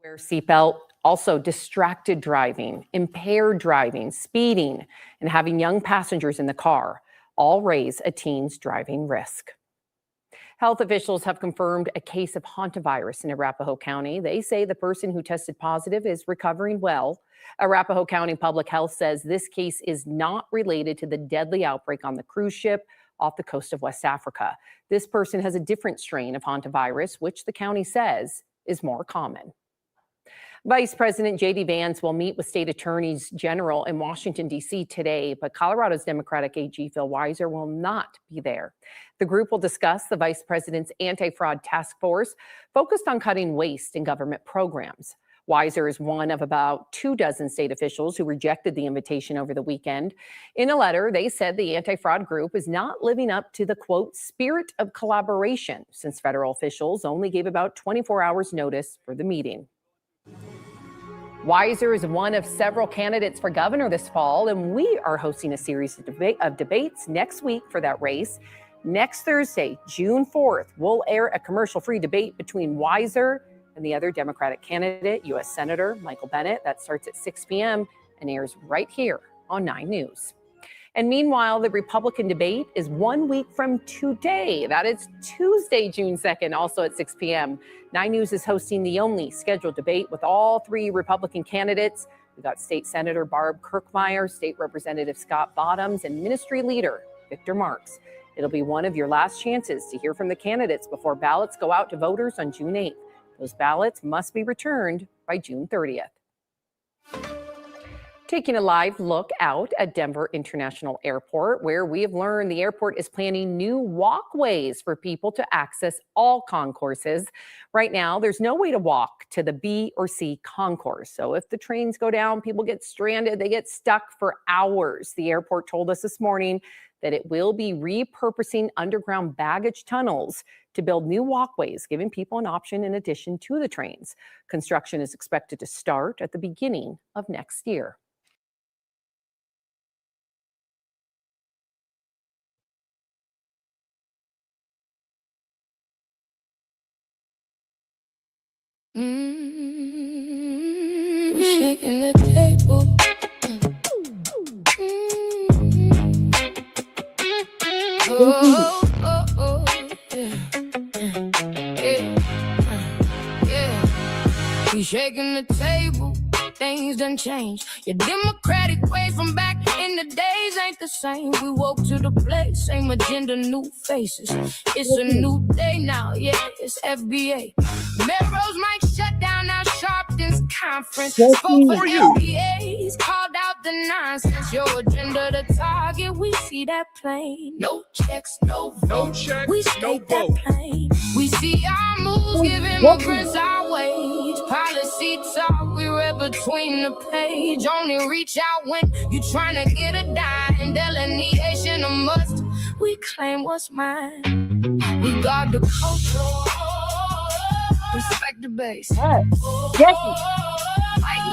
[SPEAKER 8] wear a seatbelt. Also, distracted driving, impaired driving, speeding, and having young passengers in the car all raise a teen's driving risk. Health officials have confirmed a case of hantavirus in Arapahoe County. They say the person who tested positive is recovering well. Arapahoe County Public Health says this case is not related to the deadly outbreak on the cruise ship off the coast of West Africa. This person has a different strain of hantavirus, which the county says is more common. Vice President J.D. Vance will meet with state attorneys general in Washington, D.C. today, but Colorado's Democratic AG Phil Weiser will not be there. The group will discuss the vice president's anti-fraud task force focused on cutting waste in government programs. Weiser is one of about 24 state officials who rejected the invitation over the weekend. In a letter, they said the anti-fraud group is not living up to the, quote, spirit of collaboration, since federal officials only gave about 24 hours notice for the meeting. Weiser is one of several candidates for governor this fall, and we are hosting a series of debates next week for that race. Next Thursday, June 4th, we'll air a commercial-free debate between Weiser and the other Democratic candidate, U.S. Senator Michael Bennet. That starts at 6 p.m. and airs right here on 9 News. And meanwhile, the Republican debate is 1 week from today. That is Tuesday, June 2nd, also at 6 p.m. 9 News is hosting the only scheduled debate with all 3 Republican candidates. We've got State Senator Barb Kirkmeyer, State Representative Scott Bottoms, and Ministry Leader Victor Marks. It'll be one of your last chances to hear from the candidates before ballots go out to voters on June 8th. Those ballots must be returned by June 30th. Taking a live look out at Denver International Airport, where we have learned the airport is planning new walkways for people to access all concourses. Right now, there's no way to walk to the B or C concourse. So if the trains go down, people get stranded, they get stuck for hours. The airport told us this morning that it will be repurposing underground baggage tunnels to build new walkways, giving people an option in addition to the trains. Construction is expected to start at the beginning of next year.
[SPEAKER 11] Shaking the table. We shaking the table. Things done changed. Your democratic way from back in the days ain't the same. We woke to the place, same agenda, new faces. It's a new day now, yeah, it's FBA. Melrose might shut down our Sharpton's conference. Spoke for FBAs, called out the nonsense. Your agenda the target, we see that plain. No checks, no vote. No check, we no vote. We see our moves, give immigrants our wage. Policy talk, we read between the page. Only reach out when you trying to get a dime. Delineation a must. We claim what's mine. We got the culture. Respect the base. Like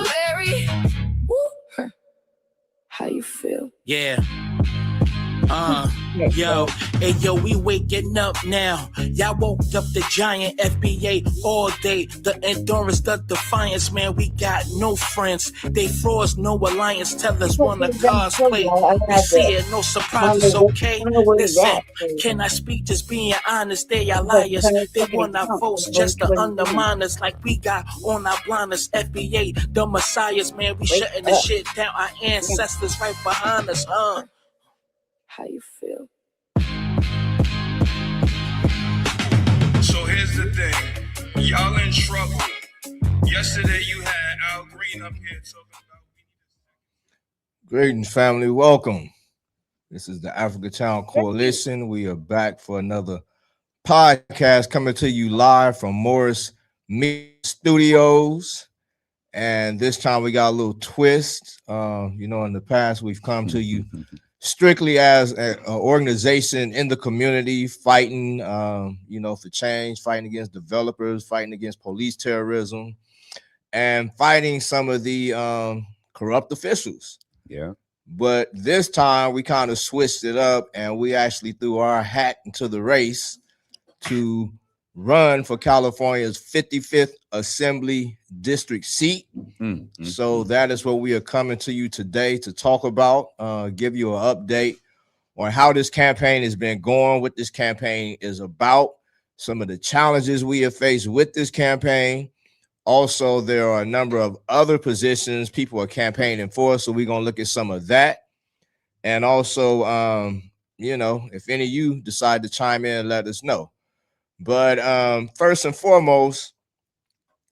[SPEAKER 11] Larry. Woo. How you feel?
[SPEAKER 16] Yeah. Yo, hey yo, we waking up now. Y'all woke up the giant FBA all day. The endurance, the defiance, man. We got no friends. They frauds, no alliance. Tell us wanna cosplay. We see it, no surprises, okay? Listen, can I speak just being honest? They are liars. They want our votes just to undermine us like we got on our blinders. FBA, the messiahs, man. We shutting the shit down. Our ancestors right behind us,
[SPEAKER 11] How you feel?
[SPEAKER 22] So here's the thing, y'all in trouble. Yesterday you had Al Green up here talking about.
[SPEAKER 24] Greetings, family. Welcome. This is the Africa Town Coalition. We are back for another podcast coming to you live from Morris Media Studios. And this time we got a little twist. In the past we've come to you strictly as an organization in the community fighting, for change, fighting against developers, fighting against police terrorism, and fighting some of the corrupt officials.
[SPEAKER 25] Yeah.
[SPEAKER 24] But this time we kind of switched it up and we actually threw our hat into the race to run for California's 55th Assembly District seat. So that is what we are coming to you today to talk about, give you an update on how this campaign has been going, what this campaign is about, some of the challenges we have faced with this campaign. Also, there are a number of other positions people are campaigning for, so we're going to look at some of that. And also, if any of you decide to chime in, let us know. But first and foremost,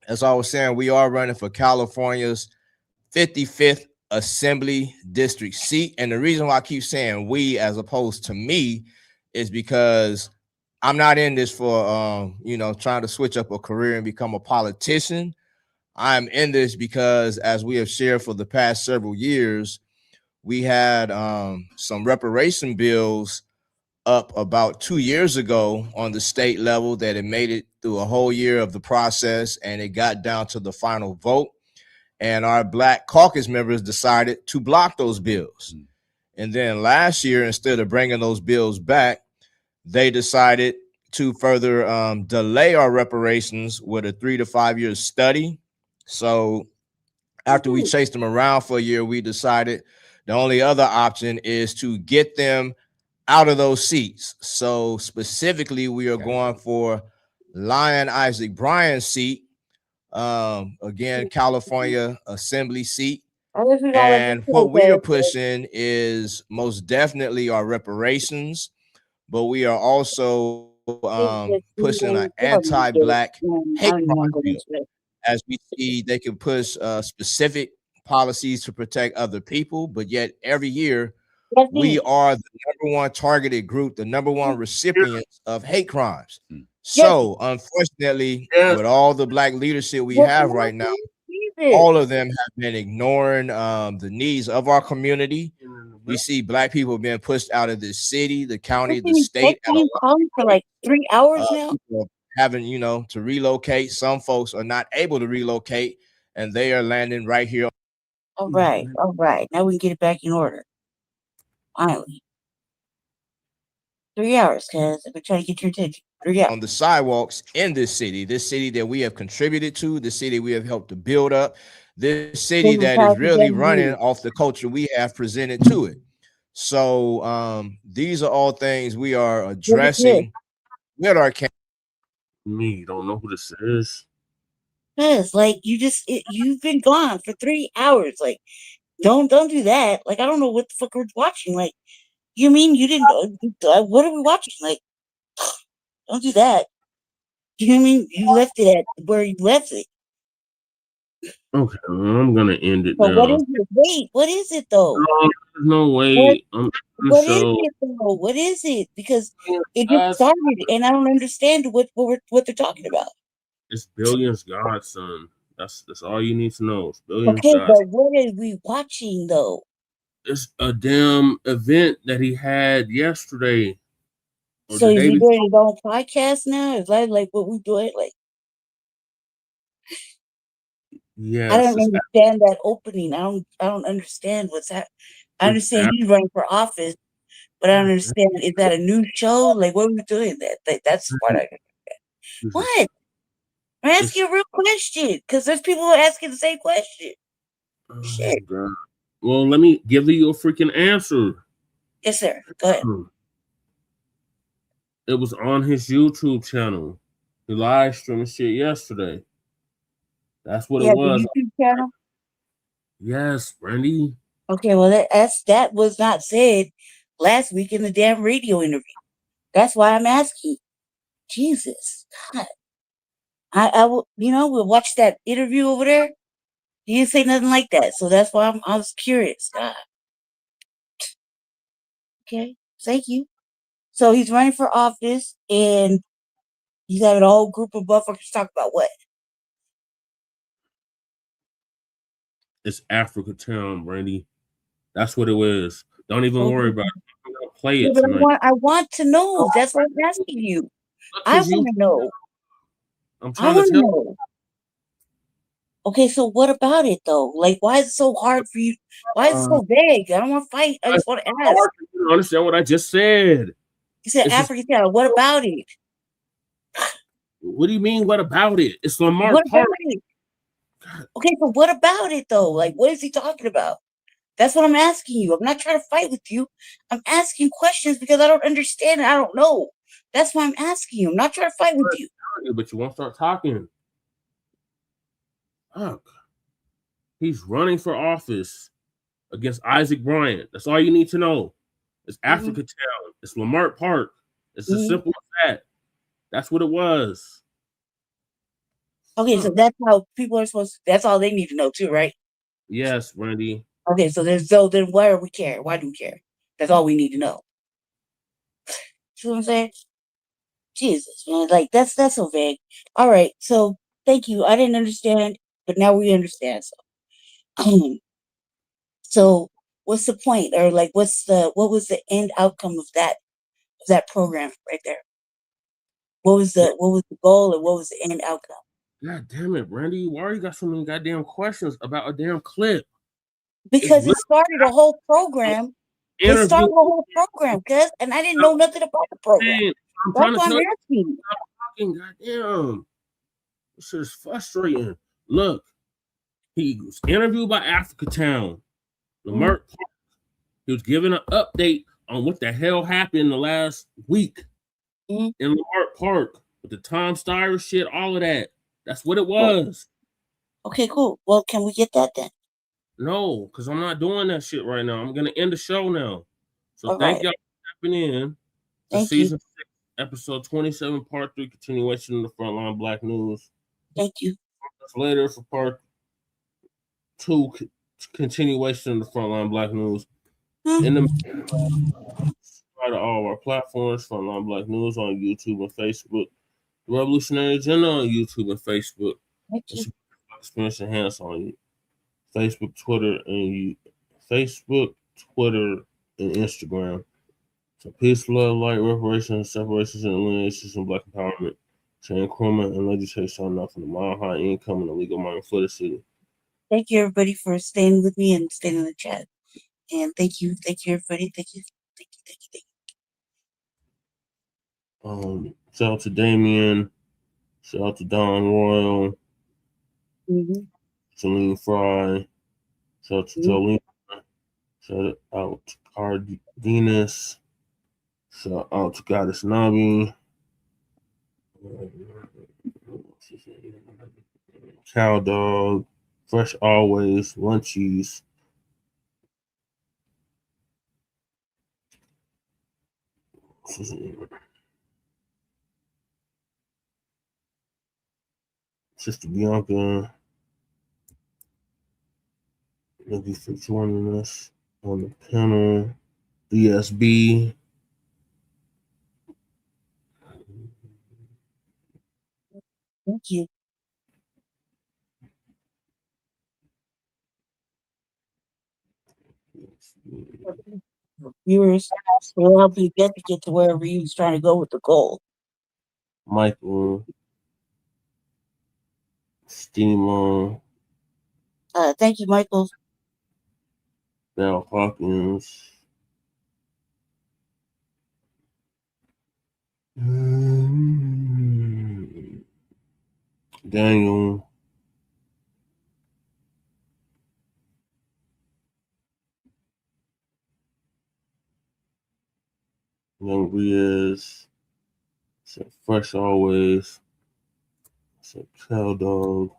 [SPEAKER 24] as I was saying, we are running for California's 55th Assembly District seat. And the reason why I keep saying we as opposed to me is because I'm not in this for, trying to switch up a career and become a politician. I'm in this because, as we have shared for the past several years, we had some reparation bills up about 2 years ago on the state level that it made it through a whole year of the process, and it got down to the final vote. And our Black caucus members decided to block those bills. And then last year, instead of bringing those bills back, they decided to further delay our reparations with a 3 to 5 year study. So after we chased them around for a year, we decided the only other option is to get them out of those seats. So specifically, we are going for Lion Isaac Bryan's seat, again, California Assembly seat. And what we are pushing is most definitely our reparations, but we are also pushing an anti-Black hate crime bill. As we see, they can push specific policies to protect other people, but yet every year we are the number one targeted group, the number one recipients of hate crimes. So unfortunately, with all the Black leadership we have right now, all of them have been ignoring the needs of our community. We see Black people being pushed out of this city, the county, the state.
[SPEAKER 2] For like 3 hours now.
[SPEAKER 24] Having, to relocate. Some folks are not able to relocate, and they are landing right here.
[SPEAKER 2] All right. Now we can get it back in order. Finally. 3 hours, cuz I've been trying to get your attention. 3 hours.
[SPEAKER 24] On the sidewalks in this city that we have contributed to, the city we have helped to build up, this city that is really running off the culture we have presented to it. So these are all things we are addressing with our campaign.
[SPEAKER 4] Me, don't know who this is.
[SPEAKER 2] Cuz you've been gone for 3 hours. Like, don't do that. Like, I don't know what the fuck we're watching. Like, you mean you didn't? What are we watching? Like, don't do that. You mean you left it at where you left it?
[SPEAKER 4] Okay, well, I'm gonna end it
[SPEAKER 2] So
[SPEAKER 4] now.
[SPEAKER 2] what is it? Wait, what is it though?
[SPEAKER 4] No way.
[SPEAKER 2] What is it though? What is it? Because it just started, and I don't understand what they're talking about.
[SPEAKER 4] It's Billions Godson. That's all you need to know. It's Billions
[SPEAKER 2] Okay,
[SPEAKER 4] Godson.
[SPEAKER 2] but what are we watching though?
[SPEAKER 4] It's a damn event that he had yesterday.
[SPEAKER 2] So is he doing his own podcast now? Is that like what we doing? Like,
[SPEAKER 4] yes,
[SPEAKER 2] I don't understand that opening. I don't understand what's that. I understand he's running for office, but I don't understand. Is that a new show? Like, what are we doing? That's the part I don't understand. What? I'm asking a real question because there's people who are asking the same question. Shit.
[SPEAKER 4] God. Well, let me give you a freaking answer.
[SPEAKER 2] Yes, sir. Go ahead.
[SPEAKER 4] It was on his YouTube channel. He live streamed shit yesterday. That's what it was.
[SPEAKER 2] The YouTube channel?
[SPEAKER 4] Yes, Brandy.
[SPEAKER 2] Okay, well that was not said last week in the damn radio interview. That's why I'm asking. Jesus, God. I will, we'll watch that interview over there. He didn't say nothing like that, so that's why I was curious. God. Okay, thank you. So he's running for office, and he's having a whole group of motherfuckers talk about what?
[SPEAKER 4] It's Africa Town, Brandy. That's what it was. Don't even worry about it. I'm gonna play it tonight.
[SPEAKER 2] I want to know. That's what I'm asking you. I want to know.
[SPEAKER 4] I'm trying to tell you.
[SPEAKER 2] Okay, so what about it though? Like, why is it so hard for you? Why is it so vague? I don't want to fight. I just want to ask.
[SPEAKER 4] You don't understand what I just said.
[SPEAKER 2] You said Africa Town. What about it?
[SPEAKER 4] What do you mean? What about it? It's Lamar
[SPEAKER 2] What
[SPEAKER 4] Park.
[SPEAKER 2] about it? Okay, but what about it though? Like, what is he talking about? That's what I'm asking you. I'm not trying to fight with you. I'm asking questions because I don't understand and I don't know. That's why I'm asking you. I'm not trying to fight with you.
[SPEAKER 4] But you won't start talking. Fuck. He's running for office against Isaac Bryan. That's all you need to know. It's Africa Town. It's Lamar Park. It's as simple as that. That's what it was.
[SPEAKER 2] Okay, so that's how people are supposed to, that's all they need to know too, right?
[SPEAKER 4] Yes, Brandy.
[SPEAKER 2] Okay, so then why are we care? Why do we care? That's all we need to know. See what I'm saying? Jesus, man, like that's so vague. All right, so thank you. I didn't understand, but now we understand. So what's the point, or like what was the end outcome of that program right there? What was the goal, and what was the end outcome?
[SPEAKER 4] God damn it, Brandy! Why you got so many goddamn questions about a damn clip?
[SPEAKER 2] Because it started a whole program. It started a whole program, cuz, and I didn't know nothing about the program.
[SPEAKER 4] I'm
[SPEAKER 2] That's
[SPEAKER 4] trying to
[SPEAKER 2] why
[SPEAKER 4] tell
[SPEAKER 2] I'm
[SPEAKER 4] you.
[SPEAKER 2] asking.
[SPEAKER 4] Fucking goddamn. This shit is frustrating. Look, he was interviewed by Africa Town. Lamert Park. He was giving an update on what the hell happened the last week in Lamert Park with the Tom Steyer shit, all of that. That's what it was.
[SPEAKER 2] Okay, cool. Well, can we get that then?
[SPEAKER 4] No, because I'm not doing that shit right now. I'm gonna end the show now. So
[SPEAKER 2] All
[SPEAKER 4] thank
[SPEAKER 2] right.
[SPEAKER 4] y'all for tapping in to
[SPEAKER 2] Thank you.
[SPEAKER 4] season 6, episode 27, part 3, continuation of the Frontline Black News.
[SPEAKER 2] Thank you.
[SPEAKER 4] Later for part 2, continuation of the Frontline Black News. In the to all of our platforms, Frontline Black News on YouTube and Facebook, The Revolutionary Agenda on YouTube and Facebook, Experience Enhance on Facebook, Twitter, and Instagram. So peace, love, light, reparations, separations, and eliminations, and Black empowerment, change crime and legislation on nothing, the mile high income and illegal mining for the city.
[SPEAKER 2] Thank you, everybody, for staying with me and staying in the chat. And thank you, everybody. Thank you.
[SPEAKER 4] Shout out to Damien, shout out to Don Royal, Celine Fry, shout out to Jolene, shout out to Cardenas, shout out to Goddess Nabi, Cow Dog, Fresh Always, Lunchies, Sister Bianca, thank you for joining us on the panel. DSB,
[SPEAKER 2] Thank you. Viewers, will help you get to wherever you was trying to go with the goal.
[SPEAKER 4] Michael, Steamon,
[SPEAKER 2] Thank you, Michael.
[SPEAKER 4] Bell Hawkins, Daniel, Young Riaz, said Fresh Always, said Cow Dog,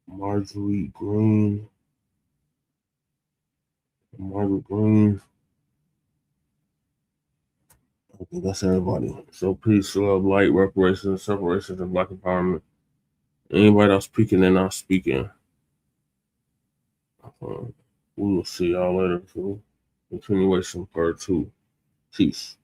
[SPEAKER 4] Marjorie Green, Margaret Green. I think that's everybody. So peace, love, light, reparations, separations, and Black empowerment. Anybody that's speaking and not speaking. We will see y'all later for continuation part 2. Peace.